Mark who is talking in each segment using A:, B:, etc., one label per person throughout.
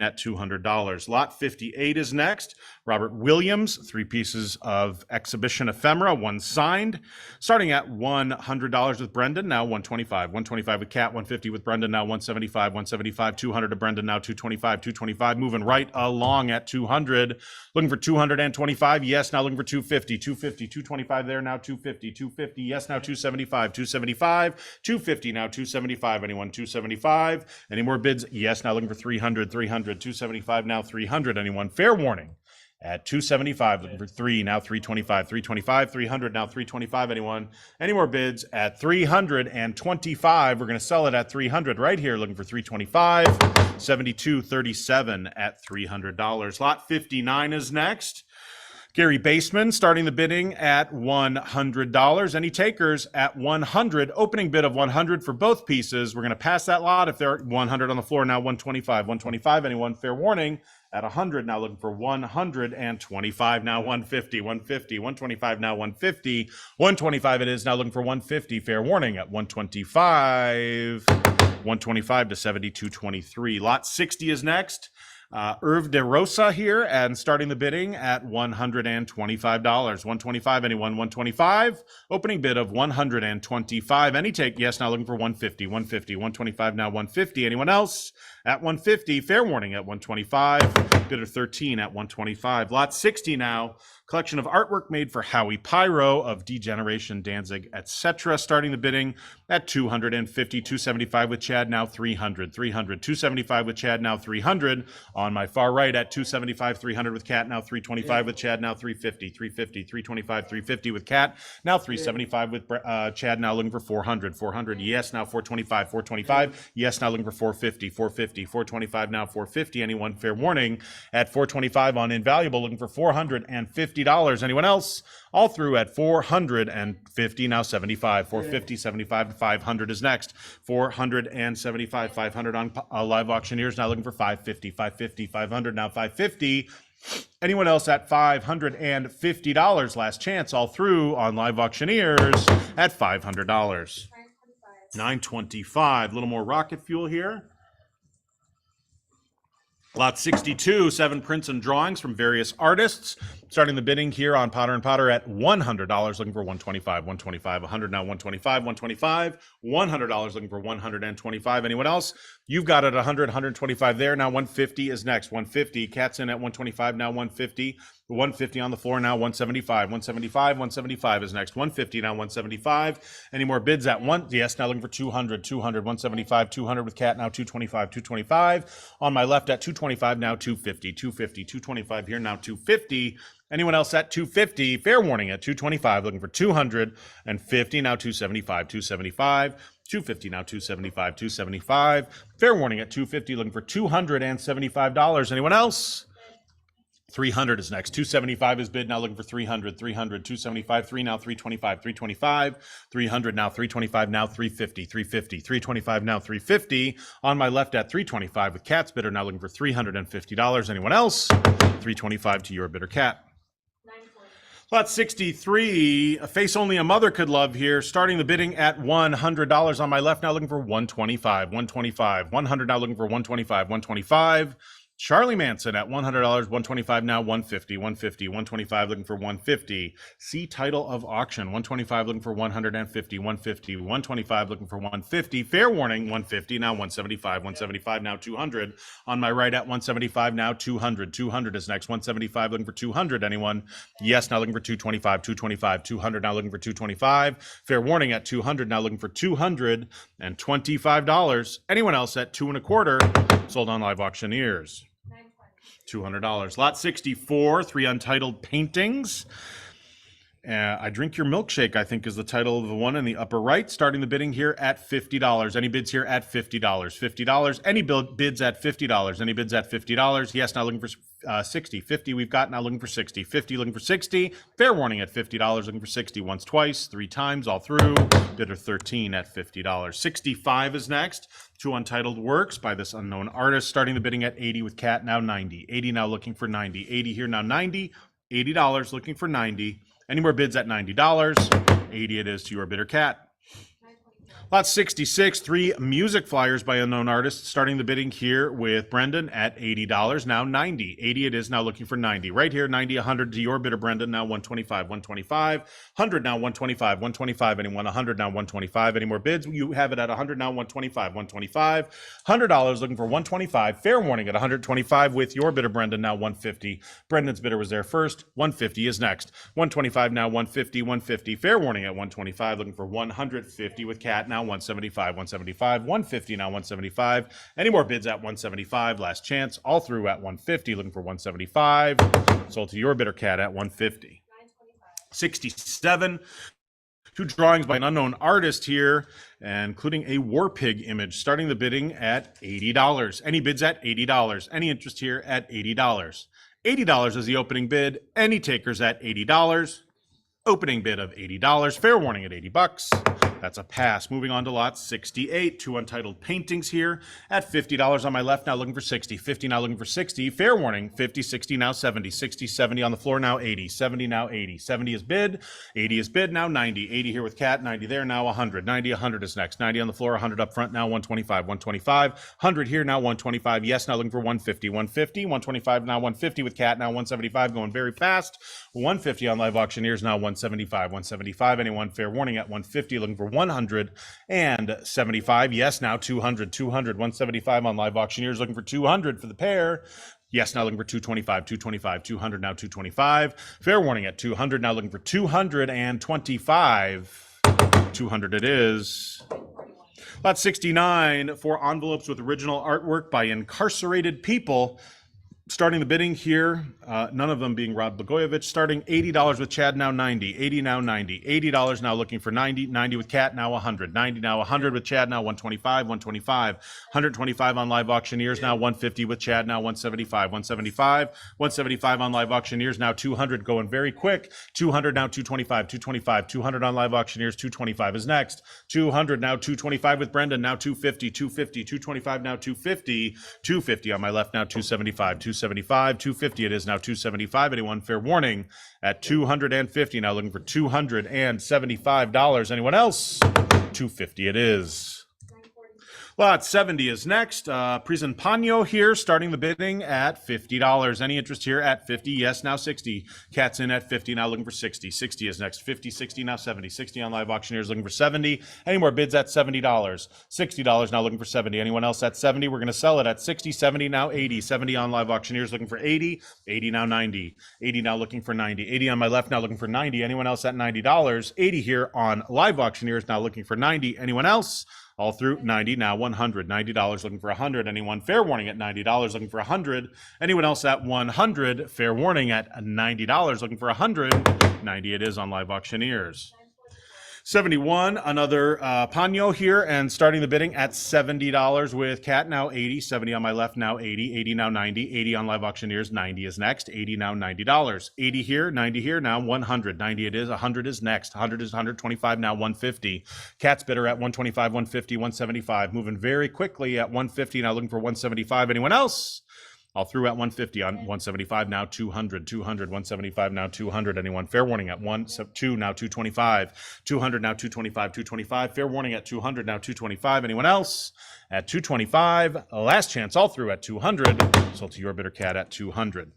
A: at $200. Lot 58 is next. Robert Williams, 3 pieces of exhibition ephemera, 1 signed. Starting at $100 with Brendan, now $125. $125 with Kat, $150 with Brendan, now $175. $175, $200 to Brendan, now $225. $225, moving right along at $200. Looking for $225, yes, now looking for $250. $250, $225 there, now $250. $250, yes, now $275. $275, $250, now $275. Anyone $275? Any more bids? Yes, now looking for $300. $300, $275, now $300. Anyone? Fair warning. At $275, looking for 3, now $325, $325, $300, now $325. Anyone? Any more bids? At $325, we're going to sell it at $300 right here, looking for $325, $72.37 at $300. Lot 59 is next. Gary Baseman starting the bidding at $100. Any takers at $100? Opening bid of $100 for both pieces. We're going to pass that lot if they're $100 on the floor. Now $125. $125. Anyone? Fair warning. At $100, now looking for $125, now $150, $150, $125, now $150, $125 it is, now looking for $150, fair warning at $125, $125 to $72.23. Lot 60 is next. Irv De Rosa here, and starting the bidding at $125. $125, anyone? $125. Opening bid of $125. Any take? Yes, now looking for $150. $150, $125, now $150. Anyone else? At $150. Fair warning at $125. Bidder 13 at $125. Lot 60 now. Collection of artwork made for Howie Pyro of Degeneration, Danzig, etc. Starting the bidding at $250. $275 with Chad, now $300. $300. $275 with Chad, now $300. On my far right at $275. $300 with Cat, now $325 with Chad, now $350. $350. $325. $350 with Cat, now $375 with Chad, now looking for $400. $400. Yes, now $425. $425. Yes, now looking for $450. $450. $425, now $450. Anyone? Fair warning at $425 on Invaluable, looking for $450. Anyone else? All through at $450, now $75. $450, $75, $500 is next. $475, $500 on Live Auctioneers, now looking for $550. $550, $500, now $550. Anyone else at $550? Last chance, all through on Live Auctioneers at $500. $925. A little more rocket fuel here. Lot 62, 7 prints and drawings from various artists. Starting the bidding here on Potter & Potter at $100, looking for $125, $125, $100, now $125, $125, $100, looking for $125. Anyone else? You've got it, $100, $125 there. Now $150 is next. $150, Cat's in at $125, now $150. $150 on the floor, now $175. $175, $175 is next. $150, now $175. Any more bids at one? Yes, now looking for $200, $200, $175, $200 with Cat, now $225, $225. On my left at $225, now $250, $250, $225 here, now $250. Anyone else at $250? Fair warning at $225, looking for $250, now $275, $275. $250, now $275, $275. Fair warning at $250, looking for $275. Anyone else? $300 is next. $275 is bid, now looking for $300. $300, $275, 3 now $325, $325. $300 now $325, now $350. $350, $325 now $350. On my left at $325 with Cat's bidder, now looking for $350. Anyone else? $325 to your bidder, Cat. Lot 63, a face only a mother could love here. Starting the bidding at $100 on my left, now looking for $125. $125. $100 now looking for $125. $125. Charlie Manson at $100, $125 now, $150, $150, $125 looking for $150. See title of auction, $125 looking for $150, $150, $125 looking for $150. Fair warning, $150 now, $175, $175 now, $200. On my right at $175 now, $200. $200 is next, $175 looking for $200. Anyone? Yes, now looking for $225, $225, $200 now looking for $225. Fair warning at $200 now looking for $225. Anyone else at $225? Sold on Live Auctioneers. $200. Lot 64, 3 untitled paintings. I Drink Your Milkshake, I think, is the title of the one in the upper right. Starting the bidding here at $50. Any bids here at $50? $50. Any bids at $50? Any bids at $50? Yes, now looking for 60. 50 we've got, now looking for 60. 50 looking for 60. Fair warning at $50, looking for 60 once, twice, 3 times, all through. Bidder 13 at $50. 65 is next. 2 untitled works by this unknown artist. Starting the bidding at 80 with Cat, now 90. 80 now looking for 90. 80 here, now 90. $80 looking for 90. Any more bids at $90? 80 it is to your bidder, Cat. Lot 66, 3 music flyers by unknown artists. Starting the bidding here with Brendan at $80, now 90. 80 it is, now looking for 90. Right here, 90, 100 to your bidder, Brendan, now 125, 125. 100 now, 125, 125. Anyone, 100 now, 125. Any more bids? You have it at 100 now, 125, 125. $100 looking for 125. Fair warning at 125 with your bidder, Brendan, now 150. Brendan's bidder was there first. 150 is next. 125 now, 150, 150. Fair warning at 125, looking for 150 with Cat now 175, 175, 150 now 175. Any more bids at 175? Last chance. All through at 150, looking for 175. Sold to your bidder, Cat, at 150. 67. 2 drawings by an unknown artist here, including a War Pig image. Starting the bidding at $80. Any bids at $80? Any interest here at $80? $80 is the opening bid. Any takers at $80? Opening bid of $80. Fair warning at $80. That's a pass. Moving on to lot 68. 2 untitled paintings here at $50 on my left, now looking for 60. 50 now looking for 60. Fair warning, 50, 60, now 70. 60, 70 on the floor, now 80. 70 now 80. 70 is bid. 80 is bid, now 90. 80 here with Cat, 90 there, now 100. 90, 100 is next. 90 on the floor, 100 up front, now 125. 125. 100 here, now 125. Yes, now looking for 150. 150. 125 now 150 with Cat, now 175, going very fast. 150 on live auctioneers, now 175. 175. Anyone, fair warning at 150, looking for 175. Yes, now 200. 200. 175 on live auctioneers, looking for 200 for the pair. Yes, now looking for 225. 225. 200 now 225. Fair warning at 200, now looking for 225. 200 it is. Lot 69, 4 envelopes with original artwork by incarcerated people. Starting the bidding here, none of them being Rod Blagojevich. Starting $80 with Chad, now 90. 80 now 90. $80 now looking for 90. 90 with Cat, now 100. 90 now 100 with Chad, now 125. 125. 125 on live auctioneers, now 150 with Chad, now 175. 175. 175 on live auctioneers, now 200, going very quick. 200 now 225. 225. 200 on live auctioneers, 225 is next. 200 now 225 with Brendan, now 250. 250. 225 now 250. 250 on my left, now 275. 275, 250 it is, now 275. Anyone, fair warning at 250, now looking for $275. Anyone else? 250 it is. Lot 70 is next. Presentano here, starting the bidding at $50. Any interest here at 50? Yes, now 60. Cat's in at 50, now looking for 60. 60 is next. 50, 60, now 70. 60 on live auctioneers, looking for 70. Any more bids at $70? $60 now looking for 70. Anyone else at 70? We're going to sell it at 60, 70, now 80. 70 on live auctioneers, looking for 80. 80 now 90. 80 now looking for 90. 80 on my left, now looking for 90. Anyone else at $90? 80 here on live auctioneers, now looking for 90. Anyone else? All through 90, now 100. $90 looking for 100. Anyone, fair warning at $90 looking for 100. Anyone else at 100? Fair warning at $90 looking for 100. 90 it is on live auctioneers. 71, another Pano here, and starting the bidding at $70 with Cat, now 80. 70 on my left, now 80. 80 now 90. 80 on live auctioneers, 90 is next. 80 now $90. 80 here, 90 here, now 100. 90 it is, 100 is next. 100 is 125, now 150. Cat's bidder at 125, 150, 175. Moving very quickly at 150, now looking for 175. Anyone else? All through at 150 on 175, now 200, 200, 175, now 200. Anyone, fair warning at 2, now 225, 200, now 225, 225. Fair warning at 200, now 225. Anyone else? At 225, last chance, all through at 200. Sold to your bidder, Cat, at 200.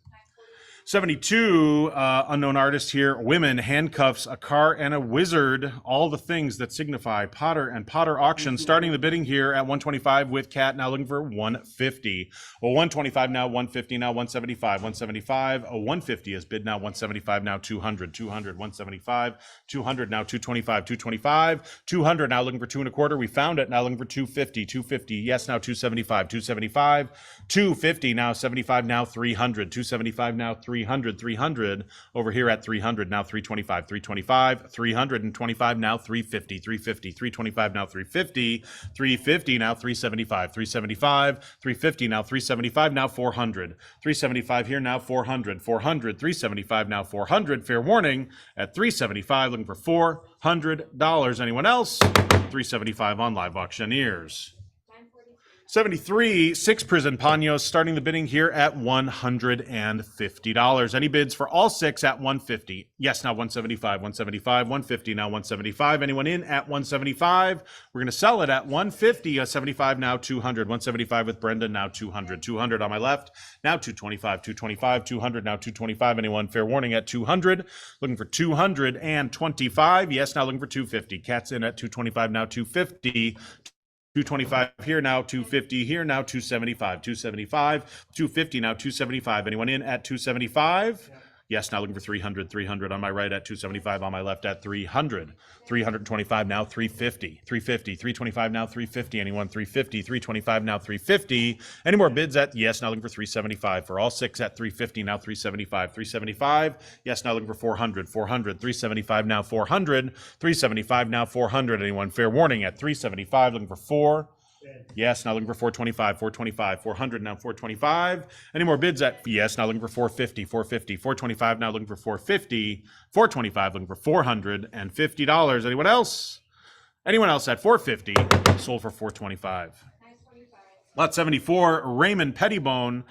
A: 72, unknown artist here. Women, handcuffs, a car, and a wizard. All the things that signify Potter and Potter auction. Starting the bidding here at 125 with Cat, now looking for 150. Well, 125 now, 150 now, 175, 175. 150 is bid now, 175 now, 200, 200, 175, 200 now, 225, 225, 200 now looking for 2 1/4. We found it, now looking for 250, 250. Yes, now 275, 275, 250 now, 75 now, 300, 275 now, 300, 300 over here at 300 now, 325, 325, 325 now, 350, 350, 325 now, 350, 350 now, 375, 375, 350 now, 375 now, 400, 375 here now, 400, 400, 375 now, 400. Fair warning at 375, looking for $400. Anyone else? 375 on live auctioneers. 73, 6 Prison Paños, starting the bidding here at $150. Any bids for all 6 at 150? Yes, now 175, 175, 150, now 175. Anyone in at 175? We're going to sell it at 150, 75 now 200, 175 with Brenda, now 200, 200 on my left, now 225, 225, 200, now 225. Anyone? Fair warning at 200, looking for 225. Yes, now looking for 250. Cat's in at 225, now 250. 225 here now, 250 here now, 275, 275, 250 now, 275. Anyone in at 275? Yes, now looking for 300, 300 on my right at 275, on my left at 300, 325 now, 350, 350, 325 now, 350. Anyone? 350, 325 now, 350. Any more bids at? Yes, now looking for 375 for all 6 at 350 now, 375, 375. Yes, now looking for 400, 400, 375 now, 400, 375 now, 400. Anyone? Fair warning at 375, looking for 4. Yes, now looking for 425, 425, 400 now, 425. Any more bids at? Yes, now looking for 450, 450, 425 now, looking for 450, 425, looking for $450. Anyone else? Anyone else at 450? Sold for 425. Lot 74, Raymond Pettibone,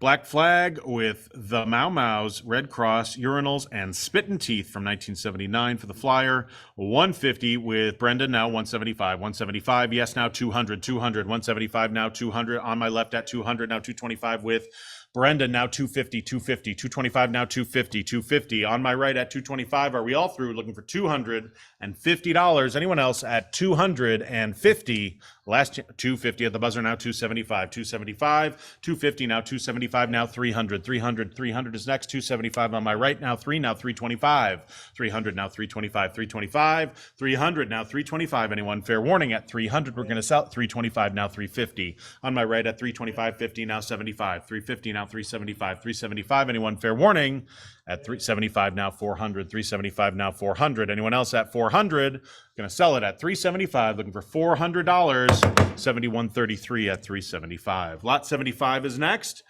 A: Black Flag with the Mau Mau's, Red Cross, Urinals, and Spittin' Teeth from 1979 for the flyer. 150 with Brendan, now 175, 175. Yes, now 200, 200, 175, now 200. On my left at 200, now 225 with Brendan, now 250, 250, 225, now 250, 250. On my right at 225. Are we all through? Looking for $250. Anyone else at 250? Last 250 at the buzzer, now 275, 275, 250, now 275, now 300, 300, 300 is next, 275 on my right, now 325, 300, now 325, 325, 300, now 325. Anyone? Fair warning at 300, we're going to sell 325, now 350. On my right at 325, 50, now 75, 350, now 375, 375. Anyone? Fair warning at 375 now, 400, 375 now, 400. Anyone else at 400? Going to sell it at 375, looking for $400, 7133 at 375. Lot 75 is next.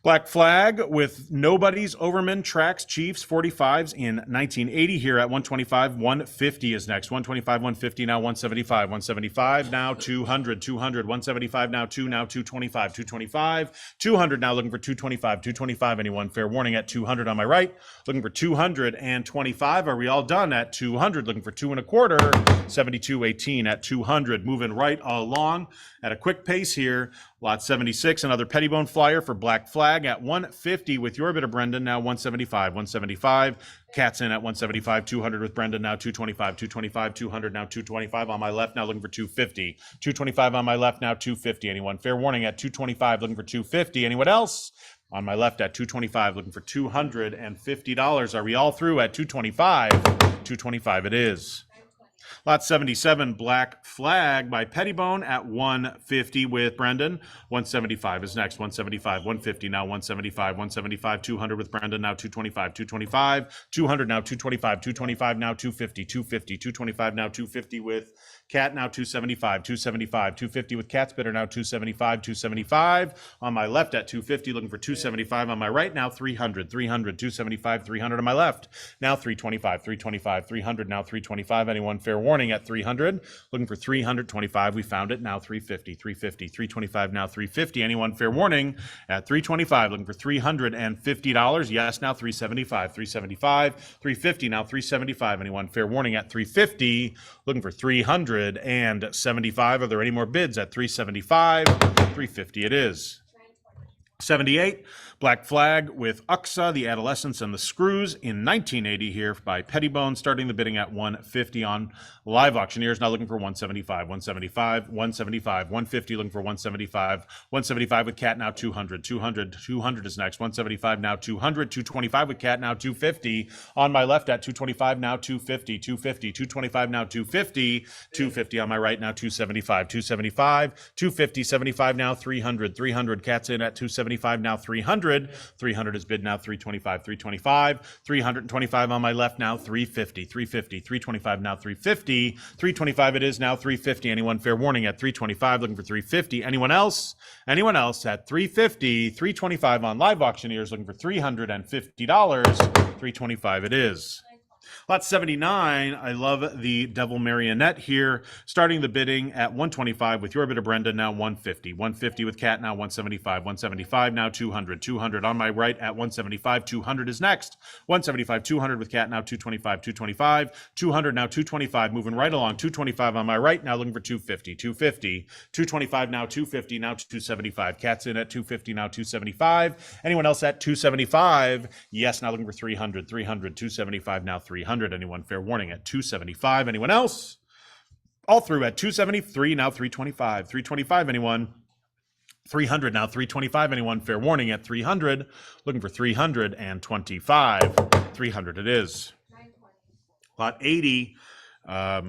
A: Black Flag with Nobody's, Overman, Tracks, Chiefs, 45s in 1980 here at 125. 150 is next. 125, 150, now 175. 175, now 200, 200, 175, now 2, now 225, 225, 200, now looking for 225, 225. Anyone? Fair warning at 200 on my right. Looking for 225. Are we all done at 200? Looking for 2 1/4. 7218 at 200. Moving right along at a quick pace here. Lot 76, another Pettibone flyer for Black Flag at 150 with your bidder, Brendan, now 175, 175. Cat's in at 175, 200 with Brendan, now 225, 225, 200, now 225 on my left, now looking for 250. 225 on my left, now 250. Anyone? Fair warning at 225, looking for 250. Anyone else? On my left at 225, looking for $250. Are we all through at 225? 225 it is. Lot 77, Black Flag by Pettibone at 150 with Brendan. 175 is next. 175, 150, now 175, 175, 200 with Brendan, now 225, 225, 200, now 225, 225, now 250, 250, 225, now 250 with Cat, now 275, 275, 250 with Cat's bidder, now 275, 275. On my left at 250, looking for 275. On my right, now 300, 300, 275, 300 on my left. Now 325, 325, 300, now 325. Anyone? Fair warning at 300. Looking for 325. We found it. Now 350, 350, 325, now 350. Anyone? Fair warning at 325. Looking for $350. Yes, now 375, 375, 350, now 375. Anyone? Fair warning at 350. Looking for 375. Are there any more bids at 375? 350 it is. 78, Black Flag with Uxa, The Adolescents, and the Screws in 1980 here by Pettibone, starting the bidding at 150 on Live Auctioneers. Now looking for 175, 175, 175, 150, looking for 175, 175 with Cat, now 200, 200, 200 is next. 175 now 200, 225 with Cat, now 250. On my left at 225, now 250, 250, 225 now 250, 250 on my right, now 275, 275, 250, 75 now 300, 300, Cat's in at 275, now 300, 300 is bid now 325, 325, 325 on my left, now 350, 350, 325 now 350, 325 it is now 350. Anyone? Fair warning at 325, looking for 350. Anyone else? Anyone else at 350, 325 on Live Auctioneers, looking for $350, 325 it is. Lot 79, I love the Devil Marionette here. Starting the bidding at 125 with your bid of Brenda, now 150. 150 with Cat, now 175. 175, now 200. 200 on my right at 175. 200 is next. 175, 200 with Cat, now 225. 225, 200, now 225. Moving right along. 225 on my right, now looking for 250. 250, 225, now 250, now 275. Cat's in at 250, now 275. Anyone else at 275? Yes, now looking for 300. 300, 275, now 300. Anyone? Fair warning at 275. Anyone else? All through at 273, now 325. 325, anyone? 300, now 325. Anyone? Fair warning at 300. Looking for 325. 300 it is. Lot 80. I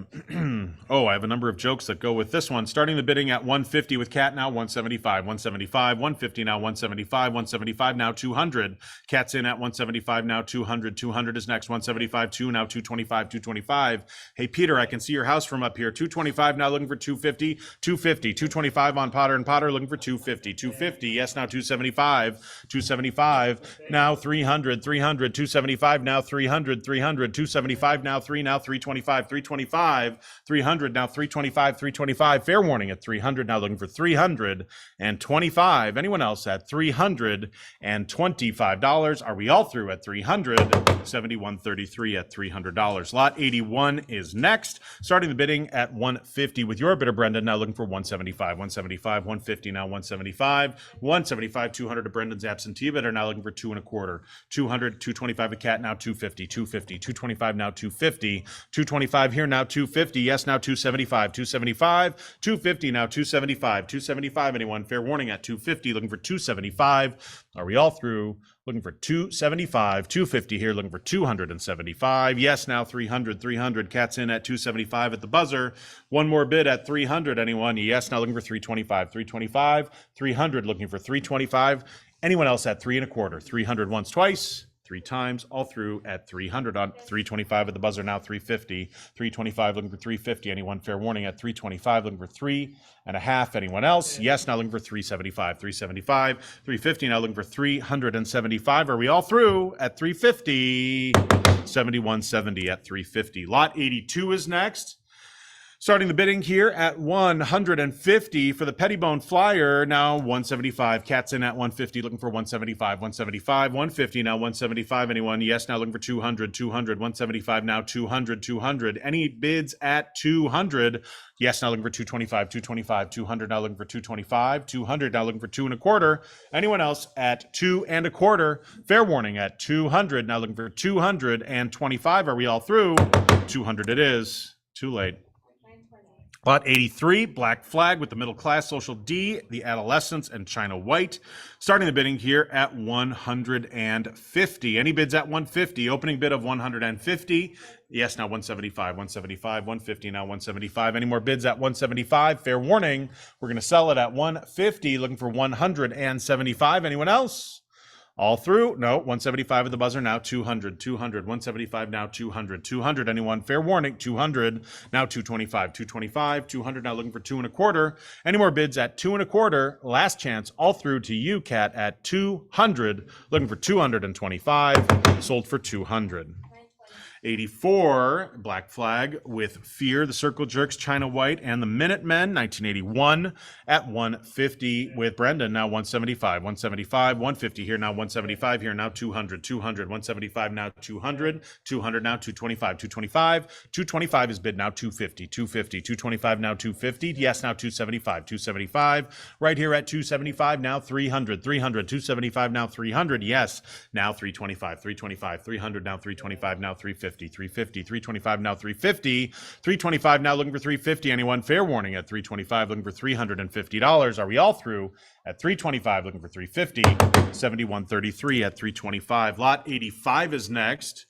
A: have a number of jokes that go with this one. Starting the bidding at 150 with Cat, now 175. 175, 150, now 175. 175, now 200. Cat's in at 175, now 200. 200 is next. 175, 2, now 225. 225. Hey, Peter, I can see your house from up here. 225, now looking for 250. 250, 225 on Potter and Potter, looking for 250. 250, yes, now 275. 275, now 300. 300, 275, now 300. 300, 275, now 3, now 325. 325, 300, now 325, 325. Fair warning at 300, now looking for 325. Anyone else at $325? Are we all through at 300? 71.33 at $300. Lot 81 is next. Starting the bidding at 150 with your bidder, Brendan, now looking for 175. 175, 150, now 175. 175, 200 to Brendan's absentee bidder, now looking for 2 1/4. 200, 225 a Cat, now 250. 250, 225, now 250. 225 here, now 250. Yes, now 275. 275, 250, now 275. 275, anyone? Fair warning at 250, looking for 275. Are we all through? Looking for 275. 250 here, looking for 275. Yes, now 300. 300, Cat's in at 275 at the buzzer. One more bid at 300, anyone? Yes, now looking for 325. 325, 300, looking for 325. Anyone else at 3 1/4? 300 once, twice. 3 times, all through at 300 on 325 at the buzzer, now 350. 325, looking for 350. Anyone? Fair warning at 325, looking for 3.5. Anyone else? Yes, now looking for 375. 375, 350, now looking for 375. Are we all through at 350? 71.70 at 350. Lot 82 is next. Starting the bidding here at 150 for the Pettibone Flyer, now 175. Cat's in at 150, looking for 175. 175, 150, now 175. Anyone? Yes, now looking for 200. 200, 175, now 200. 200. Any bids at 200? Yes, now looking for 225. 225, 200, now looking for 225. 200, now looking for 2 1/4. Anyone else at 2 1/4? Fair warning at 200, now looking for 225. Are we all through? 200 it is. Too late. Lot 83, Black Flag with the Middle Class Social D, the Adolescents, and China White. Starting the bidding here at 150. Any bids at 150? Opening bid of 150. Yes, now 175. 175, 150, now 175. Any more bids at 175? Fair warning, we're going to sell it at 150, looking for 175. Anyone else? All through? No. 175 at the buzzer, now 200. 200, 175, now 200. 200, anyone? Fair warning, 200, now 225. 225, 200, now looking for 2 1/4. Any more bids at 2 1/4? Last chance, all through to you, Cat, at 200, looking for 225, sold for 200. 84, Black Flag with Fear, the Circle Jerks, China White, and the Minutemen, 1981 at 150 with Brendan, now 175. 175, 150 here, now 175 here, now 200. 200, 175, now 200. 200, now 225. 225, 225 is bid, now 250. 250, 225, now 250. Yes, now 275. 275, right here at 275, now 300. 300, 275, now 300. Yes, now 325. 325, 300, now 325, now 350. 350, 325, now 350. 325, now looking for 350. Anyone? Fair warning at 325, looking for $350. Are we all through at 325, looking for 350? 71.33 at 325. Lot 85 is next.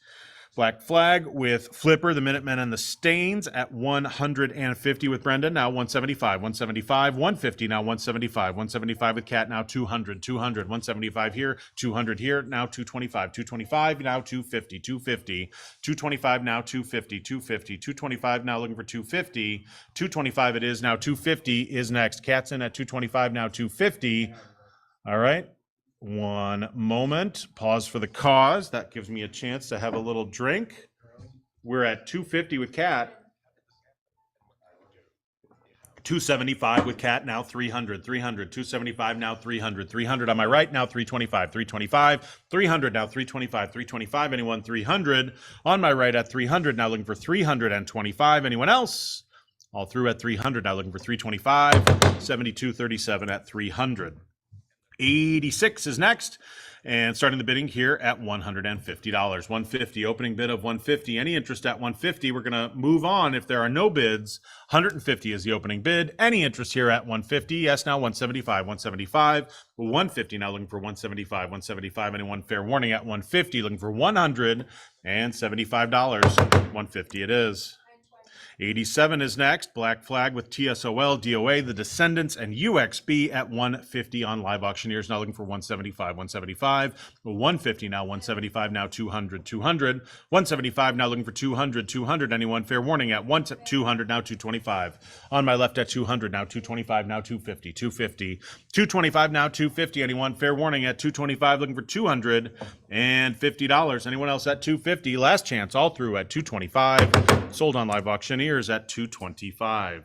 A: Black Flag with Flipper, the Minutemen, and the Stains at 150 with Brendan, now 175. 175, 150, now 175. 175 with Cat, now 200. 200, 175 here, 200 here, now 225. 225, now 250. 250, 225, now 250. 250, 225, now looking for 250. 225 it is, now 250 is next. Cat's in at 225, now 250. All right. One moment. Pause for the cause. That gives me a chance to have a little drink. We're at 250 with Cat. 275 with Cat, now 300, 300, 275, now 300, 300 on my right, now 325, 325, 300, now 325, 325, anyone 300 on my right at 300, now looking for 325, anyone else? All through at 300, now looking for 325, 72.37 at 300. 86 is next, and starting the bidding here at $150. 150 opening bid of 150. Any interest at 150? We're going to move on if there are no bids. 150 is the opening bid. Any interest here at 150? Yes, now 175, 175, 150. Now looking for 175, 175. Anyone fair warning at 150? Looking for $175. 150 it is. 87 is next. Black Flag with TSOL, DOA, The Descendants, and UXB at 150 on Live Auctioneers. Now looking for 175, 175, 150 now, 175 now, 200, 200, 175 now looking for 200, 200. Anyone fair warning at 200 now, 225. On my left at 200 now, 225 now, 250, 250, 225 now, 250. Anyone fair warning at 225 looking for $250. Anyone else at 250? Last chance all through at 225. Sold on Live Auctioneers at 225.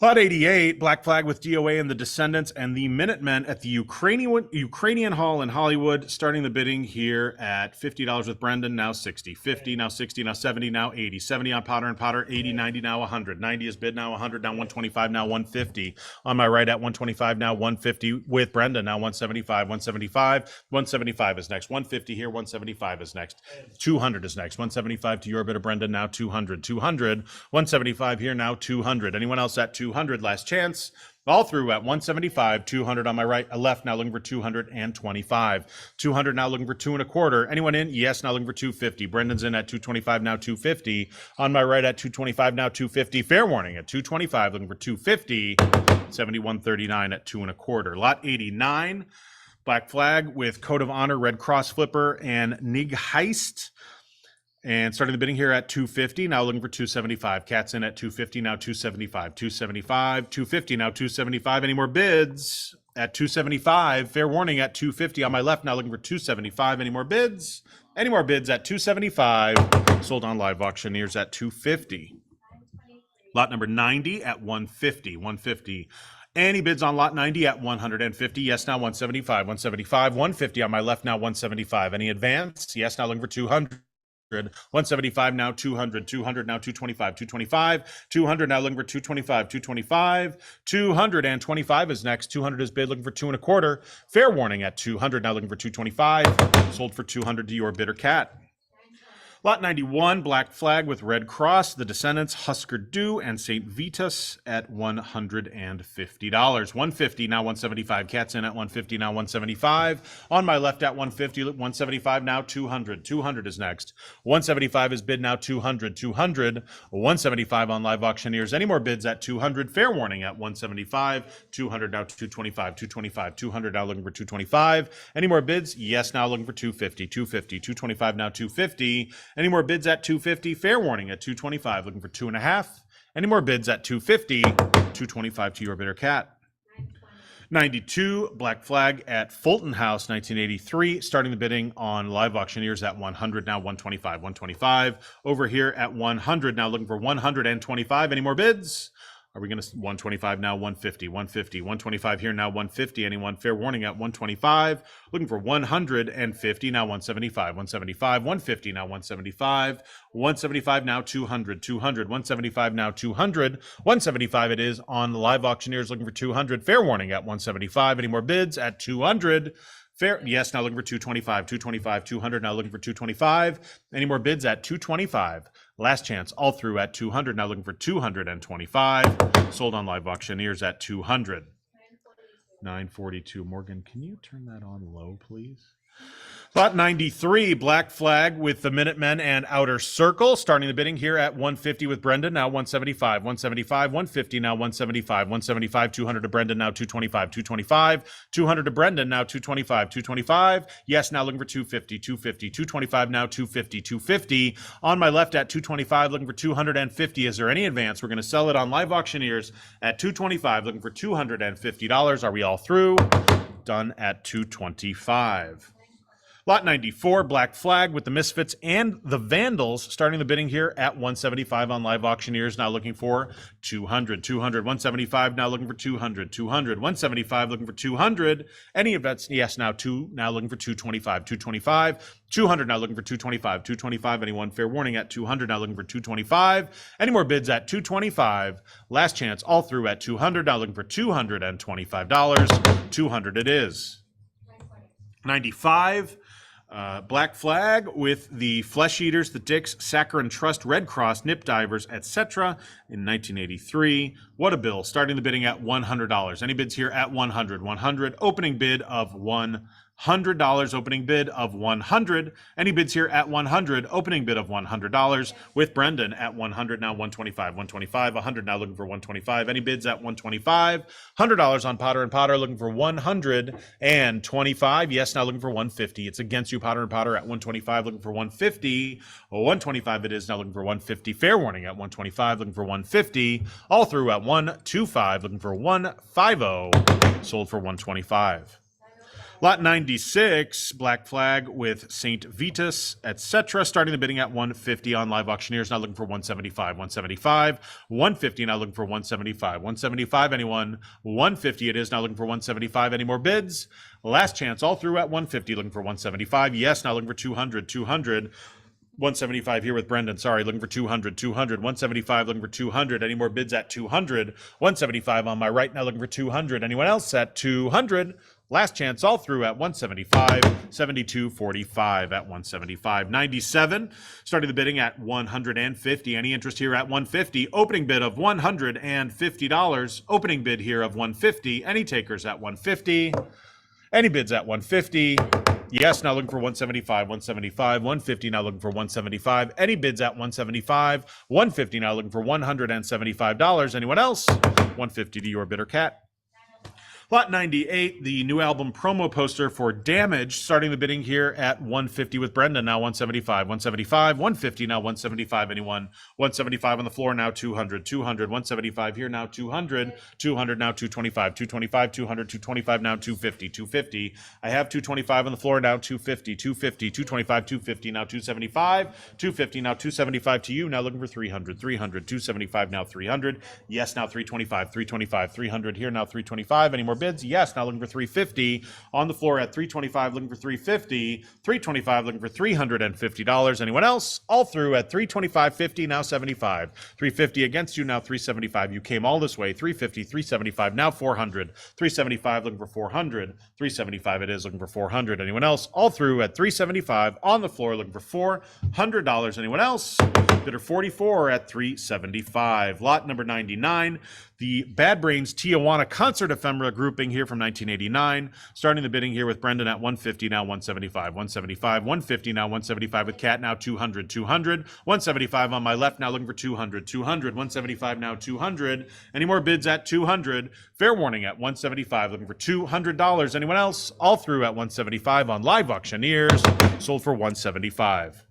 A: Lot 88, Black Flag with DOA and The Descendants and the Minutemen at the Ukrainian Hall in Hollywood, starting the bidding here at $50 with Brendan, now 60, 50, now 60, now 70, now 80, 70 on Potter and Potter, 80, 90, now 100, 90 is bid, now 100, now 125, now 150. On my right at 125, now 150 with Brendan, now 175, 175, 175 is next, 150 here, 175 is next, 200 is next, 175 to your bidder, Brendan, now 200, 200, 175 here, now 200. Anyone else at 200? Last chance. All through at 175, 200 on my right, left, now looking for 225. 200 now looking for 225. Anyone in? Yes, now looking for 250. Brendan's in at 225, now 250. On my right at 225, now 250. Fair warning at 225, looking for 250. 71.39 at 225. Lot 89, Black Flag with Code of Honor, Red Cross Flipper, and Nig Heist. And starting the bidding here at 250, now looking for 275. Cat's in at 250, now 275, 275, 250, now 275. Any more bids at 275? Fair warning at 250 on my left, now looking for 275. Any more bids? Any more bids at 275? Sold on Live Auctioneers at 250. Lot number 90 at 150, 150. Any bids on lot 90 at 150? Yes, now 175, 175, 150 on my left, now 175. Any advance? Yes, now looking for 200. 175 now, 200, 200 now, 225, 225, 200 now looking for 225, 225, 225 is next. 200 is bid, looking for 225. Fair warning at 200 now looking for 225. Sold for 200 to your bidder, Cat. Lot 91, Black Flag with Red Cross, The Descendants, Husker Du, and St. Vitus at $150. 150 now, 175. Cat's in at 150 now, 175. On my left at 150, 175 now, 200. 200 is next. 175 is bid now, 200. 200. 175 on Live Auctioneers. Any more bids at 200? Fair warning at 175. 200 now, 225. 225. 200 now looking for 225. Any more bids? Yes, now looking for 250. 250. 225 now, 250. Any more bids at 250? Fair warning at 225, looking for 2.5. Any more bids at 250? 225 to your bidder, Cat. 92, Black Flag at Fulton House, 1983, starting the bidding on Live Auctioneers at 100, now 125, 125. Over here at 100, now looking for 125. Any more bids? Are we going to 125 now, 150, 150, 125 here now, 150. Anyone? Fair warning at 125. Looking for 150 now, 175, 175, 150 now, 175, 175 now, 200, 200, 175 now, 200, 175 it is on Live Auctioneers, looking for 200. Fair warning at 175. Any more bids at 200? Fair, yes, now looking for 225, 225, 200, now looking for 225. Any more bids at 225? Last chance, all through at 200, now looking for 225. Sold on Live Auctioneers at 200. 942. Morgan, can you turn that on low, please? Lot 93, Black Flag with the Minutemen and Outer Circle, starting the bidding here at 150 with Brendan, now 175, 175, 150, now 175, 175, 200 to Brendan, now 225, 225, 200 to Brendan, now 225, 225. Yes, now looking for 250, 250, 225, now 250, 250. On my left at 225, looking for 250. Is there any advance? We're going to sell it on Live Auctioneers at 225, looking for $250. Are we all through? Done at 225. Lot 94, Black Flag with the Misfits and the Vandals, starting the bidding here at 175 on Live Auctioneers, now looking for 200, 200, 175, now looking for 200, 200, 175, looking for 200. Any of that's, yes, now looking for 225, 225, 200, now looking for 225, 225. Anyone, fair warning at 200, now looking for 225. Any more bids at 225. Last chance all through at 200, now looking for $225. 200 it is. 95. Black Flag with the Flesh Eaters, the Dicks, Saccharine Trust, Red Cross, Nip Divers, etc. in 1983. What a bill. Starting the bidding at $100. Any bids here at 100? 100. Opening bid of $100. Opening bid of 100. Any bids here at 100? Opening bid of $100 with Brendan at 100. Now 125. 125. 100. Now looking for 125. Any bids at 125? $100 on Potter and Potter, looking for 125. Yes, now looking for 150. It's against you, Potter and Potter, at 125, looking for 150. 125 it is, now looking for 150. Fair warning at 125, looking for 150. All through at 125, looking for 150. Sold for 125. Lot 96, Black Flag with St. Vitus, etc. Starting the bidding at 150 on Live Auctioneers, now looking for 175, 175, 150, now looking for 175, 175, anyone, 150 it is, now looking for 175. Any more bids? Last chance all through at 150, looking for 175. Yes, now looking for 200, 200. 175 here with Brendan. Sorry, looking for 200, 200, 175, looking for 200. Any more bids at 200? 175 on my right, now looking for 200. Anyone else at 200? Last chance all through at 175, 72.45 at 175. 97, starting the bidding at 150. Any interest here at 150? Opening bid of $150. Opening bid here of 150. Any takers at 150? Any bids at 150? Yes, now looking for 175, 175, 150, now looking for 175. Any bids at 175? 150, now looking for $175. Anyone else? 150 to your bidder, Cat. Lot 98, the new album promo poster for Damage, starting the bidding here at 150 with Brendan, now 175, 175, 150, now 175, anyone, 175 on the floor, now 200, 200, 175 here, now 200, 200, now 225, 225, 200, 225, now 250, 250. I have 225 on the floor, now 250, 250, 225, 250, now 275, 250, now 275 to you, now looking for 300, 300, 275, now 300. Yes, now 325, 325, 300 here, now 325. Any more bids? Yes, now looking for 350 on the floor at 325, looking for 350, 325, looking for $350. Anyone else? All through at 325.50, now 75, 350 against you, now 375. You came all this way, 350, 375, now 400, 375, looking for 400, 375 it is, looking for 400. Anyone else? All through at 375 on the floor, looking for $400. Anyone else? Bidder 44 at 375. Lot number 99, the Bad Brains Tijuana Concert Ephemera grouping here from 1989. Starting the bidding here with Brendan at 150, now 175, 175, 150, now 175 with Cat, now 200, 200, 175 on my left, now looking for 200, 200, 175, now 200. Any more bids at 200? Fair warning at 175, looking for $200. Anyone else? All through at 175 on Live Auctioneers, sold for 175.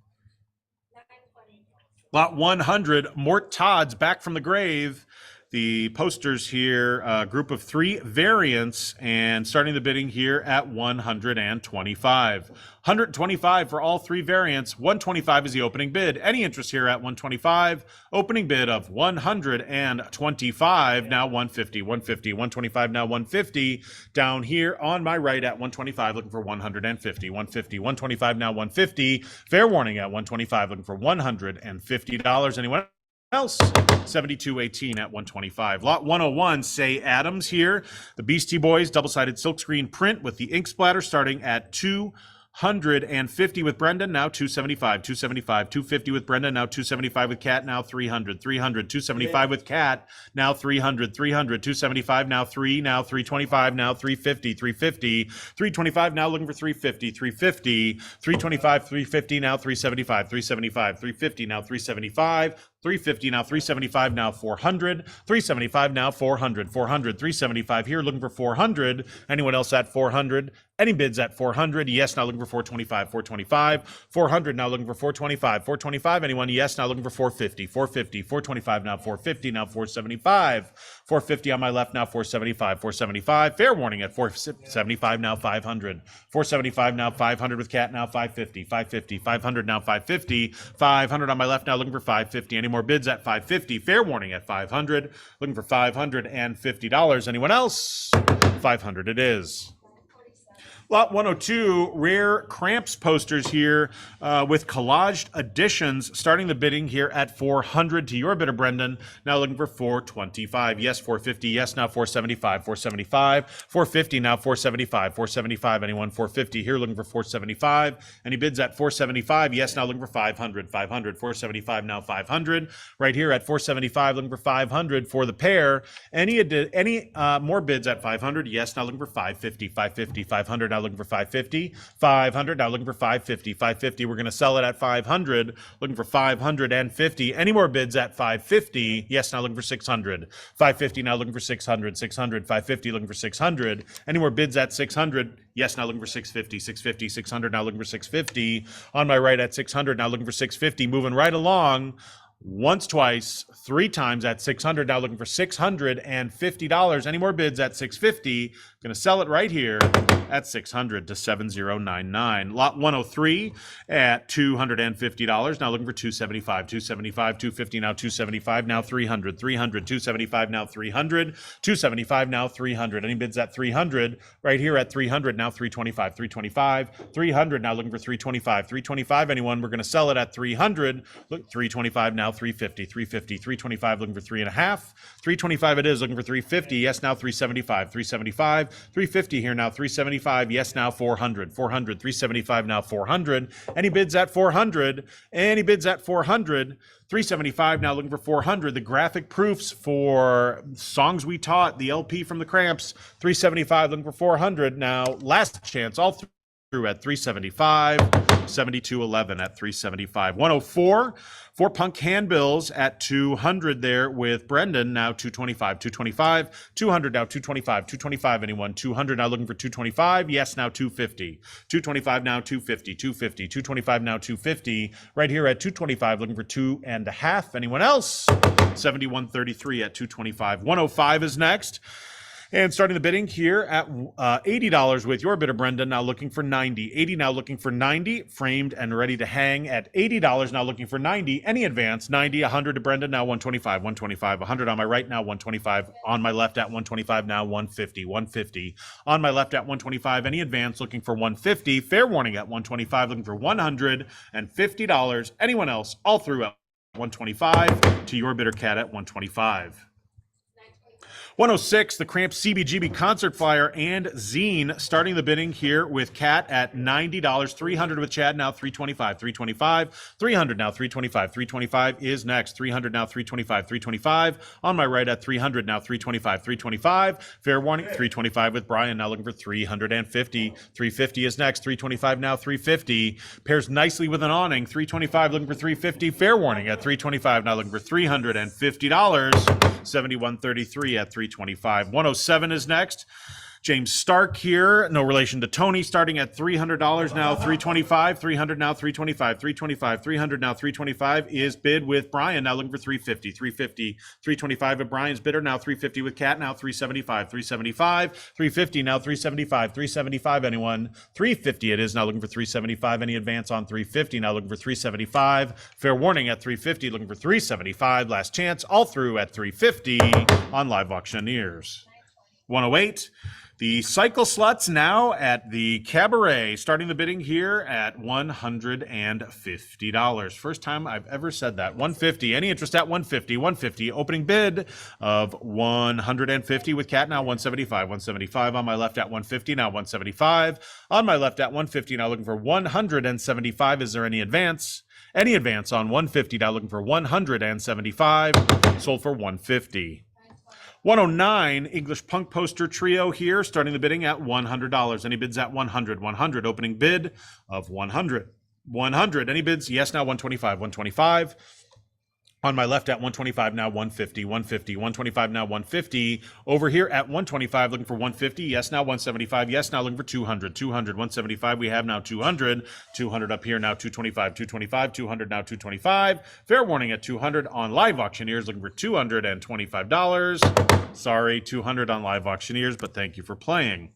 A: Lot 100, Mort Todd's Back from the Grave. The posters here, group of 3 variants, and starting the bidding here at 125. 125 for all 3 variants. 125 is the opening bid. Any interest here at 125? Opening bid of 125. Now 150, 150, 125. Now 150. Down here on my right at 125, looking for 150, 150, 125. Now 150. Fair warning at 125, looking for $150. Anyone else? 72.18 at 125. Lot 101, Say Adams here. The Beastie Boys double-sided silkscreen print with the ink splatter starting at 250 with Brendan, now 275, 275, 250 with Brendan, now 275 with Cat, now 300, 300, 275 with Cat, now 300, 300, 275, now 3, now 325, now 350, 350, 325, now looking for 350, 350, 325, 350, now 375, 375, 350, now 375, 350, now 375, now 400, 375, now 400, 400, 375 here, looking for 400. Anyone else at 400? Any bids at 400? Yes, now looking for 425, 425, 400, now looking for 425, 425. Anyone? Yes, now looking for 450, 450, 425, now 450, now 475, 450 on my left now, 475, 475. Fair warning at 475 now, 500. 475 now, 500 with cat now, 550, 550, 500 now, 550. 500 on my left now, looking for 550. Any more bids at 550? Fair warning at 500. Looking for $550. Anyone else? 500 it is. Lot 102, rare Cramps posters here with collaged additions, starting the bidding here at 400 to your bidder, Brendan. Now looking for 425. Yes, 450. Yes, now 475. 475. 450 now 475. 475. Anyone 450 here looking for 475. Any bids at 475? Yes, now looking for 500. 500. 475 now 500. Right here at 475, looking for 500 for the pair. Any more bids at 500? Yes, now looking for 550. 550. 500 now looking for 550, 500, now looking for 550, 550, we're going to sell it at 500, looking for 550, any more bids at 550, yes, now looking for 600, 550, now looking for 600, 600, 550, looking for 600, any more bids at 600, yes, now looking for 650, 650, 600, now looking for 650, on my right at 600, now looking for 650, moving right along, once, twice, three times at 600. Now looking for $650. Any more bids at 650? Going to sell it right here at 600 to 7099. Lot 103 at $250. Now looking for 275, 275, 250. Now 275. Now 300, 300, 275. Now 300, 275. Now 300. Any bids at 300? Right here at 300. Now 325, 325, 300. Now looking for 325, 325. Anyone? We're going to sell it at 300. Look, 325 now. 350, 350, 325, looking for 3.5. 325 it is, looking for 350. Yes, now 375, 375, 350 here now, 375. Yes, now 400, 400, 375 now 400. Any bids at 400? Any bids at 400? 375 now looking for 400. The graphic proofs for songs we taught, the LP from the Cramps, 375 looking for 400. Now last chance all through at 375, 7211 at 375, 104 for Punk Handbills at 200 there with Brendan. Now 225, 225, 200 now 225, 225. Anyone 200 now looking for 225? Yes, now 250, 225 now 250, 250, 225 now 250. Right here at 225 looking for 2.5. Anyone else? 7133 at 225. 105 is next. And starting the bidding here at $80 with your bidder, Brenda, now looking for 90. 80 now looking for 90, framed and ready to hang at $80, now looking for 90. Any advance, 90, 100 to Brenda, now 125, 125, 100 on my right, now 125, on my left at 125, now 150, 150. On my left at 125, any advance looking for 150, fair warning at 125, looking for $150. Anyone else, all through at 125 to your bidder, Cat at 125. 106, the Cramp CBGB concert flyer and zine, starting the bidding here with Cat at $90, 300 with Chad, now 325, 325, 300 now 325, 325 is next, 300 now 325, 325, on my right at 300 now 325, 325, fair warning, 325 with Brian, now looking for 350, 350 is next, 325 now 350, pairs nicely with an awning, 325 looking for 350, fair warning at 325, now looking for $350, 7133 at 325. 107 is next. James Stark here, no relation to Tony, starting at $300 now, 325, 300 now, 325, 325, 300 now, 325 is bid with Brian, now looking for 350, 350, 325 with Brian's bidder, now 350 with Cat, now 375, 375, 350 now, 375, 375, anyone, 350 it is, now looking for 375, any advance on 350, now looking for 375, fair warning at 350, looking for 375, last chance, all through at 350 on Live Auctioneers. 108. The Cycle Sluts now at the Cabaret, starting the bidding here at $150. First time I've ever said that. 150. Any interest at 150? 150. Opening bid of 150 with Cat, now 175. 175 on my left at 150, now 175. On my left at 150, now looking for 175. Is there any advance? Any advance on 150, now looking for 175. Sold for 150. 109, English Punk Poster Trio here, starting the bidding at $100. Any bids at 100? 100. Opening bid of 100. 100. Any bids? Yes, now 125. 125. On my left at 125, now 150, 150, 125, now 150. Over here at 125, looking for 150. Yes, now 175. Yes, now looking for 200, 200, 175. We have now 200. 200 up here, now 225, 225, 200, now 225. Fair warning at 200 on Live Auctioneers, looking for $225. Sorry, 200 on Live Auctioneers, but thank you for playing.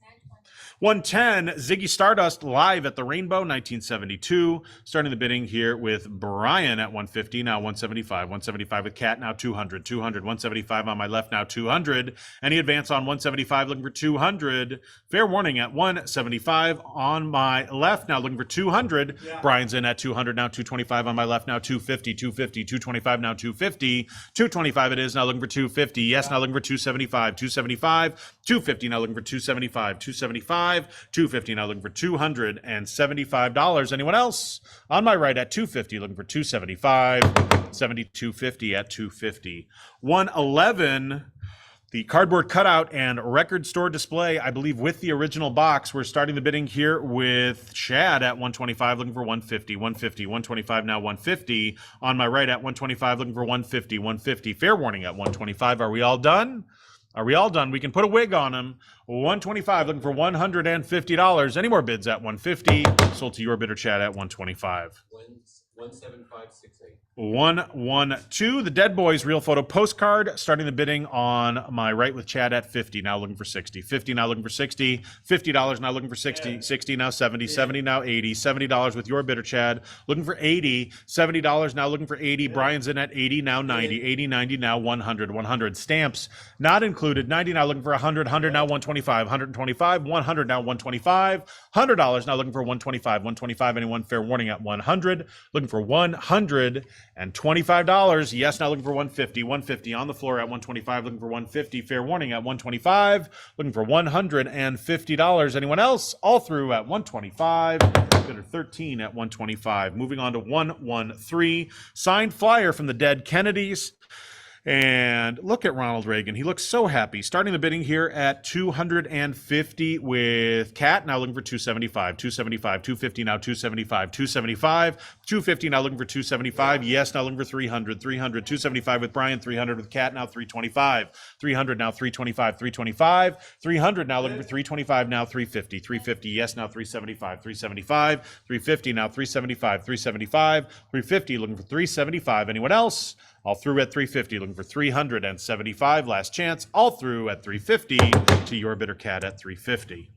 A: 110, Ziggy Stardust live at the Rainbow, 1972. Starting the bidding here with Brian at 150, now 175. 175 with Cat, now 200. 200, 175 on my left, now 200. Any advance on 175, looking for 200. Fair warning at 175 on my left, now looking for 200. Yeah. Brian's in at 200, now 225 on my left, now 250. 250, 225, now 250. 225 it is, now looking for 250. Yes, now looking for 275. 275. 250, now looking for 275. 275. 250, now looking for $275. Anyone else? On my right at 250, looking for 275. 72.50 at 250. 111, the cardboard cutout and record store display, I believe with the original box. We're starting the bidding here with Chad at 125, looking for 150. 150, 125, now 150. On my right at 125, looking for 150. 150, fair warning at 125. Are we all done? Are we all done? We can put a wig on him. 125, looking for $150. Any more bids at 150? Sold to your bidder, Chad, at 125.
B: 17568.
A: 112, the Dead Boys Real Photo Postcard. Starting the bidding on my right with Chad at 50. Now looking for 60. 50, now looking for 60. $50, now looking for 60. Yeah. 60, now 70. Yeah. 70, now 80. $70 with your bidder, Chad. Looking for 80. $70, now looking for 80. Yeah. Brian's in at 80, now 90. 80, 90, now 100. 100. Stamps not included. 90, now looking for 100. 100, now 125. 125. 100, now 125. $100, now looking for 125. 125, anyone? Fair warning at 100. Looking for $125. Yes, now looking for 150. 150 on the floor at 125. Looking for 150. Fair warning at 125. Looking for $150. Anyone else? All through at 125. Bidder 13 at 125. Moving on to 113. Signed flyer from the Dead Kennedys. And look at Ronald Reagan. He looks so happy. Starting the bidding here at 250 with Cat. Now looking for 275. 275. 250 now 275. 275. 250 now looking for 275. Yes, now looking for 300. 300. 275 with Brian. 300 with Cat. Now 325. 300 now 325. 325. 300 now looking for 325. Now 350. 350. Yes, now 375. 375. 350 now 375. 375. 350 looking for 375. Anyone else? All through at 350, looking for 375. Last chance, all through at 350 to your bidder, Cat, at 350.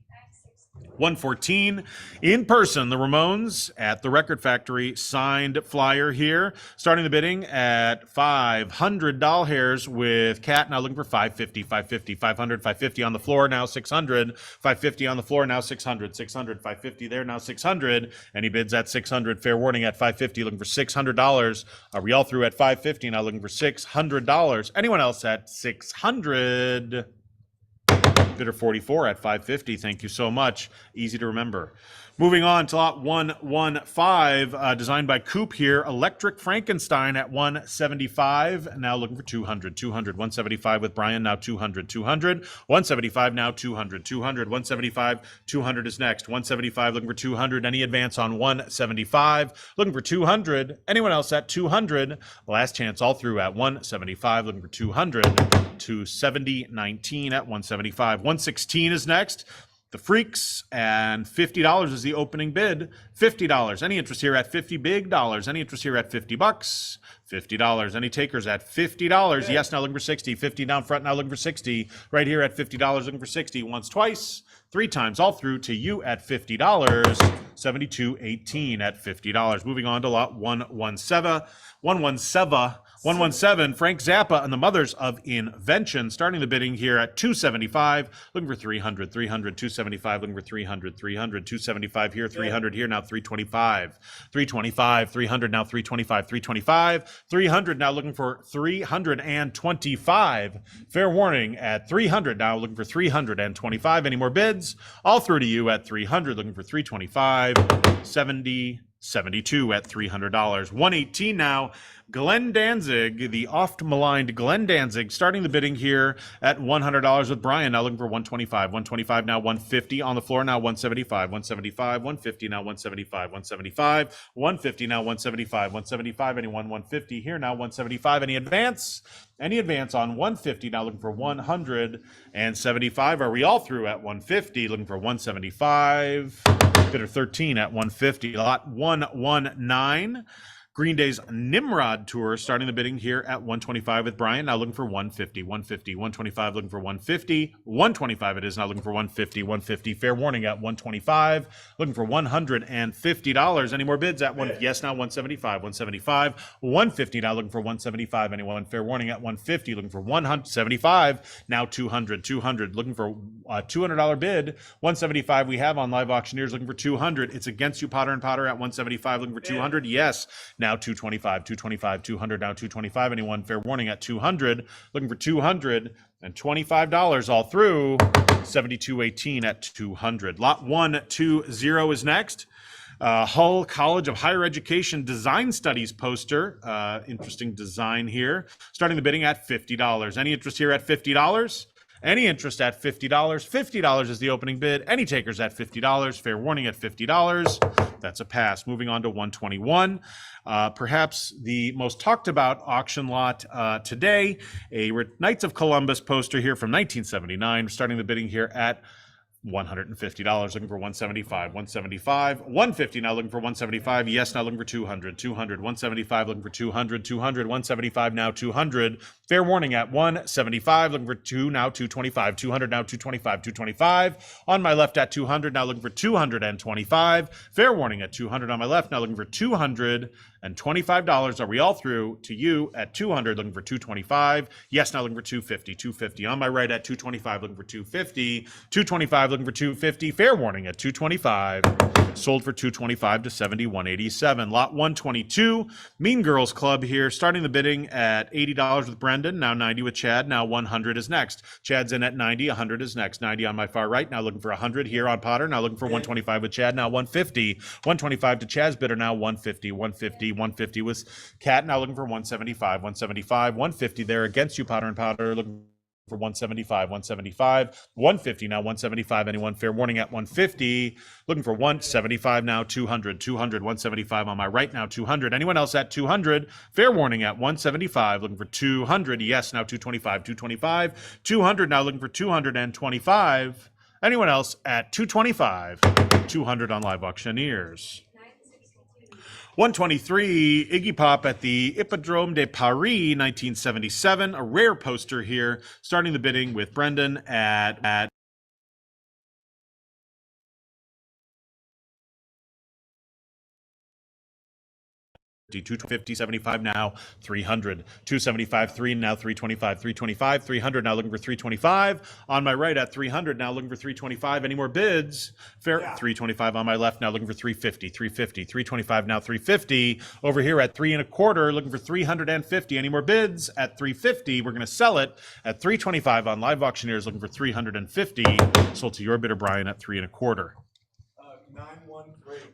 A: 114, in person, the Ramones at the Record Factory, signed flyer here. Starting the bidding at $500 hairs with Cat, now looking for 550, 550, 500, 550 on the floor, now 600, 550 on the floor, now 600, 600, 550 there, now 600. Any bids at 600, fair warning at 550, looking for $600. Are we all through at 550, now looking for $600? Anyone else at 600? Bidder 44 at 550. Thank you so much. Easy to remember. Moving on to lot 115, designed by Coop here. Electric Frankenstein at 175. Now looking for 200. 200. 175 with Brian. Now 200. 200. 175 now 200. 200. 175. 200 is next. 175 looking for 200. Any advance on 175? Looking for 200. Anyone else at 200? Last chance all through at 175. Looking for 200. 270. 19 at 175. 116 is next. The Freaks, and $50 is the opening bid. $50. Any interest here at 50 big dollars? Any interest here at $50? $50. Any takers at $50? Yes, now looking for 60. 50 down front, now looking for 60. Right here at $50, looking for 60. Once, twice, three times, all through to you at $50. $72.18 at $50. Moving on to lot 117. 117, Frank Zappa and the Mothers of Invention. Starting the bidding here at 275, looking for 300, 300, 275, looking for 300, 300, 275 here, 300 here, now 325, 325, 300, now 325, 325, 300, now looking for 325. Fair warning at 300, now looking for 325. Any more bids? All through to you at 300, looking for 325, 70, 72 at $300. 118 now. Glenn Danzig, the oft-maligned Glenn Danzig, starting the bidding here at $100 with Brian, now looking for 125. 125 now, 150 on the floor now, 175, 175, 150 now, 175, 175, 150 now, 175, 175, anyone 150 here now, 175, any advance? Any advance on 150 now, looking for 175. Are we all through at 150? Looking for 175. Bidder 13 at 150. Lot 119. Green Day's Nimrod Tour, starting the bidding here at 125 with Brian, now looking for 150, 150, 125, looking for 150, 125 it is, now looking for 150, 150, fair warning at 125, looking for $150. Any more bids at one? Yes, now 175, 175, 150, now looking for 175, anyone? Fair warning at 150, looking for 175, now 200, 200, looking for a $200 bid, 175 we have on Live Auctioneers, looking for 200. It's against you, Potter and Potter, at 175, looking for 200, yes. Now 225, 225, 200, now 225. Anyone? Fair warning at 200. Looking for $225 all through. 7218 at 200. Lot 120 is next. Hull College of Higher Education Design Studies poster. Interesting design here. Starting the bidding at $50. Any interest here at $50? Any interest at $50? $50 is the opening bid. Any takers at $50? Fair warning at $50. That's a pass. Moving on to 121. Perhaps the most talked about auction lot today, a Knights of Columbus poster here from 1979. Starting the bidding here at $150, looking for 175, 175, 150 now looking for 175, yes, now looking for 200, 200, 175 looking for 200, 200, 175 now 200, fair warning at 175, looking for 2 now 225, 200 now 225, 225, on my left at 200, now looking for 225, fair warning at 200 on my left, now looking for $225. Are we all through to you at 200, looking for 225, yes, now looking for 250, 250, on my right at 225, looking for 250, 225 looking for 250, fair warning at 225, sold for 225 to 7187. Lot 122, Mean Girls Club here, starting the bidding at $80 with Brendan, now 90 with Chad, now 100 is next. Chad's in at 90, 100 is next. 90 on my far right, now looking for 100 here on Potter, now looking for 125 with Chad, now 150, 125 to Chad's bidder, now 150, 150, 150 with Cat, now looking for 175, 175, 150 there against you, Potter and Potter, looking for 175, 175, 150 now, 175, anyone? Fair warning at 150, looking for 175 now, 200, 200, 175 on my right now, 200, anyone else at 200, fair warning at 175, looking for 200, yes, now 225, 225, 200 now, looking for 225, anyone else at 225, 200 on Live Auctioneers. 123, Iggy Pop at the Hippodrome de Paris, 1977. A rare poster here, starting the bidding with Brendan at 250, 75 now, 300, 275, 3 now, 325, 325, 300 now, looking for 325. On my right at 300 now, looking for 325. Any more bids? Fair. 325 on my left now, looking for 350, 350, 325 now, 350. Over here at 3 1/4, looking for 350. Any more bids? At 350, we're going to sell it at 325 on Live Auctioneers, looking for 350. Sold to your bidder, Brian, at 3 1/4.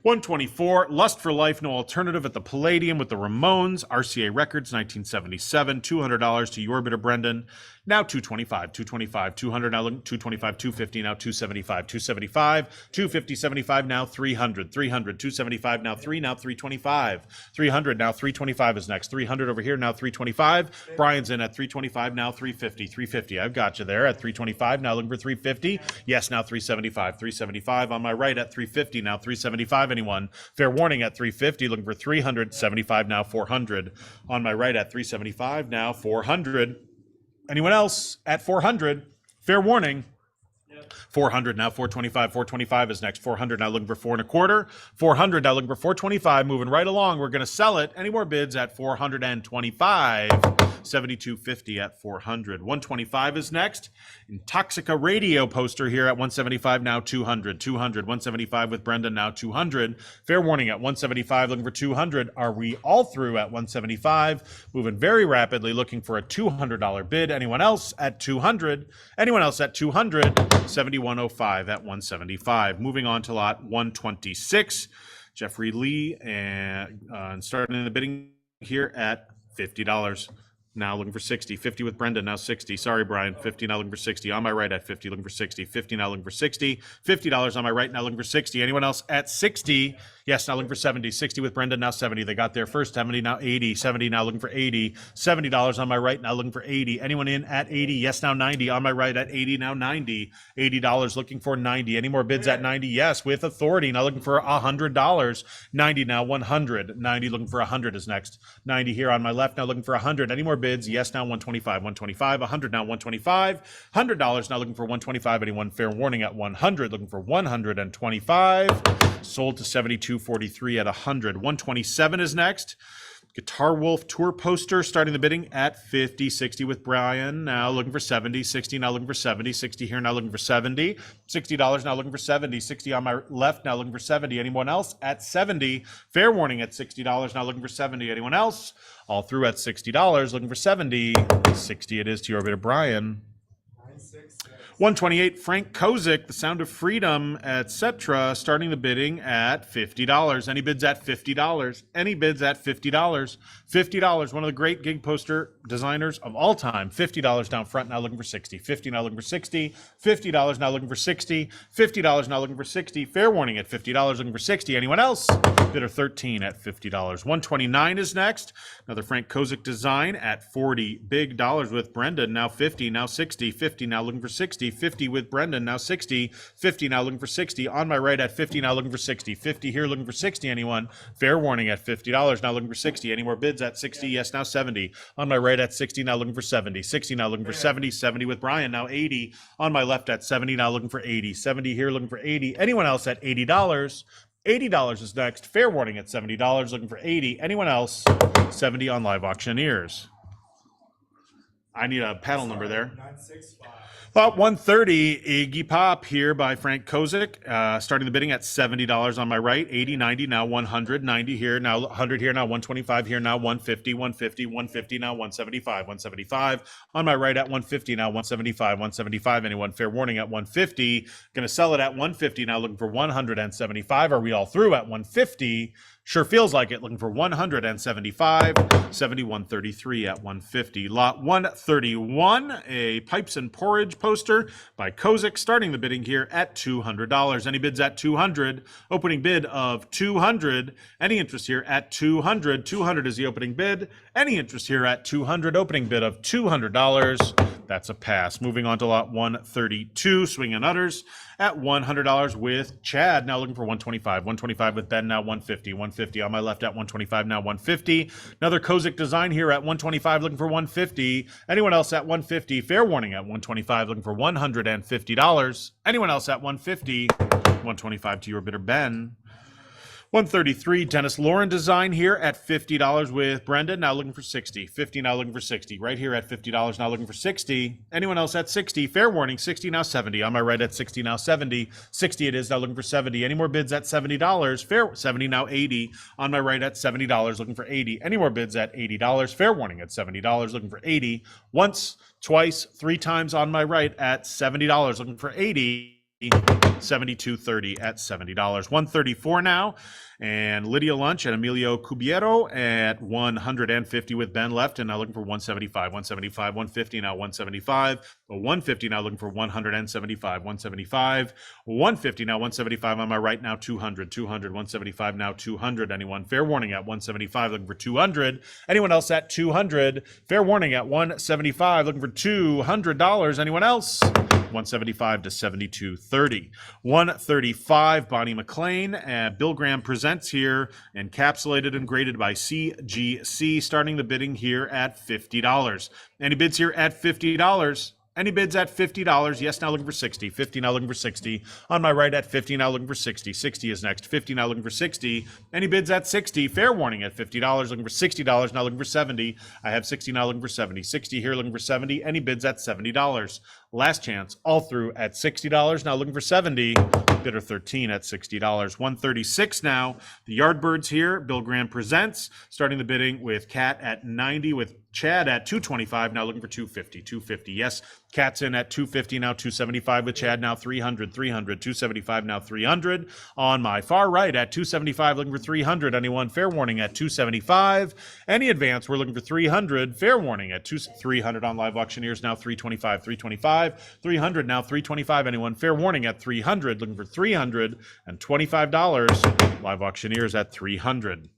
A: 124, Lust for Life, No Alternative at the Palladium with the Ramones, RCA Records, 1977, $200 to your bidder, Brendan. Now 225, 225, 200 now, 225, 250 now, 275, 275, 250, 75 now, 300, 300, 275 now, 3 now, 325, 300 now, 325 is next, 300 over here now, 325. Brian's in at 325 now, 350, 350. I've got you there at 325 now, looking for 350. Yes, now 375, 375 on my right at 350 now, 375. Anyone? Fair warning at 350, looking for 375 now, 400 on my right at 375 now, 400. Anyone else at 400? Fair warning. 400 now, 425, 425 is next. 400 now, looking for 4 1/4. 400 now, looking for 425, moving right along. We're going to sell it. Any more bids at 425? 72.50 at 400. 125 is next. Intoxica Radio poster here at 175 now, 200, 200, 175 with Brendan now, 200. Fair warning at 175, looking for 200. Are we all through at 175? Moving very rapidly, looking for a $200 bid. Anyone else at 200? Anyone else at 200? 71.05 at 175. Moving on to lot 126. Jeffrey Lee, and starting in the bidding here at $50. Now looking for 60. 50 with Brenda, now 60. Sorry, Brian. 50, now looking for 60. On my right at 50, looking for 60. 50, now looking for 60. $50 on my right, now looking for 60. Anyone else at 60? Yes, now looking for 70. 60 with Brenda, now 70. They got there first. 70, now 80. 70, now looking for 80. $70 on my right, now looking for 80. Anyone in at 80? Yes, now 90. On my right at 80, now 90. $80 looking for 90. Any more bids at 90? Yes, with authority. Now looking for $100. 90 now, 100. 90 looking for 100 is next. 90 here on my left, now looking for 100. Any more bids? Yes, now 125. 125. 100 now, 125. $100 now looking for 125. Anyone? Fair warning at 100. Looking for 125. Sold to 72.43 at 100. 127 is next. Guitar Wolf tour poster starting the bidding at 50. 60 with Brian, now looking for 70. 60 now looking for 70. 60 here now looking for 70. $60 now looking for 70. 60 on my left now looking for 70. Anyone else at 70? Fair warning at $60 now looking for 70. Anyone else? All through at $60 looking for 70. 60 it is to your bidder Brian. 128, Frank Kozik, The Sound of Freedom, etc., starting the bidding at $50. Any bids at $50? Any bids at $50? $50, one of the great gig poster designers of all time. $50 down front, now looking for 60. 50 now looking for 60. $50 now looking for 60. $50 now looking for 60. Fair warning at $50, looking for 60. Anyone else? Bidder 13 at $50. 129 is next. Another Frank Kozik design at 40. Big dollars with Brendan, now 50, now 60. 50 now looking for 60. 50 with Brendan, now 60. 50 now looking for 60. On my right at 50, now looking for 60. 50 here looking for 60. Anyone? Fair warning at $50, now looking for 60. Any more bids at 60? Yes, now 70. On my right at 60, now looking for 70. 60 now looking for 70. 70 with Brian, now 80. On my left at 70, now looking for 80. 70 here looking for 80. Anyone else at $80? $80 is next. Fair warning at $70, looking for 80. Anyone else? 70 on Live Auctioneers. I need a panel number there. 965. About 130, Iggy Pop here by Frank Kozik, starting the bidding at $70 on my right, 80, 90, now 100, 90 here, now 100 here, now 125 here, now 150, 150, 150, now 175, 175. On my right at 150, now 175, 175. Anyone? Fair warning at 150. Going to sell it at 150, now looking for 175. Are we all through at 150? Sure feels like it. Looking for 175, 71.33 at 150. Lot 131, a Pipes and Porridge poster by Kozik, starting the bidding here at $200. Any bids at 200? Opening bid of 200. Any interest here at 200? 200 is the opening bid. Any interest here at 200? Opening bid of $200. That's a pass. Moving on to lot 132, Swing and Utters at $100 with Chad, now looking for 125. 125 with Ben, now 150. 150 on my left at 125, now 150. Another Kozik design here at 125, looking for 150. Anyone else at 150? Fair warning at 125, looking for $150. Anyone else at 150? 125 to your bidder Ben. 133, Dennis Lauren design here at $50 with Brenda, now looking for 60. 50 now looking for 60. Right here at $50, now looking for 60. Anyone else at 60? Fair warning, 60 now 70. On my right at 60 now 70. 60 it is, now looking for 70. Any more bids at $70? Fair 70 now 80. On my right at $70, looking for 80. Any more bids at $80? Fair warning at $70, looking for 80. Once, twice, three times on my right at $70, looking for 80. 72.30 at $70. 134 now, and Lydia Lunch and Emilio Cubiero at 150 with Ben left, and now looking for 175. 175, 150 now 175. 150 now looking for 175. 175, 150 now 175 on my right, now 200. 200, 175 now 200. Anyone? Fair warning at 175, looking for 200. Anyone else at 200? Fair warning at 175, looking for $200. Anyone else? 175 to 72.30. 135, Bonnie McLean. Bill Graham Presents here, encapsulated and graded by CGC, starting the bidding here at $50. Any bids here at $50? Any bids at $50? Yes, now looking for 60. 50 now looking for 60. On my right at 50, now looking for 60. 60 is next. 50 now looking for 60. Any bids at 60? Fair warning at $50, looking for $60, now looking for 70. I have 60 now looking for 70. 60 here looking for 70. Any bids at $70? Last chance, all through at $60. Now looking for 70. Bidder 13 at $60. 136 now. The Yardbirds here. Bill Graham presents. Starting the bidding with Cat at 90, with Chad at 225. Now looking for 250. 250. Yes, Cat's in at 250 now. 275 with Chad now. 300. 300. 275 now. 300. On my far right at 275. Looking for 300. Anyone? Fair warning at 275. Any advance? We're looking for 300. Fair warning at 300 on live auctioneers now. 325. 325. 300 now. 325. Anyone? Fair warning at 300. Looking for $325. Live auctioneers at 300.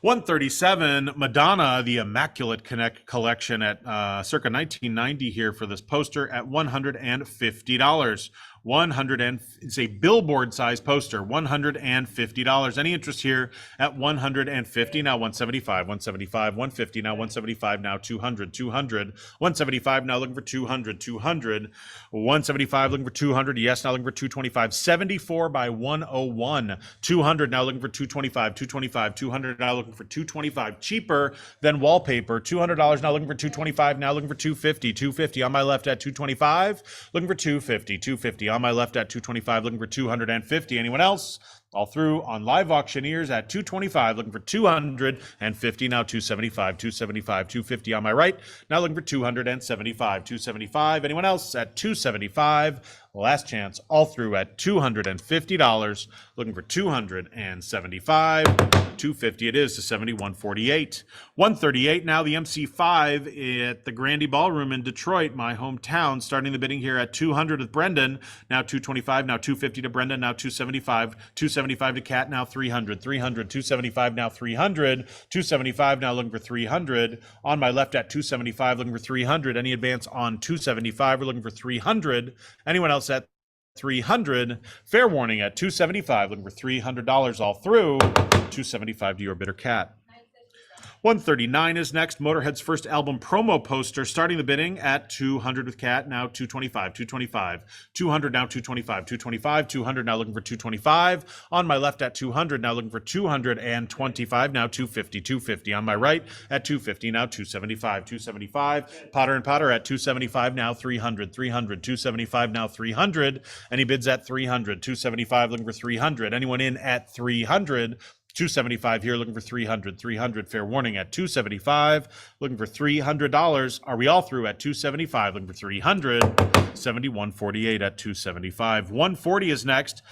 A: 137, Madonna, the Immaculate Connect collection at circa 1990 here for this poster at $150. It's a billboard size poster, $150. Any interest here at 150? Now 175, 175, 150, now 175, now 200, 200, 175, now looking for 200, 200, 175, looking for 200. Yes, now looking for 225, 74 by 101, 200, now looking for 225, 225, 200, now looking for 225, cheaper than wallpaper, $200, now looking for 225, now looking for 250, 250 on my left at 225, looking for 250, 250 on my left at 225, looking for 250. Anyone else? All through on live auctioneers at 225, looking for 250. Now 275, 275, 250 on my right. Now looking for 275, 275. Anyone else at 275? Last chance, all through at $250. Looking for 275. 250 it is to 7148. 138 now, the MC5 at the Grandy Ballroom in Detroit, my hometown. Starting the bidding here at 200 with Brendan. Now 225, now 250 to Brendan, now 275. 275 to Cat, now 300. 300, 275 now 300. 275 now looking for 300. On my left at 275, looking for 300. Any advance on 275? We're looking for 300. Anyone else at 300? Fair warning at 275, looking for $300 all through. 275 to your bidder, Cat. 139 is next. Motorhead's first album promo poster. Starting the bidding at 200 with Cat. Now 225, 225, 200 now 225, 225, 200 now looking for 225. On my left at 200 now looking for 225. Now 250, 250 on my right at 250. Now 275, 275. Potter and Potter at 275 now 300, 300, 275 now 300. Any bids at 300, 275 looking for 300. Anyone in at 300? 275 here, looking for 300, 300. Fair warning at 275, looking for $300. Are we all through at 275, looking for 300? 7148 at 275. 140 is next.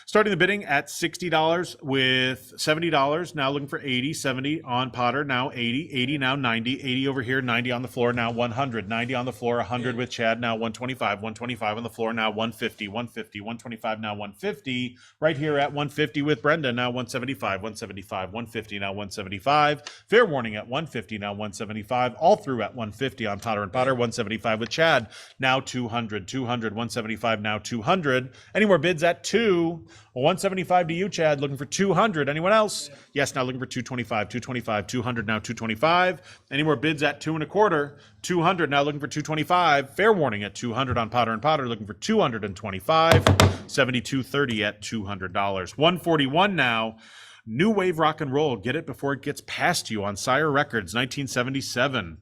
A: Starting the bidding at $60 with $70. Now looking for 80, 70 on Potter. Now 80, 80 now 90, 80 over here, 90 on the floor. Now 100, 90 on the floor, 100 with Chad. Now 125, 125 on the floor. Now 150, 150, 125. Now 150. Right here at 150 with Brenda. Now 175, 175, 150. Now 175. Fair warning at 150. Now 175. All through at 150 on Potter and Potter. 175 with Chad. Now 200, 200, 175. Now 200. Any more bids at 2? 175 to you, Chad, looking for 200. Anyone else? Yes, now looking for 225, 225, 200 now 225. Any more bids at 225? 200 now looking for 225. Fair warning at 200 on Potter and Potter, looking for 225. 7230 at $200. 141 now. New wave rock and roll. Get it before it gets past you on Sire Records, 1977.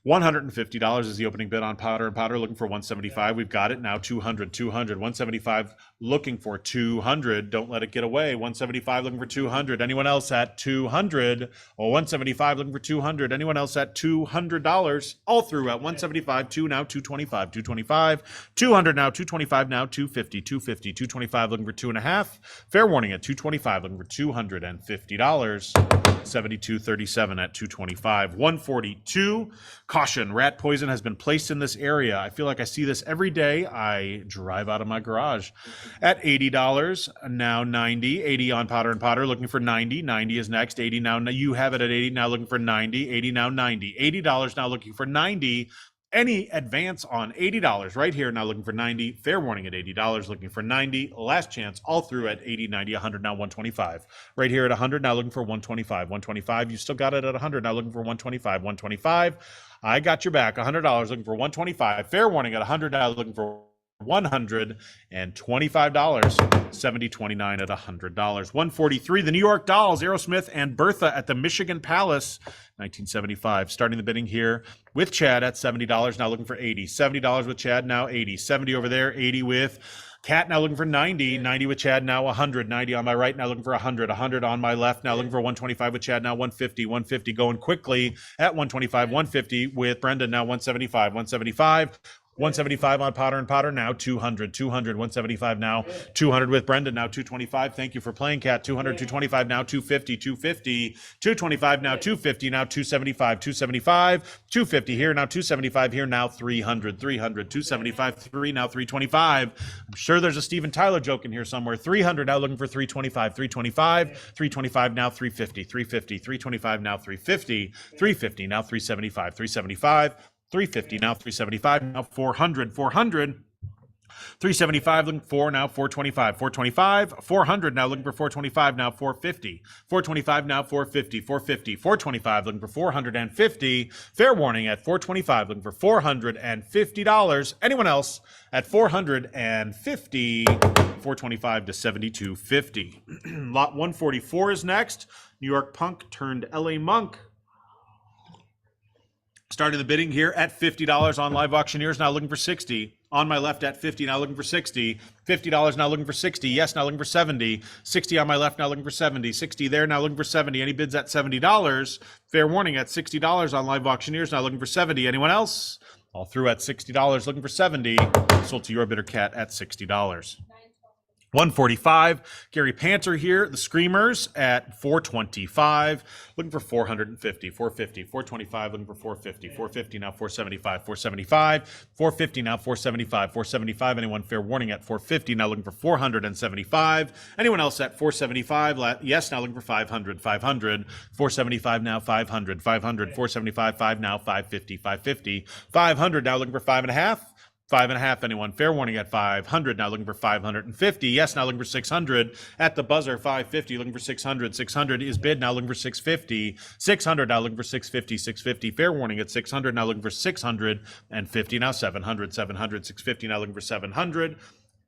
A: $150 is the opening bid on Potter and Potter, looking for 175. We've got it now. 200, 200, 175, looking for 200. Don't let it get away. 175 looking for 200. Anyone else at 200? Or 175 looking for 200. Anyone else at $200? All through at 175, 2 now 225, 225, 200 now 225 now 250, 250, 225 looking for 2.5. Fair warning at 225 looking for $250. 7237 at 225. 142. Caution, rat poison has been placed in this area. I feel like I see this every day. I drive out of my garage. At $80, now 90. 80 on Potter and Potter, looking for 90. 90 is next. 80 now. You have it at 80, now looking for 90. 80 now 90. $80 now looking for 90. Any advance on $80 right here, now looking for 90. Fair warning at $80, looking for 90. Last chance, all through at 80, 90, 100, now 125. Right here at 100, now looking for 125. 125, you still got it at 100, now looking for 125. 125, I got your back. $100, looking for 125. Fair warning at 100, now looking for $125. 70.29 at $100. 143. The New York Dolls, Aerosmith and Bertha at the Michigan Palace, 1975. Starting the bidding here with Chad at $70. Now looking for 80. $70 with Chad, now 80. 70 over there, 80 with Cat, now looking for 90. 90 with Chad, now 100. 90 on my right, now looking for 100. 100 on my left, now looking for 125 with Chad, now 150. 150 going quickly at 125. 150 with Brendan, now 175. 175. 175 on Potter and Potter, now 200. 200. 175 now 200 with Brendan, now 225. Thank you for playing, Cat. 200. 225 now 250. 250. 225 now 250. Now 275. 275. 250 here, now 275 here, now 300. 300. 275. 3 now 325. I'm sure there's a Steven Tyler joke in here somewhere. 300 now looking for 325. 325. 325 now 350. 350. 325 now 350. 350 now 375. 375. 350 now 375 now 400. 400. 375 looking for now 425. 425. 400 now looking for 425 now 450. 425 now 450. 450. 425 looking for 450. Fair warning at 425 looking for $450. Anyone else at 450? 425 to 72.50. Lot 144 is next. New York Punk turned LA Monk. Starting the bidding here at $50 on Live Auctioneers, now looking for 60. On my left at 50, now looking for 60. $50 now looking for 60. Yes, now looking for 70. 60 on my left, now looking for 70. 60 there, now looking for 70. Any bids at $70? Fair warning at $60 on Live Auctioneers, now looking for 70. Anyone else? All through at $60, looking for 70. Sold to your bidder, Cat, at $60. 145. Gary Panther here. The Screamers at 425. Looking for 450. 450. 425. Looking for 450. 450 now 475. 475. 450 now 475. 475. Anyone fair warning at 450. Now looking for 475. Anyone else at 475? Yes, now looking for 500. 500. 475 now 500. 500. 475. 5 now 550. 550. 500 now looking for 5.5. 5.5. Anyone fair warning at 500. Now looking for 550. Yes, now looking for 600 at the buzzer. 550 looking for 600. 600 is bid. Now looking for 650. 600 now looking for 650. 650 fair warning at 600. Now looking for 650. Now 700. 700. 650 now looking for 700.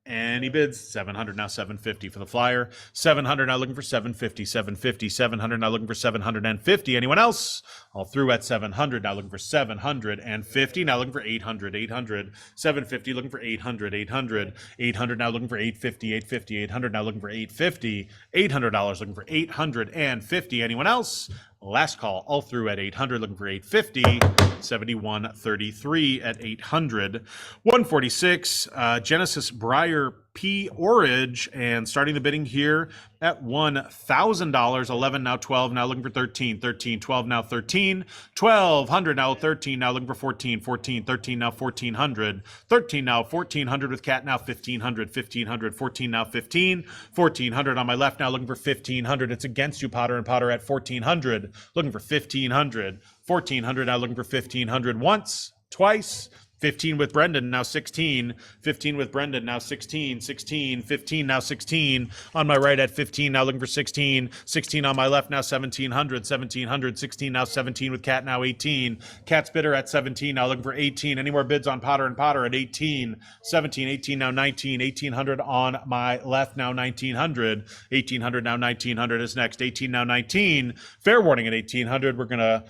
A: And he bids 700 now 750 for the flyer. 700 now looking for 750. 750. 700 now looking for 750. Anyone else? All through at 700 now looking for 750. Now looking for 800. 800. 750 looking for 800. 800. 800 now looking for 850. 850. 800 now looking for 850. $800 looking for 850. Anyone else? Last call, all through at 800, looking for 850. 71.33 at 800. 146, Genesis Briar P. Orridge, and starting the bidding here at $1,000. 11 now 12, now looking for 13. 13, 12 now 13. 1,200 now 13, now looking for 14. 14, 13 now 1,400. 13 now 1,400 with Cat, now 1,500. 1,500, 14 now 15. 1,400 on my left, now looking for 1,500. It's against you, Potter and Potter, at 1,400. Looking for 1,500. 1,400 now looking for 1,500 once, twice. 15 with Brendan, now 16. 15 with Brendan, now 16. 16, 15, now 16. On my right at 15, now looking for 16. 16 on my left, now 1,700. 1,700, 16, now 17 with Cat, now 18. Cat's bidder at 17, now looking for 18. Any more bids on Potter and Potter at 18? 17, 18, now 19. 1,800 on my left, now 1,900. 1,800, now 1,900 is next. 18, now 19. Fair warning at 1,800. We're going to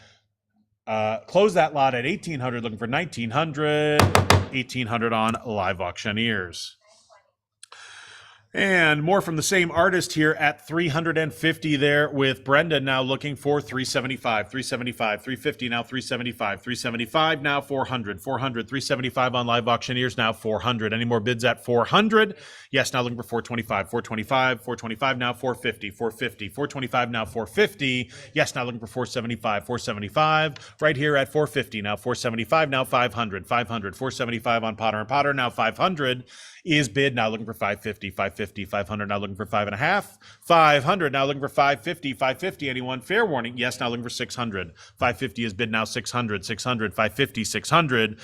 A: close that lot at 1,800, looking for 1,900. 1,800 on Live Auctioneers. And more from the same artist here at 350 there with Brenda, now looking for 375, 375, 350, now 375, 375, now 400, 400, 375 on Live Auctioneers, now 400. Any more bids at 400? Yes, now looking for 425, 425, 425, now 450, 450, 425, now 450. Yes, now looking for 475, 475. Right here at 450, now 475, now 500, 500, 475 on Potter and Potter, now 500. Is bid, now looking for 550, 550, 500, now looking for 5.5, 500, now looking for 550, 550, anyone fair warning? Yes, now looking for 600, 550 is bid, now 600, 600, 550, 600,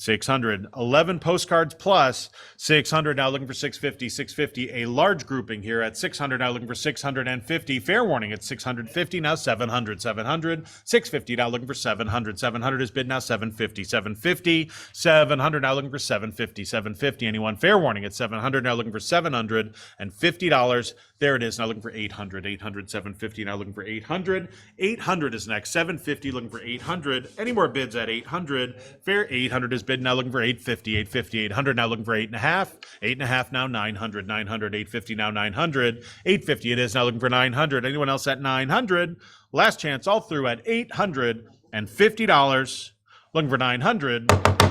A: 600. 11 postcards plus 600. Now looking for 650. 650. A large grouping here at 600. Now looking for 650. Fair warning at 650. Now 700. 700. 650. Now looking for 700. 700 is bid now 750. 750. 700. Now looking for 750. 750. Anyone? Fair warning at 700. Now looking for $750. There it is. Now looking for 800. 800. 750. Now looking for 800. 800 is next. 750. Looking for 800. Any more bids at 800? Fair. 800 is bid now looking for 850. 850. 800 now looking for 8.5. 8.5 now 900. 900. 850 now 900. 850 it is now looking for 900. Anyone else at 900? Last chance all through at $850. Looking for 900.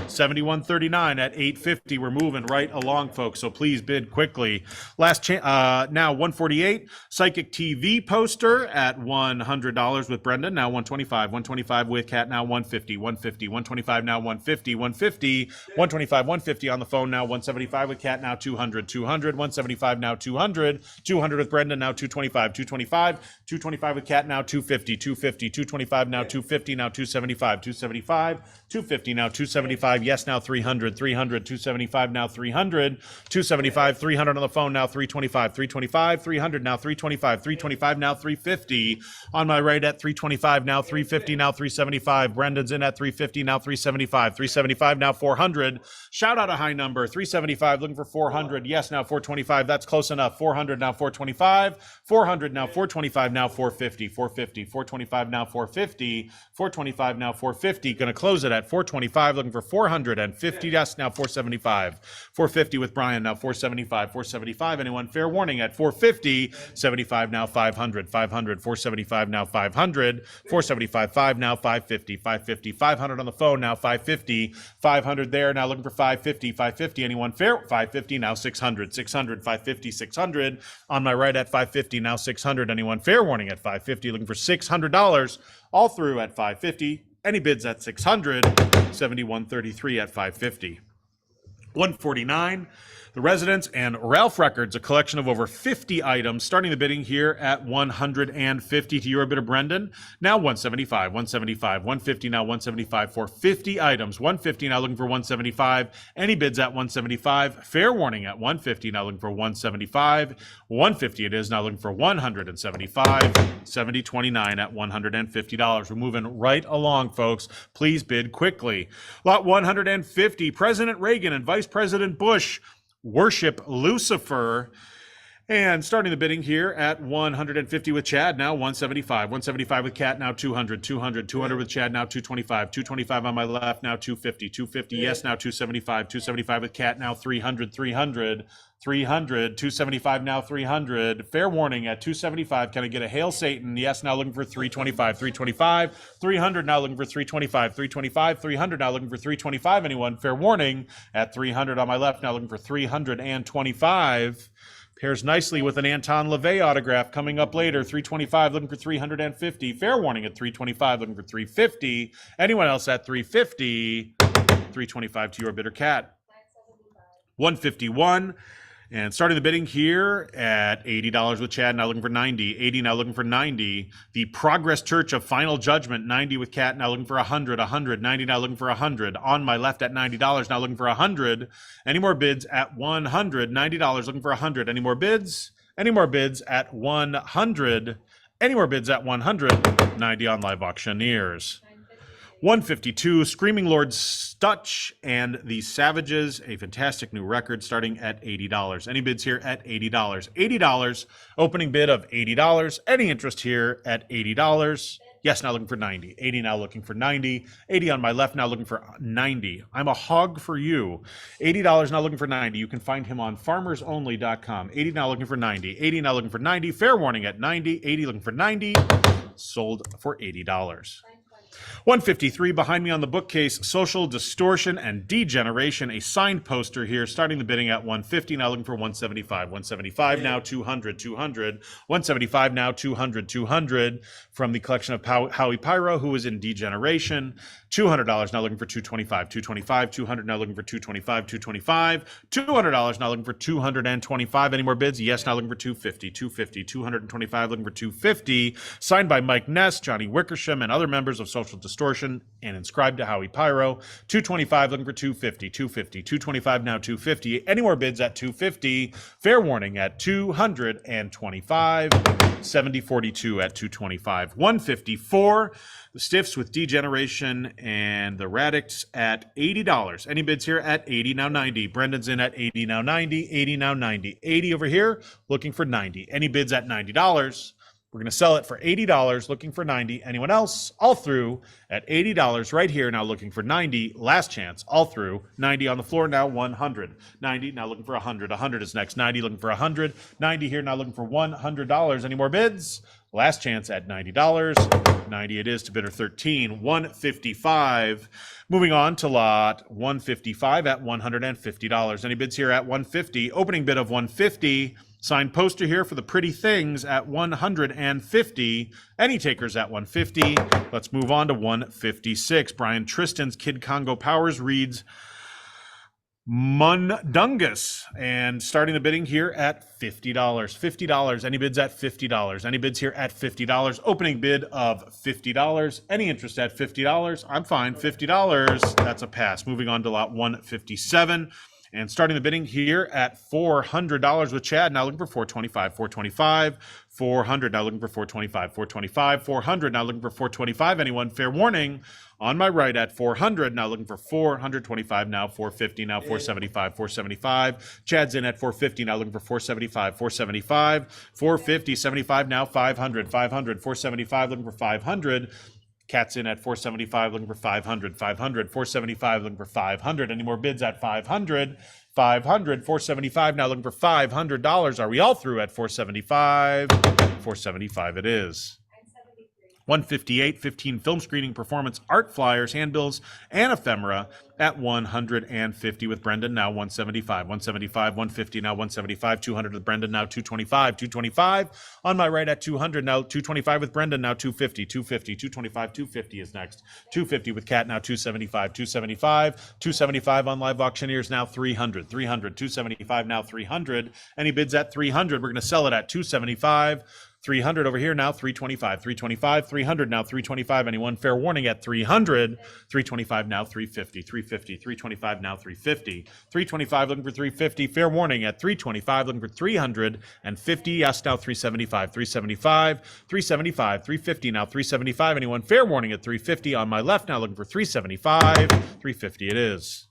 A: 71.39 at 850. We're moving right along, folks, so please bid quickly. Last chance, now 148. Psychic TV poster at $100 with Brendan. Now 125. 125 with Kat. Now 150. 150. 125 now 150. 150. 125. 150 on the phone now 175 with Kat. Now 200. 200. 175 now 200. 200 with Brendan. Now 225. 225. 225 with Kat. Now 250. 250. 225 now 250. Now 275. 275. 250 now 275. Yes, now 300. 300. 275 now 300. 275. 300 on the phone now 325. 325. 300 now 325. 325 now 350. On my right at 325 now 350 now 375. Brendan's in at 350 now 375. 375 now 400. Shout out a high number. 375 looking for 400. Yes, now 425. That's close enough. 400 now 425. 400 now 425 now 450. 450. 425 now 450. 425 now 450. Going to close it at 425. Looking for 450. Yes, now 475. 450 with Brian. Now 475. 475. Anyone? Fair warning at 450. 75 now 500. 500. 475 now 500. 475. 5 now 550. 550. 500 on the phone now 550. 500 there. Now looking for 550. 550. Anyone? Fair? 550 now 600. 600. 550. 600. On my right at 550 now 600. Anyone? Fair warning at 550. Looking for $600. All through at 550. Any bids at 600, 71.33 at 550. 149, The Residence and Ralph Records, a collection of over 50 items, starting the bidding here at 150 to your bid of Brendan. Now 175, 175, 150, now 175 for 50 items. 150 now looking for 175. Any bids at 175. Fair warning at 150, now looking for 175. 150 it is, now looking for 175. 70.29 at $150. We're moving right along, folks. Please bid quickly. Lot 150, President Reagan and Vice President Bush worship Lucifer. And starting the bidding here at 150 with Chad, now 175. 175 with Kat, now 200. 200. 200 with Chad, now 225. 225 on my left, now 250. 250, yes, now 275. 275 with Kat, now 300. 300. 300. 275 now 300. Fair warning at 275. Can I get a hail Satan? Yes, now looking for 325. 325. 300 now looking for 325. 325. 300 now looking for 325. Anyone? Fair warning at 300 on my left, now looking for 325. Pairs nicely with an Anton LaVey autograph coming up later. 325 looking for 350. Fair warning at 325 looking for 350. Anyone else at 350? 325 to your bidder, Cat. 151. And starting the bidding here at $80 with Chad, now looking for 90. 80 now looking for 90. The Progress Church of Final Judgment, 90 with Cat, now looking for 100. 100. 90 now looking for 100. On my left at $90, now looking for 100. Any more bids at 100? $90 looking for 100. Any more bids? Any more bids at 100? Any more bids at 100? 90 on Live Auctioneers. 152, Screaming Lord Stutch and the Savages, a fantastic new record starting at $80. Any bids here at $80? $80, opening bid of $80. Any interest here at $80? Yes, now looking for 90. 80 now looking for 90. 80 on my left, now looking for 90. I'm a hog for you. $80 now looking for 90. You can find him on farmersonly.com. 80 now looking for 90. 80 now looking for 90. Fair warning at 90. 80 looking for 90. Sold for $80. 153 behind me on the bookcase, Social Distortion and Degeneration, a signed poster here, starting the bidding at 150, now looking for 175. 175 now 200. 200. 175 now 200. 200 from the collection of Howie Pyro, who is in Degeneration. $200 now looking for 225. 225. 200 now looking for 225. 225. $200 now looking for 225. Any more bids? Yes, now looking for 250. 250. 225 looking for 250. Signed by Mike Ness, Johnny Wickersham, and other members of Social Social Distortion, and Inscribed to Howie Pyro. 225 looking for 250, 250, 225 now 250. Any more bids at 250? Fair warning at 225. 7042 at 225. 154. The Stiffs with Degeneration and the Radix at $80. Any bids here at 80 now 90. Brendan's in at 80 now 90. 80 now 90. 80 over here, looking for 90. Any bids at $90? We're going to sell it for $80, looking for 90. Anyone else? All through at $80 right here, now looking for 90. Last chance, all through. 90 on the floor, now 100. 90, now looking for 100. 100 is next. 90 looking for 100. 90 here, now looking for $100. Any more bids? Last chance at $90. 90 it is to bidder 13. 155. Moving on to lot 155 at $150. Any bids here at 150? Opening bid of 150. Signed poster here for the Pretty Things at 150. Any takers at 150? Let's move on to 156. Brian Tristan's Kid Congo Powers reads Mundungus, and starting the bidding here at $50. $50. Any bids at $50? Any bids here at $50? Opening bid of $50. Any interest at $50? I'm fine. $50. That's a pass. Moving on to lot 157. And starting the bidding here at $400 with Chad, now looking for 425, 425, 400, now looking for 425, 425, 400, now looking for 425. Anyone? Fair warning. On my right at 400, now looking for 425, now 450, now 475, 475. Chad's in at 450, now looking for 475, 475, 450, 75, now 500, 500, 475, looking for 500. Cat's in at 475, looking for 500, 500, 475, looking for 500. Any more bids at 500? 500, 475, now looking for $500. Are we all through at 475? 475 it is. 158, 15 film screening performance art flyers, handbills, and ephemera at 150 with Brendan, now 175, 175, 150, now 175, 200 with Brendan, now 225, 225. On my right at 200, now 225 with Brendan, now 250, 250, 225, 250 is next. 250 with Kat, now 275, 275, 275 on live auctioneers, now 300, 300, 275, now 300. Any bids at 300? We're going to sell it at 275. 300 over here, now 325, 325, 300, now 325. Anyone? Fair warning at 300, 325, now 350, 350, 325, now 350, 325, looking for 350. Fair warning at 325, looking for 350. Yes, now 375, 375, 375, 350, now 375. Anyone? Fair warning at 350. On my left, now looking for 375, 350 it is.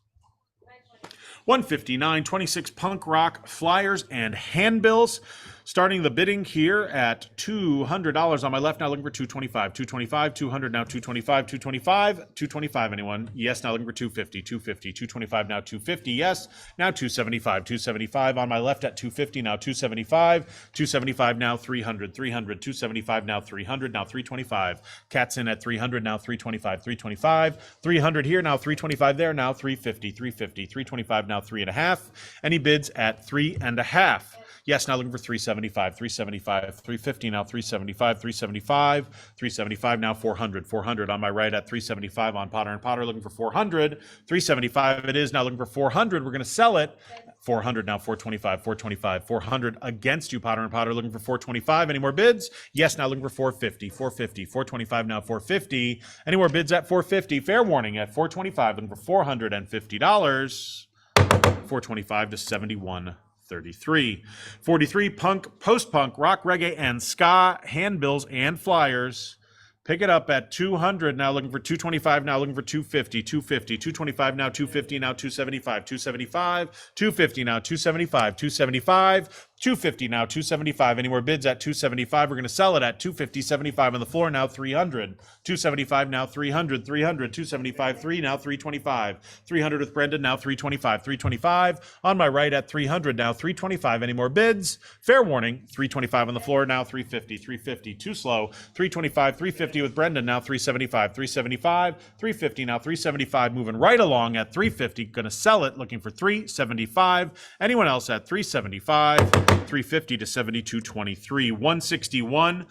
A: 159, 26 punk rock flyers and handbills. Starting the bidding here at $200 on my left, now looking for 225, 225, 200, now 225, 225, 225, anyone? Yes, now looking for 250, 250, 225, now 250, yes, now 275, 275 on my left at 250, now 275, 275, now 300, 300, 275, now 300, now 325. Cat's in at 300, now 325, 325, 300 here, now 325 there, now 350, 350, 325, now 3.5. Any bids at 3.5? Yes, now looking for 375, 375, 350, now 375, 375, 375, now 400, 400 on my right at 375 on Potter and Potter, looking for 400, 375 it is, now looking for 400, we're going to sell it, 400 now 425, 425, 400 against you, Potter and Potter, looking for 425, any more bids? Yes, now looking for 450, 450, 425 now 450, any more bids at 450? Fair warning at 425, looking for $450, 425 to 71. 33. 43 punk, post-punk, rock, reggae, and ska handbills and flyers. Pick it up at 200, now looking for 225, now looking for 250, 250, 225, now 250, now 275, 275, 250, now 275, 275, 250, now 275. Any more bids at 275? We're going to sell it at 250, 75 on the floor, now 300. 275, now 300, 300, 275, 3, now 325. 300 with Brendan, now 325, 325. On my right at 300, now 325. Any more bids? Fair warning, 325 on the floor, now 350, 350. Too slow. 325, 350 with Brendan, now 375, 375, 350, now 375. Moving right along at 350. Going to sell it, looking for 375. Anyone else at 375? 350 to 72.23. 161.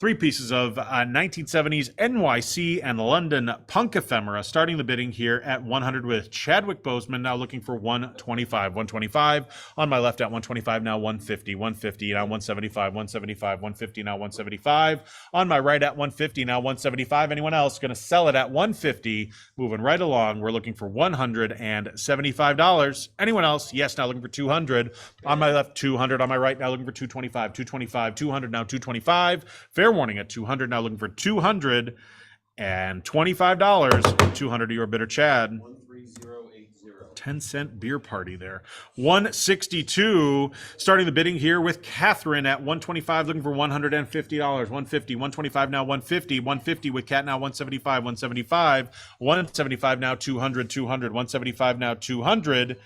A: 3 pieces of 1970s NYC and London punk ephemera, starting the bidding here at 100 with Chadwick Boseman, now looking for 125. 125 on my left at 125, now 150, 150, now 175, 175, 150, now 175. On my right at 150, now 175. Anyone else going to sell it at 150? Moving right along, we're looking for $175. Anyone else? Yes, now looking for 200. On my left, 200. On my right, now looking for 225, 225, 200, now 225. Fair warning at 200, now looking for $225. 200 to your bidder, Chad.
B: 13080.
A: 10-cent beer party there. 162, starting the bidding here with Catherine at 125, looking for $150. 150, 125 now 150, 150 with Cat now 175, 175, 175 now 200, 200, 175 now 200.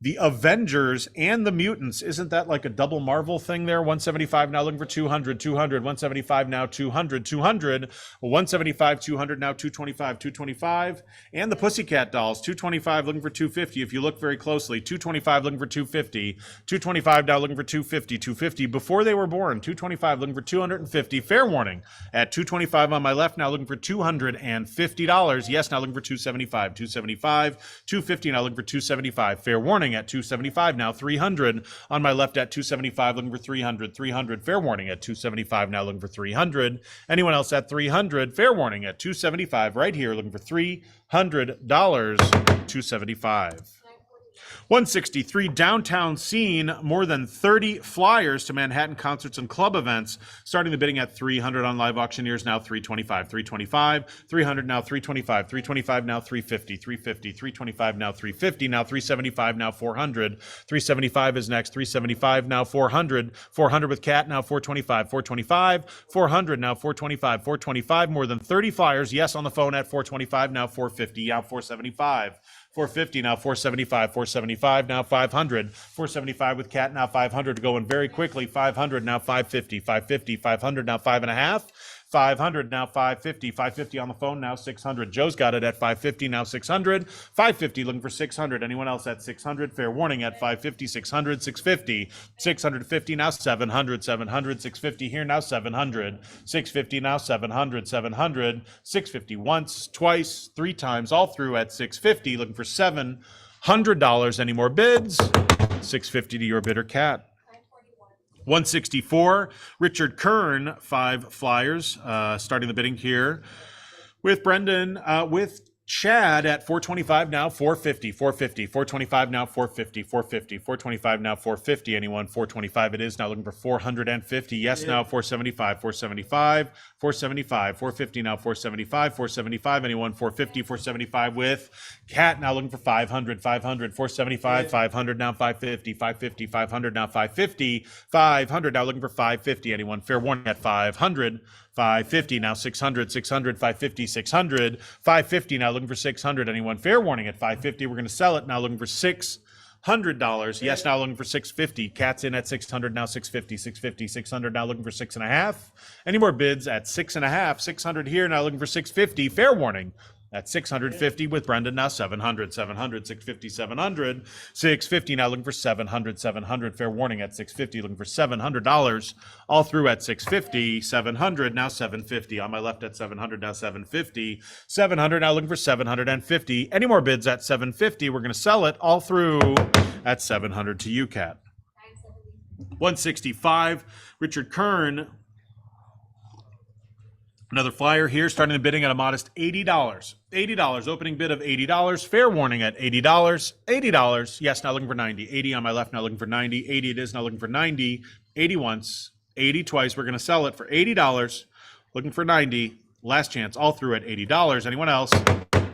A: The Avengers and the Mutants, isn't that like a double Marvel thing there? 175 now looking for 200, 200, 175 now 200, 200, 175, 200 now 225, 225. And the Pussycat Dolls, 225 looking for 250 if you look very closely, 225 looking for 250, 225 now looking for 250, 250 before they were born, 225 looking for 250. Fair warning at 225 on my left, now looking for $250. Yes, now looking for 275, 275, 250 now looking for 275. Fair warning at 275 now 300 on my left at 275 looking for 300, 300. Fair warning at 275 now looking for 300. Anyone else at 300? Fair warning at 275 right here looking for $300. 275. 163, downtown scene, more than 30 flyers to Manhattan concerts and club events, starting the bidding at 300 on live auctioneers, now 325, 325, 300 now 325, 325 now 350, 350, 325 now 350, now 375 now 400, 375 is next, 375 now 400, 400 with Cat now 425, 425, 400 now 425, 425, more than 30 flyers, yes on the phone at 425, now 450, now 475. 450 now 475, 475 now 500, 475 with Cat now 500 going very quickly, 500 now 550, 550, 500 now 5.5, 500 now 550, 550 on the phone now 600. Joe's got it at 550 now 600, 550 looking for 600. Anyone else at 600? Fair warning at 550, 600, 650, 650 now 700, 700, 650 here now 700, 650 now 700, 700, 650 once, twice, 3 times, all through at 650 looking for $700. Any more bids? 650 to your bidder, Cat. 164, Richard Kern, 5 flyers, starting the bidding here with Brendan, with Chad at 425 now 450, 450, 425 now 450, 450, 425 now 450. Anyone? 425 it is, now looking for 450. Yes, now 475, 475, 475, 450 now 475, 475. Anyone? 450, 475 with Cat now looking for 500, 500, 475, 500 now 550, 550, 500 now 550, 500 now looking for 550. Anyone? Fair warning at 500. 550 now 600, 600, 550, 600, 550 now looking for 600. Anyone? Fair warning at 550. We're going to sell it now looking for $600. Yes, now looking for 650. Cat's in at 600 now 650, 650, 600 now looking for 6.5. Any more bids at 6.5? 600 here now looking for 650. Fair warning at 650 with Brendan now 700, 700, 650, 700, 650 now looking for 700, 700. Fair warning at 650 looking for $700. All through at 650, 700 now 750. On my left at 700 now 750, 700 now looking for 750. Any more bids at 750? We're going to sell it all through at 700 to you, Cat. 165, Richard Kern. Another flyer here, starting the bidding at a modest $80. $80, opening bid of $80. Fair warning at $80. $80, yes, now looking for 90. 80 on my left, now looking for 90. 80 it is, now looking for 90. 80 once, 80 twice. We're going to sell it for $80. Looking for 90. Last chance, all through at $80. Anyone else?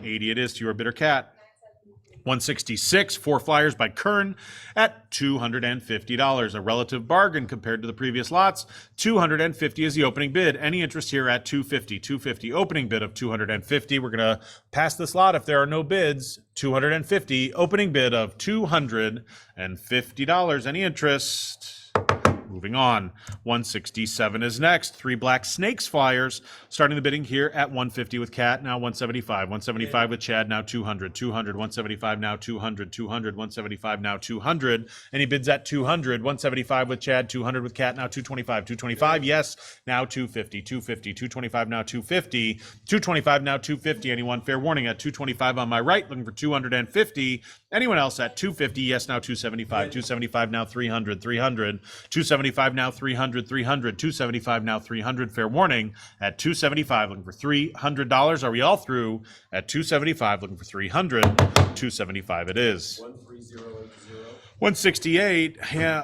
A: 80 it is to your bidder, Cat. 166, 4 flyers by Kern at $250. A relative bargain compared to the previous lots. $250 is the opening bid. Any interest here at $250? $250, opening bid of $250. We're going to pass this lot if there are no bids. $250, opening bid of $250. Any interest? Moving on, 167 is next. 3 Black Snakes Flyers, starting the bidding here at 150 with Cat, now 175. 175 with Chad, now 200. 200, 175 now 200. 200, 175 now 200. Any bids at 200? 175 with Chad, 200 with Cat, now 225. 225, yes, now 250. 250, 225 now 250. 225 now 250. Anyone? Fair warning at 225 on my right, looking for 250. Anyone else at 250? Yes, now 275. 275 now 300. 300. 275 now 300. 300. 275 now 300. Fair warning at 275, looking for $300. Are we all through? At 275, looking for 300. 275 it is.
B: 13080.
A: 168,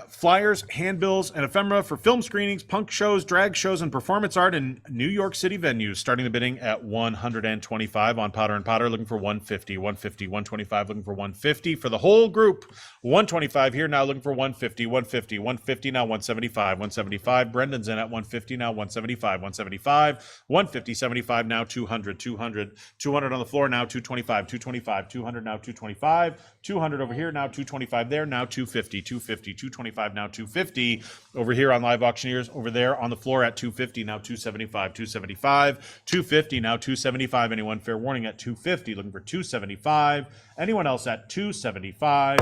A: flyers, handbills, and ephemera for film screenings, punk shows, drag shows, and performance art in New York City venues. Starting the bidding at 125 on Potter & Potter, looking for 150, 150, 125, looking for 150 for the whole group. 125 here, now looking for 150, 150, 150, now 175, 175. Brendan's in at 150, now 175, 175, 150, 75, now 200, 200, 200 on the floor, now 225, 225, 200, now 225, 200 over here, now 225 there, now 250, 250, 225, now 250. Over here on Live Auctioneers, over there on the floor at 250, now 275, 275, 250, now 275. Anyone? Fair warning at 250, looking for 275. Anyone else at 275?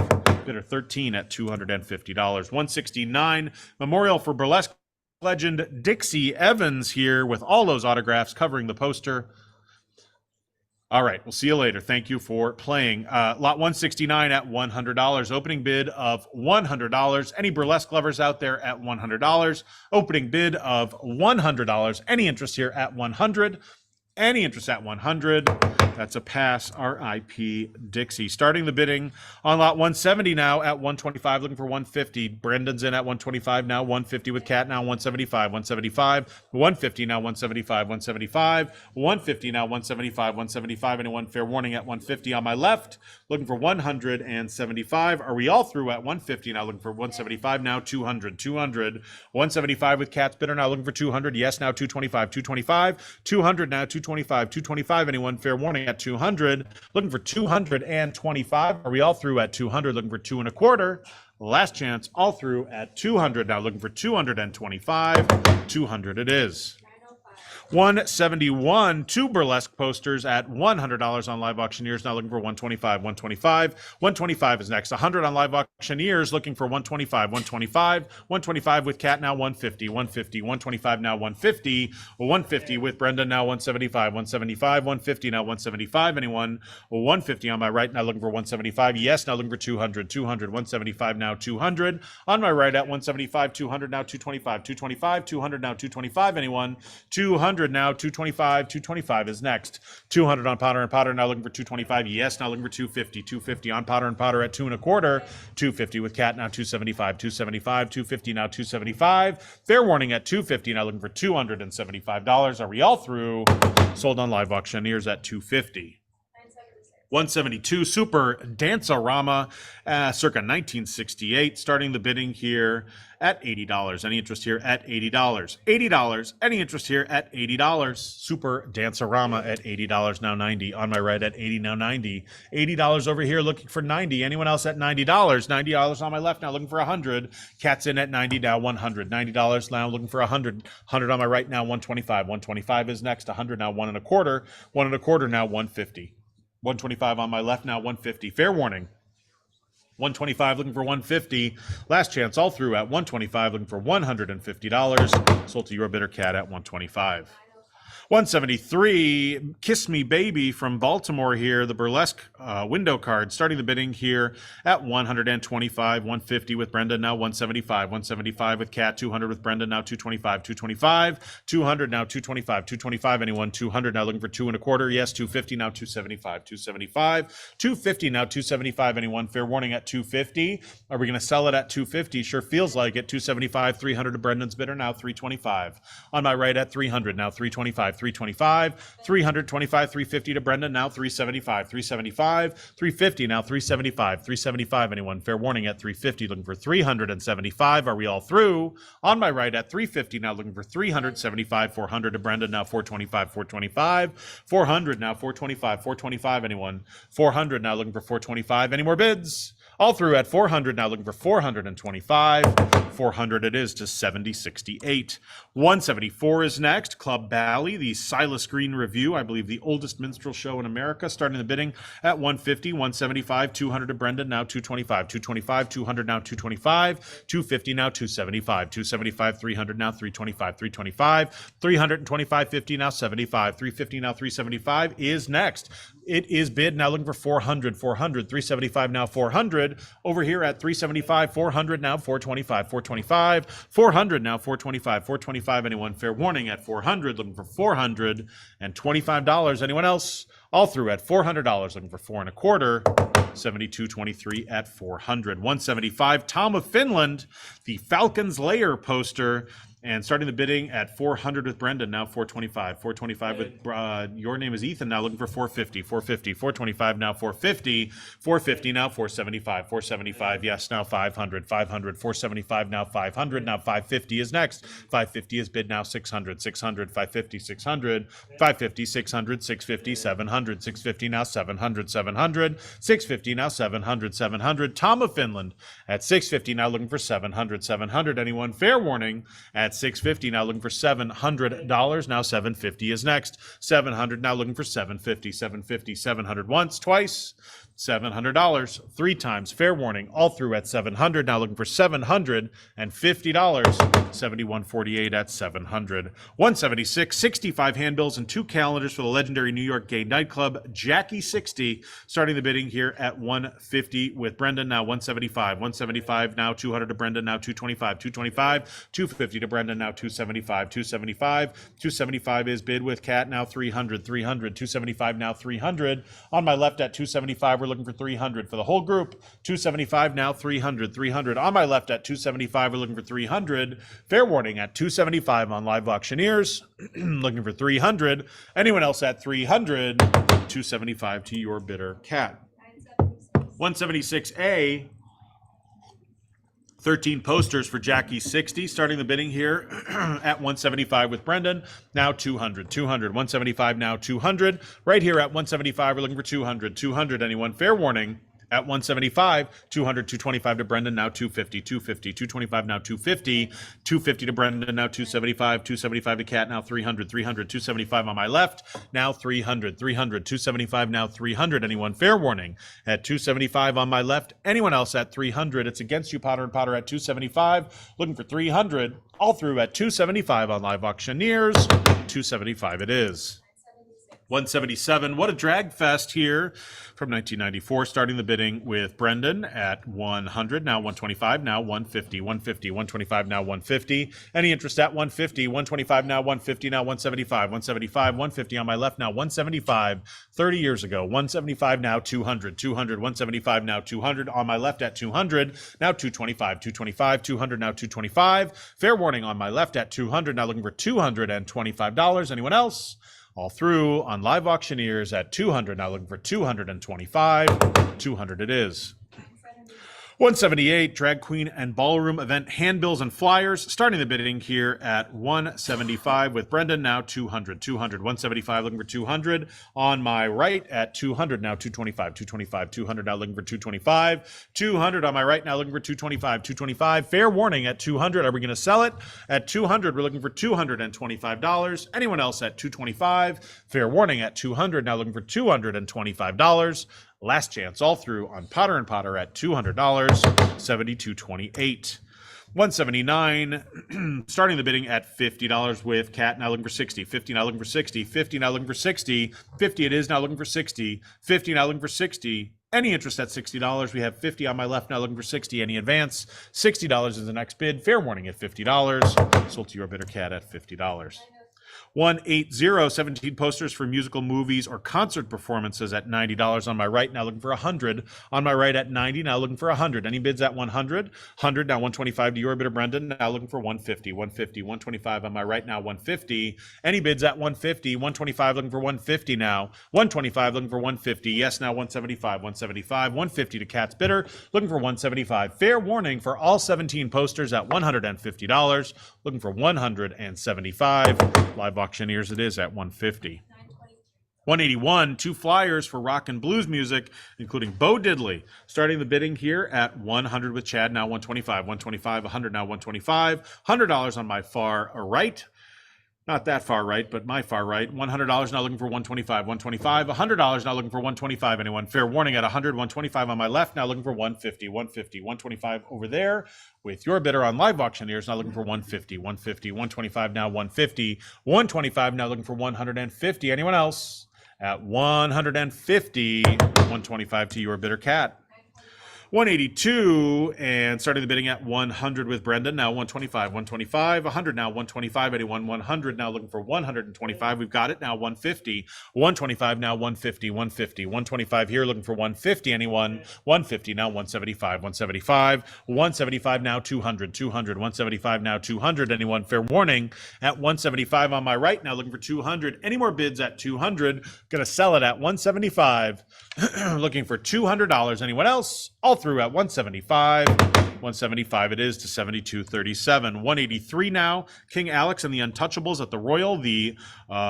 A: Bidder 13 at $250. 169, Memorial for Burlesque legend Dixie Evans here with all those autographs covering the poster. All right, we'll see you later. Thank you for playing. Lot 169 at $100. Opening bid of $100. Any burlesque lovers out there at $100? Opening bid of $100. Any interest here at 100? Any interest at 100? That's a pass. R.I.P. Dixie. Starting the bidding on lot 170 now at 125, looking for 150. Brendan's in at 125 now, 150 with Cat now, 175, 175, 150 now, 175, 175, 150 now, 175, 175. Anyone? Fair warning at 150 on my left, looking for 175. Are we all through at 150 now, looking for 175 now, 200, 200, 175 with Cat's bidder now, looking for 200. Yes, now 225, 225, 200 now, 225, 225. Anyone? Fair warning at 200, looking for 225. Are we all through at 200, looking for 2 1/4? Last chance, all through at 200. Now looking for 225. 200 it is. 171, 2 burlesque posters at $100 on Live Auctioneers, now looking for 125, 125. 125 is next. 100 on Live Auctioneers, looking for 125, 125. 125 with Cat, now 150, 150. 125 now 150. 150 with Brenda, now 175, 175. 150 now 175. Anyone? 150 on my right, now looking for 175. Yes, now looking for 200, 200. 175 now 200. On my right at 175, 200 now 225, 225. 200 now 225. Anyone? 200 now 225. 225 is next. 200 on Potter & Potter, now looking for 225. Yes, now looking for 250. 250 on Potter & Potter at 2 1/4. 250 with Cat, now 275. 275. 250 now 275. Fair warning at 250, now looking for $275. Are we all through? Sold on Live Auctioneers at 250. 172, Super Dance-A-Rama, circa 1968. Starting the bidding here at $80. Any interest here at $80? $80. Any interest here at $80? Super Dance-A-Rama at $80, now 90. On my right at 80, now 90. $80 over here, looking for 90. Anyone else at $90? $90 on my left, now looking for 100. Cat's in at 90, now 100. $90 now looking for 100. 100 on my right, now 125. 125 is next. 100 now 1 1/4. 1 1/4 now 150. 125 on my left, now 150. Fair warning. 125 looking for 150. Last chance all through at 125, looking for $150. Sold to your bidder, Cat, at 125. 173, Kiss Me Baby from Baltimore here, the burlesque window card. Starting the bidding here at 125, 150 with Brenda, now 175, 175 with Cat, 200 with Brenda, now 225, 225, 200 now 225, 225. Anyone? 200 now looking for 2 1/4. Yes, 250 now 275, 275, 250 now 275. Anyone? Fair warning at 250. Are we going to sell it at 250? Sure feels like it. 275, 300 to Brendan's bidder, now 325. On my right at 300, now 325. 325, 325, 350 to Brenda, now 375, 375, 350, now 375, 375. Anyone? Fair warning at 350, looking for 375. Are we all through? On my right at 350, now looking for 375, 400 to Brenda, now 425, 425, 400, now 425, 425. Anyone? 400, now looking for 425. Any more bids? All through at 400, now looking for 425. 400 it is to 7068. 174 is next. Club Bally, the Silas Green Review, I believe the oldest minstrel show in America, starting the bidding at 150, 175, 200 to Brendan, now 225, 225, 200 now 225, 250 now 275, 275, 300 now 325, 325, 325, 50 now 75, 350 now 375 is next. It is bid now looking for 400, 400, 375 now 400. Over here at 375, 400 now 425, 425, 400 now 425, 425. Anyone fair warning at 400, looking for $425. Anyone else? All through at $400, looking for 4 1/4. 72.23 at 400. 175, Tom of Finland, the Falcons Lair poster. And starting the bidding at 400 with Brendan, now 425. 425 with your name is Ethan, now looking for 450. 450. 425 now 450. 450 now 475. 475, yes, now 500. 500. 475 now 500. Now 550 is next. 550 is bid now 600. 600. 550. 600. 550. 600. 650. 700. 650 now 700. 700. 650 now 700. 700. Tom of Finland at 650 now looking for 700. 700. Anyone fair warning at 650 now looking for $700. Now 750 is next. 700 now looking for 750. 750. 700 once, twice. $700 three times. Fair warning all through at 700. Now looking for $750. 71.48 at 700. 176, 65 handbills and 2 calendars for the legendary New York gay nightclub Jackie 60. Starting the bidding here at 150 with Brendan, now 175. 175 now 200 to Brendan, now 225. 225. 250 to Brendan, now 275. 275. 275 is bid with Cat, now 300. 300. 275 now 300. On my left at 275, we're looking for 300 for the whole group. 275 now 300. 300 on my left at 275, we're looking for 300. Fair warning at 275 on Live Auctioneers. Looking for 300. Anyone else at 300? 275 to your bidder, Cat. 176A. 13 posters for Jackie 60, starting the bidding here at 175 with Brendan, now 200, 200, 175 now 200. Right here at 175, we're looking for 200, 200. Anyone fair warning at 175, 200, 225 to Brendan, now 250, 250, 225 now 250, 250 to Brendan, now 275, 275 to Cat, now 300, 300, 275 on my left, now 300, 300, 275 now 300. Anyone fair warning at 275 on my left. Anyone else at 300? It's against you, Potter and Potter at 275, looking for 300. All through at 275 on Live Auctioneers. 275 it is. 177, what a drag fest here from 1994, starting the bidding with Brendan at 100, now 125, now 150, 150, 125, now 150. Any interest at 150, 125, now 150, now 175, 175, 150 on my left, now 175, 30 years ago, 175, now 200, 200, 175, now 200 on my left at 200, now 225, 225, 200, now 225. Fair warning on my left at 200, now looking for $225. Anyone else? All through on Live Auctioneers at 200, now looking for 225. 200 it is. 178, Drag Queen and Ballroom Event Handbills and Flyers, starting the bidding here at 175 with Brendan, now 200, 200, 175 looking for 200. On my right at 200, now 225, 225, 200 now looking for 225. 200 on my right, now looking for 225, 225. Fair warning at 200, are we going to sell it? At 200, we're looking for $225. Anyone else at 225? Fair warning at 200, now looking for $225. Last chance all through on Potter and Potter at $200, 72.28. 179, starting the bidding at $50 with Cat, now looking for 60. 50 now looking for 60. 50 now looking for 60. 50 it is, now looking for 60. 50 now looking for 60. Any interest at $60? We have 50 on my left, now looking for 60. Any advance? $60 is the next bid. Fair warning at $50. Sold to your bidder, Cat, at $50. 180, 17 posters for musical movies or concert performances at $90 on my right, now looking for 100. On my right at 90, now looking for 100. Any bids at 100? 100, now 125 to your bidder, Brendan, now looking for 150. 150, 125 on my right, now 150. Any bids at 150? 125 looking for 150 now. 125 looking for 150. Yes, now 175. 175, 150 to Cat's bidder, looking for 175. Fair warning for all 17 posters at $150, looking for 175. Live Auctioneers it is at 150. 181, 2 flyers for rock and blues music, including Bo Diddley. Starting the bidding here at 100 with Chad, now 125, 125, 100, now 125. $100 on my far right. Not that far right, but my far right. $100 now looking for 125, 125. $100 now looking for 125. Anyone? Fair warning at 100, 125 on my left, now looking for 150, 150, 125 over there. With your bidder on Live Auctioneers, now looking for 150, 150, 125 now 150, 125 now looking for 150. Anyone else? At 150, 125 to your bidder, Cat. 182, and starting the bidding at 100 with Brendan, now 125, 125, 100 now 125, anyone 100 now looking for 125, we've got it, now 150, 125 now 150, 150, 125 here looking for 150, anyone 150 now 175, 175, 175 now 200, 200, 175 now 200, anyone fair warning at 175 on my right, now looking for 200, any more bids at 200, gonna sell it at 175, looking for $200, anyone else? All through at 175. 175 it is to 72.37. 183 now. King Alex and the Untouchables at the Royal. The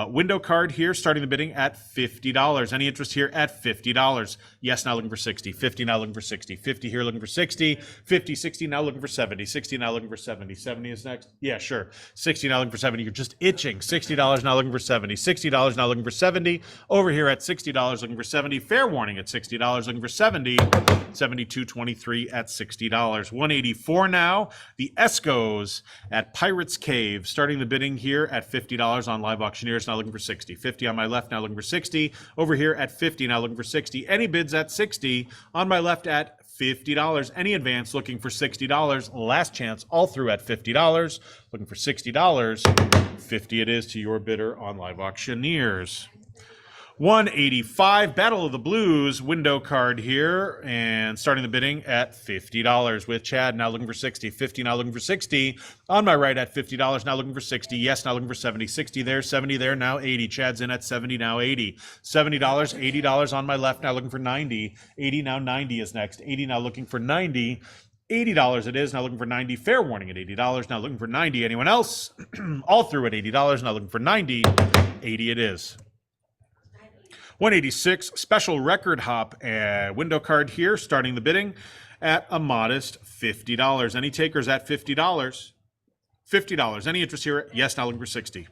A: window card here starting the bidding at $50. Any interest here at $50? Yes, now looking for 60. 50 now looking for 60. 50 here looking for 60. 50, 60 now looking for 70. 60 now looking for 70. 70 is next. Yeah, sure. 60 now looking for 70. You're just itching. $60 now looking for 70. $60 now looking for 70. Over here at $60 looking for 70. Fair warning at $60 looking for 70. 72.23 at $60. 184 now. The Escos at Pirates Cave starting the bidding here at $50 on Live Auctioneers, now looking for 60. 50 on my left, now looking for 60. Over here at 50, now looking for 60. Any bids at 60 on my left at $50. Any advance looking for $60. Last chance all through at $50. Looking for $60. 50 it is to your bidder on Live Auctioneers. 185, Battle of the Blues window card here, and starting the bidding at $50 with Chad, now looking for 60. 50 now looking for 60. On my right at $50, now looking for 60. Yes, now looking for 70. 60 there, 70 there, now 80. Chad's in at 70, now 80. $70, $80 on my left, now looking for 90. 80 now 90 is next. 80 now looking for 90. $80 it is, now looking for 90. Fair warning at $80, now looking for 90. Anyone else? All through at $80, now looking for 90. 80 it is. 186, special record hop window card here, starting the bidding at a modest $50. Any takers at $50? $50. Any interest here? Yes, now looking for 60.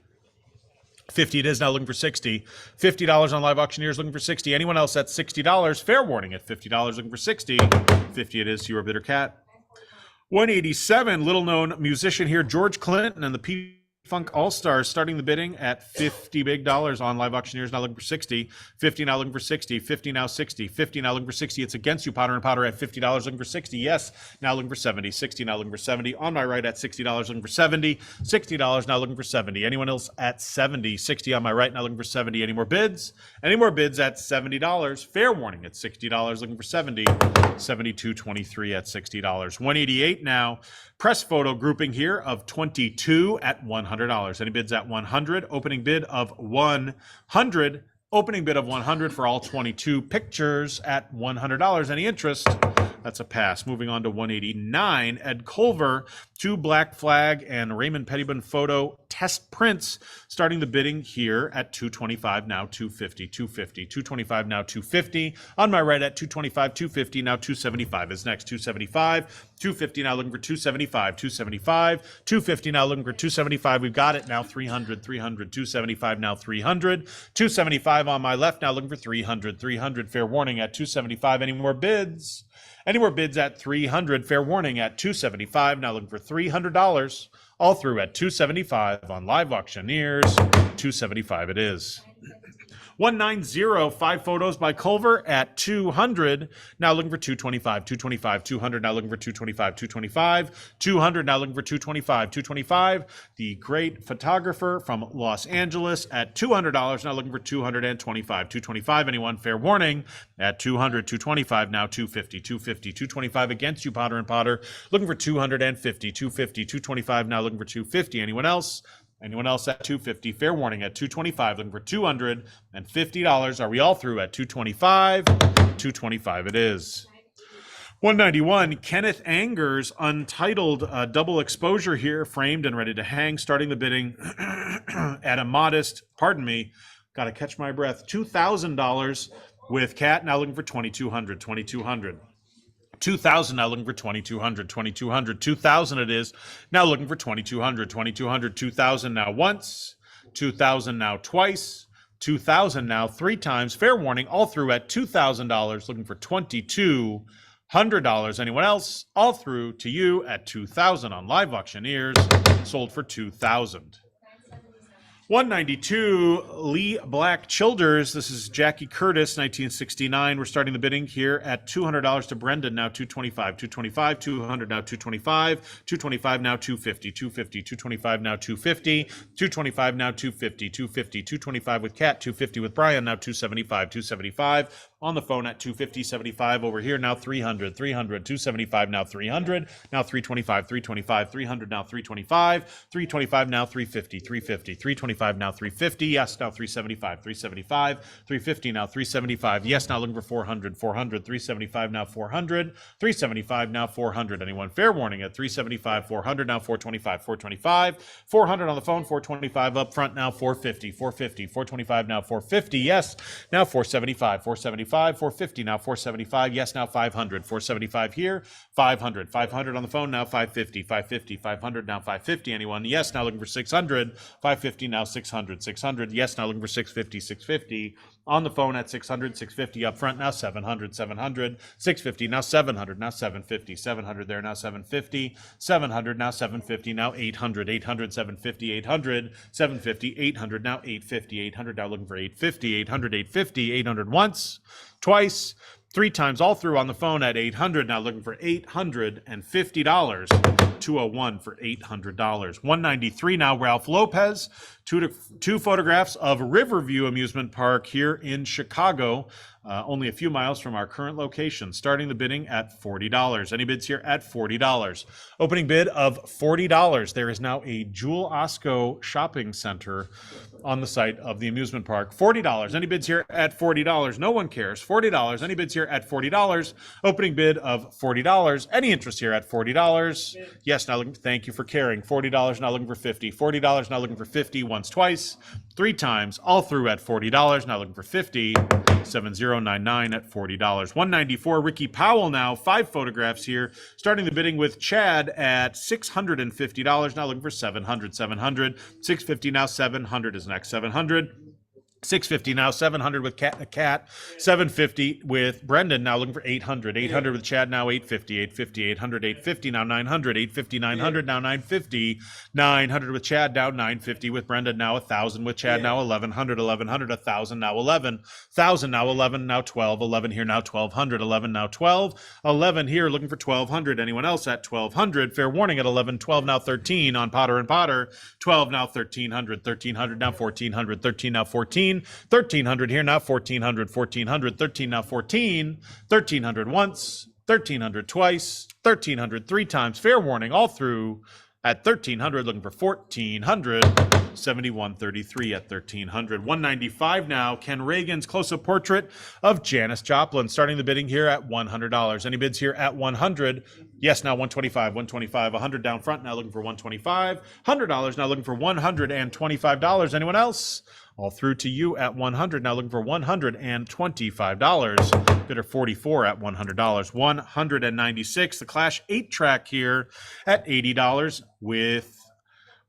A: 50 it is, now looking for 60. $50 on Live Auctioneers, looking for 60. Anyone else at $60? Fair warning at $50, looking for 60. 50 it is to your bidder, Cat. 187, little known musician here, George Clinton and the P-Funk All-Stars starting the bidding at $50 big dollars on Live Auctioneers, now looking for 60. 50 now looking for 60. 50 now 60. 50 now looking for 60. It's against you, Potter and Potter at $50 looking for 60. Yes, now looking for 70. 60 now looking for 70. On my right at $60 looking for 70. $60 now looking for 70. Anyone else at 70? 60 on my right now looking for 70. Any more bids? Any more bids at $70? Fair warning at $60 looking for 70. 72.23 at $60. 188 now. Press photo grouping here of 22 at $100. Any bids at 100? Opening bid of 100. Opening bid of 100 for all 22 pictures at $100. Any interest? That's a pass. Moving on to 189. Ed Culver, 2 Black Flag and Raymond Pettibon photo test prints, starting the bidding here at $225, now $250, $250, $225, now $250. On my right at $225, $250, now $275 is next. $275, $250, now looking for $275, $275, $250, now looking for $275. We've got it now. $300, $300, $275, now $300, $275 on my left, now looking for $300, $300. Fair warning at $275. Any more bids? Any more bids at $300? Fair warning at $275. Now looking for $300. All through at $275 on Live Auctioneers. $275 it is. 190, 5 photos by Culver at $200. Now looking for $225, $225, $200. Now looking for $225, $225, $200. Now looking for $225, $225. The great photographer from Los Angeles at $200. Now looking for $225, $225. Anyone? Fair warning at $200, $225. Now $250, $250, $225 against you, Potter and Potter. Looking for $250, $250, $225. Now looking for $250. Anyone else? Anyone else at $250? Fair warning at $225. Looking for $250. Are we all through at $225? $225 it is. 191, Kenneth Anger's Untitled double exposure here, framed and ready to hang, starting the bidding at a modest, Got to catch my breath. $2,000 with Cat, now looking for 2,200, 2,200. 2,000 now looking for 2,200, 2,200. 2,000 it is. Now looking for 2,200, 2,200. 2,000 now once. 2,000 now twice. 2,000 now three times. Fair warning, all through at $2,000, looking for $2,200. Anyone else? All through to you at 2,000 on Live Auctioneers. Sold for 2,000. 192, Lee Black Childers. This is Jackie Curtis, 1969. We're starting the bidding here at $200 to Brendan, now 225, 225, 200 now 225, 225 now 250, 250, 225 now 250, 225 now 250, 250, 225 with Cat, 250 with Brian, now 275, 275. On the phone at 250.75 over here, now 300, 300, 275 now 300, now 325, 325, 300 now 325, 325 now 350, 350, 325 now 350, yes, now 375, 375, 350 now 375, yes, now looking for 400, 400, 375 now 400, 375 now 400. Anyone? Fair warning at 375, 400 now 425, 425, 400 on the phone, 425 up front now 450, 450, 425 now 450, yes, now 475, 475. 450 now 475, yes, now 500, 475 here, 500, 500 on the phone, now 550, 550, 500 now 550. Anyone? Yes, now looking for 600, 550 now 600, 600, yes, now looking for 650, 650 on the phone at 600, 650 up front, now 700, 700, 650 now 700, now 750, 700 there, now 750, 700 now 750, now 800, 800, 750, 800, 750, 800 now 850, 800 now looking for 850, 800, 850, 800 once, twice, three times, all through on the phone at 800, now looking for $850. 201 for $800. 193 now, Ralph Lopez. Two photographs of Riverview Amusement Park here in Chicago, only a few miles from our current location. Starting the bidding at $40. Any bids here at $40? Opening bid of $40. There is now a Jewel Osco shopping center on the site of the amusement park. $40. Any bids here at $40? No one cares. $40. Any bids here at $40? Opening bid of $40. Any interest here at $40? Yes, now looking. Thank you for caring. $40. Now looking for $50. $40. Now looking for $50. Once, twice, three times, all through at $40. Now looking for $50. 7099 at $40. 194, Ricky Powell now. 5 photographs here. Starting the bidding with Chad at $650. Now looking for 700, 700. 650 now, 700 is next. 700. 650 now, 700 with Cat, 750 with Brendan, now looking for 800, 800 with Chad, now 850, 850, 800, 850, now 900, 850, 900, now 950, 900 with Chad, now 950 with Brendan, now 1,000 with Chad, now 1,100, 1,100, 1,000, now 11, 1,000, now 11, now 12, 11 here, now 1,200, 11, now 12, 11 here, looking for 1,200, anyone else at 1,200, fair warning at 11, 12, now 13 on Potter and Potter, 12, now 1,300, 1,300, now 1,400, 13, now 14, 1,300 here, now 1,400, 1,400, 13 now 14, 1,300 once, 1,300 twice, 1,300 three times, fair warning all through at 1,300, looking for 1,400, 7133 at 1,300. 195 now, Ken Reagan's close-up portrait of Janis Joplin, starting the bidding here at $100. Any bids here at 100? Yes, now 125, 125, 100 down front, now looking for 125, $100, now looking for $125. Anyone else? All through to you at 100, now looking for $125. Bidder 44 at $100. 196, the Clash 8-track here at $80 with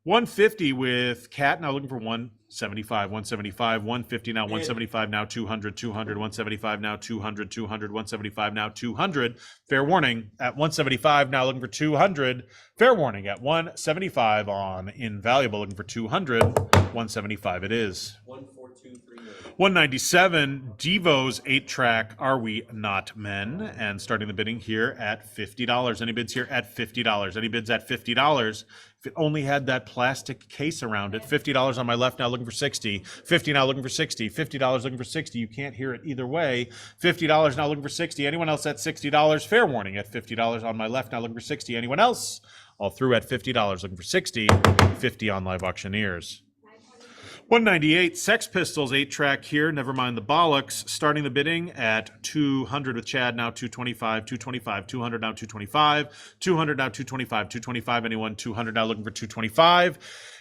A: 150 with Cat, now looking for 175, 175, 150 now, 175 now, 200, 200, 175 now, 200, 200, 175 now, 200. Fair warning at 175 now, looking for 200. Fair warning at 175 on Invaluable, looking for 200. 175 it is. 197, Devo's 8-track Are We Not Men? And starting the bidding here at $50. Any bids here at $50? Any bids at $50? If it only had that plastic case around it, $50 on my left, now looking for 60. 50 now looking for 60. $50 looking for 60. You can't hear it either way. $50 now looking for 60. Anyone else at $60? Fair warning at $50 on my left, now looking for 60. Anyone else? All through at $50, looking for 60. 50 on Live Auctioneers. 198 Sex Pistols 8-track here. Never mind the bollocks. Starting the bidding at 200 with Chad, now 225, 225, 200 now 225, 200 now 225, 225. Anyone 200 now looking for 225.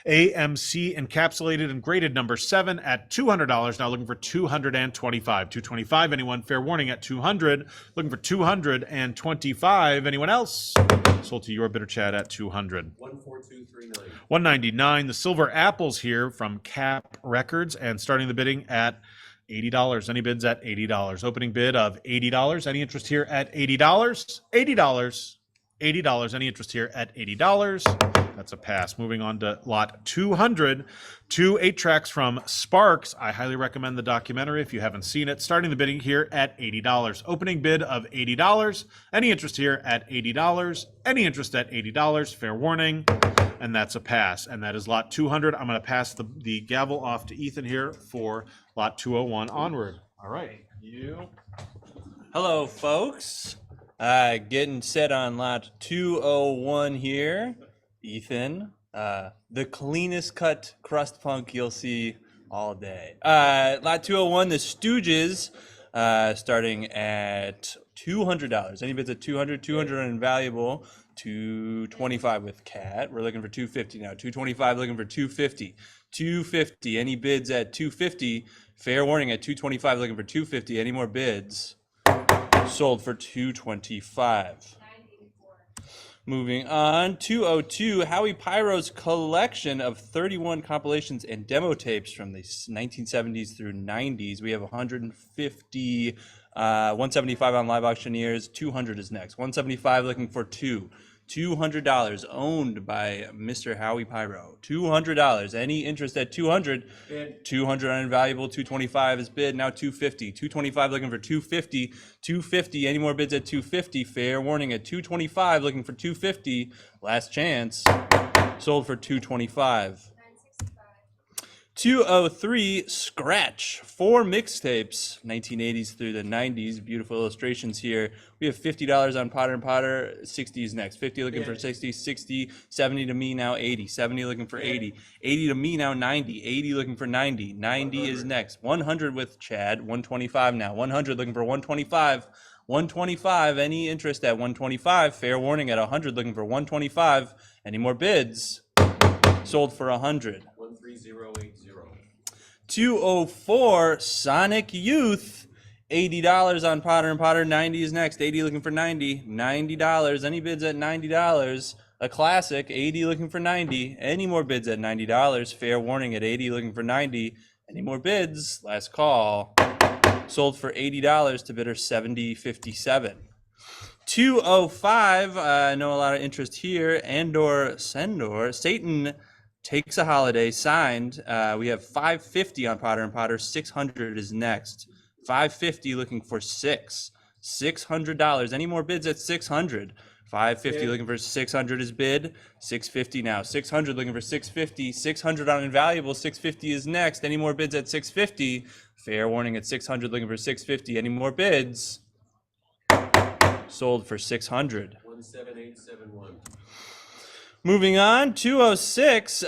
A: AMC encapsulated and graded number 7 at $200, now looking for 225. 225. Anyone? Fair warning at 200, looking for 225. Anyone else? Sold to your bidder, Chad, at 200.
B: 14239.
A: 199. The Silver Apples here from Cap Records, and starting the bidding at $80. Any bids at $80? Opening bid of $80. Any interest here at $80? $80. $80. Any interest here at $80? That's a pass. Moving on to lot 200. 2 8-tracks from Sparks. I highly recommend the documentary if you haven't seen it. Starting the bidding here at $80. Opening bid of $80. Any interest here at $80? Any interest at $80? Fair warning. And that's a pass. And that is lot 200. I'm going to pass the gavel off to Ethan here for lot 201 onward. All right. You.
C: Hello, folks. Getting set on lot 201 here. Ethan, the cleanest cut crust punk you'll see all day. Lot 201, the Stooges, starting at $200. Any bids at 200? 200 on Invaluable. 225 with Cat. We're looking for 250 now. 225, looking for 250. 250. Any bids at 250? Fair warning at 225, looking for 250. Any more bids? Sold for 225. Moving on, 202, Howie Pyro's collection of 31 compilations and demo tapes from the 1970s through 90s. We have 150, 175 on Live Auctioneers. 200 is next. 175 looking for $200 owned by Mr. Howie Pyro. $200. Any interest at 200?
B: Bid.
C: 200 on Invaluable. 225 is bid. Now 250. 225 looking for 250. 250. Any more bids at 250? Fair warning at 225 looking for 250. Last chance. Sold for 225. 203 Scratch. 4 mixtapes, 1980s through the 90s. Beautiful illustrations here. We have $50 on Potter and Potter. 60 is next. 50 looking for 60, 60, 70 to me now 80, 70 looking for 80, 80 to me now 90, 80 looking for 90, 90 is next. 100 with Chad, 125 now. 100 looking for 125. 125, any interest at 125? Fair warning at 100 looking for 125. Any more bids? Sold for 100.
B: 13080.
C: 204 Sonic Youth, $80 on Potter and Potter. 90 is next. 80 looking for 90. $90. Any bids at $90? A classic. 80 looking for 90. Any more bids at $90? Fair warning at 80 looking for 90. Any more bids? Last call. Sold for $80 to bidder 70.57. 205. I know a lot of interest here. Andor Sendor. Satan Takes a Holiday signed. We have 550 on Potter and Potter. 600 is next. 550 looking for $600. Any more bids at 600? 550 looking for 600 is bid. 650 now. 600 looking for 650. 600 on Invaluable. 650 is next. Any more bids at 650? Fair warning at 600 looking for 650. Any more bids? Sold for 600.
B: 17871.
C: Moving on, 206,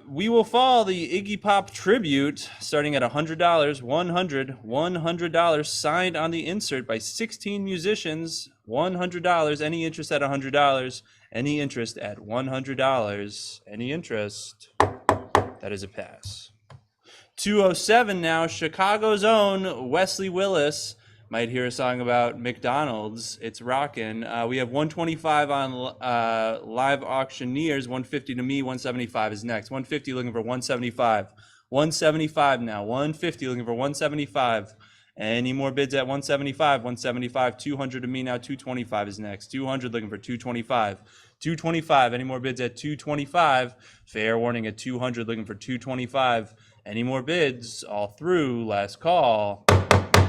C: We Will Fall, the Iggy Pop tribute, starting at $100, $100, signed on the insert by 16 musicians, $100, any interest at $100, any interest at $100, any interest, that is a pass. 207 now, Chicago's own Wesley Willis. Might hear a song about McDonald's. It's rockin'. We have 125 on Live Auctioneers. 150 to me. 175 is next. 150 looking for 175. 175 now. 150 looking for 175. Any more bids at 175? 175. 200 to me now. 225 is next. 200 looking for 225. 225. Any more bids at 225? Fair warning at 200 looking for 225. Any more bids? All through. Last call.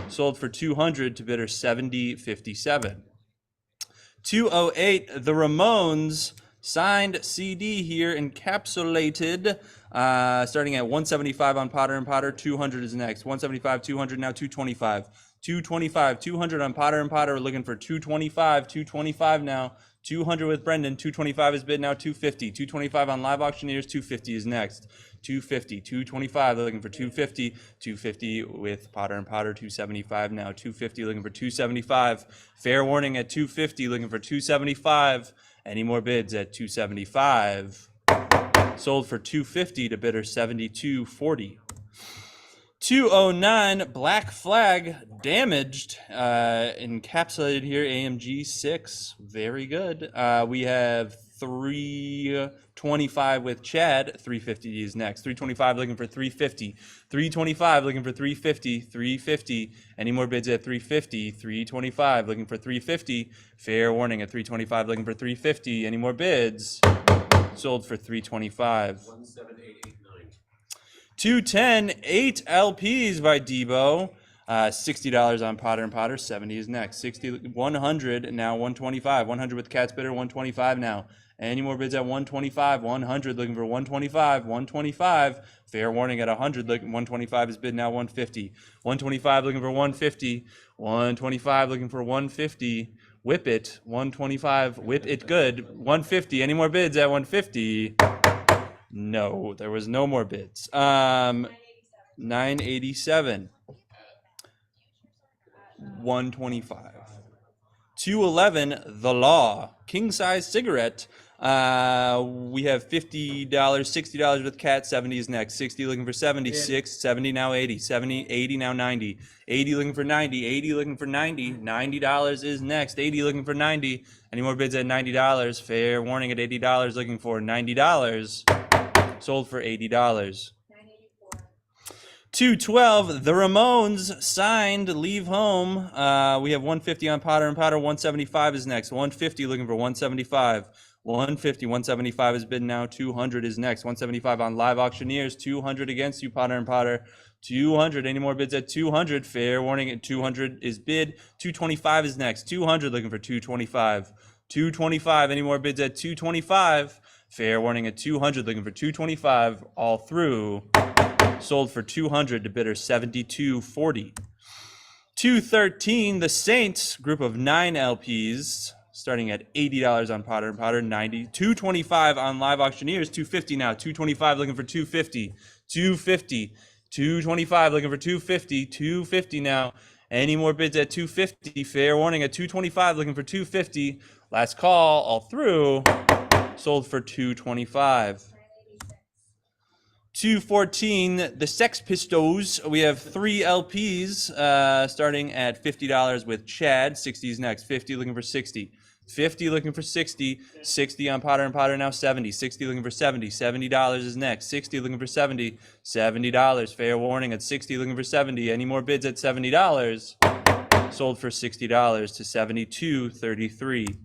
C: Sold for 200 to bidder 70.57. 208, The Ramones, signed CD here, encapsulated, starting at 175 on Potter and Potter. 200 is next. 175, 200, now 225. 225, 200 on Potter and Potter. We're looking for 225, 225 now. 200 with Brendan, 225 is bid now, 250. 225 on Live Auctioneers, 250 is next. 250, 225, looking for 250. 250 with Potter and Potter, 275 now. 250, looking for 275. Fair warning at 250, looking for 275. Any more bids at 275? Sold for 250 to bidder 72.40. 209 Black Flag damaged, encapsulated here, AMG 6, very good. We have 325 with Chad, 350 is next. 325 looking for 350. 325 looking for 350. 350. Any more bids at 350? 325 looking for 350. Fair warning at 325 looking for 350. Any more bids? Sold for 325.
B: 17889.
C: 210, 8 LPs by Debo. $60 on Potter and Potter. 70 is next. 60, 100 now. 125. 100 with Cat's bidder. 125 now. Any more bids at 125? 100 looking for 125. 125. Fair warning at 100. 125 is bid now. 150. 125 looking for 150. 125 looking for 150. Whip it. 125. Whip it good. 150. Any more bids at 150? No, there was no more bids. 987. 125. 211, The Law. King size cigarette. We have $50, $60 with Cat. 70 is next. 60 looking for 76. 70 now 80. 70, 80 now 90. 80 looking for 90. 80 looking for 90. $90 is next. 80 looking for 90. Any more bids at $90? Fair warning at $80 looking for $90. Sold for $80. 212, The Ramones signed, Leave Home. We have 150 on Potter and Potter. 175 is next. 150 looking for 175. 150, 175 is bid now. 200 is next. 175 on Live Auctioneers. 200 against you, Potter and Potter. 200. Any more bids at 200? Fair warning at 200 is bid. 225 is next. 200 looking for 225. 225. Any more bids at 225? Fair warning at 200 looking for 225 all through. Sold for 200 to bidder 72.40. 213, The Saints, group of 9 LPs, starting at $80 on Potter and Potter, 90. 225 on Live Auctioneers, 250 now. 225 looking for 250. 250. 225 looking for 250. 250 now. Any more bids at 250? Fair warning at 225 looking for 250. Last call all through. Sold for 225. 214, The Sex Pistols. We have 3 LPs starting at $50 with Chad. 60 is next. 50 looking for 60. 50 looking for 60. 60 on Potter and Potter now 70. 60 looking for 70. $70 is next. 60 looking for 70. $70. Fair warning at 60 looking for 70. Any more bids at $70? Sold for $60 to $72.33.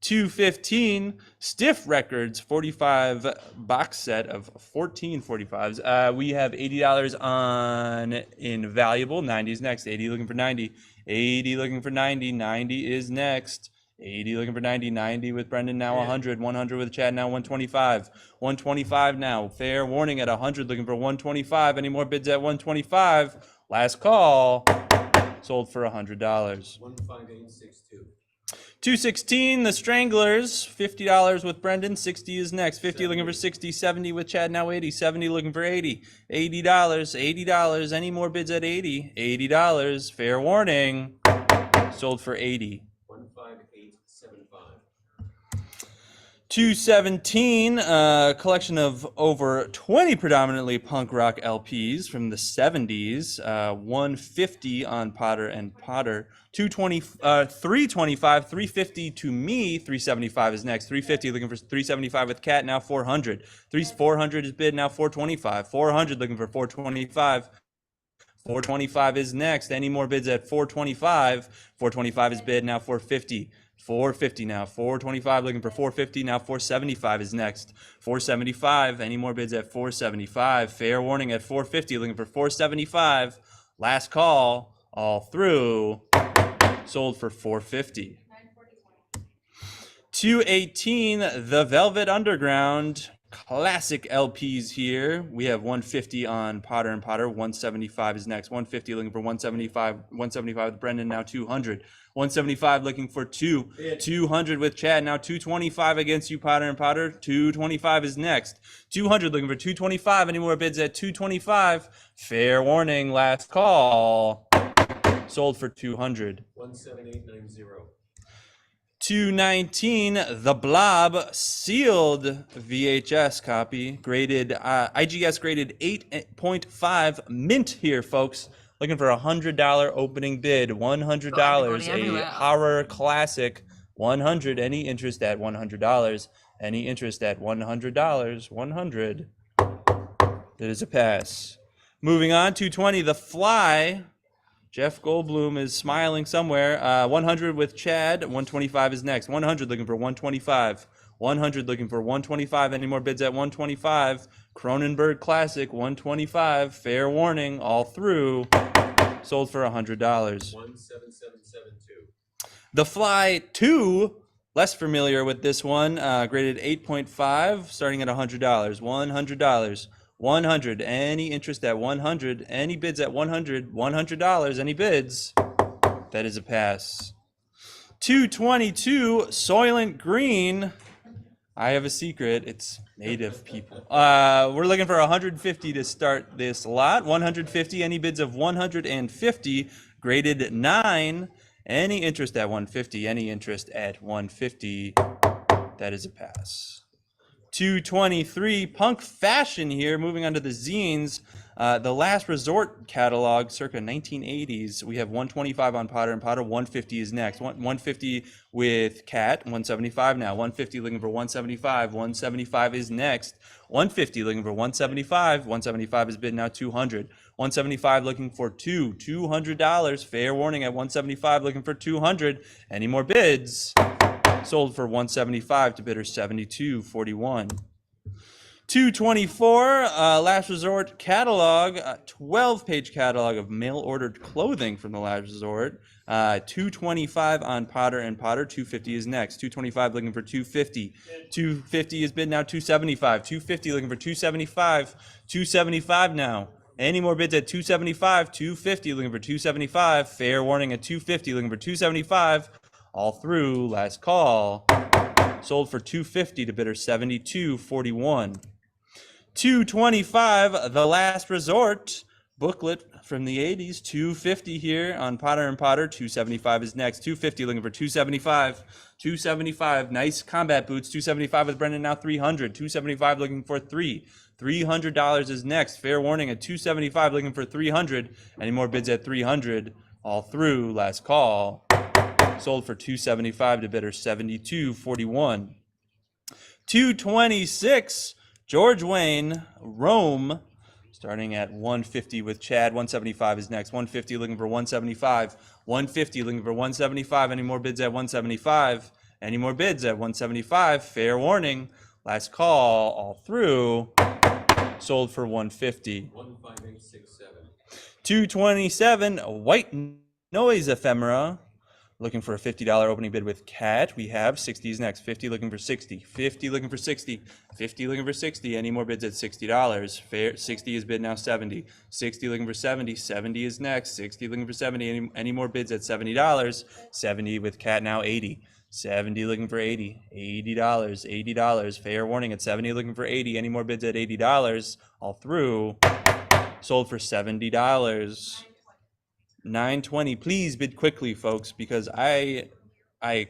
C: 215, Stiff Records, 45 box set of 14 45s. We have $80 on Invaluable. 90 is next. 80 looking for 90. 80 looking for 90. 90 is next. 80 looking for 90. 90 with Brendan now 100. 100 with Chad now 125. 125 now. Fair warning at 100 looking for 125. Any more bids at 125? Last call. Sold for $100.
B: 15862.
C: 216, The Stranglers, $50 with Brendan. 60 is next. 50 looking for 60. 70 with Chad now 80. 70 looking for 80. $80. $80. Any more bids at 80? $80. Fair warning. Sold for 80.
B: 15875.
C: 217, a collection of over 20 predominantly punk rock LPs from the 70s. 150 on Potter and Potter. 325, 350 to me. 375 is next. 350 looking for 375 with Cat now 400. 400 is bid now 425. 400 looking for 425. 425 is next. Any more bids at 425? 425 is bid now 450. 450 now. 425 looking for 450 now. 475 is next. 475. Any more bids at 475? Fair warning at 450 looking for 475. Last call all through. Sold for 450. 218, The Velvet Underground. classic LPs here. We have 150 on Potter and Potter. 175 is next. 150 looking for 175. 175 with Brendan, now 200. 175 looking for 200 with Chad, now 225 against you, Potter and Potter. 225 is next. 200 looking for 225. Any more bids at 225? Fair warning, last call. Sold for 200.
B: 17890.
C: 219, The Blob, sealed VHS copy, graded, IGS graded 8.5, mint here, folks. Looking for $100 opening bid, $100, a horror classic, 100. Any interest at $100? Any interest at $100? 100. That is a pass. Moving on, 220, The Fly. Jeff Goldblum is smiling somewhere. 100 with Chad. 125 is next. 100 looking for 125. 100 looking for 125. Any more bids at 125? Cronenberg Classic, 125. Fair warning, all through. Sold for $100.
B: 17772.
C: The Fly 2, less familiar with this one. Graded 8.5, starting at $100. $100. 100. Any interest at 100? Any bids at 100? $100. Any bids? That is a pass. 222 Soylent Green. I have a secret. It's native people. We're looking for 150 to start this lot. 150. Any bids of 150? Graded 9. Any interest at 150? Any interest at 150? That is a pass. 223 Punk Fashion here, moving on to the zines. The Last Resort catalog, circa 1980s. We have 125 on Potter and Potter. 150 is next. 150 with Cat. 175 now. 150 looking for 175. 175 is next. 150 looking for 175. 175 is bid now 200. 175 looking for $200. Fair warning at 175 looking for 200. Any more bids? Sold for 175 to bidder 72.41. 224 Last Resort catalog, 12-page catalog of mail-ordered clothing from the Last Resort. 225 on Potter and Potter. 250 is next. 225 looking for 250. 250 is bid now 275. 250 looking for 275. 275 now. Any more bids at 275? 250 looking for 275. Fair warning at 250 looking for 275. All through, last call. Sold for 250 to bidder 72.41. 225 The Last Resort booklet from the 80s. 250 here on Potter and Potter. 275 is next. 250 looking for 275. 275 nice combat boots. 275 with Brendan, now 300. 275 looking for $300 is next. Fair warning at 275 looking for 300. Any more bids at 300? All through, last call. Sold for 275 to bidder 72.41. 226 George Wayne Rome, starting at 150 with Chad. 175 is next. 150 looking for 175. 150 looking for 175. Any more bids at 175? Any more bids at 175? Fair warning, last call, all through. Sold for 150.
B: 15867.
C: 227 White Noise Ephemera. Looking for a $50 opening bid with Cat. We have 60 is next. 50 looking for 60. 50 looking for 60. 50 looking for 60. Any more bids at $60? Fair. 60 is bid now 70. 60 looking for 70. 70 is next. 60 looking for 70. Any more bids at $70? 70 with Cat now 80. 70 looking for 80. $80. $80. Fair warning at 70 looking for 80. Any more bids at $80? All through. Sold for $70. 920. Please bid quickly, folks, because I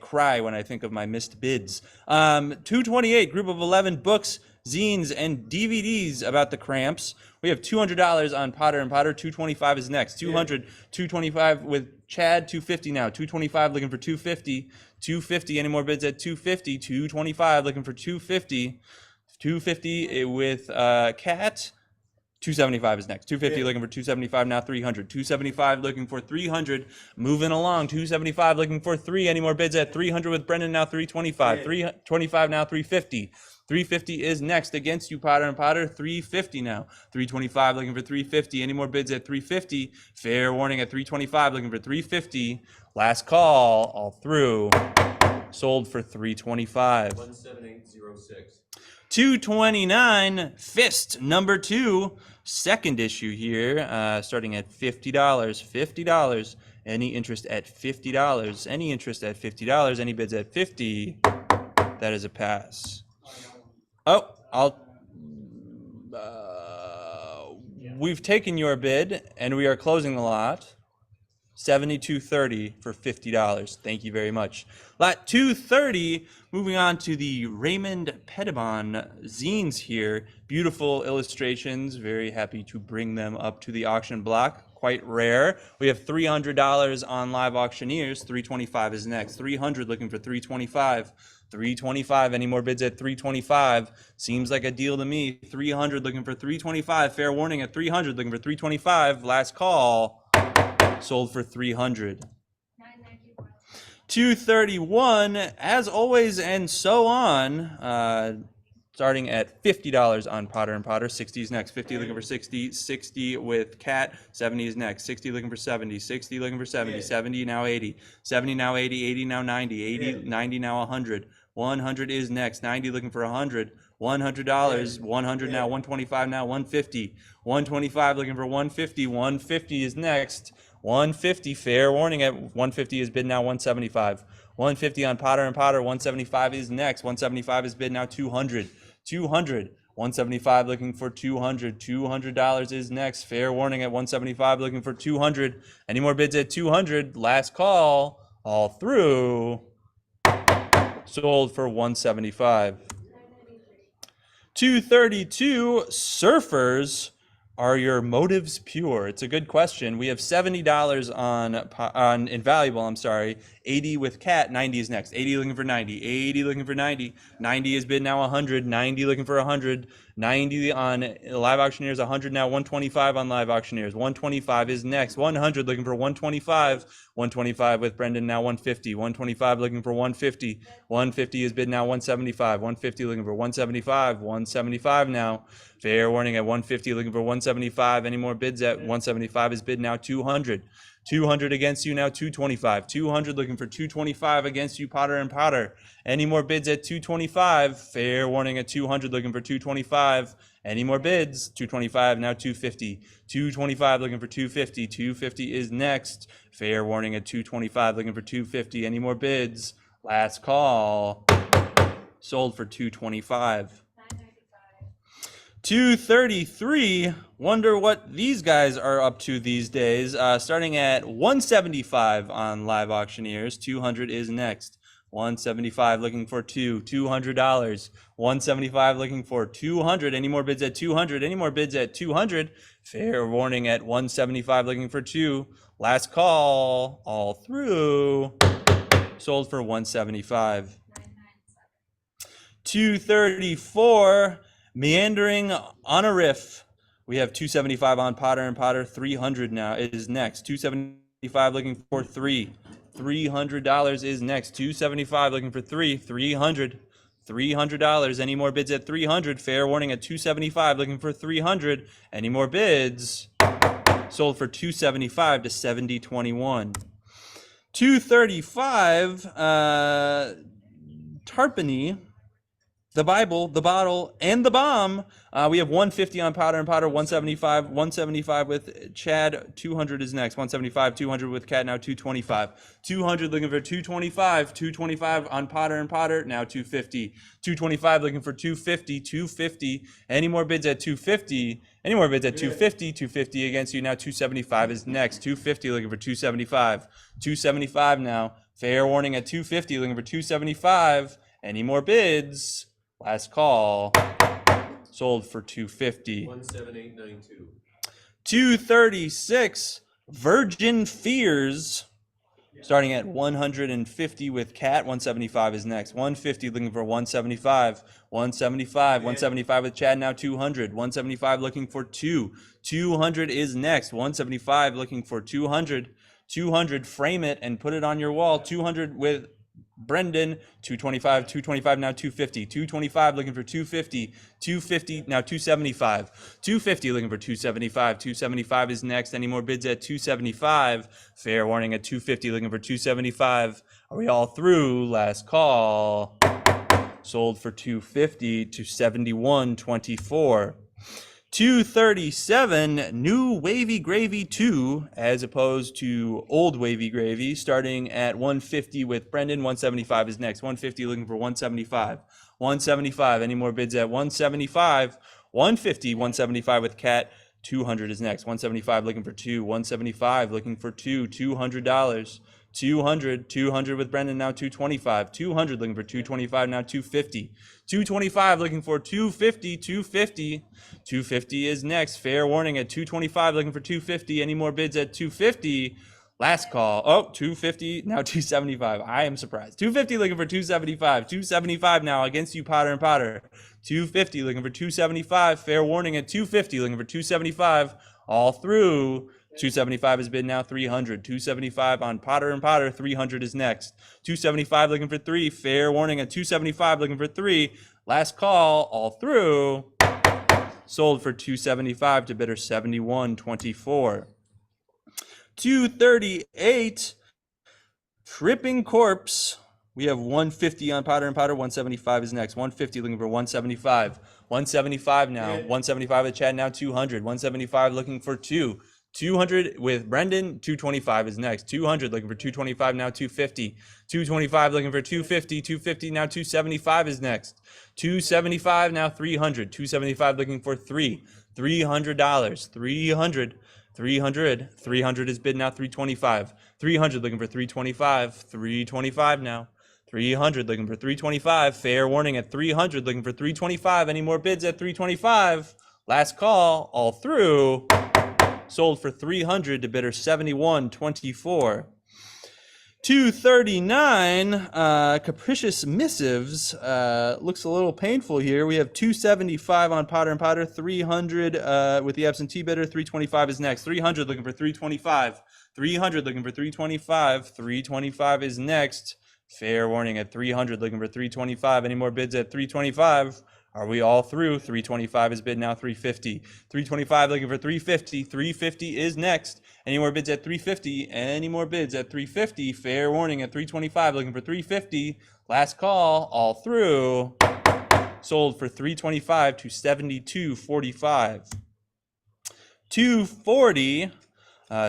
C: cry when I think of my missed bids. 228 group of 11 books, zines, and DVDs about the Cramps. We have $200 on Potter and Potter. 225 is next. 200, 225 with Chad. 250 now. 225 looking for 250. 250. Any more bids at 250? 225 looking for 250. 250 with Cat. 275 is next. 250 looking for 275 now. 300. 275 looking for 300. Moving along. 275 looking for 3. Any more bids at 300 with Brendan now. 325. 325 now. 350. 350 is next against you, Potter and Potter. 350 now. 325 looking for 350. Any more bids at 350? Fair warning at 325 looking for 350. Last call, all through. Sold for 325.
B: 17806.
C: 229 Fist number 2, second issue here, starting at $50. $50. Any interest at $50? Any interest at $50? Any bids at 50? That is a pass. Oh, we've taken your bid and we are closing the lot. $72.30 for $50. Thank you very much. Lot 230, moving on to the Raymond Pettibon zines here. Beautiful illustrations. Very happy to bring them up to the auction block. Quite rare. We have $300 on Live Auctioneers. $325 is next. $300 looking for $325. $325. Any more bids at $325? Seems like a deal to me. $300 looking for $325. Fair warning at $300 looking for $325. Last call. Sold for $300. $231, as always, and so on. Starting at $50 on Potter and Potter. 60 is next. 50 looking for 60. 60 with Cat. 70 is next. 60 looking for 70. 60 looking for 70. 70 now 80. 70 now 80. 80 now 90. 80, 90 now 100. 100 is next. 90 looking for 100. $100. 100 now. 125 now. 150. 125 looking for 150. 150 is next. 150, fair warning at 150 is bid now 175. 150 on Potter and Potter. 175 is next. 175 is bid now 200. 200. 175 looking for 200. $200 is next. Fair warning at 175 looking for 200. Any more bids at 200? Last call. All through. Sold for 175. 232 Surfers. Are your motives pure? It's a good question. We have $70 on Invaluable, I'm sorry. 80 with Cat, 90 is next. 80 looking for 90. 80 looking for 90. 90 is bid now 100. 90 looking for 100. 90 on Live Auctioneers, 100 now. 125 on Live Auctioneers. 125 is next. 100 looking for 125. 125 with Brendan now 150. 125 looking for 150. 150 is bid now 175. 150 looking for 175. 175 now. Fair warning at 150 looking for 175. Any more bids at 175 is bid now 200. 200 against you now 225. 200 looking for 225 against you Potter and Potter. Any more bids at 225? Fair warning at 200 looking for 225. Any more bids? 225 now 250. 225 looking for 250. 250 is next. Fair warning at 225 looking for 250. Any more bids? Last call. Sold for 225. 233. Wonder what these guys are up to these days. Starting at 175 on Live Auctioneers. 200 is next. 175 looking for $200. 175 looking for 200. Any more bids at 200? Any more bids at 200? Fair warning at 175 looking for 2. Last call. All through. Sold for 175. 234. Meandering on a riff. We have 275 on Potter and Potter. 300 now is next. 275 looking for 3. $300 is next. 275 looking for 3. 300. $300. Any more bids at 300? Fair warning at 275 looking for 300. Any more bids? Sold for 275 to 70.21. 235. Tarpany. The Bible, the Bottle, and the Bomb. We have 150 on Potter and Potter, 175, 175 with Chad, 200 is next, 175, 200 with Cat, now 225. 200 looking for 225, 225 on Potter and Potter, now 250. 225 looking for 250, 250. Any more bids at 250? Any more bids at 250? 250 against you, now 275 is next. 250 looking for 275. 275 now. Fair warning at 250 looking for 275. Any more bids? Last call. Sold for 250.
B: 17892.
C: 236. Virgin Fears. Starting at 150 with Cat. 175 is next. 150 looking for 175. 175. 175 with Chad. Now 200. 175 looking for 2. 200 is next. 175 looking for 200. 200. Frame it and put it on your wall. 200 with Brendan. 225, 225 now 250, 225 looking for 250, 250 now 275, 250 looking for 275, 275 is next. Any more bids at 275? Fair warning at 250 looking for 275. Are we all through? Last call. sold for 250 to 71.24. 237 new Wavy Gravy 2 as opposed to old Wavy Gravy, starting at 150 with Brendan. 175 is next. 150 looking for 175. 175. Any more bids at 175? 150, 175 with Cat. 200 is next. 175 looking for 2. 175 looking for 2. $200. 200 with Brendan, now 225. 200 looking for 225, now 250. 225 looking for 250. 250 is next. Fair warning at 225 looking for 250. Any more bids at 250? Last call. Oh, 250, now 275. I am surprised. 250 looking for 275. 275 now against you, Potter and Potter. 250 looking for 275. Fair warning at 250 looking for 275. All through. 275 is bid now 300. 275 on Potter and Potter. 300 is next. 275 looking for 3. Fair warning at 275 looking for 3. Last call all through. Sold for 275 to bidder 71.24. 238 Tripping Corpse. We have 150 on Potter and Potter. 175 is next. 150 looking for 175. 175 now. 175 with Chad, now 200. 175 looking for 2. 200 with Brendan. 225 is next. 200 looking for 225, now 250. 225 looking for 250. 250 now 275 is next. 275 now 300. 275 looking for 3. $300. 300 is bid now 325. 300 looking for 325. 325 now. 300 looking for 325. Fair warning at 300 looking for 325. Any more bids at 325? Last call all through. Sold for 300 to bidder 71.24. 239 Capricious Missives. Looks a little painful here. We have 275 on Potter and Potter. 300 with the absentee bidder. 325 is next. 300 looking for 325. 300 looking for 325. 325 is next. Fair warning at 300 looking for 325. Any more bids at 325? Are we all through? 325 is bid now 350. 325 looking for 350. 350 is next. Any more bids at 350? Any more bids at 350? Fair warning at 325 looking for 350. Last call all through. Sold for 325 to 72.45. 240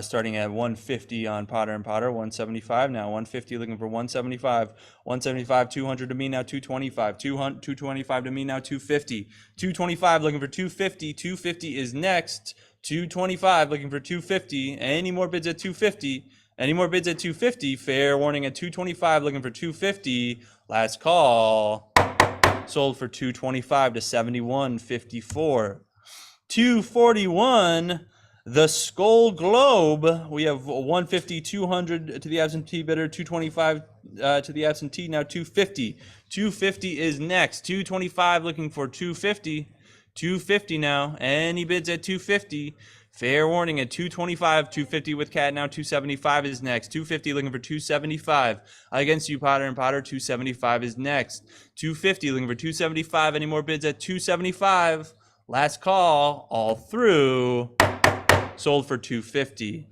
C: starting at 150 on Potter and Potter. 175 now. 150 looking for 175. 175, 200 to me now. 225. 225 to me now. 250. 225 looking for 250. 250 is next. 225 looking for 250. Any more bids at 250? Any more bids at 250? Fair warning at 225 looking for 250. Last call. Sold for 225 to 71.54. 241. The Skull Globe. We have 150, 200 to the absentee bidder, 225 to the absentee, now 250. 250 is next. 225 looking for 250. 250 now. Any bids at 250? Fair warning at 225, 250 with Cat, now 275 is next. 250 looking for 275. Against you, Potter and Potter, 275 is next. 250 looking for 275. Any more bids at 275? Last call, all through. Sold for 250.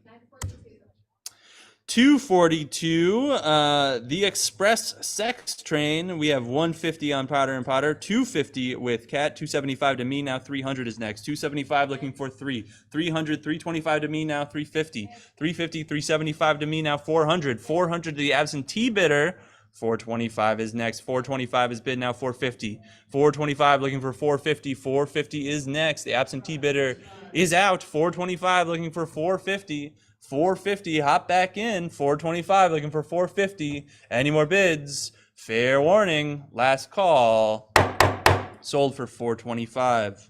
C: 242, the Express Sex Train. We have 150 on Potter and Potter, 250 with Cat, 275 to me, now 300 is next. 275 looking for 3. 300, 325 to me, now 350. 350, 375 to me, now 400. 400 to the absentee bidder. 425 is next. 425 is bid now 450. 425 looking for 450. 450 is next. The absentee bidder is out. 425 looking for 450. 450 hop back in. 425 looking for 450. Any more bids? Fair warning. Last call. Sold for 425.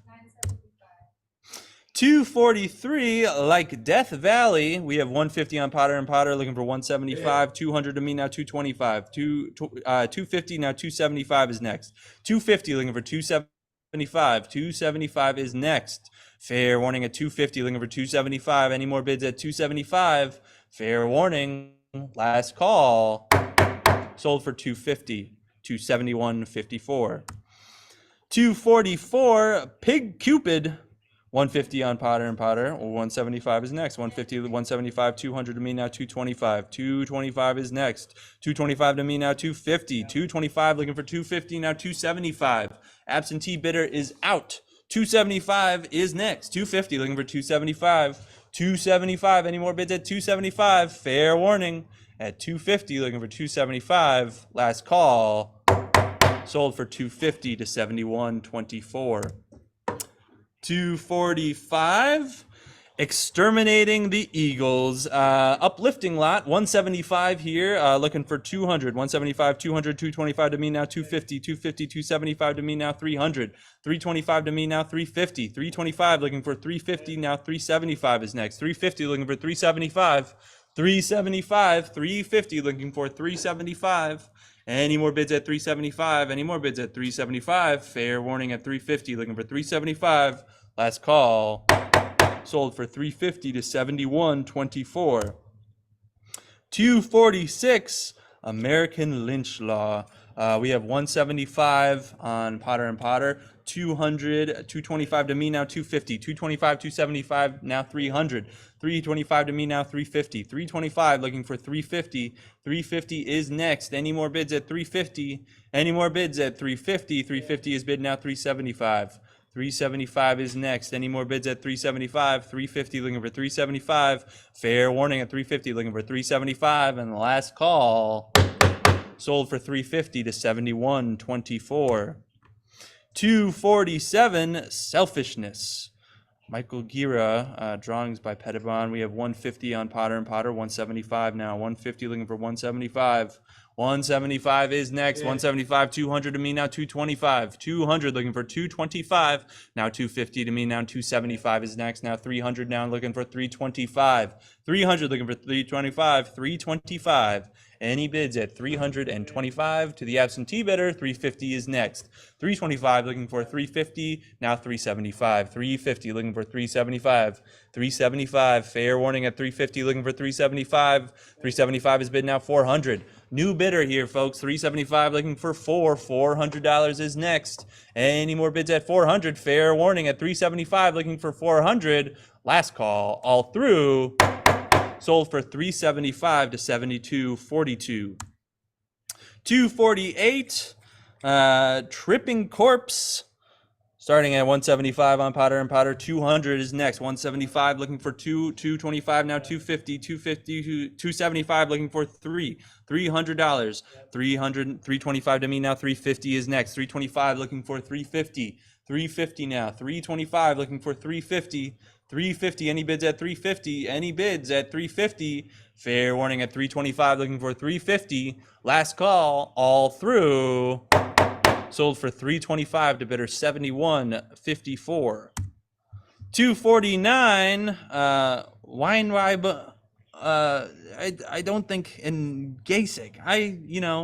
C: 243, like Death Valley. We have 150 on Potter and Potter, looking for 175. 200 to me now, 225. 250 now, 275 is next. 250 looking for 275. 275 is next. Fair warning at 250, looking for 275. Any more bids at 275? Fair warning. Last call. Sold for 250. 271.54. 244, Pig Cupid. 150 on Potter and Potter. 175 is next. 150, 175, 200 to me now. 225. 225 is next. 225 to me now. 250. 225 looking for 250 now. 275. Absentee bidder is out. 275 is next. 250 looking for 275. 275. Any more bids at 275? Fair warning. At 250 looking for 275. Last call. Sold for 250 to 71.24. 245, Exterminating the Eagles. Uplifting lot, 175 here, looking for 200. 175, 200, 225 to me now, 250, 250, 275 to me now, 300. 325 to me now, 350. 325 looking for 350, now 375 is next. 350 looking for 375. 375, 350 looking for 375. Any more bids at 375? Any more bids at 375? Fair warning at 350, looking for 375. Last call. Sold for 350 to 71.24. 246, American Lynch Law. We have 175 on Potter and Potter, 200, 225 to me now, 250, 225, 275, now 300, 325 to me now, 350, 325 looking for 350, 350 is next. Any more bids at 350? Any more bids at 350? 350 is bid now, 375. 375 is next. Any more bids at 375? 350 looking for 375. Fair warning at 350 looking for 375. And the last call. Sold for 350 to 71.24. 247, Selfishness. Michael Gira, drawings by Pettibon. We have 150 on Potter and Potter, 175 now. 150 looking for 175. 175 is next. 175, 200 to me now, 225. 200 looking for 225. Now 250 to me now, 275 is next. Now 300 now looking for 325. 300 looking for 325. 325. Any bids at 325 to the absentee bidder? 350 is next. 325 looking for 350. Now 375. 350 looking for 375. 375. Fair warning at 350 looking for 375. 375 is bid now 400. New bidder here, folks. 375 looking for $400 is next. Any more bids at 400? Fair warning at 375 looking for 400. Last call all through. Sold for 375 to 72.42. 248, Tripping Corpse. Starting at 175 on Potter and Potter, 200 is next. 175 looking for 225 now 250, 250, 275 looking for $300. 300, 325 to me now, 350 is next. 325 looking for 350, 350 now. 325 looking for 350. 350, any bids at 350? Any bids at 350? Fair warning at 325, looking for 350. Last call, all through. Sold for 325 to bidder 71.54. 249, Weinweib. I don't think in Gasek.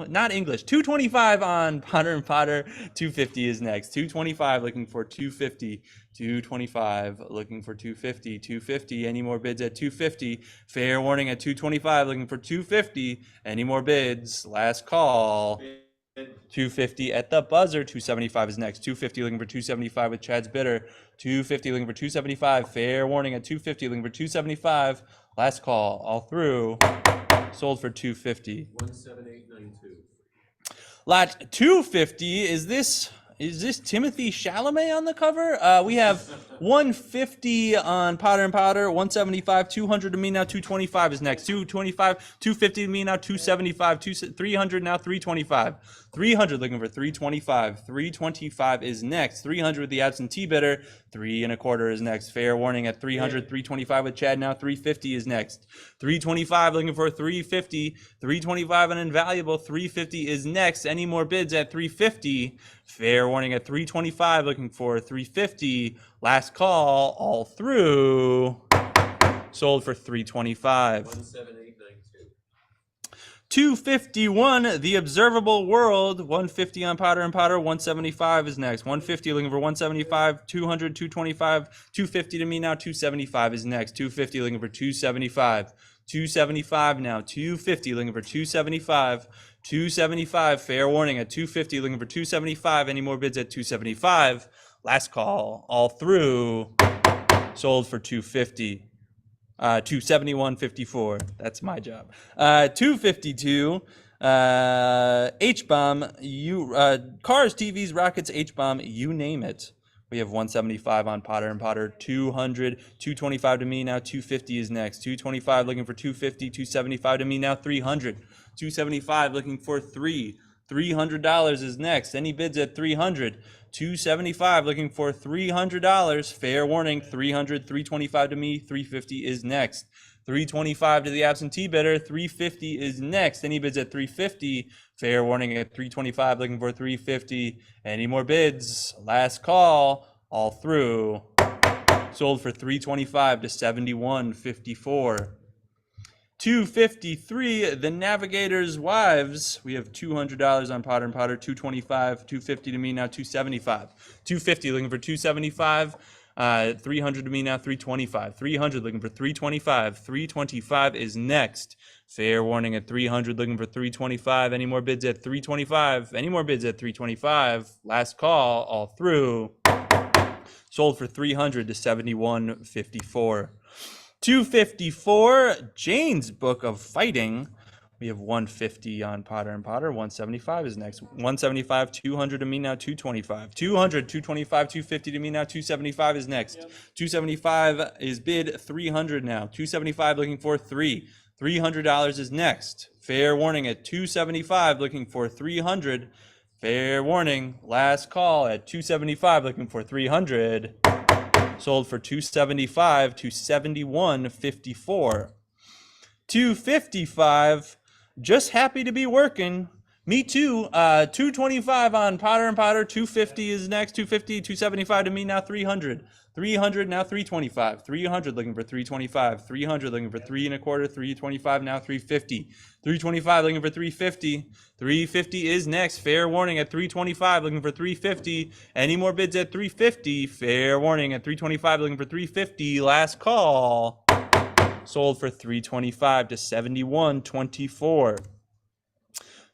C: Not English. 225 on Potter and Potter. 250 is next. 225 looking for 250. 225 looking for 250. 250. Any more bids at 250? Fair warning at 225 looking for 250. Any more bids? Last call. 250 at the buzzer. 275 is next. 250 looking for 275 with Chad's bidder. 250 looking for 275. Fair warning at 250 looking for 275. Last call all through. Sold for 250.
B: 17892.
C: Lot 250 is this Timothy Chalamet on the cover? We have 150 on Potter and Potter, 175, 200 to me now, 225 is next. 225, 250 to me now, 275, 300 now, 325. 300 looking for 325. 325 is next. 300 with the absentee bidder. 325 is next. Fair warning at 300. 325 with Chad now. 350 is next. 325 looking for 350. 325 an invaluable. 350 is next. Any more bids at 350? Fair warning at 325 looking for 350. Last call all through. Sold for 325.
B: 17892.
C: 251, The Observable World. 150 on Potter and Potter. 175 is next. 150 looking for 175. 200, 225. 250 to me now. 275 is next. 250 looking for 275. 275 now. 250 looking for 275. 275. Fair warning at 250 looking for 275. Any more bids at 275? Last call all through. sold for 250. 271.54. That's my job. 252. H-bomb. Cars, TVs, rockets, H-bomb. You name it. We have 175 on Potter and Potter. 200. 225 to me now. 250 is next. 225 looking for 250. 275 to me now. 300. 275 looking for $300 is next. Any bids at 300? 275 looking for $300. Fair warning, 300, 325 to me, 350 is next. 325 to the absentee bidder, 350 is next. Any bids at 350? Fair warning at 325 looking for 350. Any more bids? Last call, all through. Sold for 325 to 71.54. 253, the Navigator's Wives. We have $200 on Potter and Potter. 225, 250 to me now. 275, 250 looking for 275. 300 to me now. 325, 300 looking for 325. 325 is next. Fair warning at 300 looking for 325. Any more bids at 325? Any more bids at 325? Last call, all through. Sold for 300 to 71.54. 254, Jane's Book of Fighting. We have 150 on Potter and Potter. 175 is next. 175, 200 to me now. 225, 200, 225, 250 to me now. 275 is next. 275 is bid. 300 now. 275 looking for $300 is next. Fair warning at 275 looking for 300. Fair warning. Last call at 275 looking for 300. Sold for 275 to 71.54. 255, just happy to be working. Me too. 225 on Potter and Potter. 250 is next. 250, 275 to me now. 300. 300 now. 325. 300 looking for 325. 300 looking for 3 1/4. 325 now. 350. 325 looking for 350. 350 is next. Fair warning at 325 looking for 350. Any more bids at 350? Fair warning at 325 looking for 350. Last call. Sold for 325 to 71.24.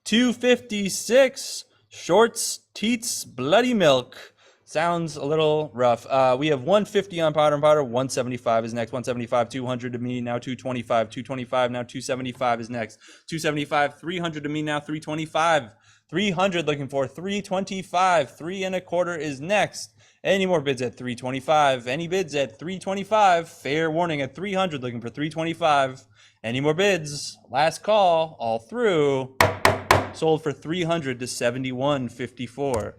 C: 256, Shorts, Teats, Bloody Milk. Sounds a little rough. We have 150 on Potter and Potter. 175 is next. 175, 200 to me now. 225, 225 now. 275 is next. 275, 300 to me now. 325, 300 looking for 325. 3 1/4 is next. Any more bids at 325? Any bids at 325? Fair warning at 300 looking for 325. Any more bids? Last call, all through. Sold for 300 to 71.54.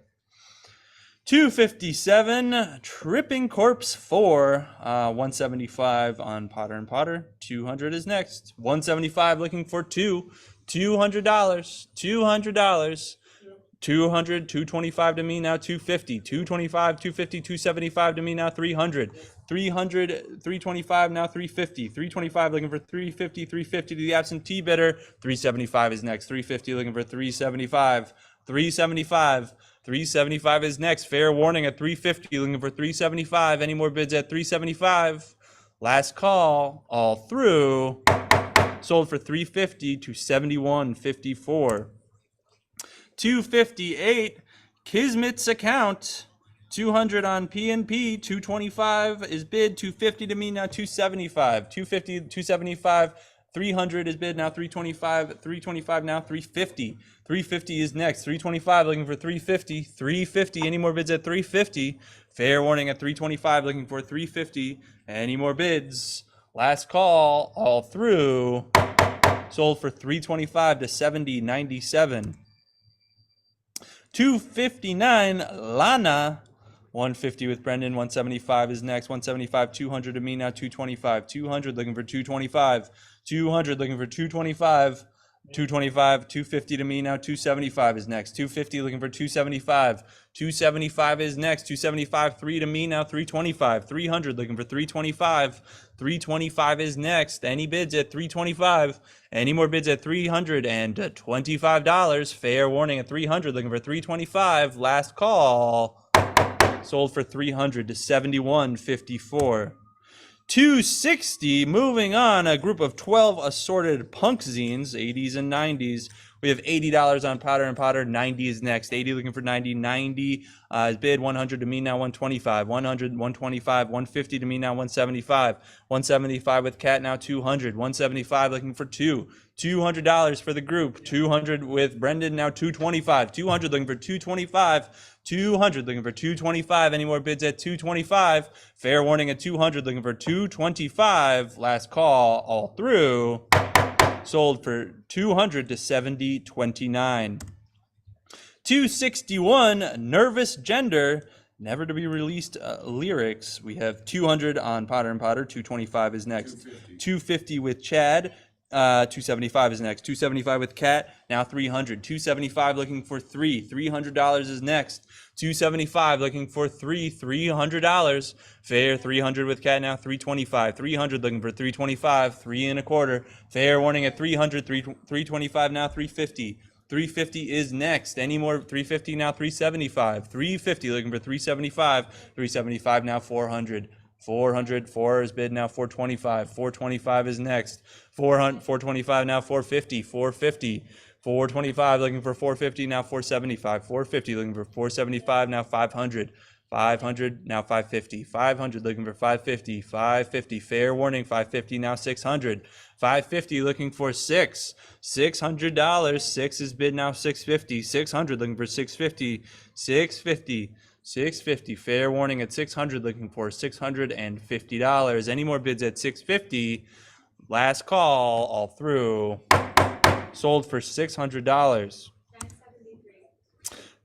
C: 257, Tripping Corpse 4. 175 on Potter and Potter. 200 is next. 175 looking for $200. $200. 200, 225 to me now. 250, 225, 250, 275 to me now. 300, 300, 325 now. 350, 325 looking for 350, 350 to the absentee bidder. 375 is next. 350 looking for 375, 375, 375 is next. Fair warning at 350 looking for 375. Any more bids at 375? Last call, all through. Sold for 350 to 71.54. 258, Kismet's Account. 200 on P&P. 225 is bid. 250 to me now. 275, 250, 275. 300 is bid now. 325, 325 now. 350, 350 is next. 325 looking for 350, 350. Any more bids at 350? Fair warning at 325 looking for 350. Any more bids? Last call, all through. Sold for 325 to 70.97. 259, Lana. 150 with Brendan. 175 is next. 175, 200 to me now. 225, 200 looking for 225. 200 looking for 225. 225, 250 to me now. 275 is next. 250 looking for 275. 275 is next. 275, 3 to me now. 325. 300 looking for 325. 325 is next. Any bids at 325? Any more bids at $325? Fair warning at 300 looking for 325. Last call. Sold for 300 to 71.54. 260, moving on, a group of 12 assorted punk zines, 80s and 90s. We have $80 on Potter and Potter. 90 is next. 80 looking for 90. 90 is bid. 100 to me now. 125. 100, 125. 150 to me now. 175. 175 with Cat now. 200. 175 looking for 2. $200 for the group. 200 with Brendan now. 225. 200 looking for 225. 200 looking for 225. Any more bids at 225? Fair warning at 200 looking for 225. Last call all through. Sold for 200 to 70.29. 261 Nervous Gender, never to be released lyrics. We have 200 on Potter and Potter. 225 is next. 250 with Chad. 275 is next. 275 with Cat. Now 300. 275 looking for 3. $300 is next. 275 looking for 3. $300. Fair 300 with Cat. Now 325. 300 looking for 325. 3 and a quarter. Fair warning at 300. 325 now 350. 350 is next. Any more? 350 now 375. 350 looking for 375. 375 now 400. 400, 4 is bid now 425. 425 is next. 425 now 450. 450. 425 looking for 450 now 475. 450 looking for 475 now 500. 500 now 550. 500 looking for 550. 550 fair warning 550 now 600. 550 looking for 6. $600. 6 is bid now 650. 600 looking for 650. 650. 650 fair warning at 600 looking for $650. Any more bids at 650? Last call all through. Sold for $600.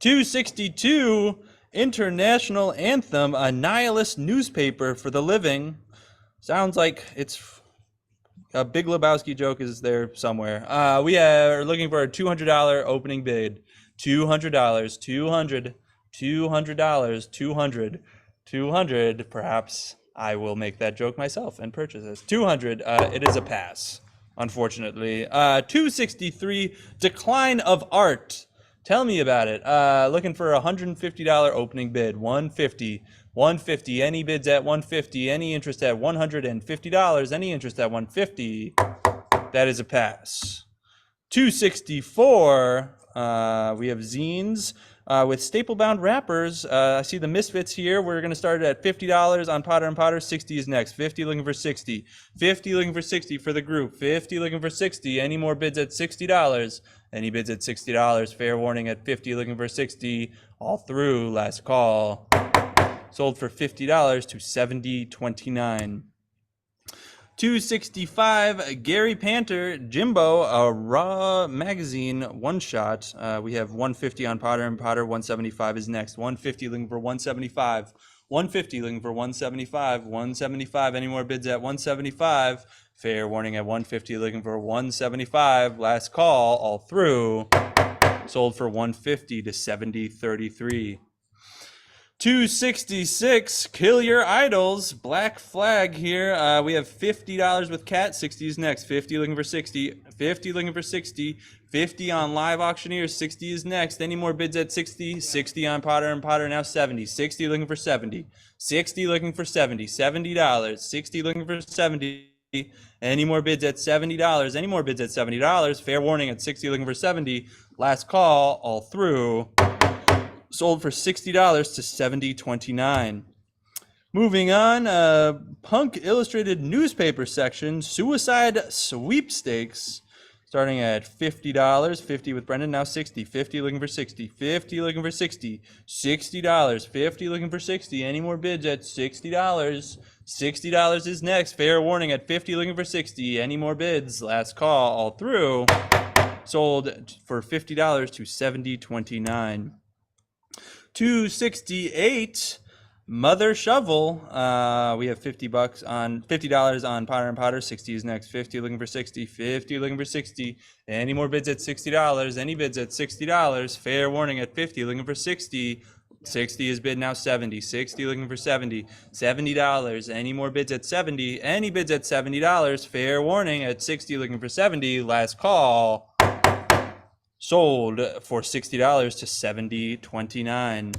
C: 262 International Anthem, a nihilist newspaper for the living. Sounds like it's a Big Lebowski joke is there somewhere. We are looking for a $200 opening bid. $200. 200. $200, 200, perhaps I will make that joke myself and purchase this. 200, it is a pass, unfortunately. 263, Decline of Art. Tell me about it. Looking for a $150 opening bid. 150, 150, any bids at 150, any interest at $150, any interest at 150. That is a pass. 264, we have zines. With staple-bound wrappers, I see the Misfits here. We're going to start at $50 on Potter and Potter. 60 is next. 50 looking for 60. 50 looking for 60 for the group. 50 looking for 60. Any more bids at $60? Any bids at $60? Fair warning at 50 looking for 60. All through. Last call. Sold for $50 to $70.29. 265 Gary Panter Jimbo, a Raw magazine one shot. We have 150 on Potter and Potter. 175 is next. 150 looking for 175. 150 looking for 175. 175. Any more bids at 175? Fair warning at 150 looking for 175. Last call all through. Sold for 150 to $70.33. 266 Kill Your Idols, Black Flag here. We have $50 with Cat. 60 is next. 50 looking for 60. 50 looking for 60. 50 on Live Auctioneers. 60 is next. Any more bids at 60? 60 on Potter and Potter. Now 70. 60 looking for 70. 60 looking for 70. $70. 60 looking for 70. Any more bids at $70? Any more bids at $70? Fair warning at 60 looking for 70. Last call all through. Sold for $60 to $70.29. Moving on, Punk Illustrated newspaper section, Suicide Sweepstakes, starting at $50. 50 with Brendan, now 60. 50 looking for 60. 50 looking for 60. $60. 50 looking for 60. Any more bids at $60? $60 is next. Fair warning at 50 looking for 60. Any more bids? Last call all through. Sold for $50 to $70.29. 268 Mother Shovel. We have $50 on Potter and Potter. 60 is next. 50 looking for 60. 50 looking for 60. Any more bids at $60? Any bids at $60? Fair warning at 50 looking for 60. 60 is bid now 70. 60 looking for 70. $70. Any more bids at 70? Any bids at $70? Fair warning at 60 looking for 70. Last call. Sold for $60 to $70.29.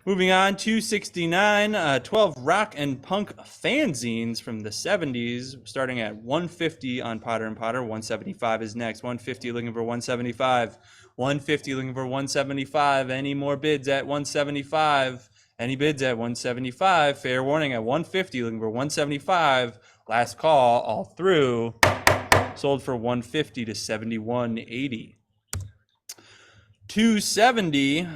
C: Moving on, 269, 12 rock and punk fanzines from the 70s, starting at 150 on Potter and Potter. 175 is next. 150 looking for 175. 150 looking for 175. Any more bids at 175? Any bids at 175? Fair warning at 150 looking for 175. Last call all through. Sold for 150 to 71.80. 270,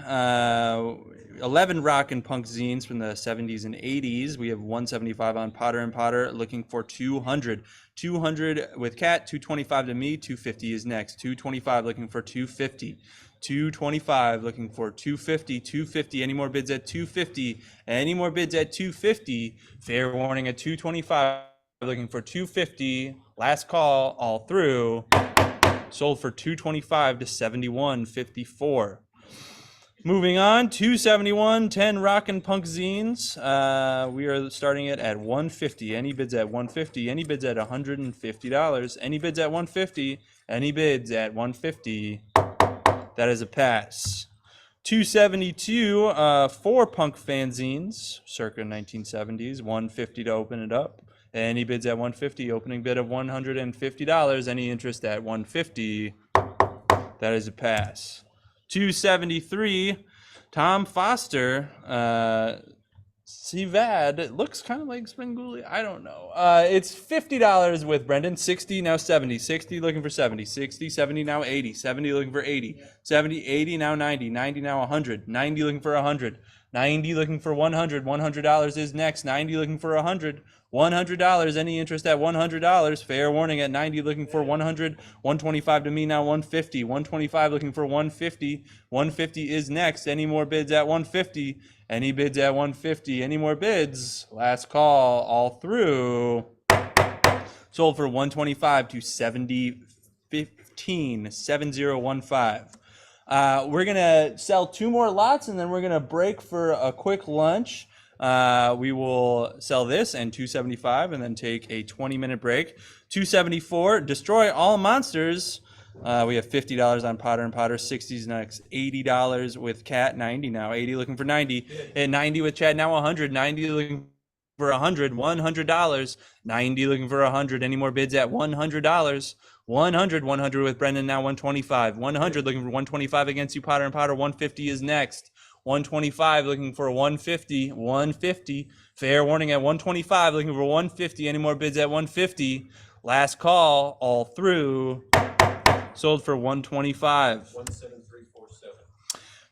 C: 11 rock and punk zines from the 70s and 80s. We have 175 on Potter and Potter, looking for 200. 200 with Cat, 225 to me, 250 is next. 225 looking for 250. 225 looking for 250. 250. Any more bids at 250? Any more bids at 250? Fair warning at 225. Looking for 250. Last call all through. Sold for 225 to 71.54. Moving on, 271, 10 rock and punk zines. We are starting it at 150. Any bids at 150? Any bids at $150? Any bids at 150? Any bids at 150? That is a pass. 272, 4 punk fanzines, circa 1970s. 150 to open it up. Any bids at 150? Opening bid of $150. Any interest at 150? That is a pass. 273, Tom Foster, Sivad. It looks kind of like Spenguli. I don't know. It's $50 with Brendan. 60, now 70. 60 looking for 70. 60, 70, now 80. 70 looking for 80. 70, 80, now 90. 90, now 100. 90 looking for 100. 90 looking for 100. $100 is next. 90 looking for 100. $100. Any interest at $100? Fair warning at 90 looking for 100. 125 to me now 150. 125 looking for 150. 150 is next. Any more bids at 150? Any bids at 150? Any more bids? Last call all through. Sold for 125 to 70.15. 7015. We're gonna sell 2 more lots and then we're gonna break for a quick lunch. We will sell this and 275 and then take a 20-minute break. 274, destroy all monsters. We have $50 on Potter and Potter. 60's next. $80 with Cat. 90 now. 80 looking for 90. And 90 with Chad. Now 100. 90 looking for 100. $100. 90 looking for 100. Any more bids at $100? 100. 100 with Brendan. Now 125. 100 looking for 125 against you, Potter and Potter. 150 is next. 125 looking for 150. 150. Fair warning at 125 looking for 150. Any more bids at 150? Last call all through. Sold for 125.
B: 17347.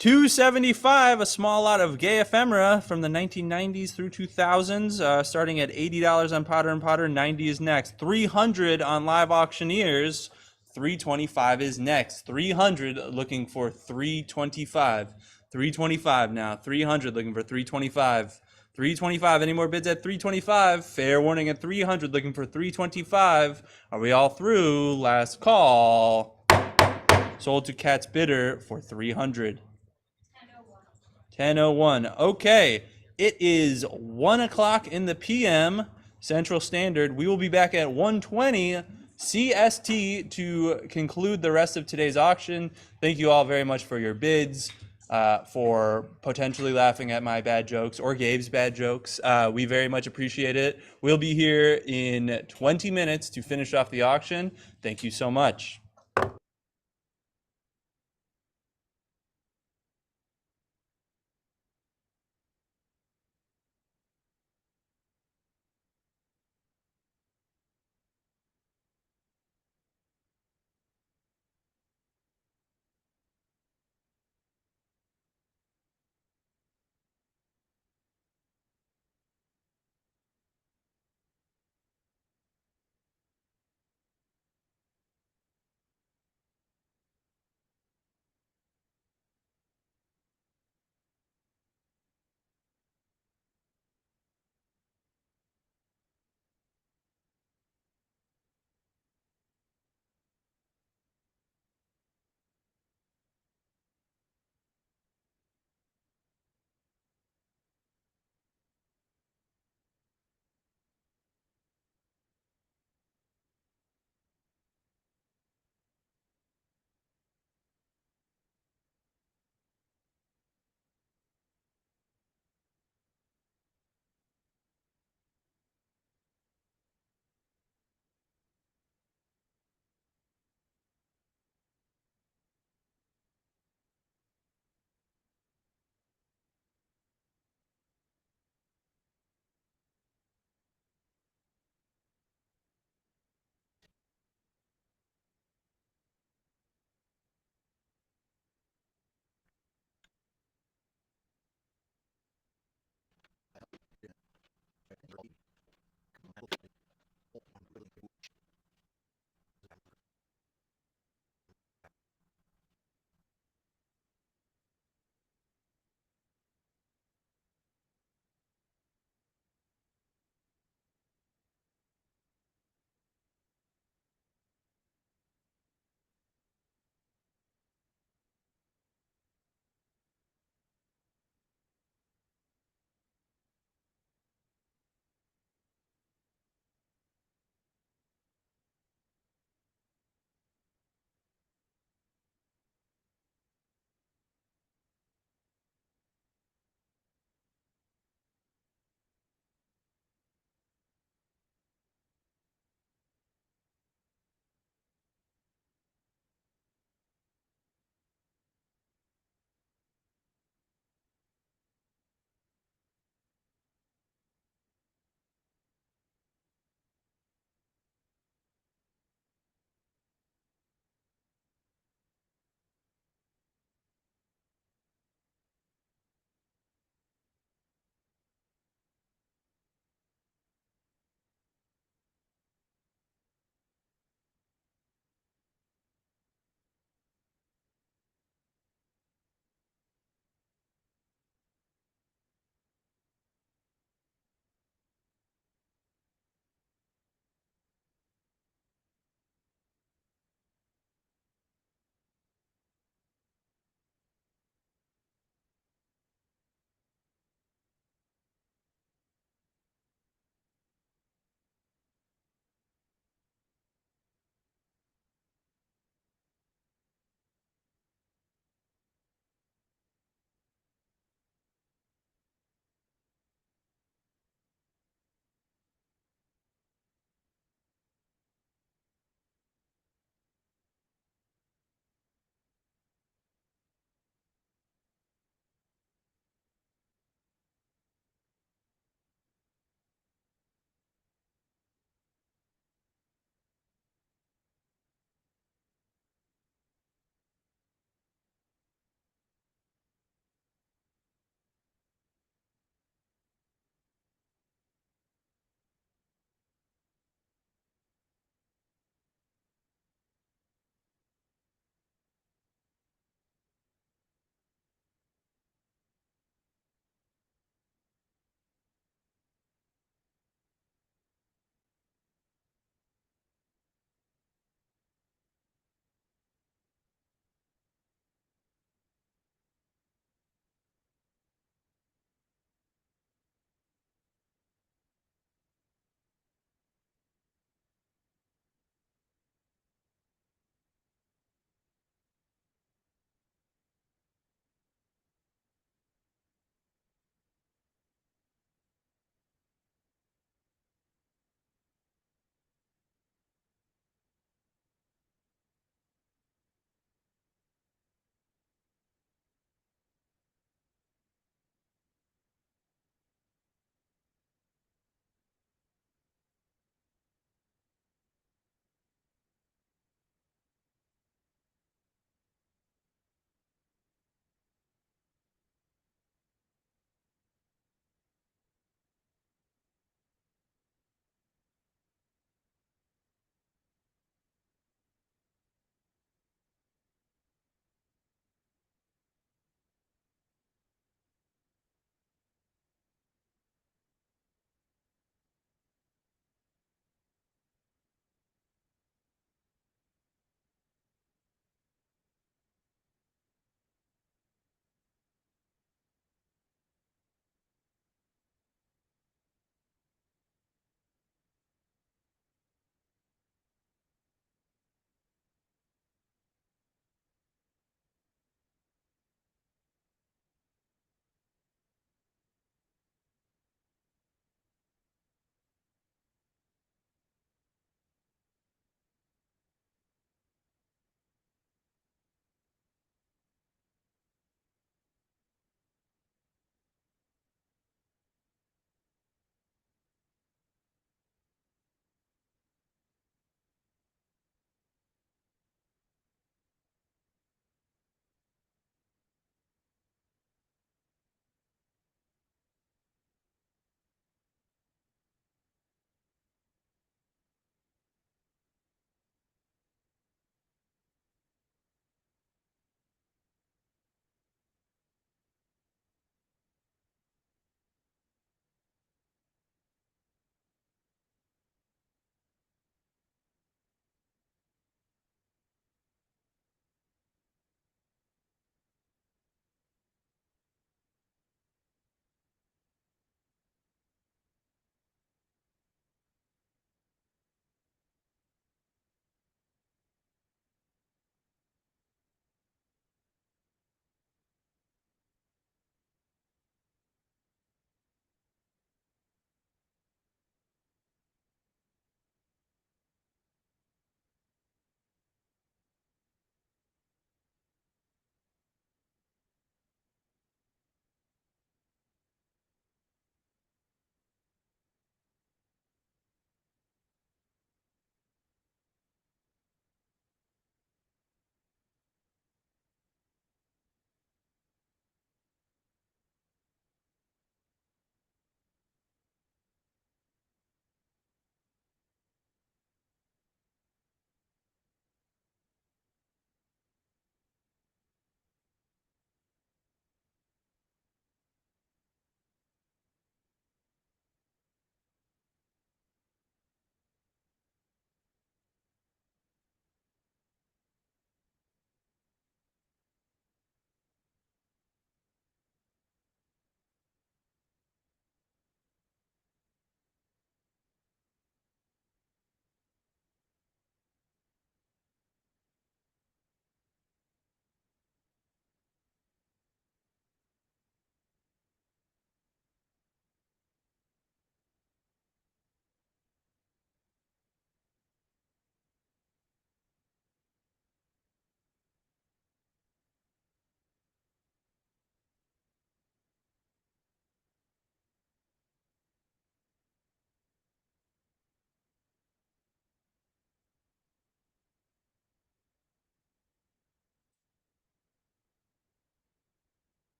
C: 275, a small lot of gay ephemera from the 1990s through 2000s, starting at $80 on Potter and Potter. 90 is next. 300 on Live Auctioneers. 325 is next. 300 looking for 325. 325 now. 300 looking for 325. 325. Any more bids at 325? Fair warning at 300 looking for 325. Are we all through? Last call. Sold to Cat's bidder for 300. 10:01. Okay. It is 1 o'clock in the PM Central Standard. We will be back at 1:20 CST to conclude the rest of today's auction. Thank you all very much for your bids. For potentially laughing at my bad jokes or Gabe's bad jokes. We very much appreciate it. We'll be here in 20 minutes to finish off the auction. Thank you so much.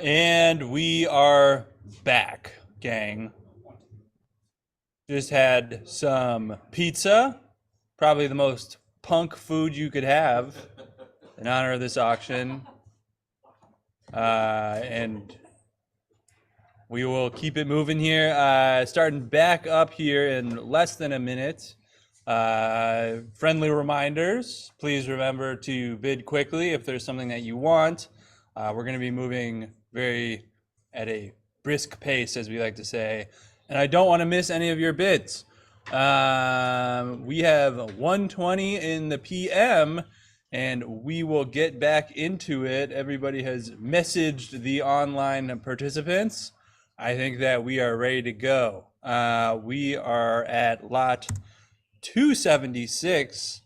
C: And we are back, gang. Just had some pizza, probably the most punk food you could have in honor of this auction. And we will keep it moving here. Starting back up here in less than a minute. Friendly reminders, please remember to bid quickly if there's something that you want. We're going to be moving at a brisk pace, as we like to say, and I don't want to miss any of your bids. We have 1:20 in the PM, and we will get back into it. Everybody has messaged the online participants. I think that we are ready to go. We are at lot 276,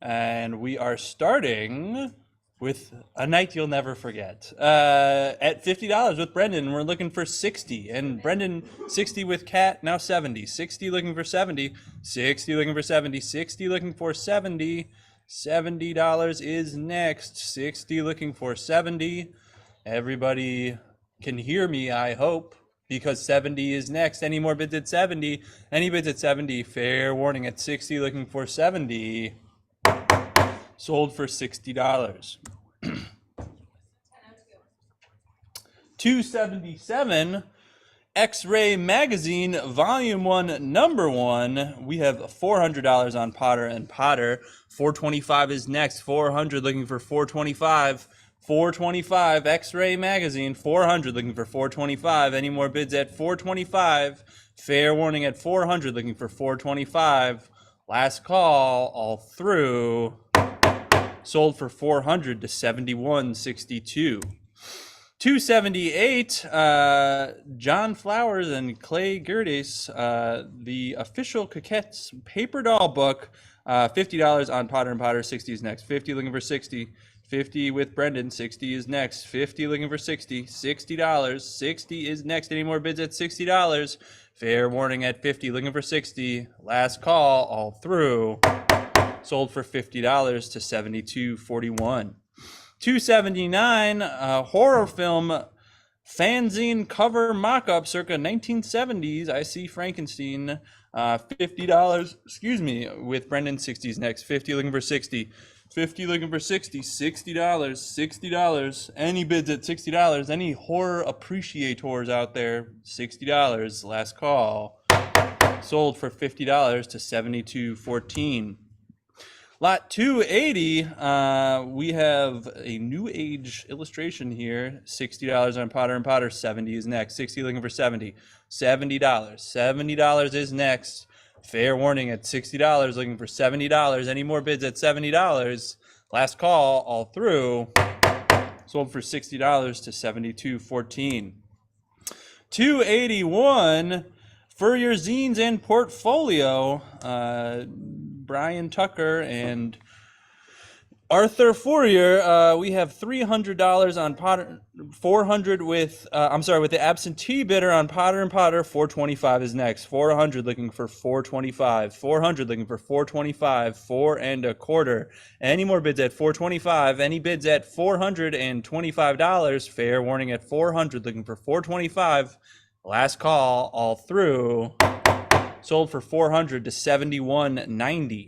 C: and we are starting with A Night You'll Never Forget at $50 with Brendan. We're looking for 60, and Brendan 60 with Kat, now 70. 60 looking for 70, 60 looking for 70, 60 looking for 70. $70 is next. 60 looking for 70. Everybody can hear me, I hope, because 70 is next. Any more bids at 70? Any bids at 70? Fair warning at 60 looking for 70. Sold for $60. 277 X-Ray Magazine Volume 1 Number 1. We have $400 on Potter and Potter. 425 is next. 400 looking for 425. 425 X-Ray Magazine. 400 looking for 425. Any more bids at 425? Fair warning at 400 looking for 425. Last call all through. Sold for 400 to 71.62. 278, John Flowers and Clay Gerdes, the official Coquettes paper doll book, $50 on Potter and Potter. 60 is next. 50 looking for 60. 50 with Brendan. 60 is next. 50 looking for 60. $60. 60 is next. Any more bids at $60? Fair warning at 50 looking for 60. Last call all through. Sold for $50 to 72.41. 279 horror film fanzine cover mock-up circa 1970s. I See Frankenstein. $50. Excuse me. With Brendan. 60s next. 50 looking for 60. 50 looking for 60. $60. $60. Any bids at $60? Any horror appreciators out there? $60. Last call. Sold for $50 to 72.14. Lot 280, we have a new age illustration here. $60 on Potter and Potter. 70 is next. 60 looking for 70. $70. $70 is next. Fair warning at $60 looking for $70. Any more bids at $70? Last call all through. Sold for $60 to 72.14. 281 for your zines and portfolio. Brian Tucker and Arthur Fourier. We have $300 on Potter, 400 with with the absentee bidder on Potter and Potter. 425 is next. 400 looking for 425. 400 looking for 425. 4 1/4. Any more bids at 425? Any bids at $425? Fair warning at 400 looking for 425. Last call all through. Sold for 400 to 71.90.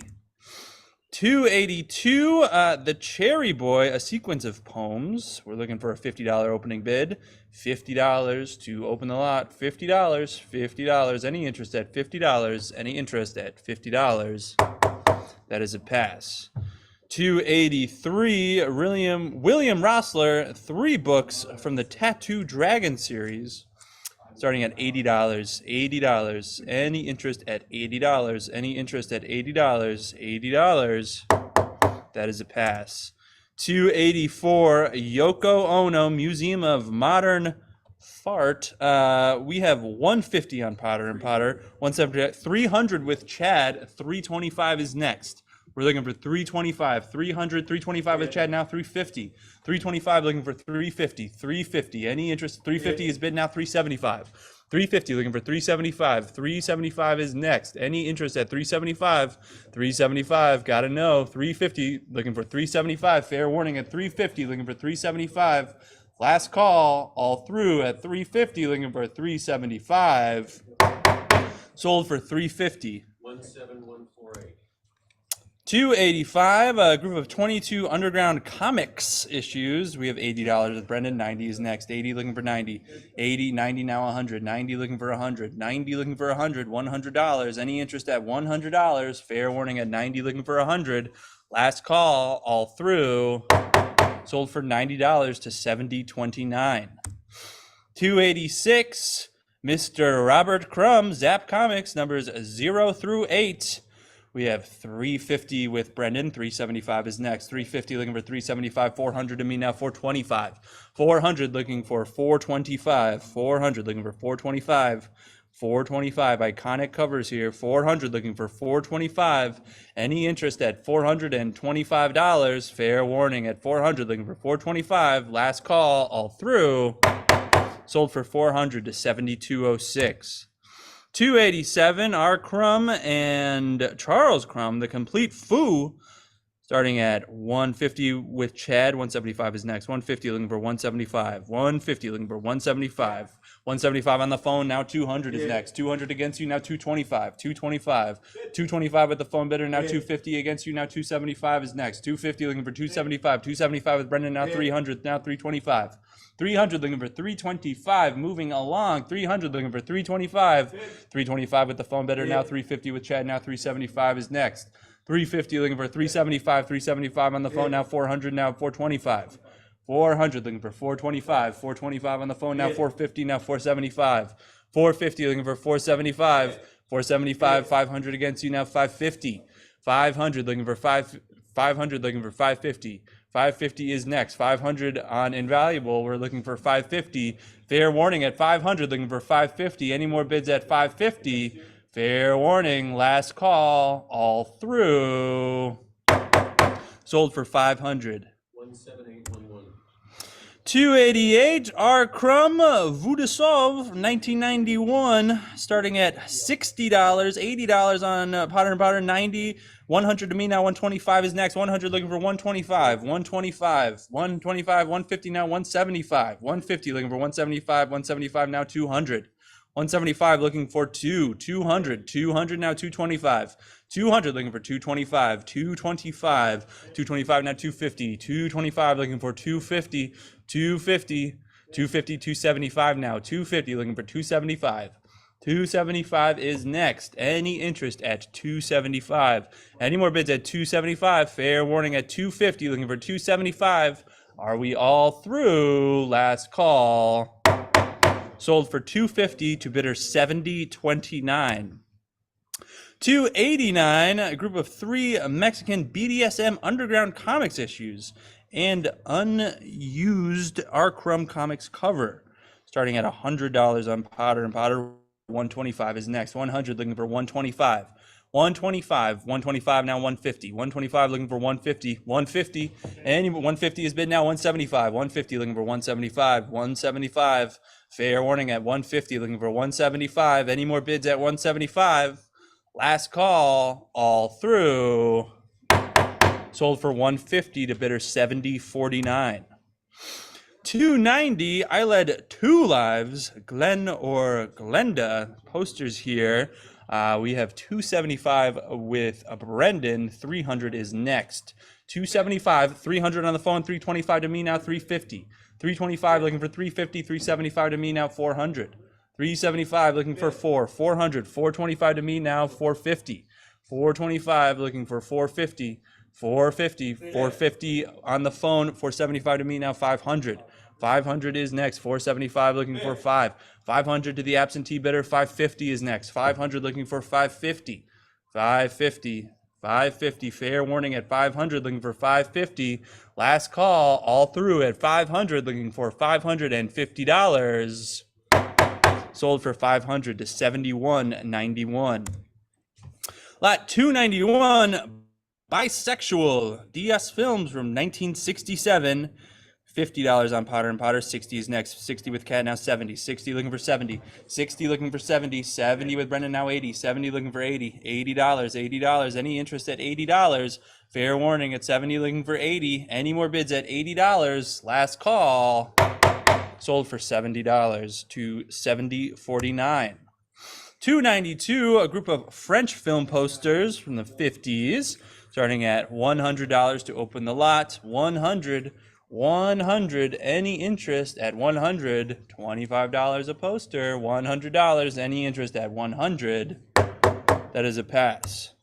C: 282, The Cherry Boy, a sequence of poems. We're looking for a $50 opening bid. $50 to open the lot. $50. $50. Any interest at $50? Any interest at $50? That is a pass. 283, William Rossler, 3 books from the Tattoo Dragon series. Starting at $80. $80. Any interest at $80? Any interest at $80? $80. That is a pass. 284, Yoko Ono, Museum of Modern Fart. We have 150 on Potter and Potter. 170, 300 with Chad. 325 is next. We're looking for 325, 300, 325 with Chad now, 350. 325 looking for 350, 350. Any interest? 350 is bid now, 375. 350 looking for 375. 375 is next. Any interest at 375? 375, gotta know. 350 looking for 375. Fair warning at 350 looking for 375. Last call, all through at 350, looking for 375. Sold for 350.
B: 17148.
C: 285, a group of 22 Underground Comics issues. We have $80 with Brendan. 90 is next. 80 looking for 90. 80, 90 now 100. 90 looking for 100. 90 looking for 100. $100. Any interest at $100? Fair warning at 90 looking for 100. Last call, all through. Sold for $90 to 70.29. 286, Mr. Robert Crumb, Zap Comics, numbers 0 through 8. We have 350 with Brendan. 375 is next. 350 looking for 375. 400 to me now. 425. 400 looking for 425. 400 looking for 425. 425. Iconic covers here. 400 looking for 425. Any interest at $425? Fair warning at 400 looking for 425. Last call all through. Sold for 400 to 72.06. 287, R. Crumb and Charles Crumb, the complete foo, starting at 150 with Chad. 175 is next. 150 looking for 175. 150 looking for 175. 175 on the phone. Now 200 is next. 200 against you. Now 225. 225. 225 with the phone bidder. Now 250 against you. Now 275 is next. 250 looking for 275. 275 with Brendan. Now 300. Now 325. 300 looking for 325, moving along. 300 looking for 325. 325 with the phone bidder. Now 350 with Chad. Now 375 is next. 350 looking for 375. 375 on the phone. Now 400. Now 425. 400 looking for 425. 425 on the phone. Now 450. Now 475. 450 looking for 475. 475. 500 against you. Now 550. 500 looking for 500 looking for 550. 550 is next. 500 on Invaluable. We're looking for 550. Fair warning at 500. Looking for 550. Any more bids at 550? Fair warning. Last call. All through. Sold for 500.
B: 17811.
C: 288, R. Crumb, Vudasov, 1991, starting at $60, $80 on Potter and Potter, 90, 100 to me now, 125 is next, 100 looking for 125, 125, 125, 150 now, 175, 150 looking for 175, 175 now, 200. 175 looking for 200, 200 now 225, 200 looking for 225, 225, 225 now 250, 225 looking for 250, 250, 250, 275 now, 250 looking for 275. 275 is next. Any interest at 275? Any more bids at 275? Fair warning at 250 looking for 275. Are we all through? Last call. Sold for 250 to bidder 70.29. 289, a group of 3 Mexican BDSM Underground Comics issues and unused R. Crumb Comics cover, starting at $100 on Potter and Potter. 125 is next. 100 looking for 125. 125, 125 now 150. 125 looking for 150. 150, and 150 is bid now 175. 150 looking for 175. 175. Fair warning at 150 looking for 175. Any more bids at 175? Last call, all through. Sold for 150 to bidder 70.49. 290, I led 2 lives, Glenn or Glenda posters here. We have 275 with Brendan, 300 is next. 275, 300 on the phone, 325 to me now, 350. 325 looking for 350, 375 to me now, 400. 375 looking for 400, 425 to me now, 450. 425 looking for 450, 450, 450 on the phone, 475 to me now, 500. 500 is next. 475 looking for 5. 500 to the absentee bidder. 550 is next. 500 looking for 550. 550. 550. Fair warning at 500 looking for 550. Last call all through at 500 looking for $550. Sold for 500 to 71.91. Lot 291. Bisexual DS Films from 1967. $50 on Potter and Potter. 60 is next. 60 with Cat, now 70. 60 looking for 70. 60 looking for 70. 70 with Brendan, now 80. 70 looking for 80. $80. $80. Any interest at $80? Fair warning at 70 looking for 80. Any more bids at $80? Last call. Sold for $70 to $70.49. $292, a group of French film posters from the 50s, starting at $100 to open the lot. 100, any interest at 100, $25 a poster. $100, any interest at 100. That is a pass.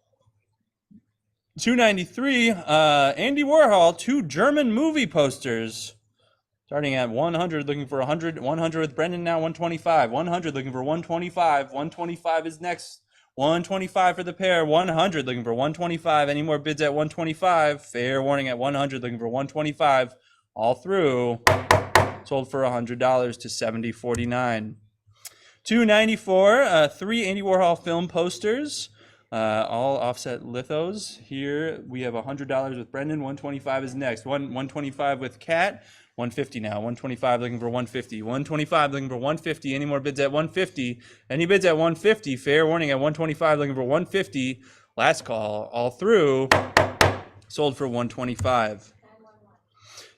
C: $293, Andy Warhol, 2 German movie posters. Starting at 100, looking for 100. 100 with Brendan, now 125. 100 looking for 125. 125 is next. 125 for the pair. 100 looking for 125. Any more bids at 125? Fair warning at 100 looking for 125. All through. Sold for $100 to $70.49. $294, 3 Andy Warhol film posters. All offset lithos. Here we have $100 with Brendan. 125 is next. 125 with Kat. 150 now. 125 looking for 150. 125 looking for 150. Any more bids at 150? Any bids at 150? Fair warning at 125 looking for 150. Last call. All through. Sold for 125.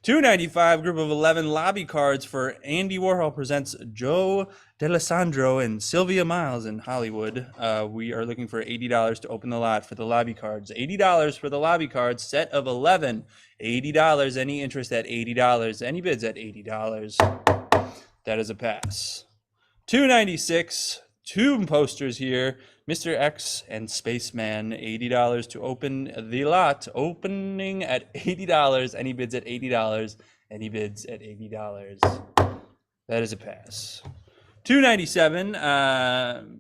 C: $295, group of 11 lobby cards for Andy Warhol presents Joe D'Alessandro and Sylvia Miles in Hollywood. We are looking for $80 to open the lot for the lobby cards. $80 for the lobby cards, set of 11. $80, any interest at $80. Any bids at $80. That is a pass. $296, 2 posters here. Mr. X and Spaceman, $80 to open the lot. Opening at $80. Any bids at $80. Any bids at $80. That is a pass. $297.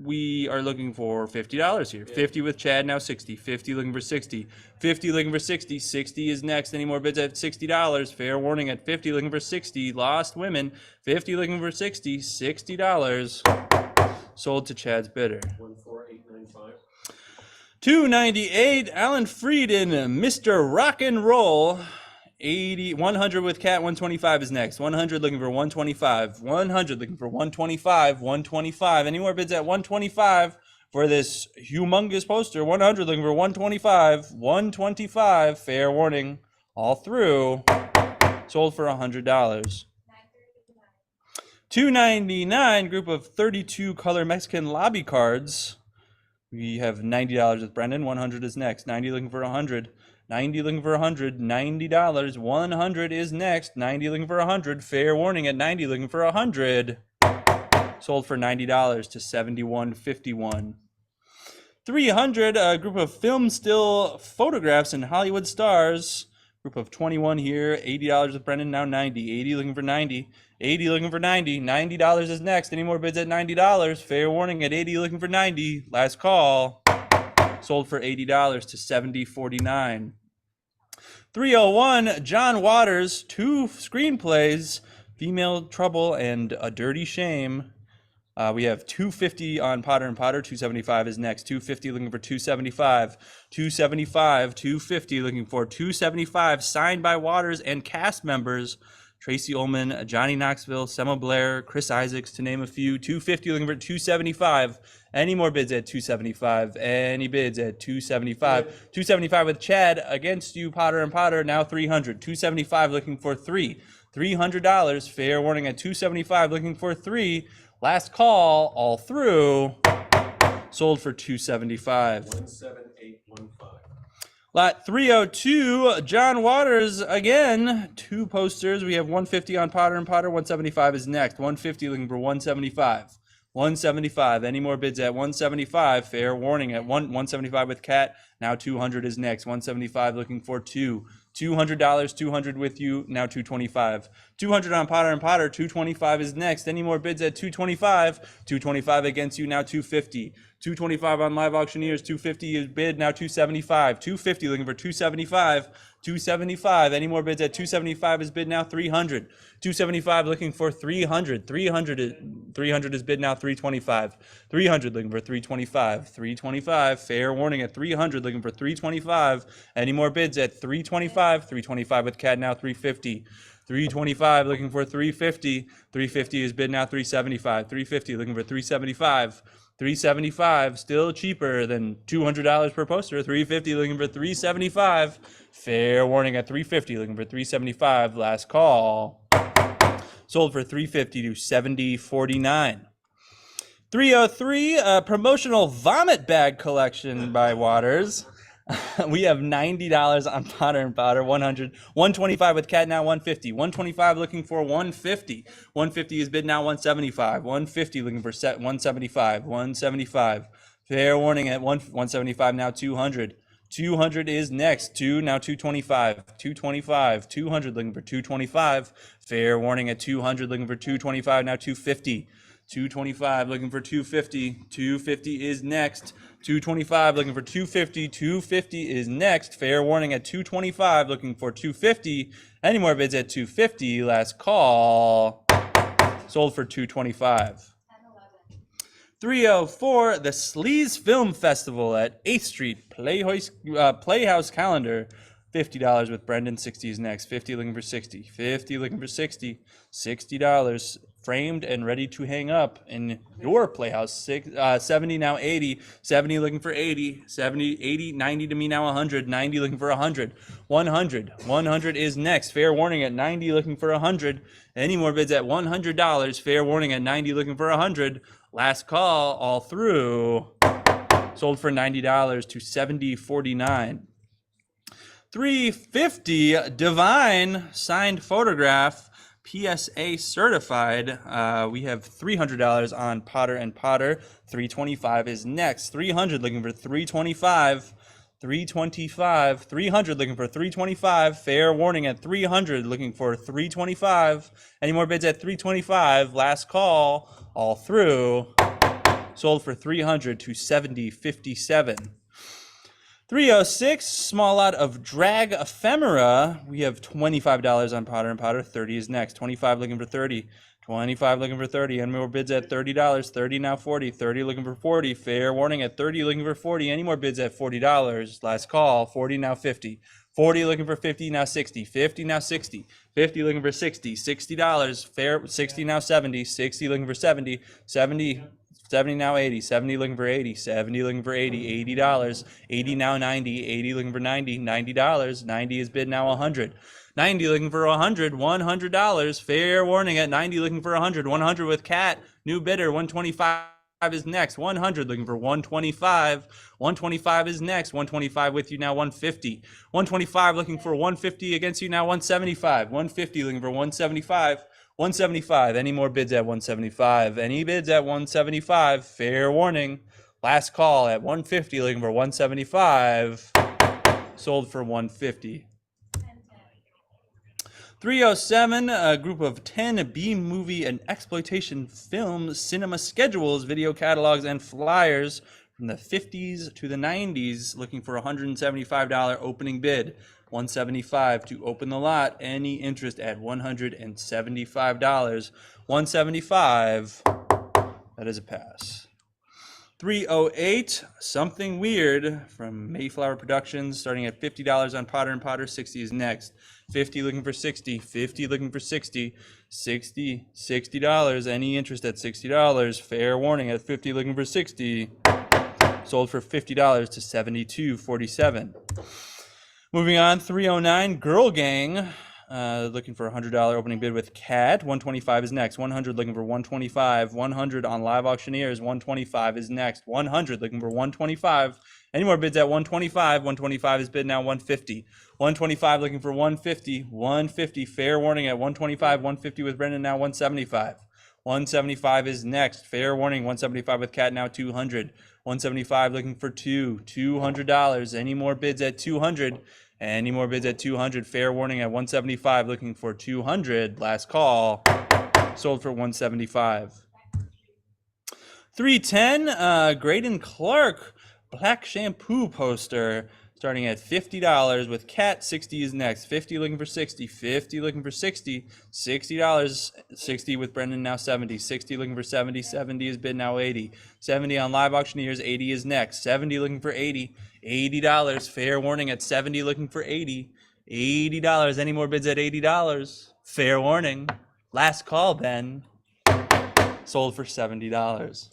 C: We are looking for $50 here. 50 with Chad, now 60. 50 looking for 60. 50 looking for 60. 60 is next. Any more bids at $60? Fair warning at 50 looking for 60. Lost women. 50 looking for 60. $60. Sold to Chad's bidder.
B: 14895.
C: $298, Alan Frieden, Mr. Rock and Roll. 100 with Cat, 125 is next. 100 looking for 125. 100 looking for 125. 125. Any more bids at 125 for this humongous poster? 100 looking for 125. 125. Fair warning. All through. Sold for $100. $299, group of 32 color Mexican lobby cards. We have $90 with Brendan. 100 is next. 90 looking for 100. 90 looking for 100. $90. 100 is next. 90 looking for 100. Fair warning at 90 looking for 100. Sold for $90 to $71.51. $300, a group of film still photographs and Hollywood stars. Group of 21 here. $80 with Brendan, now 90. 80 looking for 90. 80 looking for 90. $90 is next. Any more bids at $90? Fair warning at 80 looking for 90. Last call. Sold for $80 to $70.49. $301, John Waters, 2 screenplays, Female Trouble and A Dirty Shame. We have $250 on Potter and Potter. $275 is next. $250 looking for $275. $275. $250 looking for $275. Signed by Waters and cast members Tracy Ullman, Johnny Knoxville, Selma Blair, Chris Isaacs, to name a few. $250 looking for $275. Any more bids at $275? Any bids at $275? $275 with Chad against you, Potter and Potter. Now $300. $275 looking for $3. $300. Fair warning at $275 looking for $3. Last call, all through. Sold for $275.
B: 17815.
C: Lot 302, John Waters again. 2 posters. We have $150 on Potter and Potter. $175 is next. $150 looking for $175. $175. Any more bids at $175? Fair warning at $175 with Cat. Now $200 is next. $175 looking for $2. $200. $200 with you. Now $225. $200 on Potter and Potter. $225 is next. Any more bids at $225? $225 against you. Now $250. $225 on Live Auctioneers. $250 is bid. Now $275. $250 looking for $275. $275. Any more bids at $275 is bid. Now $300. $275 looking for $300. $300 is bid. Now $325. $300 looking for $325. $325. Fair warning at $300 looking for $325. Any more bids at $325? $325 with Cat. Now $350. 325 looking for 350. 350 is bid now 375. 350 looking for 375. 375 still cheaper than $200 per poster. 350 looking for 375. Fair warning at 350 looking for 375. Last call. Sold for 350 to 70.49. 303 promotional vomit bag collection by Waters. We have $90 on Potter and Powder, 125 with Cat now 150, 125 looking for 150, 150 is bid now 175, 150 looking for 175, 175. Fair warning at 175 now 200. 200 is next. Now 225. 225. 200 looking for 225. Fair warning at 200 looking for 225. Now 250. 225 looking for 250. 250 is next. 225 looking for 250. 250 is next. Fair warning at 225 looking for 250. Any more bids at 250? Last call. Sold for 225. 304, the Sleaze Film Festival at 8th Street Playhouse Calendar. $50 with Brendan. 60 is next. 50 looking for 60. 50 looking for 60. $60 framed and ready to hang up in your playhouse. 70 now 80. 70 looking for 80. 70, 80, 90 to me now 100. 90 looking for 100. 100. 100 is next. Fair warning at 90 looking for 100. Any more bids at $100. Fair warning at 90 looking for 100. Last call all through. Sold for $90 to 70.49. 350 Divine signed photograph, PSA certified. We have $300 on Potter and Potter. 325 is next. 300 looking for 325. 325. 300 looking for 325. Fair warning at 300 looking for 325. Any more bids at 325? Last call all through. Sold for 300 to 70.57. 306, small lot of drag ephemera. We have $25 on Potter and Potter. 30 is next. 25 looking for 30. 25 looking for 30. Any more bids at $30? 30 now 40. 30 looking for 40. Fair warning at 30 looking for 40. Any more bids at $40? Last call. 40 now 50. 40 looking for 50 now 60. 50 now 60. 50 looking for 60. $60. Fair 60 now 70. 60 looking for 70. 70 now 80, 70 looking for 80, 70 looking for 80, $80, 80 now 90, 80 looking for 90, $90, 90 is bid now 100, 90 looking for 100, $100, fair warning at 90 looking for 100, 100 with Cat, new bidder, 125 is next, 100 looking for 125, 125 is next, 125 with you now 150, 125 looking for 150 against you now 175, 150 looking for 175, 175. Any more bids at 175? Any bids at 175? Fair warning. Last call at 150. Looking for 175. Sold for 150. 307. A group of 10 B-movie and exploitation film cinema schedules, video catalogs, and flyers from the 50s to the 90s. Looking for $175 opening bid. 175 to open the lot. Any interest at $175. 175. That is a pass. 308. Something Weird from Mayflower Productions, starting at $50 on Potter and Potter. 60 is next. 50 looking for 60. 50 looking for 60. 60. $60. Any interest at $60. Fair warning at 50 looking for 60. Sold for $50 to 72.47. Moving on, 309, Girl Gang, looking for a $100 opening bid with Cat. 125 is next. 100 looking for 125. 100 on Live Auctioneers. 125 is next. 100 looking for 125. Any more bids at 125? 125 is bid now 150. 125 looking for 150. 150, fair warning at 125. 150 with Brendan now 175. 175 is next. Fair warning, 175 with Cat now 200. 175 looking for $200. Any more bids at 200? Any more bids at 200? Fair warning at 175 looking for 200. Last call. Sold for 175. 310, Graydon Clark Black Shampoo poster. Starting at $50 with Cat. 60 is next. 50 looking for 60. 50 looking for 60. $60. 60 with Brendan now 70. 60 looking for 70. 70 is bid now 80. 70 on Live Auctioneers. 80 is next. 70 looking for 80. $80. Fair warning at 70 looking for 80. $80. Any more bids at $80? Fair warning. Last call, Ben. Sold for $70.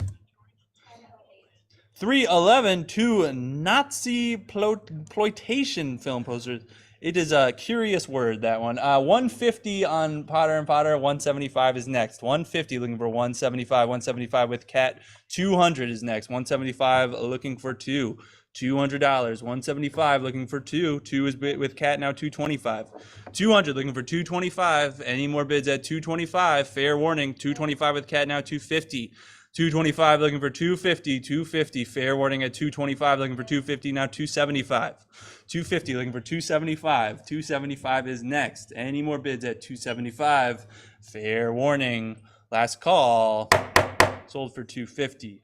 C: 311, two Nazi ploitation film posters. It is a curious word, that one. 150 on Potter and Potter. 175 is next. 150 looking for 175. 175 with Cat. 200 is next. 175 looking for two. $200. 175 looking for two. Two is with Cat now. 225. 200 looking for 225. Any more bids at 225? Fair warning. 225 with Cat now. 250. 225 looking for 250, 250, fair warning at 225 looking for 250, now 275. 250 looking for 275, 275 is next. Any more bids at 275? Fair warning. Last call. Sold for 250.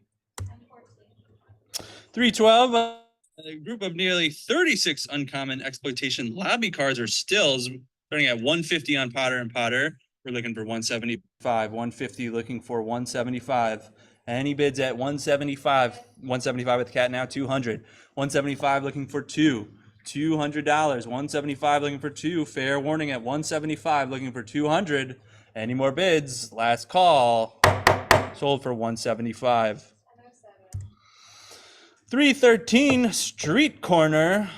C: 312. A group of nearly 36 uncommon exploitation lobby cars or stills starting at 150 on Potter and Potter. We're looking for 175, 150 looking for 175. Any bids at 175, 175 with Cat now, 200. 175 looking for two, $200. 175 looking for two, fair warning at 175 looking for 200. Any more bids? Last call. Sold for 175. 313 Street Corner.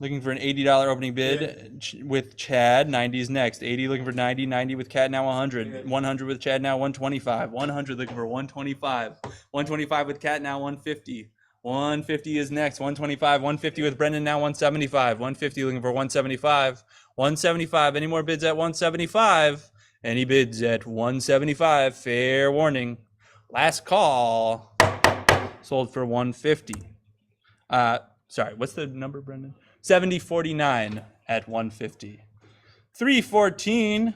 C: Looking for an $80 opening bid with Chad. 90 is next. 80 looking for 90. 90 with Cat now 100. 100 with Chad now 125. 100 looking for 125. 125 with Cat now 150. 150 is next. 125. 150 with Brendan now 175. 150 looking for 175. 175. Any more bids at 175? Any bids at 175? Fair warning. Last call. Sold for 150. Sorry, what's the number, Brendan? 7049 at 150. 314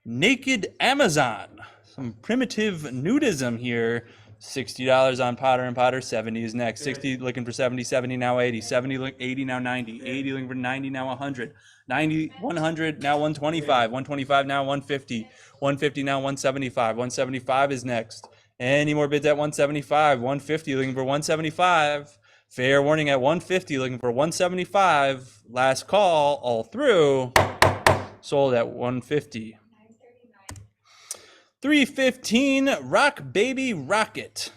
C: Naked Amazon. Some primitive nudism here. $60 on Potter and Potter. 70 is next. 60 looking for 70. 70 now 80. 70 80 now 90. 80 looking for 90 now 100. 90 100 now 125. 125 now 150. 150 now 175. 175 is next. Any more bids at 175? 150 looking for 175. Fair warning at 150, looking for 175. Last call, all through. Sold at 150. 315 Rock Baby Rocket.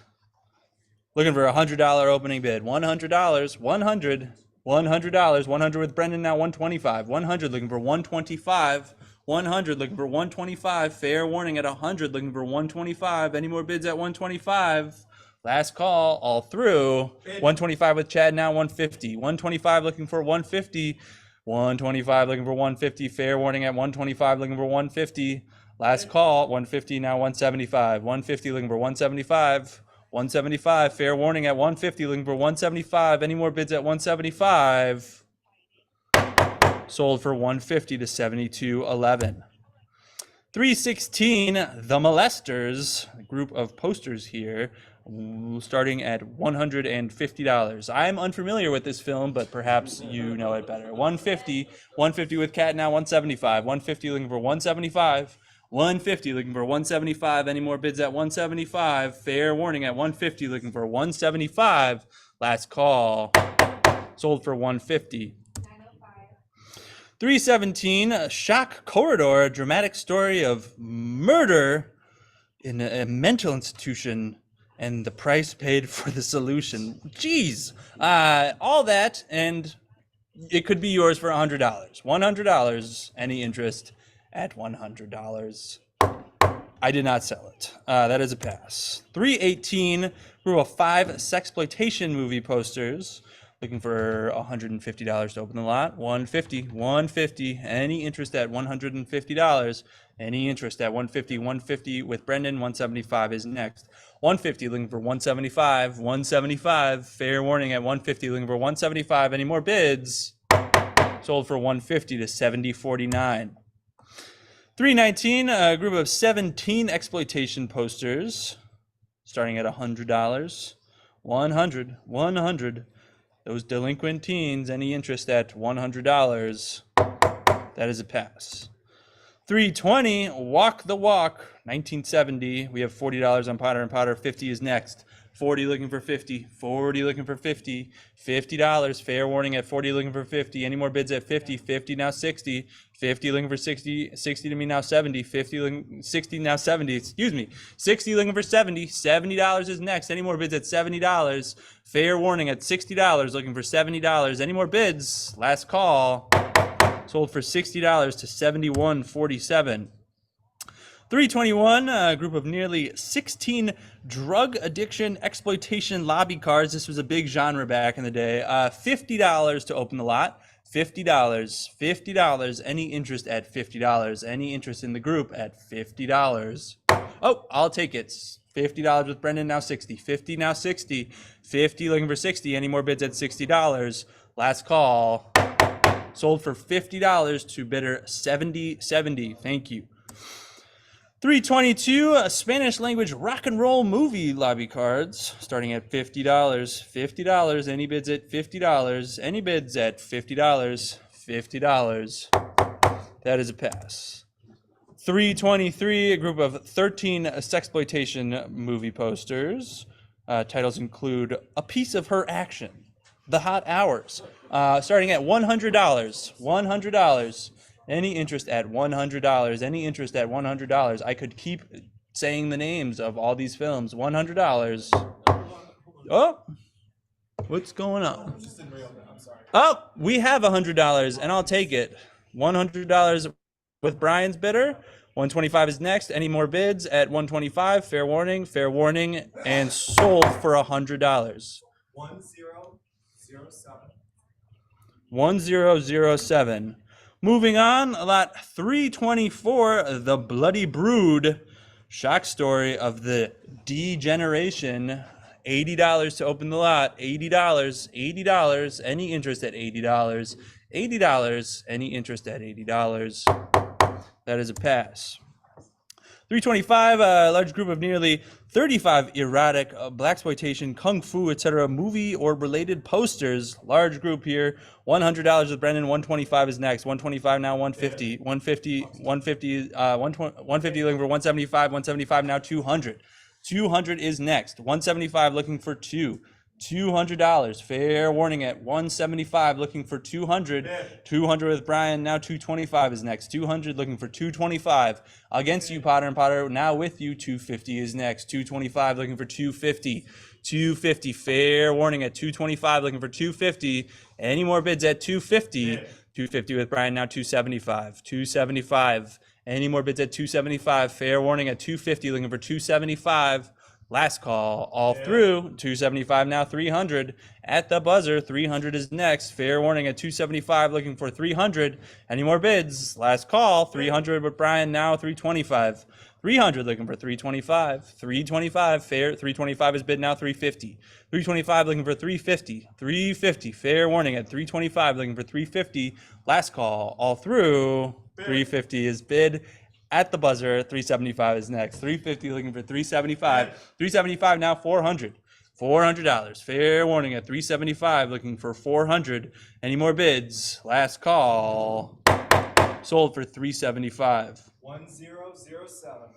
C: Looking for a $100 opening bid. $100, 100, $100, 100 with Brendan now 125. 100 looking for 125. 100 looking for 125. Fair warning at 100 looking for 125. Any more bids at 125? Last call, all through. 125 with Chad now 150. 125 looking for 150. 125 looking for 150. Fair warning at 125 looking for 150. Last call, 150 now 175. 150 looking for 175. 175. Fair warning at 150 looking for 175. Any more bids at 175? Sold for 150 to 7211. 316 The Molesters, a group of posters here. Starting at $150. I'm unfamiliar with this film, but perhaps you know it better. 150, 150 with Cat now 175. 150 looking for 175. 150 looking for 175. Any more bids at 175? Fair warning at 150 looking for 175. Last call. Sold for 150. 317 Shock Corridor, dramatic story of murder in a mental institution and the price paid for the solution. Jeez. All that, and it could be yours for $100. $100. Any interest at $100? I did not sell it. That is a pass. 318 grew of 5 sexploitation movie posters. Looking for $150 to open the lot. 150. 150. Any interest at $150? Any interest at 150? 150 with Brendan. 175 is next. 150 looking for 175. 175. Fair warning at 150 looking for 175. Any more bids? Sold for 150 to 7049. 319, a group of 17 exploitation posters starting at $100. 100. 100. Those delinquent teens, any interest at $100? That is a pass. 320, Walk the Walk, 1970. We have $40 on Potter and Potter. 50 is next. 40 looking for 50, 40 looking for 50, $50, fair warning at 40 looking for 50, any more bids at 50, 50 now 60, 50 looking for 60, 60 to me now 70, 50 looking, 60 now 70, excuse me, 60 looking for 70, $70 is next, any more bids at $70, fair warning at $60 looking for $70, any more bids, last call, sold for $60 to $71.47. 321, a group of nearly 16 drug addiction exploitation lobby cards. This was a big genre back in the day. $50 to open the lot. $50, $50. Any interest at $50? Any interest in the group at $50? Oh, I'll take it. $50 with Brendan, now 60. 50 now 60. 50 looking for 60. Any more bids at $60? Last call. Sold for $50 to bidder 70.70. Thank you. 322, Spanish language rock and roll movie lobby cards, starting at $50. $50, any bids at $50? Any bids at $50? $50. That is a pass. 323, a group of 13 sexploitation movie posters. Titles include A Piece of Her Action, The Hot Hours, starting at $100. $100. Any interest at $100? Any interest at $100? I could keep saying the names of all these films. $100. Oh, what's going on? Oh, we have $100, and I'll take it. $100 with Brian's bidder. $125 is next. Any more bids at $125? Fair warning, and sold for $100.
D: 1007.
C: 1007. Moving on, lot 324, The Bloody Brood, shock story of the D-Generation. $80 to open the lot. $80, $80. Any interest at $80? $80. Any interest at $80? That is a pass. 325, a large group of nearly 35 erotic, blaxploitation, kung fu, etc. movie or related posters. Large group here. $100 with Brendan. 125 is next. 125 now. 150. 150 looking for 175. 175 now. 200. 200 is next. 175 looking for two. $200. Fair warning at 175 looking for 200. 200 with Brian. Now 225 is next. 200 looking for 225. Against you, Potter and Potter. Now with you, 250 is next. 225 looking for 250. 250. Fair warning at 225 looking for 250. Any more bids at 250? 250 with Brian. Now 275. 275. Any more bids at 275? Fair warning at 250 looking for 275. Last call, all through. 275 now. 300 at the buzzer. 300 is next. Fair warning at 275 looking for 300. Any more bids? Last call. 300 with Brian. Now 325. 300 looking for 325. 325 fair. 325 is bid now. 350. 325 looking for 350. 350 fair warning at 325 looking for 350. Last call, all through. 350 is bid. At the buzzer, 375 is next. 350 looking for 375. 375 now. 400. $400. Fair warning at 375 looking for 400. Any more bids? Last call. Sold for 375.
D: 1007.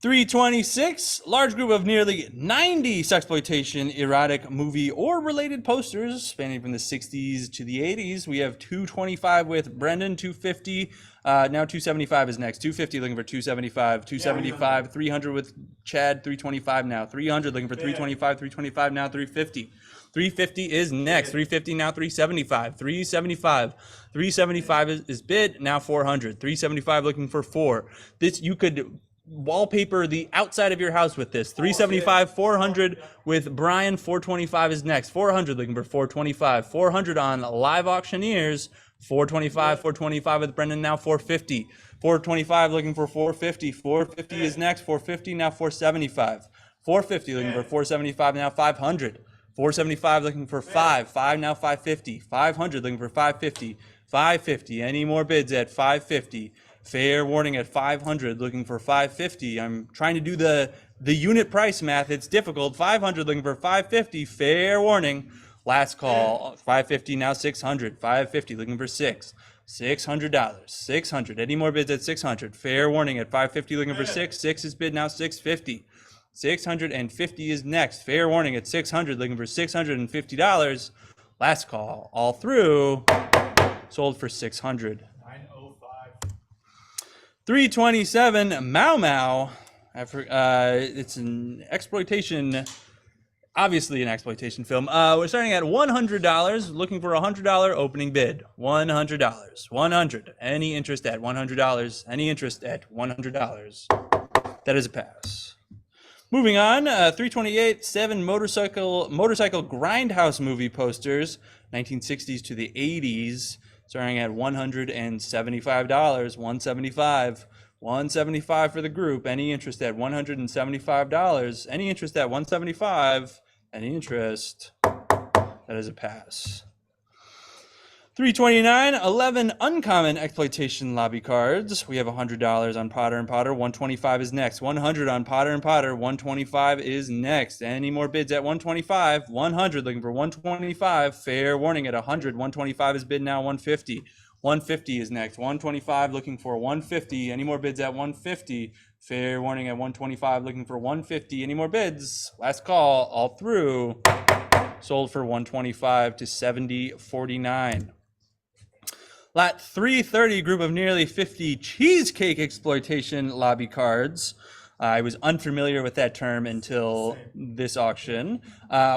C: 326, large group of nearly 90 sexploitation, erotic, movie, or related posters spanning from the 60s to the 80s. We have 225 with Brendan, 250. Now 275 is next. 250 looking for 275. 275, 300 with Chad, 325 now. 300 looking for 325. 325 now. 350. 350 is next. 350 now. 375. 375. 375 is bid now. 400. 375 looking for 4. This you could wallpaper the outside of your house with this. 375, 400 with Brian. 425 is next. 400 looking for 425. 400 on Live Auctioneers. 425, 425 with Brendan now. 450. 425 looking for 450. 450 is next. 450 now. 475. 450 looking for 475 now. 500. 475 looking for 5. 5 now. 550. 500 looking for 550. 550. Any more bids at 550? Fair warning at 500 looking for 550. I'm trying to do the unit price math. It's difficult. 500 looking for 550. Fair warning. Last call. 550 now. 600. 550 looking for 6. $600. 600. Any more bids at 600? Fair warning at 550 looking for 6. 6 is bid now. 650. 650 is next. Fair warning at 600, looking for $650. Last call, all through. Sold for 600.
D: 905.
C: 327 Mau Mau. It's an exploitation, obviously an exploitation film. We're starting at $100, looking for a $100 opening bid. $100. 100. Any interest at $100? Any interest at $100? That is a pass. Moving on, 328, 7 motorcycle grindhouse movie posters, 1960s to the 80s, starting at $175. 175. 175 for the group. Any interest at $175? Any interest at $175? Any interest? That is a pass. 329, 11 uncommon exploitation lobby cards. We have $100 on Potter and Potter. 125 is next. 100 on Potter and Potter. 125 is next. Any more bids at 125? 100, looking for 125. Fair warning at 100. 125 is bid now. 150. 150 is next. 125, looking for 150. Any more bids at 150? Fair warning at 125, looking for 150. Any more bids? Last call, all through. Sold for 125 to 70.49. Lot 330, group of nearly 50 cheesecake exploitation lobby cards. I was unfamiliar with that term until this auction.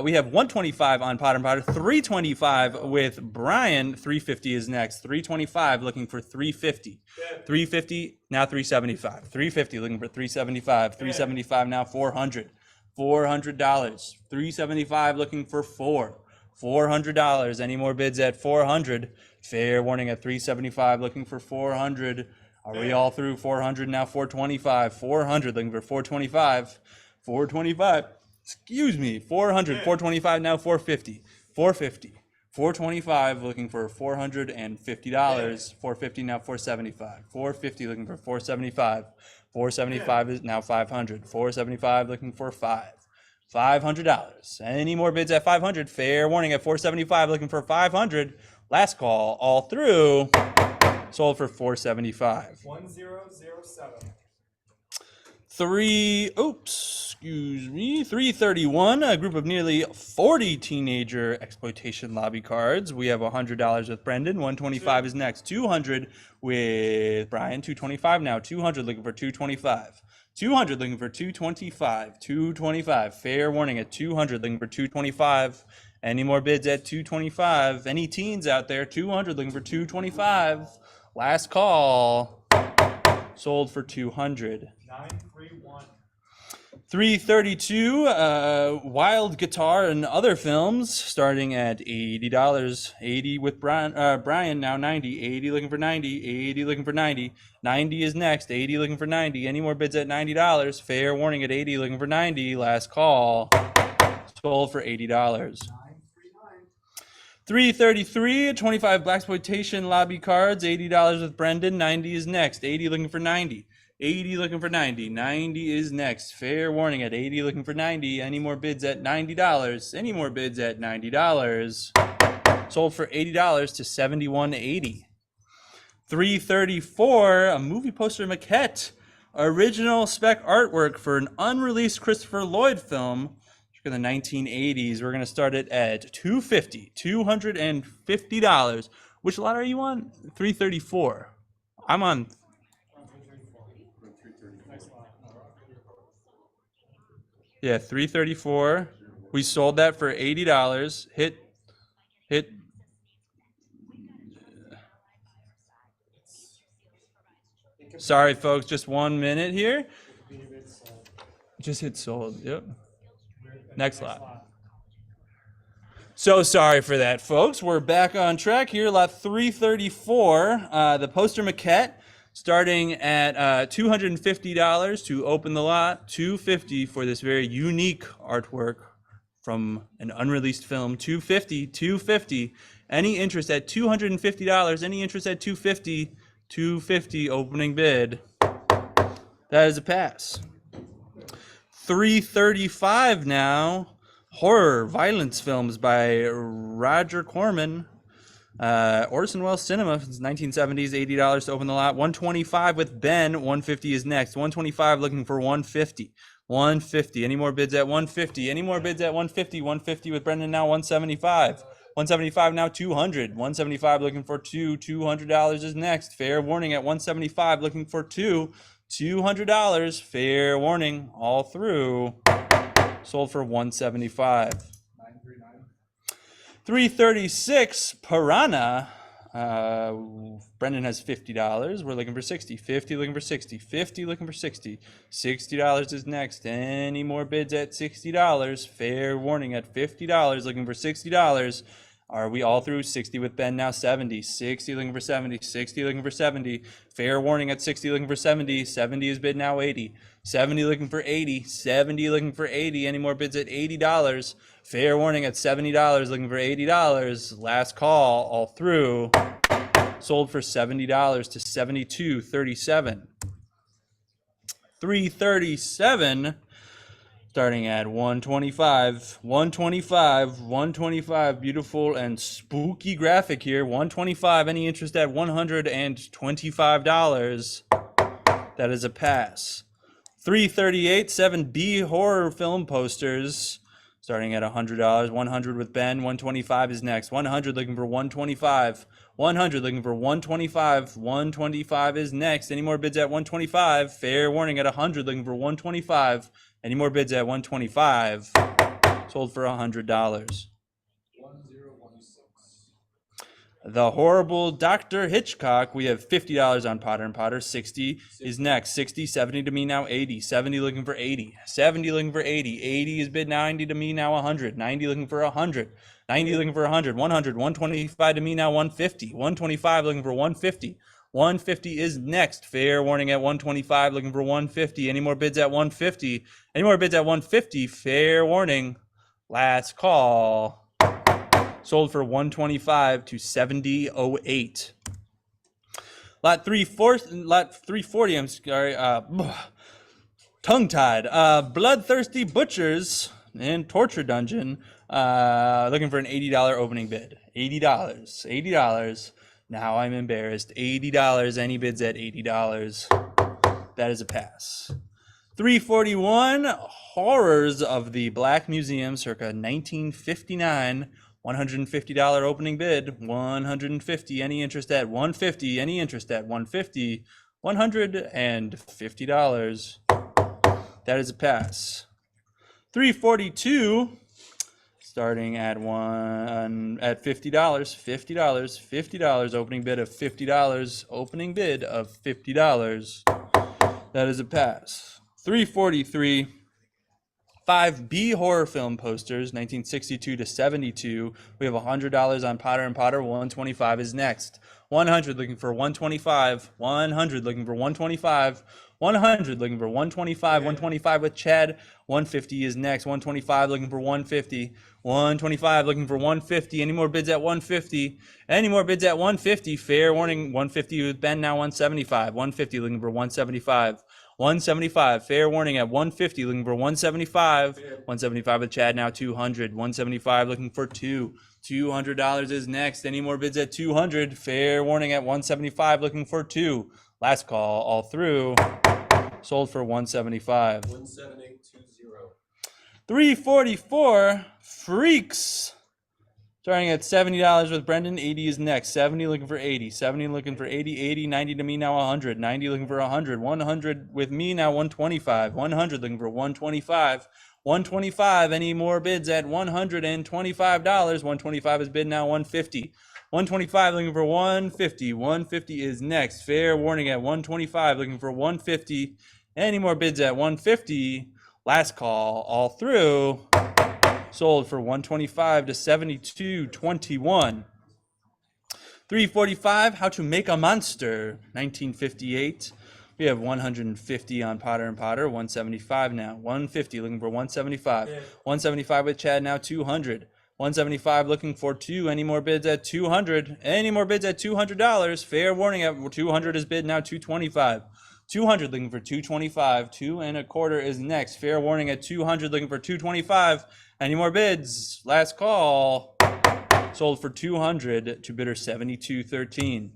C: We have 125 on Potter and Potter, 325 with Brian. 350 is next. 325 looking for 350. 350 now 375. 350 looking for 375. 375 now 400. $400. 375 looking for $400. Any more bids at 400? Fair warning at 375 looking for 400. Are we all through? 400 now 425. 400 looking for 425. 425. Excuse me. 400. 425 now 450. 450. 425 looking for $450. 450 now 475. 450 looking for 475. 475 is now 500. 475 looking for $500. Any more bids at 500? Fair warning at 475 looking for 500. Last call, all through. Sold for 475.
D: 1007.
C: 331, a group of nearly 40 teenager exploitation lobby cards. We have $100 with Brendan. 125 is next. 200 with Brian. 225 now. 200 looking for 225. 200 looking for 225. 225. Fair warning at 200 looking for 225. Any more bids at 225? Any teens out there? 200 looking for 225. Last call. Sold for 200.
D: 931.
C: 332, Wild Guitar and Other Films, starting at $80. 80 with Brian, now 90. 80 looking for 90. 80 looking for 90. 90 is next. 80 looking for 90. Any more bids at $90? Fair warning at 80 looking for 90. Last call. Sold for $80. 333, 25 blaxploitation lobby cards. $80 with Brendan. 90 is next. 80 looking for 90. 80 looking for 90. 90 is next. Fair warning at 80 looking for 90. Any more bids at $90? Any more bids at $90? Sold for $80 to $71.80. 334, a movie poster maquette. Original spec artwork for an unreleased Christopher Lloyd film for the 1980s. We're going to start it at $250. Which lot are you on? 334. I'm on. Yeah, 334. We sold that for $80. Hit. Sorry, folks, just 1 minute here. Just hit sold. Yep. Next lot. So sorry for that, folks. We're back on track here. Lot 334. The poster maquette. Starting at $250 to open the lot, $250 for this very unique artwork from an unreleased film. $250. Any interest at $250? Any interest at $250? $250 opening bid. That is a pass. 335 now. Horror violence films by Roger Corman. Orson Welles Cinema since 1970s, $80 to open the lot. 125 with Ben. 150 is next. 125 looking for 150. 150. Any more bids at 150? Any more bids at 150? 150 with Brendan now 175. 175 now 200. 175 looking for two. $200 is next. Fair warning at 175 looking for two. $200. Fair warning all through. Sold for 175.
D: 939.
C: 336 Piranha. Brendan has $50. We're looking for 60. 50 looking for 60. 50 looking for 60. $60 is next. Any more bids at $60? Fair warning at $50 looking for $60. Are we all through? 60 with Ben now 70. 60 looking for 70. 60 looking for 70. Fair warning at 60 looking for 70. 70 is bid now 80. 70 looking for 80. 70 looking for 80. Any more bids at $80? Fair warning at $70 looking for $80. Last call all through. Sold for $70 to $72.37. 337. Starting at 125, 125, 125, beautiful and spooky graphic here. 125, any interest at $125? That is a pass. 338, 7B horror film posters. Starting at $100, 100 with Ben, 125 is next. 100 looking for 125, 100 looking for 125, 125 is next. Any more bids at 125? Fair warning at 100 looking for 125. Any more bids at 125? Sold for $100.
D: 1016.
C: The horrible Dr. Hitchcock. We have $50 on Potter and Potter. 60 is next. 60, 70 to me now 80. 70 looking for 80. 70 looking for 80. 80 is bid 90 to me now 100. 90 looking for 100. 90 looking for 100. 100. 125 to me now 150. 125 looking for 150. 150 is next. Fair warning at 125 looking for 150. Any more bids at 150? Any more bids at 150? Fair warning. Last call. Sold for 125 to 70.08. Lot 340, I'm sorry, tongue-tied. Bloodthirsty Butchers and Torture Dungeon, looking for an $80 opening bid. $80, $80. Now I'm embarrassed. $80, any bids at $80. That is a pass. 341, Horrors of the Black Museum, circa 1959. $150 opening bid. 150. Any interest at 150? Any interest at 150? $150. That is a pass. 342. Starting at $50. $50 opening bid of $50. Opening bid of $50. That is a pass. 343. 5B horror film posters, 1962 to 72. We have $100 on Potter and Potter. 125 is next. 100 looking for 125. 100 looking for 125. 100 looking for 125. 125 with Chad. 150 is next. 125 looking for 150. 125 looking for 150. Any more bids at 150? Any more bids at 150? Fair warning. 150 with Ben now 175. 150 looking for 175. 175, fair warning at 150, looking for 175. 175 with Chad now 200. 175 looking for two. $200 is next. Any more bids at 200? Fair warning at 175, looking for two. Last call, all through. Sold for 175.
B: 17820.
C: 344, Freaks. Starting at $70 with Brendan. 80 is next. 70 looking for 80. 70 looking for 80. 80, 90 to me now 100. 90 looking for 100. 100 with me now 125. 100 looking for 125. 125. Any more bids at $125? 125 is bid now 150. 125 looking for 150. 150 is next. Fair warning at 125 looking for 150. Any more bids at 150? Last call all through. Sold for 125 to 72.21. 345, How to Make a Monster, 1958. We have 150 on Potter and Potter. 175 now. 150 looking for 175. 175 with Chad now 200. 175 looking for two. Any more bids at 200? Any more bids at $200? Fair warning at 200 is bid now 225. 200 looking for 225. 2 1/4 is next. Fair warning at 200 looking for 225. Any more bids? Last call. Sold for 200 to bidder 72.13.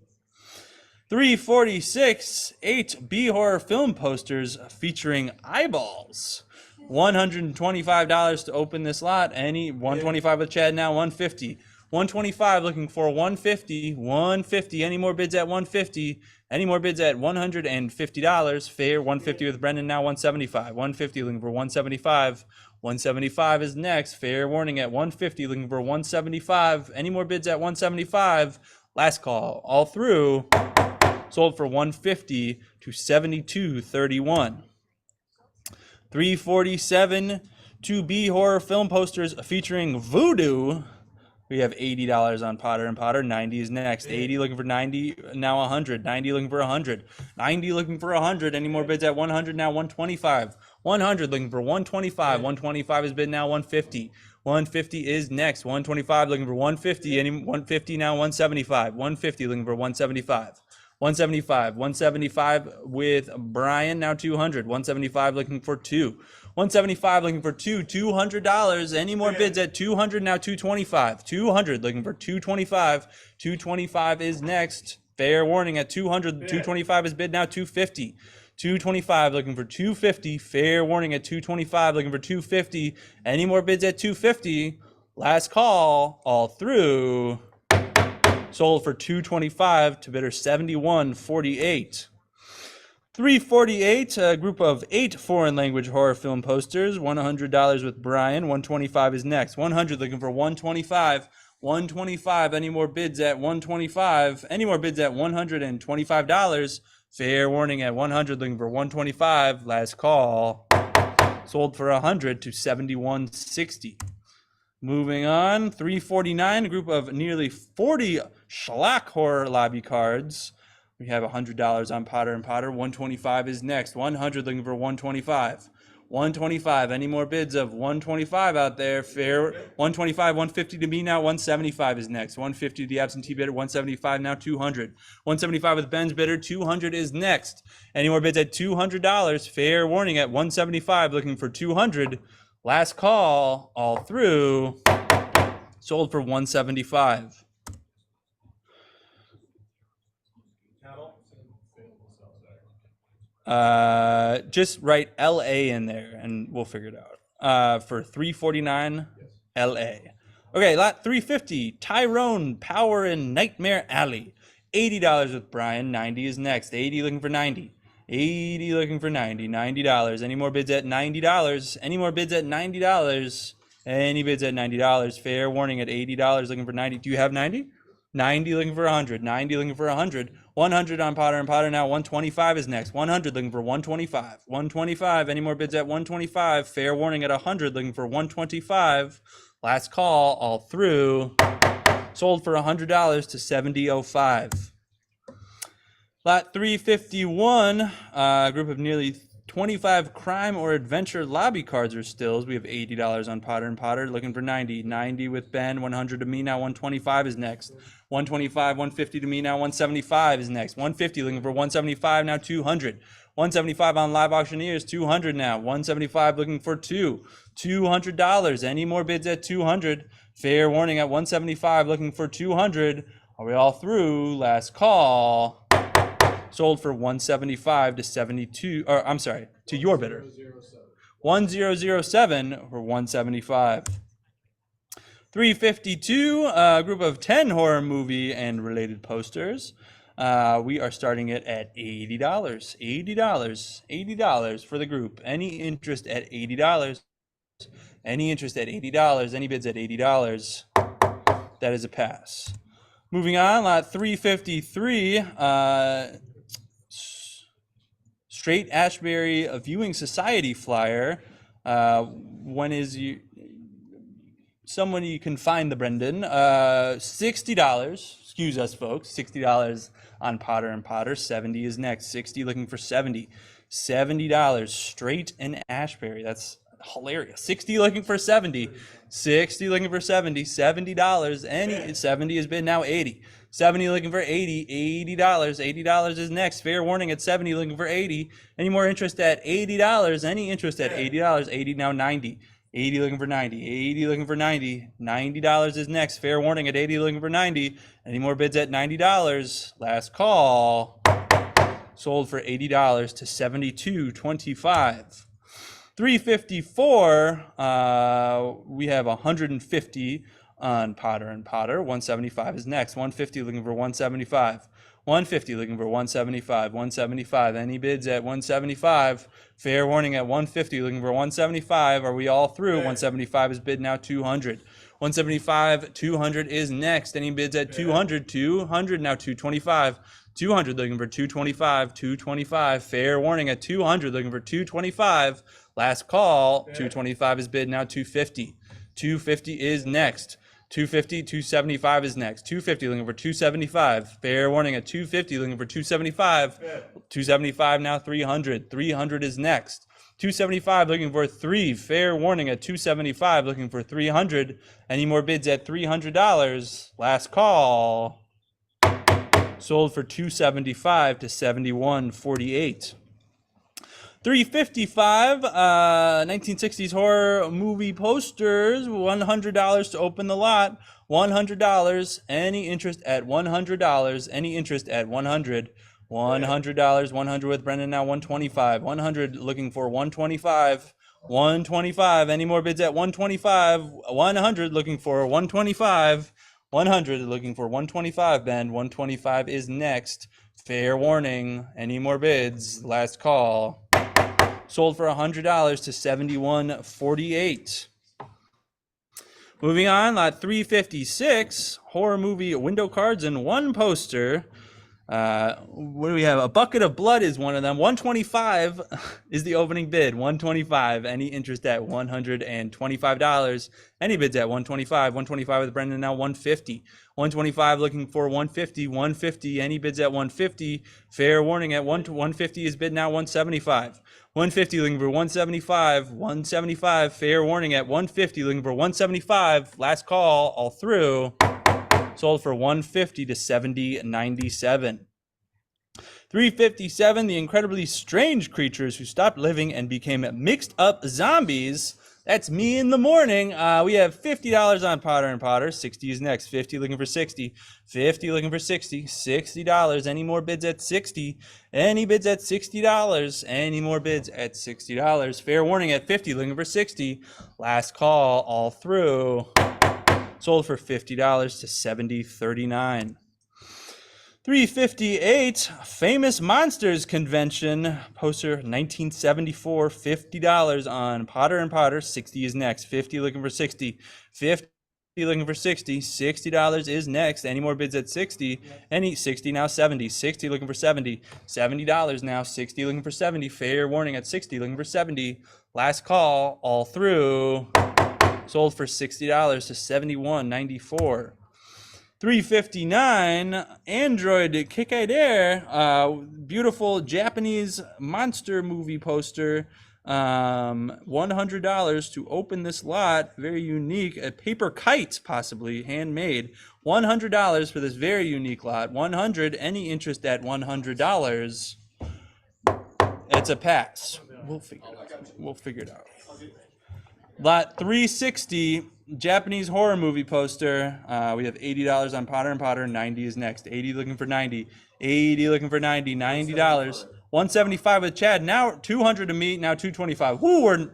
C: 346, 8 B horror film posters featuring eyeballs. $125 to open this lot. Any 125 with Chad now, 150. 125 looking for 150. 150. Any more bids at 150? Any more bids at $150? Fair. 150 with Brendan now, 175. 150 looking for 175. 175 is next. Fair warning at 150 looking for 175. Any more bids at 175? Last call. All through. Sold for 150 to 72.31. 347 2B horror film posters featuring Voodoo. We have $80 on Potter and Potter. 90 is next. 80 looking for 90, now 100. 90 looking for 100. 90 looking for 100. Any more bids at 100 now? 125. 100 looking for 125. 125 is bid now. 150. 150 is next. 125 looking for 150. Any 150 now? 175. 150 looking for 175. 175. 175 with Brian now 200. 175 looking for 2. 175 looking for 2. $200. Any more bids at 200 now? 225. 200 looking for 225. 225 is next. Fair warning at 200. 225 is bid now. 250. 225 looking for 250. Fair warning at 225 looking for 250. Any more bids at 250? Last call. All through. Sold for 225 to bidder 71.48. 348, a group of 8 foreign language horror film posters. $100 with Brian. 125 is next. 100 looking for 125. 125. Any more bids at 125? Any more bids at $125? Fair warning at 100 looking for 125. Last call. Sold for 100 to 71.60. Moving on, 349, a group of nearly 40 Schlock horror lobby cards. We have $100 on Potter and Potter. 125 is next. 100 looking for 125. 125. Any more bids of 125 out there? Fair. 125. 150 to me now. 175 is next. 150 to the absentee bidder. 175 now. 200. 175 with Ben's bidder. 200 is next. Any more bids at $200? Fair warning at 175. Looking for 200. Last call. All through. Sold for 175. Just write LA in there and we'll figure it out. For 349 LA. Okay, lot 350, Tyrone Power in Nightmare Alley. $80 with Brian. 90 is next. 80 looking for 90. 80 looking for 90. $90. Any more bids at $90? Any more bids at $90? Any bids at $90? Fair warning at $80 looking for 90. Do you have 90? 90 looking for 100. 90 looking for 100. 100 on Potter and Potter now. 125 is next. 100 looking for 125. 125. Any more bids at 125? Fair warning at 100 looking for 125. Last call. All through. Sold for $100 to $70.05. Lot 351. A group of nearly 25 crime or adventure lobby cards or stills. We have $80 on Potter and Potter. Looking for 90. 90 with Ben. 100 to me now. 125 is next. 125. 150 to me now. 175 is next. 150 looking for 175 now. 200. 175 on live auctioneers. 200 now. 175 looking for 2. $200. Any more bids at 200? Fair warning at 175 looking for 200. Are we all through? Last call. Sold for 175 to 72, or I'm sorry, to your bidder. 1007 for 175. 352, a group of 10 horror movie and related posters. We are starting it at $80. $80 for the group. Any interest at $80? Any interest at $80? Any bids at $80? That is a pass. Moving on, lot 353, Straight Ashbury Viewing Society flyer. When is you? Someone you can find the Brendan. $60. Excuse us, folks. $60 on Potter and Potter. 70 is next. 60 looking for 70. $70 straight in Ashbury. That's hilarious. 60 looking for 70. 60 looking for 70. $70. Any 70 has been now 80. 70 looking for 80. $80. $80 is next. Fair warning at 70 looking for 80. Any more interest at $80? Any interest at $80? 80 now 90. 80 looking for 90. 80 looking for 90. $90 is next. Fair warning at 80 looking for 90. Any more bids at $90? Last call. Sold for $80 to $72.25. 354, we have 150 on Potter and Potter. 175 is next. 150 looking for 175. 150 looking for 175. 175. Any bids at 175? Fair warning at 150 looking for 175. Are we all through? 175 is bid now 200. 175, 200 is next. Any bids at 200? 200 now 225. 200 looking for 225. 225. Fair warning at 200 looking for 225. Last call. 225 is bid now 250. 250 is next. 250, 275 is next. 250 looking for 275. Fair warning at 250 looking for 275. 275 now 300. 300 is next. 275 looking for 3. Fair warning at 275 looking for 300. Any more bids at $300? Last call. Sold for 275 to 71.48. 355 1960s horror movie posters, $100 to open the lot. $100. Any interest at $100? Any interest at 100? $100. 100 with Brendan now 125. 100 looking for 125. 125. Any more bids at 125? 100 looking for 125. 100 looking for 125. Ben, 125 is next. Fair warning. Any more bids? Last call. Sold for $100 to 71.48. Moving on, lot 356, horror movie window cards and one poster. What do we have? A bucket of blood is one of them. 125 is the opening bid. 125. Any interest at $125? Any bids at 125? 125 with Brendan now 150. 125 looking for 150. 150. Any bids at 150? Fair warning at 150 is bid now 175. 150 looking for 175. 175. Fair warning at 150 looking for 175. Last call all through. Sold for 150 to 70.97. 357, the incredibly strange creatures who stopped living and became mixed up zombies. That's me in the morning. We have $50 on Potter and Potter. 60 is next. 50 looking for 60. 50 looking for 60. $60. Any more bids at 60? Any bids at $60? Any more bids at $60? Fair warning at 50 looking for 60. Last call all through. Sold for $50 to 70.39. 358, Famous Monsters Convention, poster 1974, $50 on Potter and Potter. 60 is next. 50 looking for 60. 50 looking for 60. $60 is next. Any more bids at 60? Any 60 now 70. 60 looking for 70. $70 now. 60 looking for 70. Fair warning at 60 looking for 70. Last call all through. Sold for $60 to 71.94. 359, Android Kikaider, beautiful Japanese monster movie poster. $100 to open this lot. Very unique. A paper kite, possibly handmade. $100 for this very unique lot. 100. Any interest at $100? It's a pass. We'll figure it out. Lot 360, Japanese horror movie poster. We have $80 on Potter and Potter. 90 is next. 80 looking for 90. 80 looking for 90. $90. 175 with Chad. Now 200 to me. Now 225. Woo, we're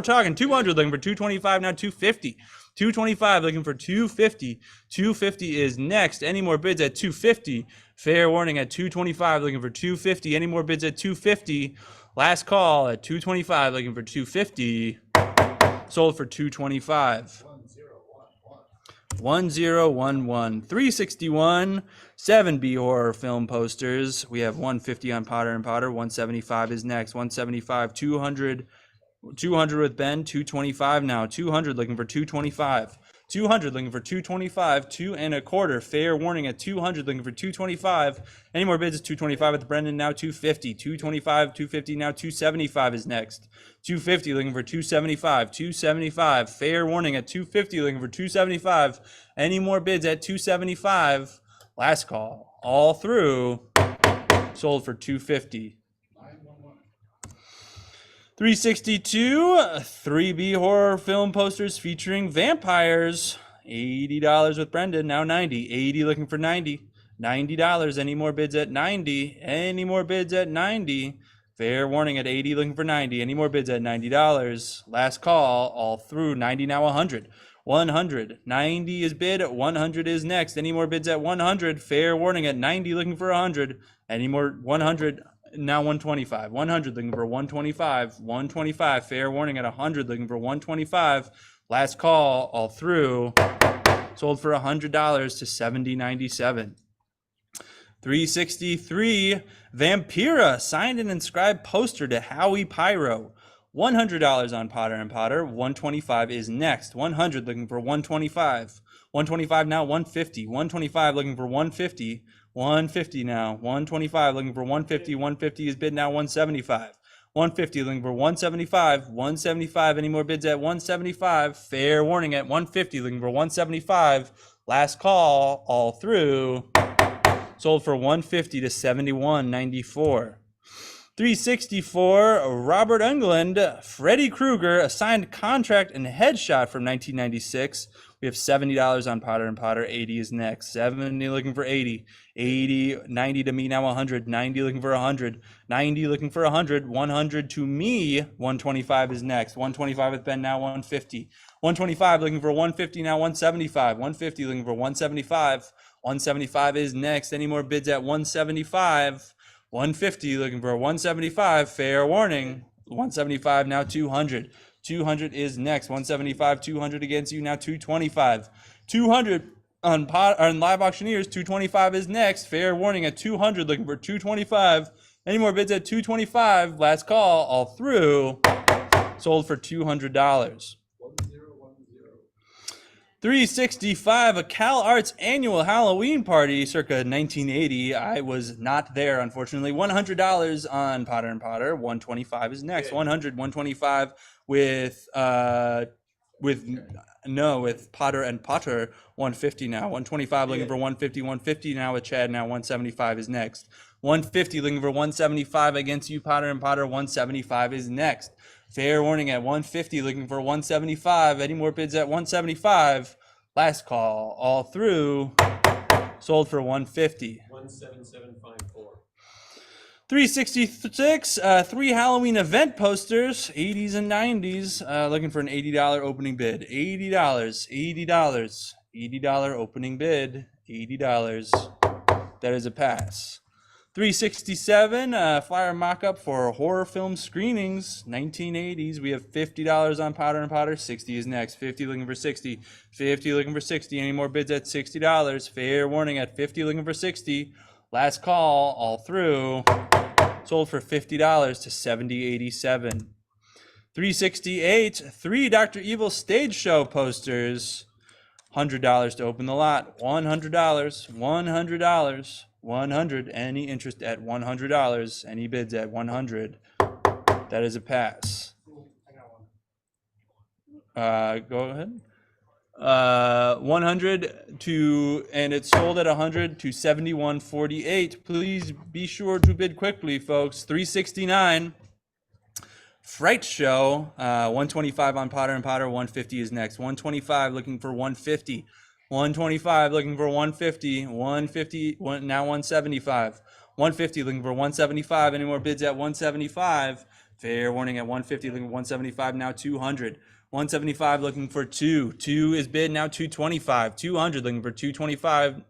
C: talking 200 looking for 225. Now 250. 225 looking for 250. 250 is next. Any more bids at 250? Fair warning at 225 looking for 250. Any more bids at 250? Last call at 225 looking for 250. Sold for 225. 1011. 361 7B horror film posters. We have 150 on Potter and Potter. 175 is next. 175, 200 with Ben. 225 now. 200 looking for 225. 200 looking for 225. 2 1/4. Fair warning at 200 looking for 225. Any more bids? 225 with Brendan. Now 250. 225, 250 now. 275 is next. 250 looking for 275. 275. Fair warning at 250 looking for 275. Any more bids at 275? Last call. All through. Sold for 250. 362 3B horror film posters featuring vampires. $80 with Brendan. Now 90. 80 looking for 90. $90. Any more bids at 90? Any more bids at 90? Fair warning at 80, looking for 90. Any more bids at $90? Last call, all through. 90 now 100. 100. 90 is bid. 100 is next. Any more bids at 100? Fair warning at 90, looking for 100. Any more? 100 now 125. 100 looking for 125. 125. Fair warning at 100, looking for 125. Last call, all through. Sold for $100 to $70.97. 363. Vampira signed and inscribed poster to Howie Pyro. $100 on Potter and Potter. 125 is next. 100 looking for 125. 125 now 150. 125 looking for 150. 150 now. 125 looking for 150. 150 is bid now 175. 150 looking for 175. 175. Any more bids at 175? Fair warning at 150 looking for 175. Last call, all through. Sold for 150 to 71.94. 364. Robert Englund, Freddy Krueger, a signed contract and headshot from 1996. We have $70 on Potter and Potter. 80 is next. 70 looking for 80. 80, 90 to me now 100. 90 looking for 100. 90 looking for 100. 100 to me. 125 is next. 125 with Ben now 150. 125 looking for 150 now 175. 150 looking for 175. 175 is next. Any more bids at 175? 150 looking for 175. Fair warning. 175 now 200. 200 is next. 175, 200 against you now 225. 200 on live auctioneers. 225 is next. Fair warning at 200 looking for 225. Any more bids at 225? Last call, all through. Sold for $200. 365, a Cal Arts annual Halloween party circa 1980. I was not there, unfortunately. $100 on Potter and Potter. 125 is next. 100, 125 with Potter and Potter. 150 now. 125 looking for 150. 150 now with Chad. Now 175 is next. 150 looking for 175 against you, Potter and Potter. 175 is next. Fair warning at 150 looking for 175. Any more bids at 175? Last call, all through. Sold for 150.
B: 17754.
C: 366, 3 Halloween event posters, 80s and 90s, looking for an $80 opening bid. $80, $80, $80 opening bid, $80. That is a pass. 367, flyer mock-up for horror film screenings, 1980s. We have $50 on Potter and Potter. 60 is next. 50 looking for 60. 50 looking for 60. Any more bids at $60? Fair warning at 50 looking for 60. Last call, all through. Sold for $50 to $70.87. 368, 3 Dr. Evil stage show posters. $100 to open the lot. $100. $100. 100. Any interest at $100? Any bids at 100? That is a pass. Go ahead. 100 to, and it's sold at 100 to 71.48. Please be sure to bid quickly, folks. 369. Fright Show. 125 on Potter and Potter. 150 is next. 125 looking for 150. 125 looking for 150. 150 now 175. 150 looking for 175. Any more bids at 175? Fair warning at 150 looking for 175. Now 200. 175 looking for 2. 2 is bid now 225. 200 looking for 225.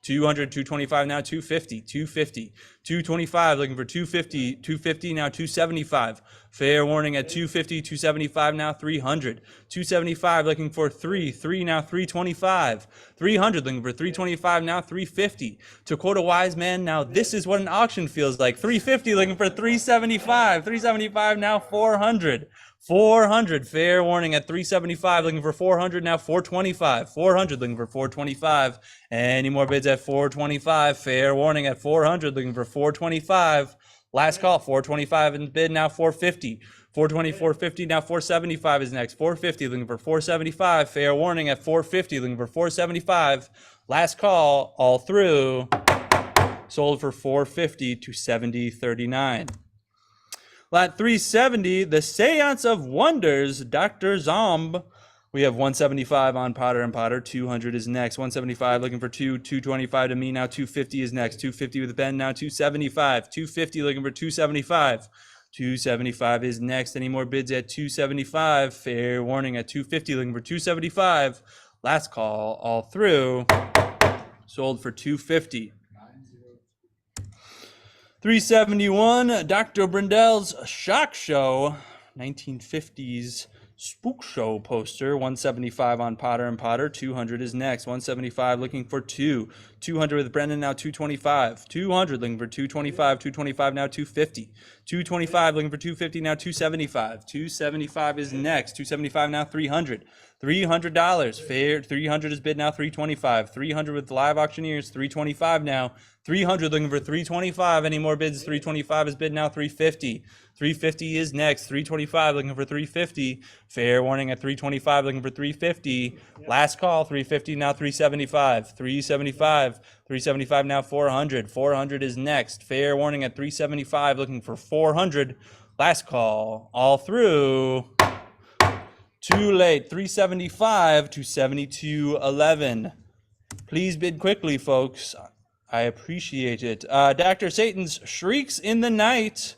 C: 200, 225 now 250. 250. 225 looking for 250. 250 now 275. Fair warning at 250. 275 now 300. 275 looking for 3. 3 now 325. 300 looking for 325 now 350. To quote a wise man, now this is what an auction feels like. 350 looking for 375. 375 now 400. 400, fair warning at 375, looking for 400, now 425. 400 looking for 425. Any more bids at 425? Fair warning at 400, looking for 425. Last call, 425 and bid now 450. 420, 450, now 475 is next. 450 looking for 475. Fair warning at 450, looking for 475. Last call, all through. Sold for 450 to 70.39. Lot 370, the Seance of Wonders, Dr. Zomb. We have 175 on Potter and Potter. 200 is next. 175 looking for 225 to me now. 250 is next. 250 with Ben now. 275. 250 looking for 275. 275 is next. Any more bids at 275? Fair warning at 250 looking for 275. Last call all through. Sold for 250. 371, Dr. Brindell's Shock Show, 1950s Spook Show poster. 175 on Potter and Potter. 200 is next. 175 looking for 200 with Brendan now. 225. 200 looking for 225. 225 now. 250. 225 looking for 250 now. 275. 275 is next. 275 now. 300. $300 fair. 300 is bid now. 325. 300 with live auctioneers. 325 now. 300 looking for 325. Any more bids? 325 is bid now. 350. 350 is next. 325 looking for 350. Fair warning at 325 looking for 350. Last call. 350 now. 375. 375. 375 now. 400. 400 is next. Fair warning at 375 looking for 400. Last call. All through. Too late. 375 to 7211. Please bid quickly, folks. I appreciate it. Dr. Satan's Shrieks in the Night.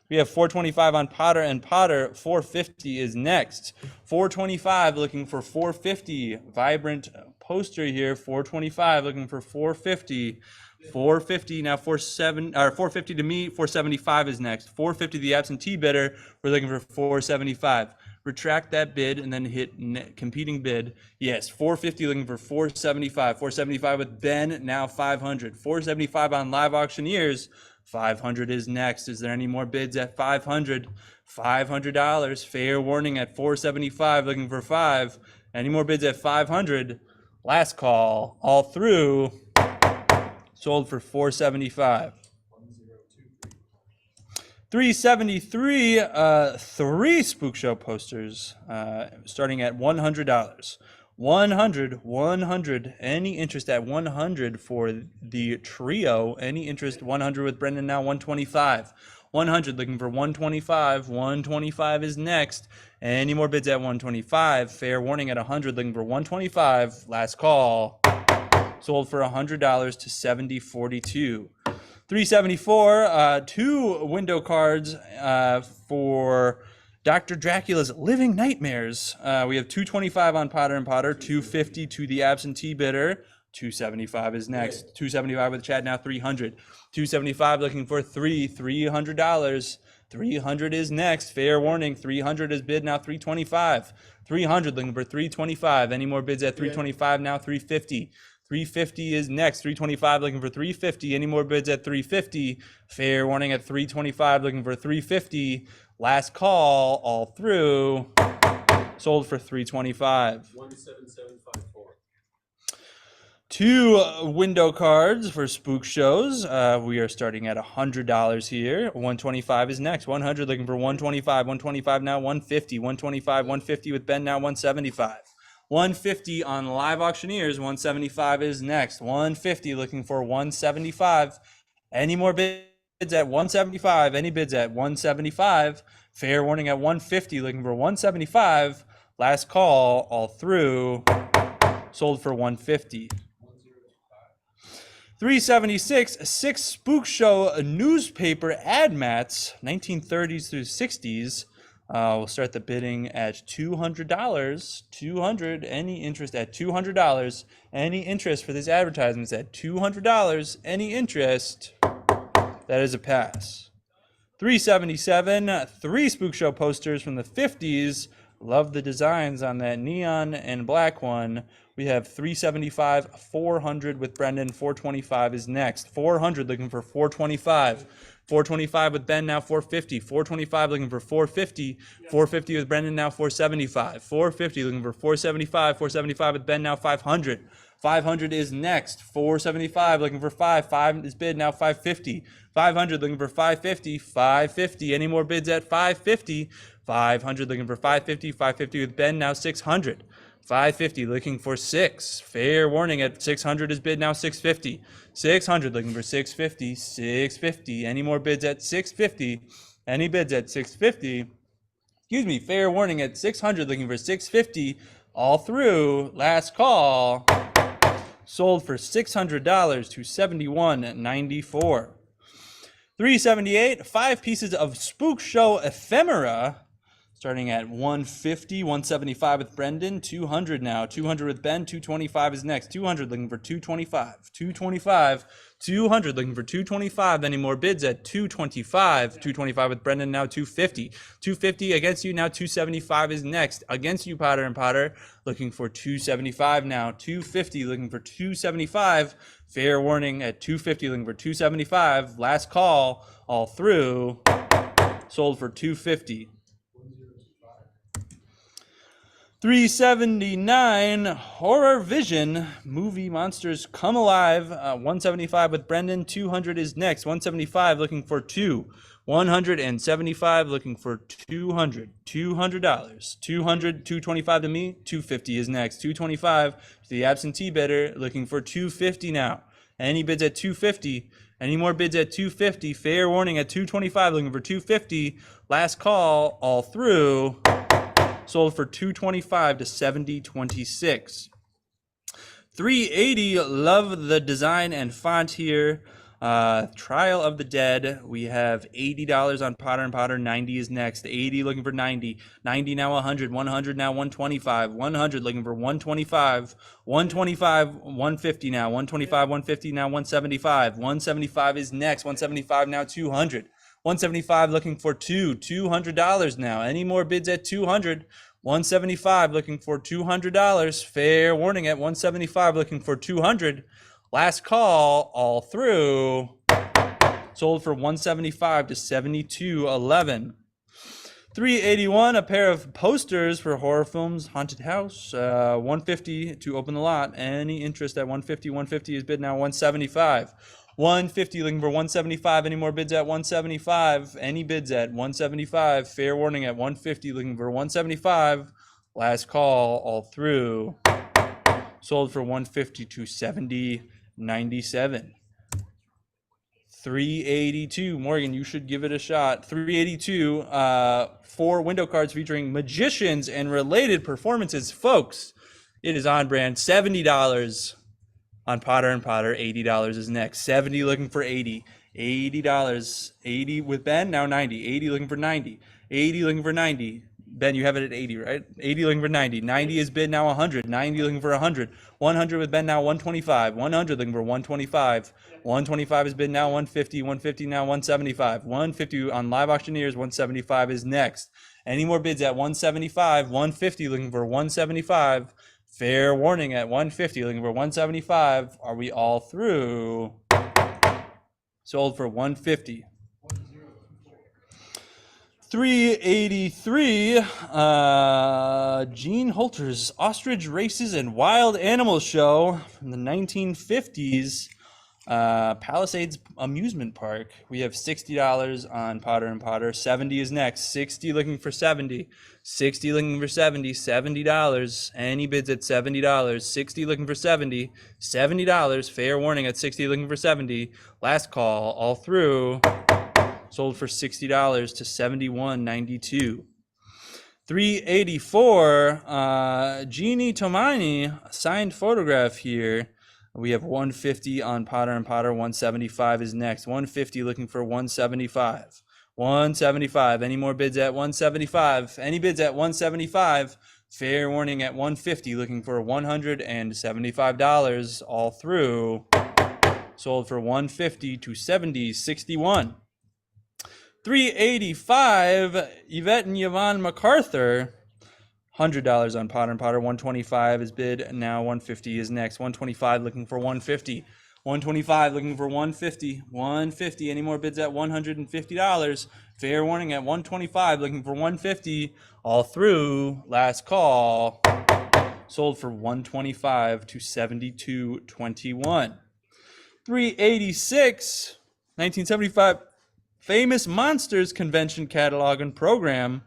C: We have 425 on Potter and Potter. 450 is next. 425 looking for 450. Vibrant poster here. 425 looking for 450. 450 now. 450 to me. 475 is next. 450 the absentee bidder. We're looking for 475. Retract that bid and then hit competing bid. Yes, 450 looking for 475. 475 with Ben, now 500. 475 on live auctioneers. 500 is next. Is there any more bids at 500? $500. Fair warning at 475 looking for 5. Any more bids at 500? Last call. All through. Sold for 475. 373, 3 Spook Show posters, starting at $100. 100. Any interest at 100 for the trio? Any interest? 100 with Brendan now. 125. 100 looking for 125. 125 is next. Any more bids at 125? Fair warning at 100 looking for 125. Last call. Sold for $100 to 7042. 374, 2 window cards for Dr. Dracula's Living Nightmares. We have 225 on Potter and Potter, 250 to the absentee bidder. 275 is next. 275 with Chad now. 300. 275 looking for $300. 300 is next. Fair warning. 300 is bid now. 325. 300 looking for 325. Any more bids at 325 now? 350. 350 is next. 325 looking for 350. Any more bids at 350? Fair warning at 325 looking for 350. Last call all through. Sold for 325.
B: 17754.
C: 2 window cards for spook shows. We are starting at $100 here. 125 is next. 100 looking for 125. 125 now. 150. 125. 150 with Ben now. 175. 150 on live auctioneers. 175 is next. 150 looking for 175. Any more bids at 175? Any bids at 175? Fair warning at 150 looking for 175. Last call all through. Sold for 150. 376, 6 spook show newspaper ad mats, 1930s through 60s. We'll start the bidding at $200. 200. Any interest at $200? Any interest for these advertisements at $200? Any interest? That is a pass. 377. 3 spook show posters from the 50s. Love the designs on that neon and black one. We have 375, 400 with Brendan. 425 is next. 400 looking for 425. 425 with Ben now. 450. 425 looking for 450. 450 with Brendan now. 475. 450 looking for 475. 475 with Ben now. 500. 500 is next. 475 looking for 5. 5 is bid now. 550. 500 looking for 550. 550. Any more bids at 550? 500 looking for 550. 550 with Ben now. 600. 550 looking for 6. Fair warning at 600 is bid now. 650. 600 looking for 650. 650. Any more bids at 650? Any bids at 650? Excuse me. Fair warning at 600 looking for 650. all through. Last call. Sold for $600 to $71.94. 378, 5 pieces of Spook Show ephemera, starting at 150, 175 with Brendan, 200 now, 200 with Ben, 225 is next, 200 looking for 225, 225, 200 looking for 225. Any more bids at 225, 225 with Brendan now, 250, 250 against you now, 275 is next, against you Potter and Potter, looking for 275 now, 250 looking for 275. Fair warning at 250 looking for 275. Last call all through. Sold for 250. 379 Horror Vision Movie Monsters Come Alive. 175 with Brendan. 200 is next. 175 looking for 2. 175 looking for 200. $200. 200, 225 to me. 250 is next. 225 to the absentee bidder looking for 250 now. Any bids at 250? Any more bids at 250? Fair warning at 225 looking for 250. Last call all through. Sold for 225 to 7026. 380, love the design and font here. Trial of the Dead. We have $80 on Potter and Potter. 90 is next. 80 looking for 90. 90 now 100. 100 now 125. 100 looking for 125. 125, 150 now. 125, 150 now 175. 175 is next. 175 now 200. 175 looking for $200 now. Any more bids at 200? 175 looking for $200. Fair warning at 175 looking for 200. Last call all through. Sold for 175 to 7211. 381, a pair of posters for horror films, Haunted House. 150 to open the lot. Any interest at 150? 150 is bid now 175. 150 looking for 175. Any more bids at 175? Any bids at 175? Fair warning at 150 looking for 175. Last call all through. Sold for 150 to 70.97. 382. Morgan, you should give it a shot. 382. 4 window cards featuring magicians and related performances. Folks, it is on brand. $70 on Potter and Potter. $80 is next. 70 looking for 80. $80. 80 with Ben, now 90. 80 looking for 90. 80 looking for 90. Ben, you have it at 80, right? 80 looking for 90. 90 is bid now 100. 90 looking for 100. 100 with Ben now 125. 100 looking for 125. 125 is bid now 150. 150 now 175. 150 on live auctioneers. 175 is next. Any more bids at 175? 150 looking for 175. Fair warning at 150 looking for 175. Are we all through? Sold for 150. 383, Gene Holter's Ostrich Races and Wild Animals Show from the 1950s, Palisades Amusement Park. We have $60 on Potter and Potter. 70 is next. 60 looking for 70. 60 looking for 70. $70. Any bids at $70. 60 looking for 70. $70. Fair warning at 60 looking for 70. Last call all through. Sold for $60 to $71.92. 384, Jeannie Tomani, signed photograph here. We have 150 on Potter and Potter. 175 is next. 150 looking for 175. 175. Any more bids at 175? Any bids at 175? Fair warning at 150 looking for $175 all through. Sold for 150 to $70.61. 385, Yvette and Yvonne MacArthur, $100 on Potter and Potter. 125 is bid. Now 150 is next. 125 looking for 150. 125 looking for 150. 150. Any more bids at $150? Fair warning at 125 looking for 150. All through. Last call. Sold for 125 to $72.21. 386, 1975. Famous Monsters Convention Catalog and Program,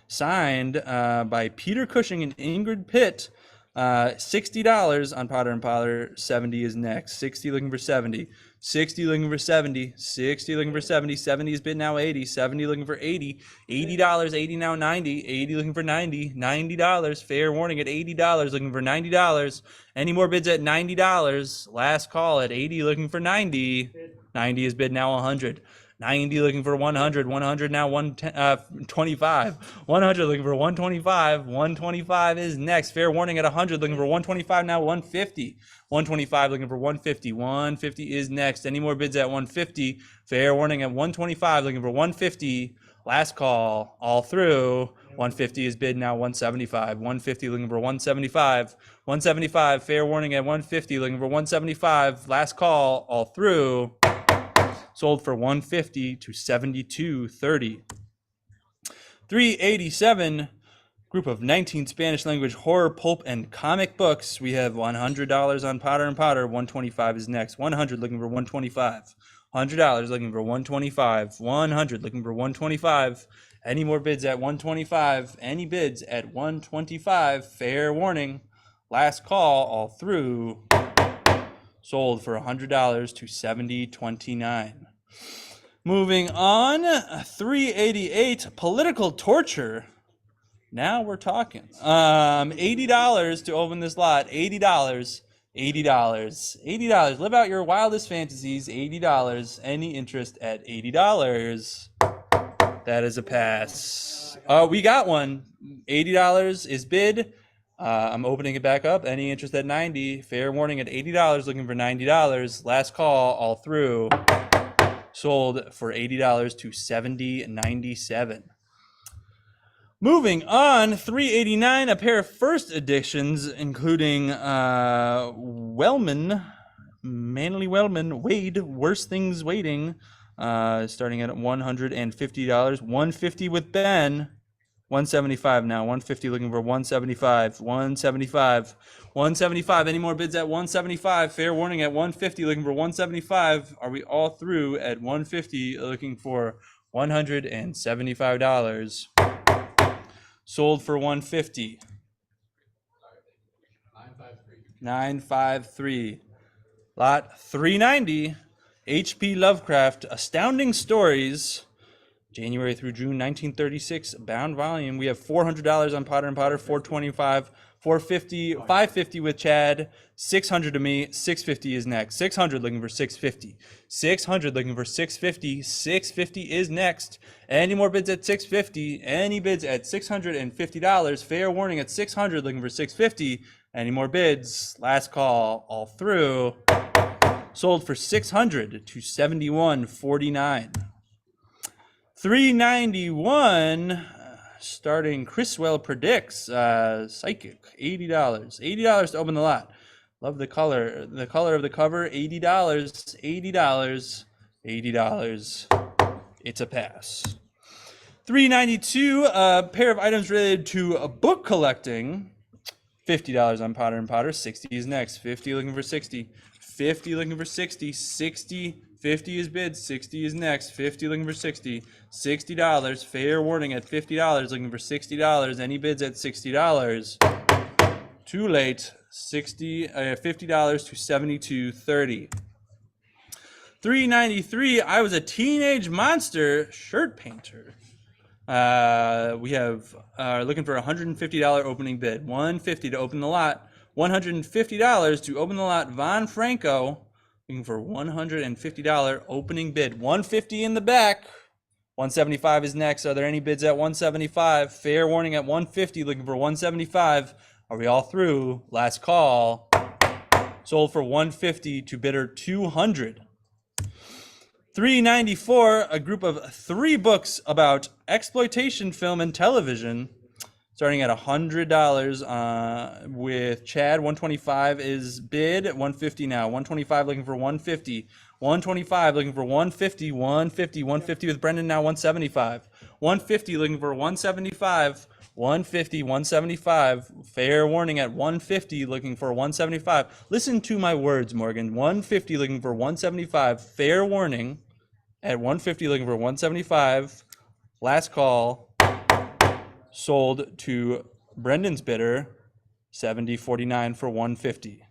C: signed by Peter Cushing and Ingrid Pitt. $60 on Potter and Potter. 70 is next. 60 looking for 70. 60 looking for 70, 60 looking for 70, 70 is bid now 80, 70 looking for 80, $80, 80 now 90, 80 looking for 90, $90, fair warning at $80, looking for $90. Any more bids at $90? Last call at 80 looking for 90, 90 is bid now 100. 90 looking for 100, 100 now 125, 100 looking for 125, 125 is next. Fair warning at 100 looking for 125 now 150, 125 looking for 150, 150 is next. Any more bids at 150? Fair warning at 125 looking for 150. Last call all through. 150 is bid now 175, 150 looking for 175, 175 fair warning at 150 looking for 175. Last call all through. Sold for 150 to 72.30. 387, group of 19 Spanish language horror, pulp, and comic books. We have $100 on Potter and Potter. 125 is next. 100 looking for 125. $100 looking for 125. 100 looking for 125. Any more bids at 125? Any bids at 125? Fair warning. Last call all through. Sold for $100 to 70.29. Moving on, 388, political torture. Now we're talking. $80 to open this lot. $80. $80. Live out your wildest fantasies. $80. Any interest at $80? That is a pass. We got one. $80 is bid. I'm opening it back up. Any interest at 90? Fair warning at $80, looking for $90. Last call all through. Sold for $80 to 70.97. Moving on, 389, a pair of first editions, including Wellman, Manly Wellman, Wade, Worst Things Waiting, starting at $150. 150 with Ben. 175 now. 150 looking for 175. 175. 175. Any more bids at 175? Fair warning at 150 looking for 175. Are we all through at 150 looking for $175? Sold for 150. 953. Lot 390. H.P. Lovecraft, Astounding Stories. January through June 1936, bound volume. We have $400 on Potter and Potter, $425, $450, $550 with Chad, $600 to me, $650 is next. $600 looking for $650. $600 looking for $650. $650 is next. Any more bids at $650? Any bids at $650? Fair warning at $600 looking for $650. Any more bids? Last call all through. Sold for $600 to $71.49. 391, starting Chriswell Predicts, Psychic, $80. $80 to open the lot. Love the color of the cover, $80, $80, $80. It's a pass. 392, a pair of items related to book collecting, $50 on Potter and Potter, 60 is next. 50 looking for 60, 50 looking for 60, 60, 50 is bid, 60 is next. 50 looking for 60, $60. Fair warning at $50, looking for $60. Any bids at $60? Too late. $50 to $72.30. 393. I was a teenage monster shirt painter. We have looking for $150 opening bid. $150 to open the lot. $150 to open the lot. Von Franco. Looking for $150 opening bid. $150 in the back. $175 is next. Are there any bids at $175? Fair warning at $150. Looking for $175. Are we all through? Last call. Sold for $150 to bidder $200. 394. A group of 3 books about exploitation film and television. Starting at $100 with Chad. $125 is bid. $150 now. $125 looking for $150. $125 looking for $150. $150. $150 with Brendan now. $175. $150 looking for $175. $150. $175. Fair warning at $150 looking for $175. Listen to my words, Morgan. $150 looking for $175. Fair warning at $150 looking for $175. Last call. Sold to Brendan's bidder, $70.49 for $150.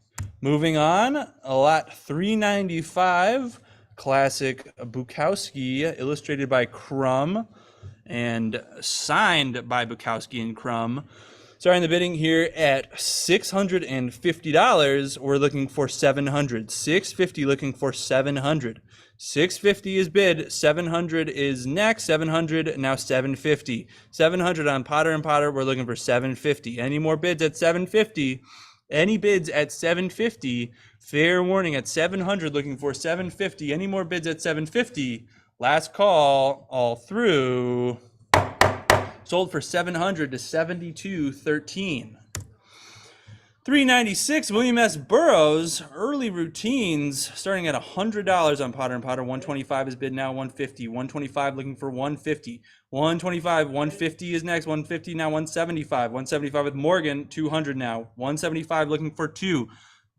C: Moving on, a lot 395, classic Bukowski, illustrated by Crumb and signed by Bukowski and Crumb. Starting the bidding here at $650. We're looking for $700. $650 looking for $700. $650 is bid. $700 is next. $700 now $750. $700 on Potter and Potter. We're looking for $750. Any more bids at $750? Any bids at $750? Fair warning at $700. Looking for $750. Any more bids at $750? Last call all through. Sold for $700 to $72.13. $396, William S. Burroughs, early routines, starting at $100 on Potter and Potter. $125 is bid now, $150. $125 looking for $150. $125, $150 is next, $150 now, $175. $175 with Morgan, $200 now. $175 looking for $2.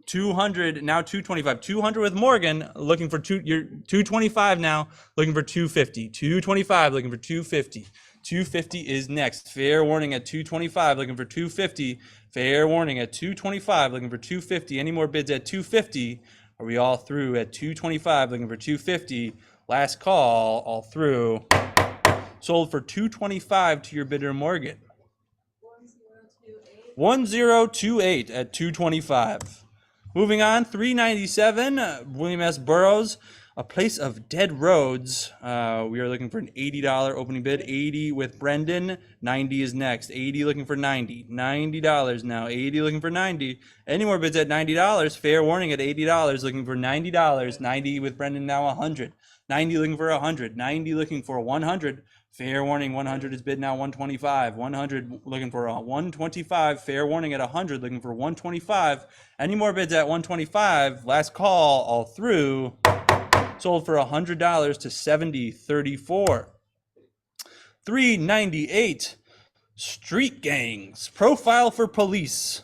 C: $200 now, $225. $200 with Morgan, looking for $225 now, looking for $250. $225 looking for $250. $250 is next. Fair warning at $225, looking for $250. Fair warning at $225, looking for $250. Any more bids at $250? Are we all through at $225, looking for $250? Last call, all through. Sold for $225 to your bidder, Morgan. 1028 at $225. Moving on, $397, William S. Burroughs. A Place of Dead Roads. We are looking for an $80 opening bid. 80 with Brendan. 90 is next. 80 looking for 90. $90 now. 80 looking for 90. Any more bids at $90? Fair warning at $80. Looking for $90. 90 with Brendan now 100. 90 looking for 100. 90 looking for 100. Fair warning 100 is bid now 125. 100 looking for 125. Fair warning at 100 looking for 125. Any more bids at 125? Last call all through. Sold for $100 to $70.34. $398, Street Gangs, Profile for Police.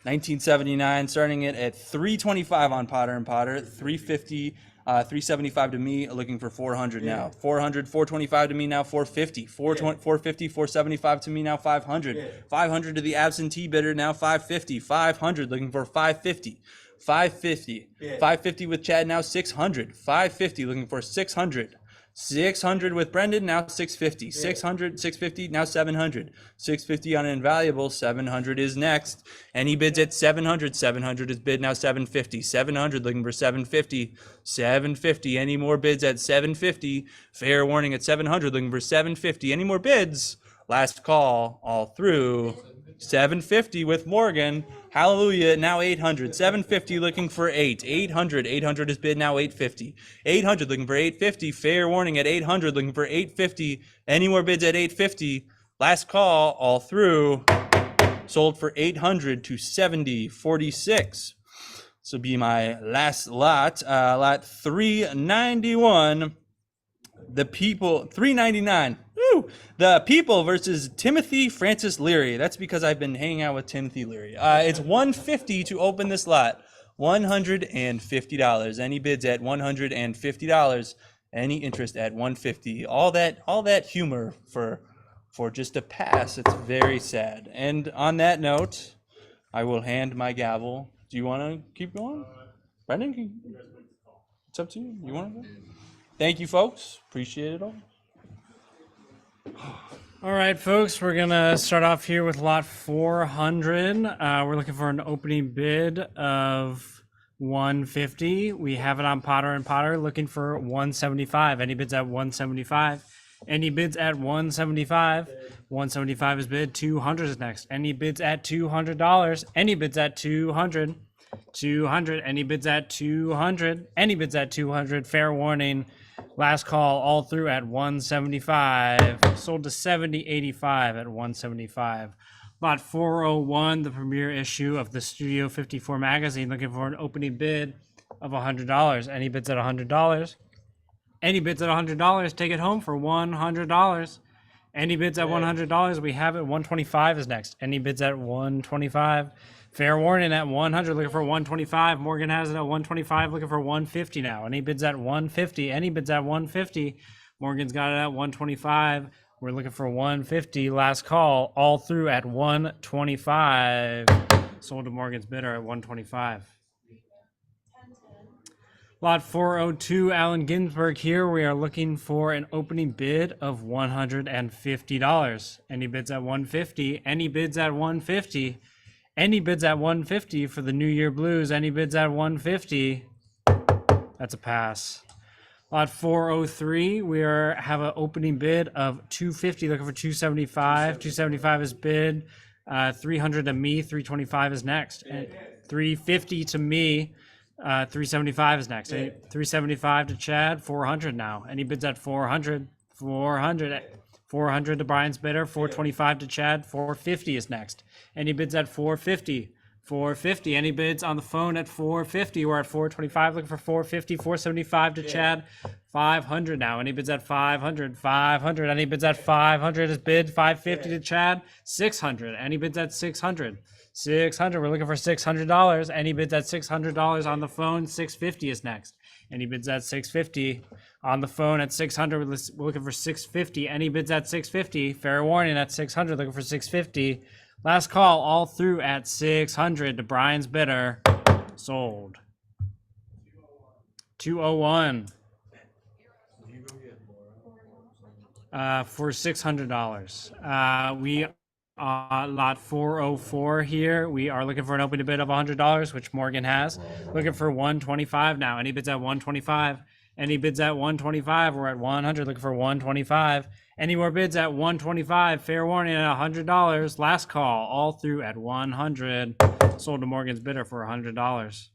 C: 1979, starting it at $325 on Potter and Potter. $350, $375 to me, looking for $400 now. $400, $425 to me now, $450. $450, $475 to me now, $500. $500 to the absentee bidder now, $550. $500, looking for $550. $550. $550 with Chad now, $600. $550 looking for $600. $600 with Brendan now, $650. $600, $650 now, $700. $650 on Invaluable. $700 is next. And he bids at $700. $700 is bid now, $750. $700 looking for $750. $750. Any more bids at $750? Fair warning at $700 looking for $750. Any more bids? Last call all through. $750 with Morgan. Hallelujah. Now $800. $750 looking for $8. $800. $800 is bid now, $850. $800 looking for $850. Fair warning at $800 looking for $850. Any more bids at $850? Last call all through. Sold for $800 to $70.46. This will be my last lot. Lot 391. The People, 399. Woo! The People versus Timothy Francis Leary. That's because I've been hanging out with Timothy Leary. It's $150 to open this lot. $150. Any bids at $150? Any interest at $150? All that humor for just a pass. It's very sad. And on that note, I will hand my gavel. Do you want to keep going? Brendan, it's up to you. You want to go? Thank you, folks. Appreciate it all.
E: All right, folks, we're going to start off here with lot 400. We're looking for an opening bid of $150. We have it on Potter and Potter, looking for $175. Any bids at $175? Any bids at $175? $175 is bid. $200 is next. Any bids at $200? Any bids at $200? $200. Any bids at $200? Any bids at $200? Fair warning. Last call all through at $175. Sold to $70.85 at $175. Lot 401, the premiere issue of the Studio 54 magazine, looking for an opening bid of $100. Any bids at $100? Any bids at $100? Take it home for $100. Any bids at $100? We have it. $125 is next. Any bids at $125? Fair warning at $100, looking for $125. Morgan has it at $125, looking for $150 now. Any bids at $150? Any bids at $150? Morgan's got it at $125. We're looking for $150. Last call, all through at $125. Sold to Morgan's bidder at $125. Lot 402, Allen Ginsberg here. We are looking for an opening bid of $150. Any bids at 150? Any bids at 150? Any bids at 150 for the New Year Blues? Any bids at 150? That's a pass. Lot 403, we have an opening bid of 250, looking for 275. 275 is bid. 300 to me, 325 is next. And 350 to me, 375 is next. 375 to Chad, 400 now. Any bids at 400? 400 to Brian's bidder, 425 to Chad, 450 is next. Any bids at 450? 450. Any bids on the phone at 450? We're at 425, looking for 450. 475 to Chad, 500 now. Any bids at 500? 500. Any bids at 500 is bid. 550 to Chad, 600. Any bids at 600? 600. We're looking for $600. Any bids at $600 on the phone? 650 is next. Any bids at 650 on the phone at 600? We're looking for 650. Any bids at 650? Fair warning at 600. Looking for 650. Last call, all through at 600 to Brian's bidder. Sold. 201. For $600. We lot 404 here. We are looking for an opening bid of $100, which Morgan has. Looking for 125 now. Any bids at 125? Any bids at 125? We're at 100. Looking for 125. Any more bids at 125? Fair warning at $100. Last call, all through at 100. Sold to Morgan's bidder for $100.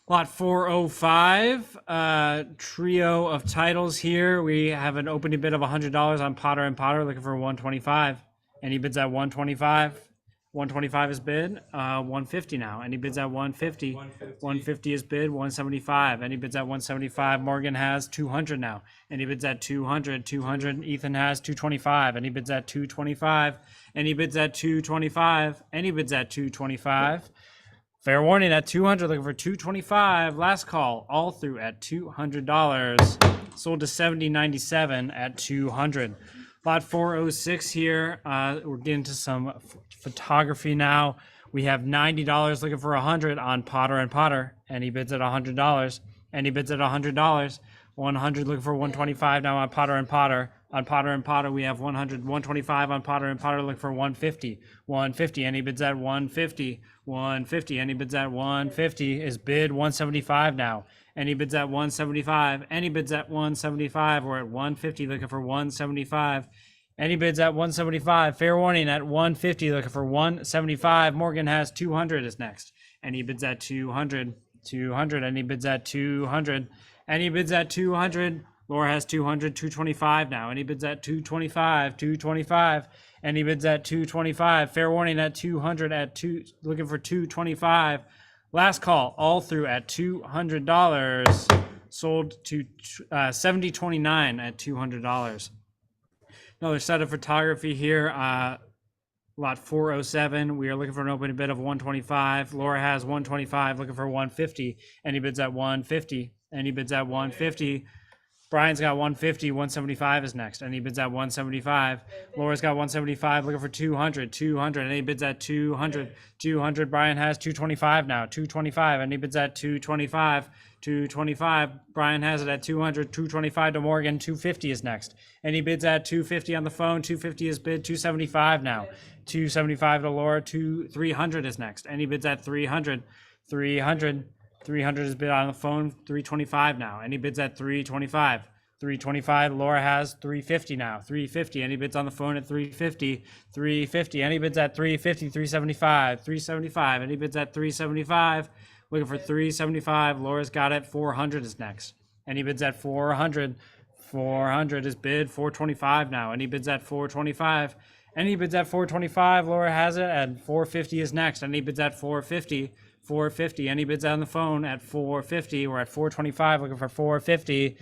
E: Lot 405, trio of titles here. We have an opening bid of $100 on Potter and Potter, looking for 125. Any bids at 125? 125 is bid. 150 now. Any bids at 150? 150 is bid. 175. Any bids at 175? Morgan has 200 now. Any bids at 200? 200. Ethan has 225. Any bids at 225? Any bids at 225? Any bids at 225? Fair warning at 200. Looking for 225. Last call, all through at $200. Sold to 7097 at 200. Lot 406 here. We're getting to some photography now. We have $90 looking for 100 on Potter and Potter. Any bids at $100? Any bids at $100? 100 looking for 125 now on Potter and Potter. On Potter and Potter, we have 100, 125 on Potter and Potter, looking for 150. 150. Any bids at 150? 150. Any bids at 150 is bid. 175 now. Any bids at 175? Any bids at 175? We're at 150, looking for 175. Any bids at 175? Fair warning at 150, looking for 175. Morgan has 200 is next. Any bids at 200? 200. Any bids at 200? Any bids at 200? Laura has 200, 225 now. Any bids at 225? 225. Any bids at 225? Fair warning at 200 at 2, looking for 225. Last call, all through at $200. Sold to 7029 at $200. Another set of photography here. Lot 407. We are looking for an opening bid of 125. Laura has 125, looking for 150. Any bids at 150? Any bids at 150? Brian's got 150, 175 is next. Any bids at 175? Laura's got 175, looking for 200, 200. Any bids at 200? 200. Brian has 225 now, 225. Any bids at 225? 225. Brian has it at 200, 225 to Morgan. 250 is next. Any bids at 250 on the phone? 250 is bid. 275 now. 275 to Laura. 300 is next. Any bids at 300? 300. 300 is bid on the phone. 325 now. Any bids at 325? 325. Laura has 350 now. 350. Any bids on the phone at 350? 350. Any bids at 350? 375. 375. Any bids at 375? Looking for 375. Laura's got it. 400 is next. Any bids at 400? 400 is bid. 425 now. Any bids at 425? Any bids at 425? Laura has it. And 450 is next. Any bids at 450? 450. Any bids on the phone at 450? We're at 425, looking for 450.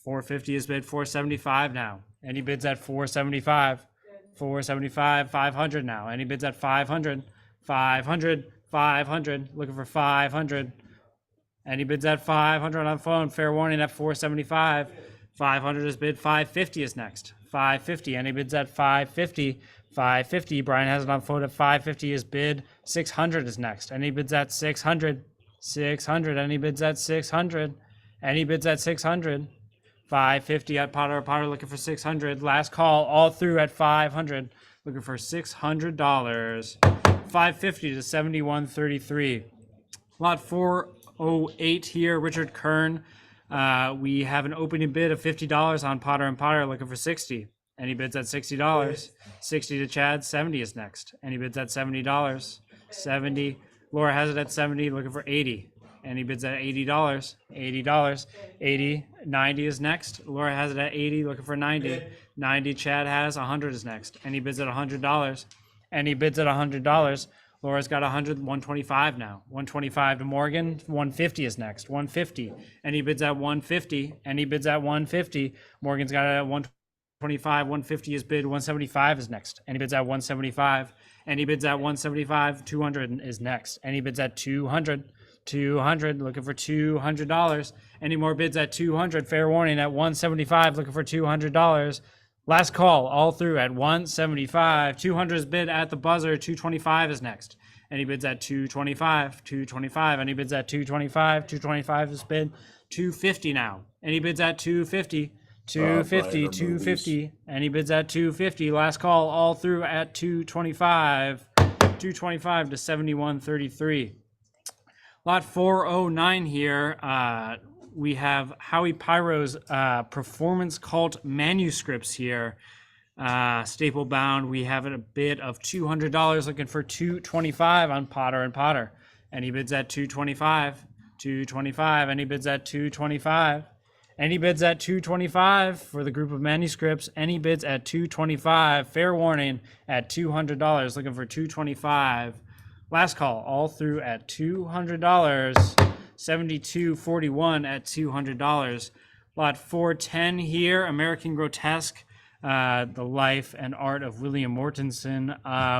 E: 450 is bid. 475 now. Any bids at 475? 475. 500 now. Any bids at 500? 500. 500. Looking for 500. Any bids at 500 on the phone? Fair warning at 475. 500 is bid. 550 is next. 550. Any bids at 550? 550. Brian has it on phone at 550 is bid. 600 is next. Any bids at 600? 600. Any bids at 600? Any bids at 600? 550 at Potter. Potter looking for 600. Last call all through at 500. Looking for $600. 550 to 7133. Lot 408 here. Richard Kern. We have an opening bid of $50 on Potter and Potter. Looking for 60. Any bids at $60? 60 to Chad. 70 is next. Any bids at $70? 70. Laura has it at 70. Looking for 80. Any bids at $80? $80. 80. 90 is next. Laura has it at 80. Looking for 90. 90. Chad has 100 is next. Any bids at $100? Any bids at $100? Laura's got 100. 125 now. 125 to Morgan. 150 is next. 150. Any bids at 150? Any bids at 150? Morgan's got it at 125. 150 is bid. 175 is next. Any bids at 175? Any bids at 175? 200 is next. Any bids at 200? 200, looking for $200. Any more bids at 200? Fair warning at 175, looking for $200. Last call, all through at 175. 200 is bid at the buzzer. 225 is next. Any bids at 225? 225. Any bids at 225? 225 is bid. 250 now. Any bids at 250? 250, 250. Any bids at 250? Last call, all through at 225. 225 to 7133. Lot 409 here, we have Howie Pyro's Performance Cult manuscripts here, staple bound. We have a bid of $200, looking for $225 on Potter and Potter. Any bids at 225? 225. Any bids at 225? Any bids at 225 for the group of manuscripts? Any bids at 225? Fair warning at $200, looking for 225. Last call, all through at $200. 7241 at $200. Lot 410 here, American Grotesque, the life and art of William Mortensen.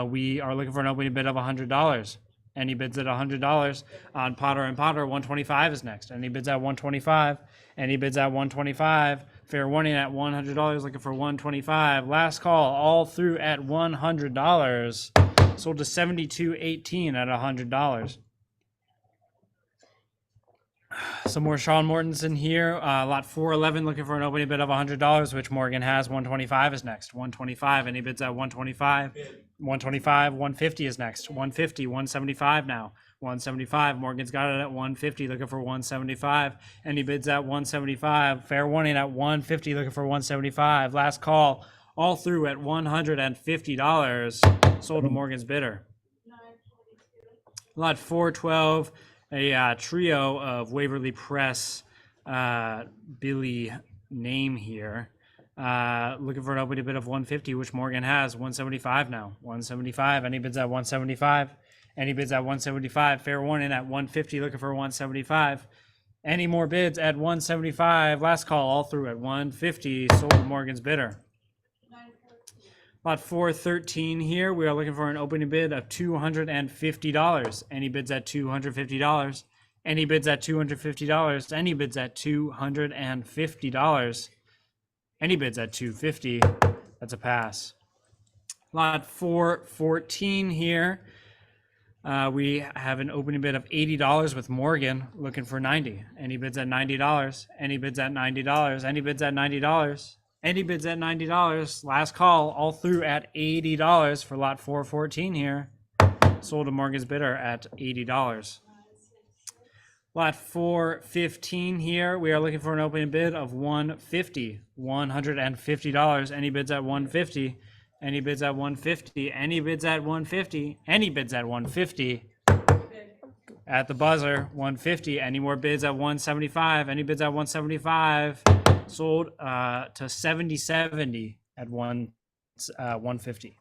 E: We are looking for an opening bid of $100. Any bids at $100 on Potter and Potter? 125 is next. Any bids at 125? Any bids at 125? Fair warning at $100, looking for 125. Last call, all through at $100. Sold to 7218 at $100. Some more Sean Mortensen here. Lot 411 looking for an opening bid of $100, which Morgan has. 125 is next. 125. Any bids at 125? 125. 150 is next. 150. 175 now. 175. Morgan's got it at 150. Looking for 175. Any bids at 175? Fair warning at 150. Looking for 175. Last call. All through at $150. Sold to Morgan's bidder. Lot 412, a trio of Waverly Press, Billy name here. Looking for an opening bid of 150, which Morgan has. 175 now. 175. Any bids at 175? Any bids at 175? Fair warning at 150. Looking for 175. Any more bids at 175? Last call, all through at 150. Sold to Morgan's bidder. Lot 413 here, we are looking for an opening bid of $250. Any bids at $250? Any bids at $250? Any bids at $250? Any bids at $250? That's a pass. Lot 414 here, we have an opening bid of $80 with Morgan, looking for 90. Any bids at $90? Any bids at $90? Any bids at $90? Any bids at $90. Last call, all through at $80 for lot 414 here. Sold to Morgan's bidder at $80. Lot 415 here, we are looking for an opening bid of $150. $150. Any bids at $150? Any bids at $150? Any bids at $150? Any bids at $150? At the buzzer, $150. Any more bids at $175? Any bids at $175? Sold to $70.70 at $150.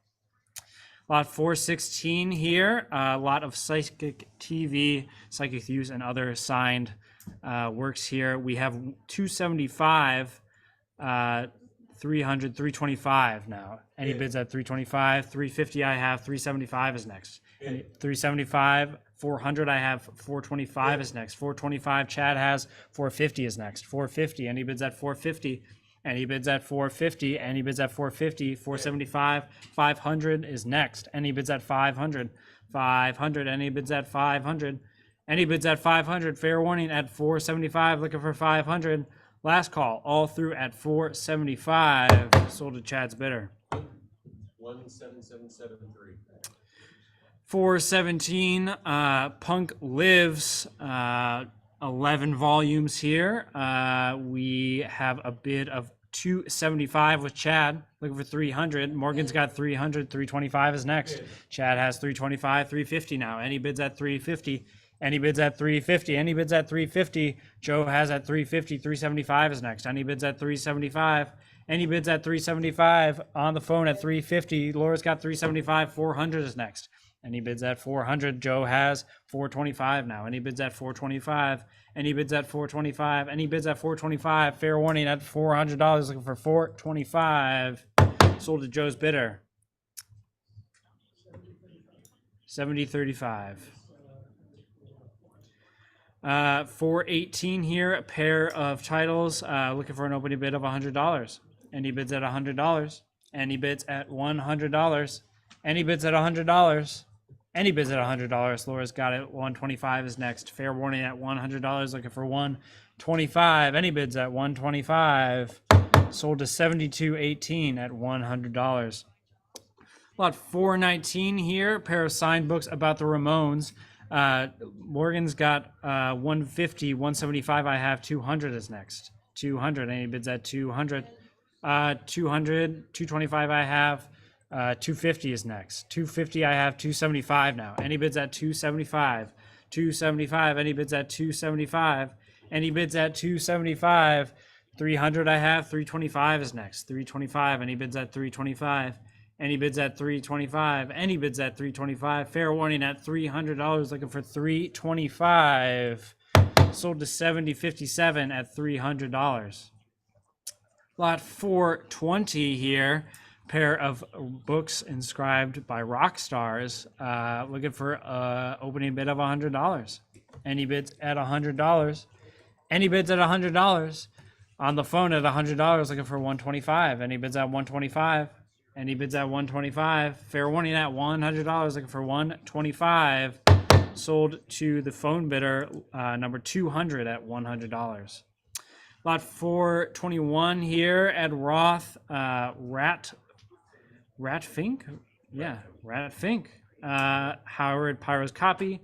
E: Lot 416 here, a lot of Psychic TV, Psychic Use, and other signed works here. We have 275, 300, 325 now. Any bids at 325? 350 I have, 375 is next. 375, 400 I have, 425 is next. 425 Chad has, 450 is next. 450, any bids at 450? Any bids at 450? Any bids at 450? 475, 500 is next. Any bids at 500? 500, any bids at 500? Any bids at 500? Fair warning at 475. Looking for 500. Last call. All through at 475. Sold to Chad's bidder.
B: 17773.
E: 417. Punk Lives. 11 volumes here. We have a bid of 275 with Chad. Looking for 300. Morgan's got 300. 325 is next. Chad has 325. 350 now. Any bids at 350? Any bids at 350? Any bids at 350? Joe has at 350. 375 is next. Any bids at 375? Any bids at 375? On the phone at 350. Laura's got 375. 400 is next. Any bids at 400? Joe has 425 now. Any bids at 425? Any bids at 425? Any bids at 425? Fair warning at $400. Looking for 425. Sold to Joe's bidder. 70.35. 418 here, a pair of titles, looking for an opening bid of $100. Any bids at $100? Any bids at $100? Any bids at $100? Any bids at $100? Laura's got it. 125 is next. Fair warning at $100. Looking for 125. Any bids at 125? Sold to 72.18 at $100. Lot 419 here. A pair of signed books about the Ramones. Morgan's got 150, 175. I have 200 is next. 200. Any bids at 200? 200, 225. I have 250 is next. 250. I have 275 now. Any bids at 275? 275. Any bids at 275? Any bids at 275? 300. I have 325 is next. 325. Any bids at 325? Any bids at 325? Any bids at 325? Fair warning at $300. Looking for 325. Sold to 70.57 at $300. Lot 420 here. Pair of books inscribed by rock stars. Looking for opening bid of $100. Any bids at $100? Any bids at $100? On the phone at $100. Looking for 125. Any bids at 125? Any bids at 125? Fair warning at $100. Looking for 125. Sold to the phone bidder, number 200 at $100. Lot 421 here at Roth. Rat Fink? Yeah, Rat Fink. Howie Pyro's copy.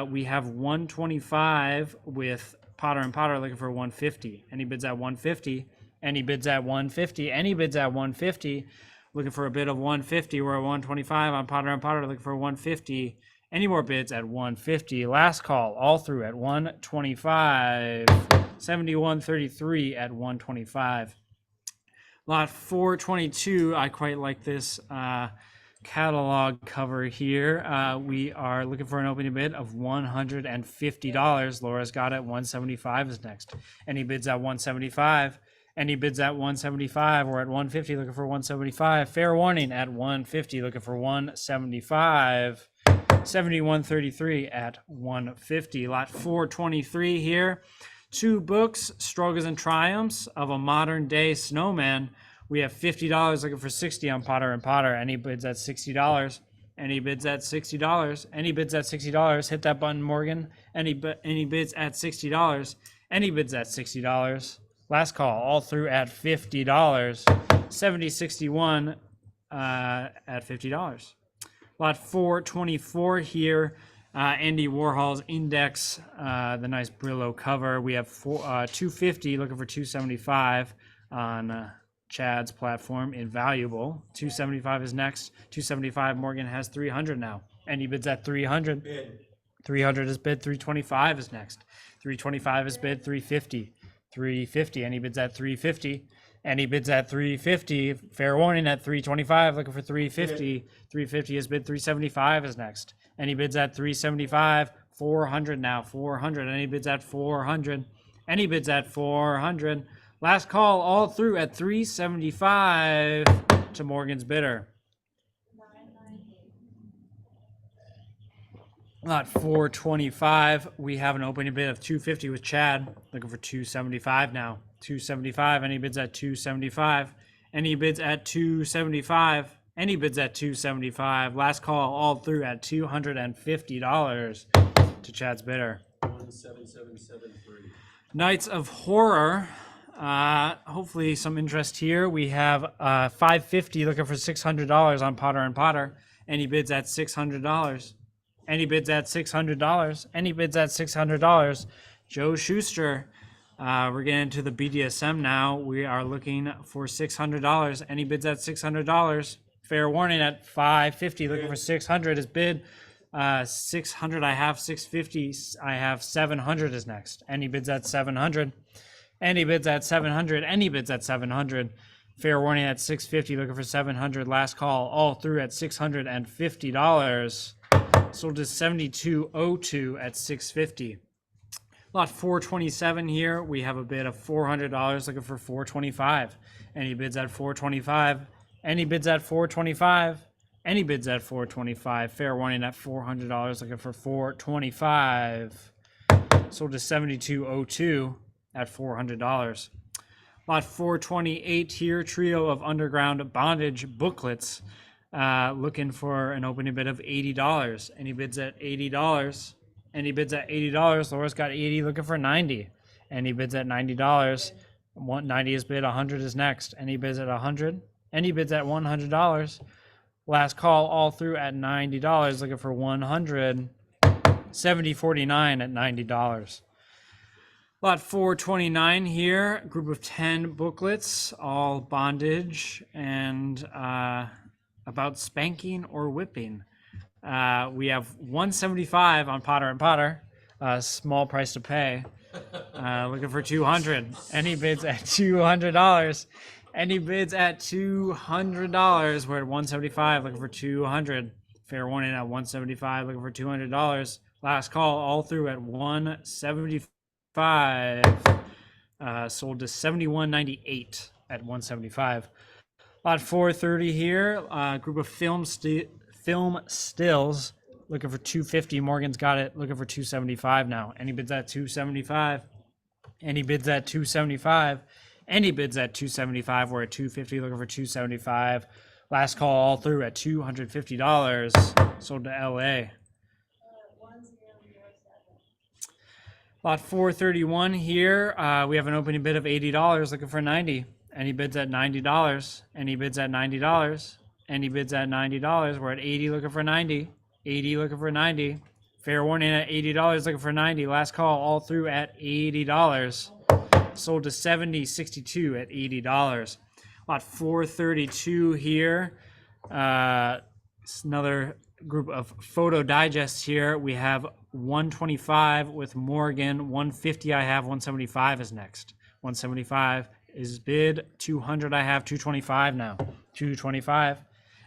E: We have 125 with Potter and Potter looking for 150. Any bids at 150? Any bids at 150? Any bids at 150? Looking for a bid of 150. We're at 125 on Potter and Potter looking for 150. Any more bids at 150? Last call, all through at 125. 71.33 at 125. Lot 422. I quite like this catalog cover here. We are looking for an opening bid of $150. Laura's got it. 175 is next. Any bids at 175? Any bids at 175? We're at 150 looking for 175. Fair warning at 150 looking for 175. 71.33 at 150. Lot 423 here. Two books, Struggles and Triumphs of a Modern Day Snowman. We have $50 looking for 60 on Potter and Potter. Any bids at $60? Any bids at $60? Any bids at $60? Hit that button, Morgan. Any bids at $60? Any bids at $60? Last call, all through at $50. 70.61 at $50. Lot 424 here. Andy Warhol's Index, the nice Brillo cover. We have 250 looking for 275 on Chad's platform. Invaluable. 275 is next. 275. Morgan has 300 now. Any bids at 300?
B: Bid.
E: 300 is bid. 325 is next. 325 is bid. 350. 350. Any bids at 350? Any bids at 350? Fair warning at 325. Looking for 350. 350 is bid. 375 is next. Any bids at 375? 400 now. 400. Any bids at 400? Any bids at 400? Last call, all through at 375 to Morgan's bidder. Lot 425. We have an opening bid of 250 with Chad. Looking for 275 now. 275. Any bids at 275? Any bids at 275? Any bids at 275? Last call, all through at $250. to Chad's bidder.
B: 17773.
E: Knights of Horror. Hopefully some interest here. We have 550 looking for $600 on Potter and Potter. Any bids at $600? Any bids at $600? Any bids at $600? Joe Schuster. We're getting into the BDSM now. We are looking for $600. Any bids at $600? Fair warning at 550 looking for 600 is bid. 600 I have, 650 I have, 700 is next. Any bids at 700? Any bids at 700? Any bids at 700? Fair warning at 650 looking for 700. Last call all through at $650. Sold to 7202 at 650. Lot 427 here. We have a bid of $400 looking for 425. Any bids at 425? Any bids at 425? Any bids at 425? Fair warning at $400 looking for 425. Sold to 7202 at $400. Lot 428 here. Trio of underground bondage booklets. Looking for an opening bid of $80. Any bids at $80? Any bids at $80? Laura's got 80 looking for 90. Any bids at $90? 90 is bid, 100 is next. Any bids at 100? Any bids at $100? Last call all through at $90 looking for 100. 7049 at $90. Lot 429 here, group of 10 booklets, all bondage and about spanking or whipping. We have 175 on Potter and Potter, small price to pay. Looking for 200. Any bids at $200? Any bids at $200? We're at 175, looking for 200. Fair warning at 175, looking for $200. Last call all through at 175. Sold to 7198 at 175. Lot 430 here. Group of film stills looking for 250. Morgan's got it. Looking for 275 now. Any bids at 275? Any bids at 275? Any bids at 275? We're at 250. Looking for 275. Last call all through at $250. Sold to LA. Lot 431 here. We have an opening bid of $80. Looking for 90. Any bids at $90? Any bids at $90? Any bids at $90? We're at 80 looking for 90. 80 looking for 90. Fair warning at $80 looking for 90. Last call all through at $80. Sold to 7062 at $80. Lot 432 here. It's another group of photo digests here. We have 125 with Morgan. 150 I have. 175 is next. 175 is bid. 200 I have. 225 now. 225.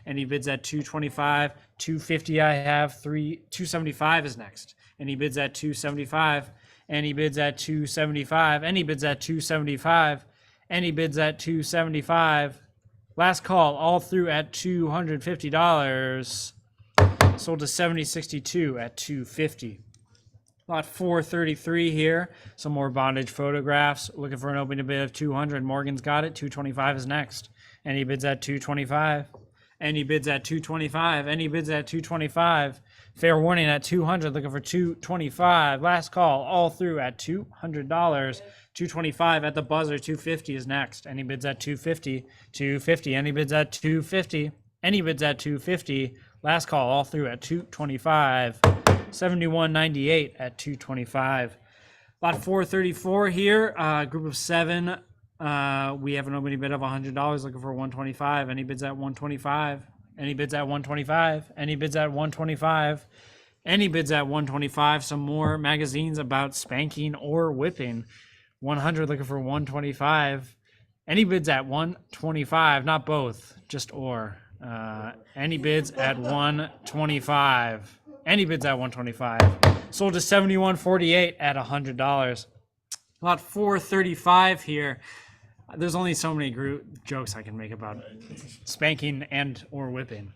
E: Any bids at 225? 250 I have. 275 is next. Any bids at 275? Any bids at 275? Any bids at 275? Any bids at 275? Last call all through at $250. Sold to 7062 at 250. Lot 433 here. Some more bondage photographs. Looking for an opening bid of 200. Morgan's got it. 225 is next. Any bids at 225? Any bids at 225? Any bids at 225? Fair warning at 200. Looking for 225. Last call all through at $200. 225 at the buzzer. 250 is next. Any bids at 250? 250. Any bids at 250? Any bids at 250? Last call all through at 225. 7198 at 225. Lot 434 here. Group of 7. We have an opening bid of $100. Looking for 125. Any bids at 125? Any bids at 125? Any bids at 125? Any bids at 125? Some more magazines about spanking or whipping. 100 looking for 125. Any bids at 125? Not both, just or. Any bids at 125? Any bids at 125? Sold to 7148 at $100. Lot 435 here. There's only so many jokes I can make about spanking and or whipping.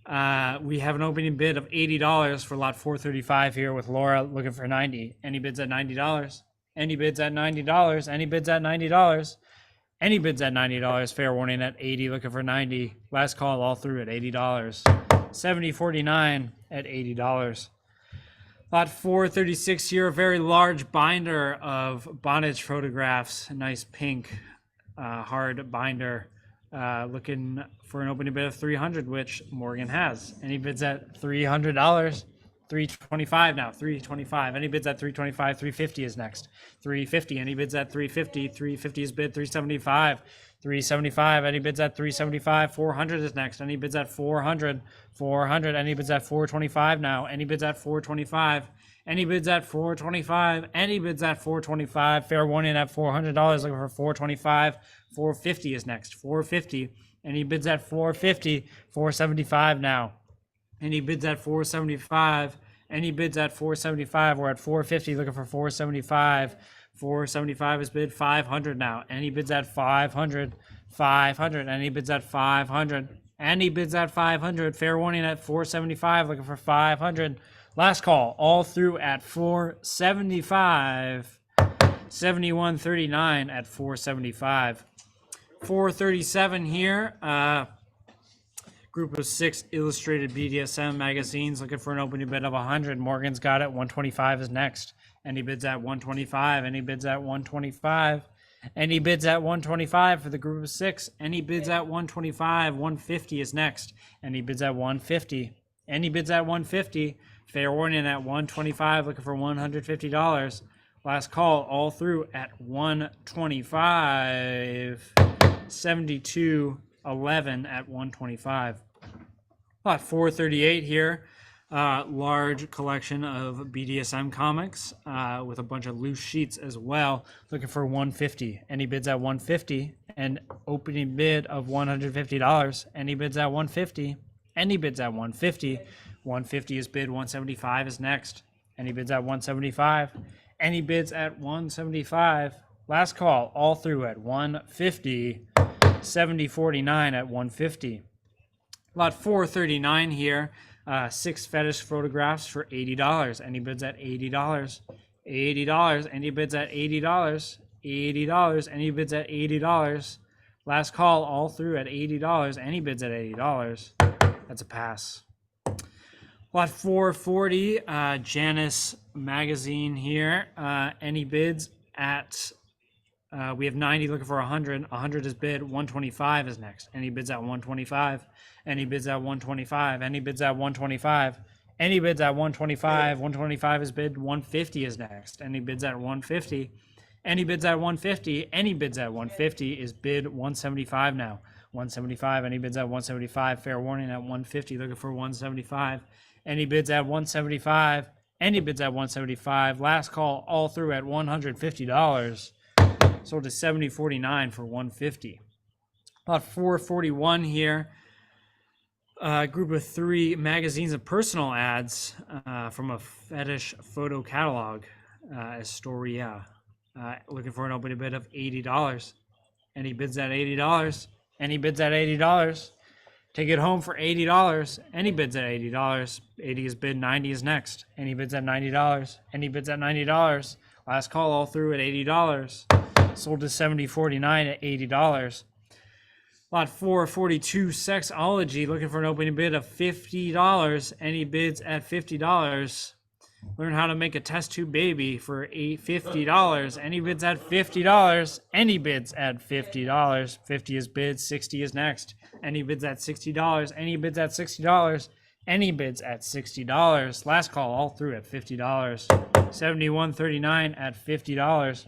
E: We have an opening bid of $80 for lot 435 here with Laura looking for 90. Any bids at $90? Any bids at $90? Any bids at $90? Any bids at $90? Fair warning at 80 looking for 90. Last call all through at $80. 7049 at $80. Lot 436 here, a very large binder of bondage photographs. A nice pink, hard binder. Looking for an opening bid of 300, which Morgan has. Any bids at $300? 325 now, 325. Any bids at 325? 350 is next. 350. Any bids at 350? 350 is bid. 375. 375. Any bids at 375? 400 is next. Any bids at 400? 400. Any bids at 425 now? Any bids at 425? Any bids at 425? Any bids at 425? Fair warning at $400. Looking for 425. 450 is next. 450. Any bids at 450? 475 now. Any bids at 475? Any bids at 475? We're at 450. Looking for 475. 475 is bid. 500 now. Any bids at 500? 500. Any bids at 500? Any bids at 500? Fair warning at 475. Looking for 500. Last call. All through at 475. 71.39 at 475. 437 here. Group of 6 illustrated BDSM magazines looking for an opening bid of 100. Morgan's got it. 125 is next. Any bids at 125? Any bids at 125? Any bids at 125 for the group of 6? Any bids at 125? 150 is next. Any bids at 150? Any bids at 150? Fair warning at 125. Looking for $150. Last call all through at 125. 72.11 at 125. Lot 438 here. Large collection of BDSM comics with a bunch of loose sheets as well. Looking for 150. Any bids at 150? And opening bid of $150. Any bids at 150? Any bids at 150? 150 is bid. 175 is next. Any bids at 175? Any bids at 175? Last call all through at 150. 70.49 at 150. Lot 439 here. 6 fetish photographs for $80. Any bids at $80? $80. Any bids at $80? $80. Any bids at $80? Last call all through at $80. Any bids at $80? That's a pass. Lot 440, Janus magazine here. Any bids at we have 90 looking for 100. 100 is bid. 125 is next. Any bids at 125? Any bids at 125? Any bids at 125? Any bids at 125? 125 is bid. 150 is next. Any bids at 150? Any bids at 150? Any bids at 150 is bid. 175 now. 175. Any bids at 175? Fair warning at 150. Looking for 175. Any bids at 175? Any bids at 175? Last call all through at $150. Sold to 70.49 for 150. Lot 441 here. Group of 3 magazines of personal ads from a fetish photo catalog. Astoria. Looking for an opening bid of $80. Any bids at $80? Any bids at $80? Take it home for $80. Any bids at $80? 80 is bid. 90 is next. Any bids at $90? Any bids at $90? Last call all through at $80. Sold to 70.49 at $80. Lot 442, Sexology, looking for an opening bid of $50. Any bids at $50? Learn how to make a test tube baby for $50. Any bids at $50? Any bids at $50? 50 is bid. 60 is next. Any bids at $60? Any bids at $60? Any bids at $60? Last call all through at $50. 71.39 at $50.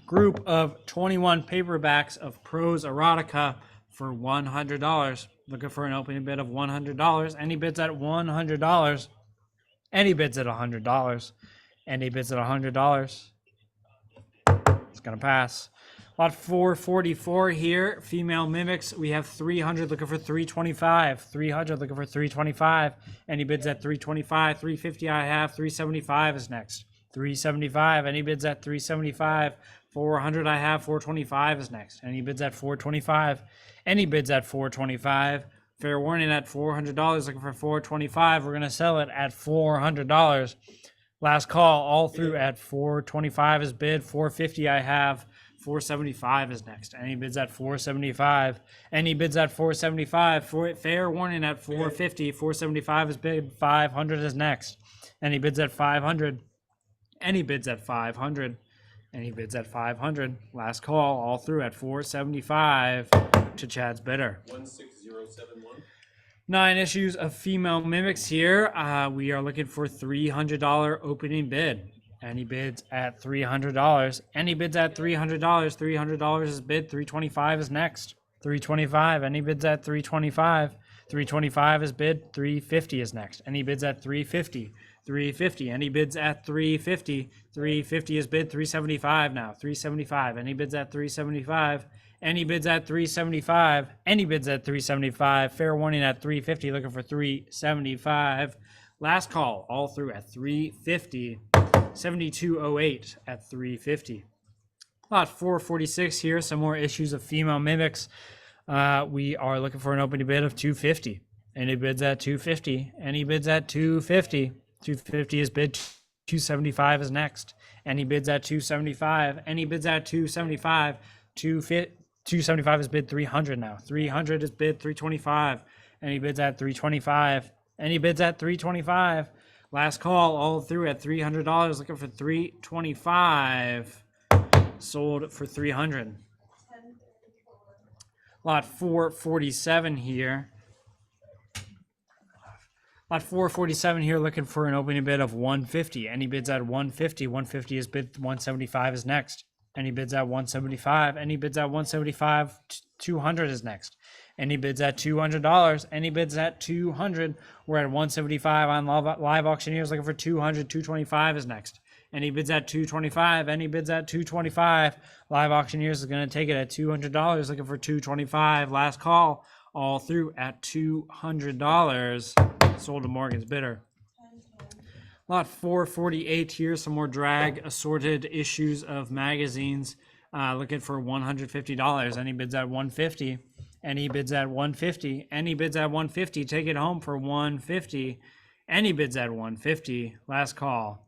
E: Group of 21 paperbacks of prose erotica for $100. Looking for an opening bid of $100. Any bids at $100? Any bids at $100? Any bids at $100? It's gonna pass. Lot 444 here. Female mimics. We have 300 looking for 325. 300 looking for 325. Any bids at 325? 350 I have. 375 is next. 375. Any bids at 375? 400 I have. 425 is next. Any bids at 425? Any bids at 425? Fair warning at $400. Looking for 425. We're gonna sell it at $400. Last call all through at 425 is bid. 450 I have. 475 is next. Any bids at 475? Any bids at 475? For fair warning at 450. 475 is bid. 500 is next. Any bids at 500? Any bids at 500? Any bids at 500? Last call, all through at 475 to Chad's bidder.
B: 16071.
E: 9 issues of female mimics here. We are looking for $300 opening bid. Any bids at $300? Any bids at $300? $300 is bid. 325 is next. 325. Any bids at 325? 325 is bid. 350 is next. Any bids at 350? 350. Any bids at 350? 350 is bid. 375 now. 375. Any bids at 375? Any bids at 375? Any bids at 375? Fair warning at 350. Looking for 375. Last call, all through at 350. 7208 at 350. Lot 446 here. Some more issues of female mimics. We are looking for an opening bid of 250. Any bids at 250? Any bids at 250? 250 is bid. 275 is next. Any bids at 275? Any bids at 275? 275 is bid. 300 now. 300 is bid. 325. Any bids at 325? Any bids at 325? Last call, all through at $300. Looking for 325. Sold for 300. Lot 447 here. Lot 447 here, looking for an opening bid of 150. Any bids at 150? 150 is bid. 175 is next. Any bids at 175? Any bids at 175? 200 is next. Any bids at $200? Any bids at 200? We're at 175 on live auctioneers, looking for 200. 225 is next. Any bids at 225? Any bids at 225? Live auctioneers is going to take it at $200, looking for 225. Last call, all through at $200. Sold to Morgan's bidder. Lot 448 here, some more drag assorted issues of magazines. Looking for $150. Any bids at 150? Any bids at 150? Any bids at 150? Take it home for 150. Any bids at 150? Last call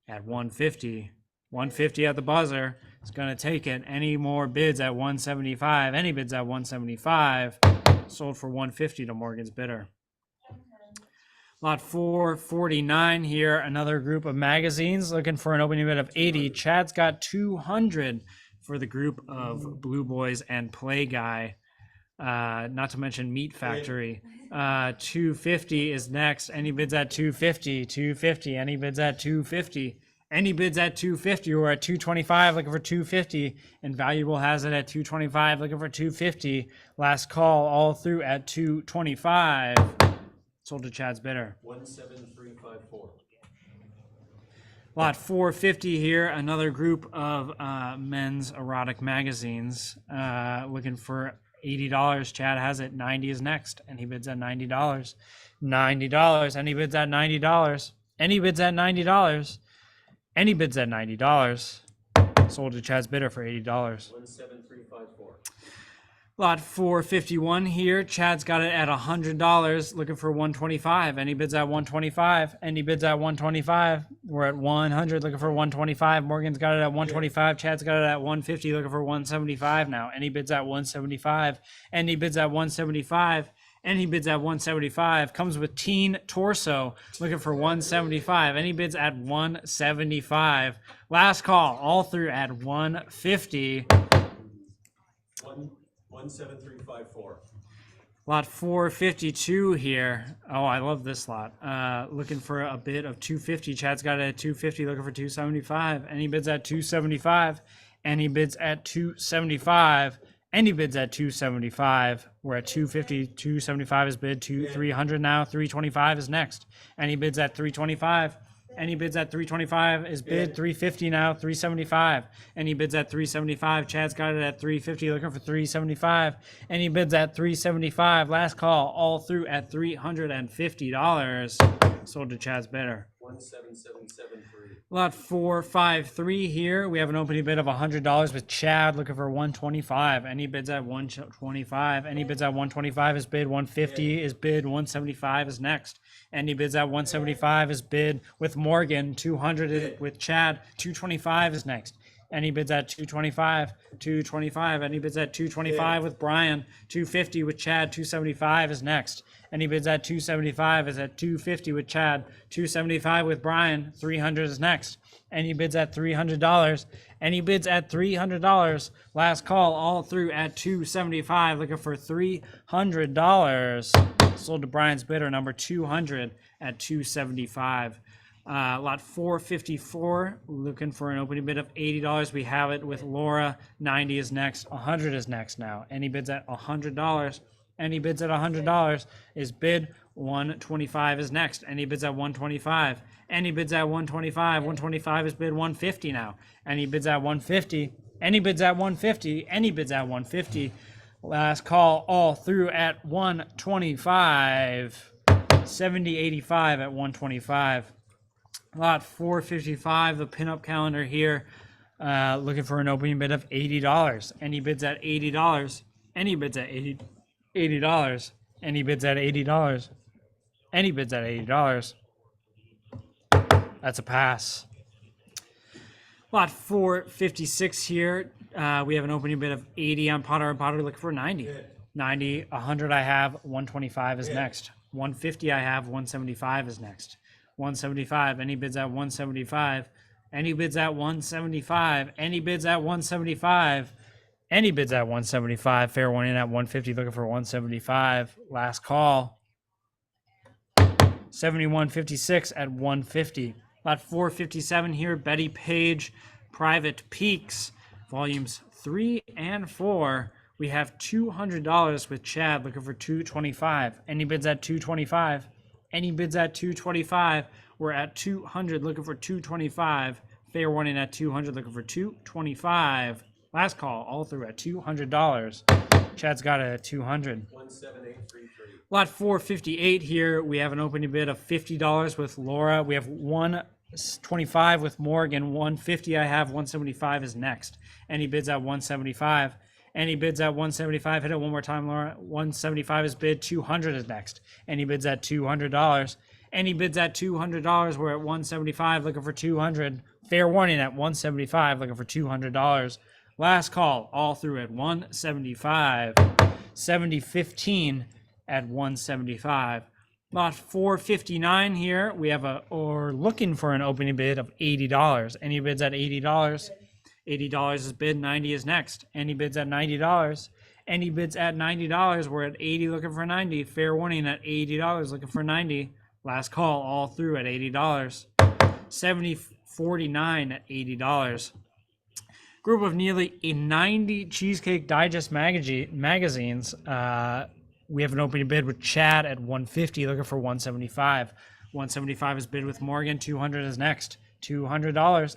E: at 150. 150 at the buzzer. It's going to take it. Any more bids at 175? Any bids at 175? Sold for 150 to Morgan's bidder. Lot 449 here, another group of magazines looking for an opening bid of 80. Chad's got 200 for the group of Blue Boys and Play Guy. Not to mention Meat Factory. 250 is next. Any bids at 250? 250. Any bids at 250? Any bids at 250? We're at 225, looking for 250. And Valuable has it at 225, looking for 250. Last call, all through at 225. Sold to Chad's bidder.
B: 17354.
E: Lot 450 here, another group of men's erotic magazines. Looking for $80. Chad has it. 90 is next, and he bids at $90. $90. Any bids at $90? Any bids at $90? Any bids at $90? Sold to Chad's bidder for $80.
B: 17354.
E: Lot 451 here. Chad's got it at $100. Looking for 125. Any bids at 125? Any bids at 125? We're at 100. Looking for 125. Morgan's got it at 125. Chad's got it at 150. Looking for 175 now. Any bids at 175? Any bids at 175? Any bids at 175? Comes with Teen Torso. Looking for 175. Any bids at 175? Last call. All through at 150.
B: 17354.
E: Lot 452 here. Oh, I love this lot. Looking for a bid of 250. Chad's got it at 250. Looking for 275. Any bids at 275? Any bids at 275? Any bids at 275? We're at 250. 275 is bid. 300 now. 325 is next. Any bids at 325? Any bids at 325 is bid. 350 now. 375. Any bids at 375? Chad's got it at 350. Looking for 375. Any bids at 375? Last call. All through at $350. Sold to Chad's bidder.
B: 17773.
E: Lot 453 here. We have an opening bid of $100 with Chad looking for 125. Any bids at 125? Any bids at 125 is bid. 150 is bid. 175 is next. Any bids at 175 is bid with Morgan. 200 is with Chad. 225 is next. Any bids at 225? 225. Any bids at 225 with Brian? 250 with Chad. 275 is next. Any bids at 275 is at 250 with Chad. 275 with Brian. 300 is next. Any bids at $300? Any bids at $300? Last call all through at 275. Looking for $300. Sold to Brian's bidder number 200 at 275. Lot 454, looking for an opening bid of $80. We have it with Laura. 90 is next. 100 is next now. Any bids at $100? Any bids at $100 is bid. 125 is next. Any bids at 125? Any bids at 125? 125 is bid. 150 now. Any bids at 150? Any bids at 150? Any bids at 150? Last call all through at 125. 7085 at 125. Lot 455, the pinup calendar here, looking for an opening bid of $80. Any bids at $80? Any bids at $80? Any bids at $80? Any bids at $80? That's a pass. Lot 456 here, we have an opening bid of 80 on Potter and Potter, looking for 90. 90, 100 I have, 125 is next. 150 I have, 175 is next. 175. Any bids at 175? Any bids at 175? Any bids at 175? Any bids at 175? Fair warning at 150. Looking for 175. Last call. 7156 at 150. Lot 457 here. Betty Page, Private Peaks, volumes 3 and 4. We have $200 with Chad. Looking for 225. Any bids at 225? Any bids at 225? We're at 200, looking for 225. Fair warning at 200, looking for 225. Last call, all through at $200. Chad's got it at 200.
B: 17833.
E: Lot 458 here. We have an opening bid of $50 with Laura. We have 125 with Morgan. 150 I have. 175 is next. Any bids at 175? Any bids at 175? Hit it one more time, Laura. 175 is bid. 200 is next. Any bids at $200? Any bids at $200? We're at 175, looking for 200. Fair warning at 175, looking for $200. Last call, all through at 175. 7015 at 175. Lot 459 here. We have looking for an opening bid of $80. Any bids at $80? $80 is bid, 90 is next. Any bids at $90? Any bids at $90? We're at 80 looking for 90. Fair warning at $80 looking for 90. Last call all through at $80. 7049 at $80. Group of nearly 90 Cheesecake Digest magazines. We have an opening bid with Chad at 150 looking for 175. 175 is bid with Morgan. 200 is next. $200.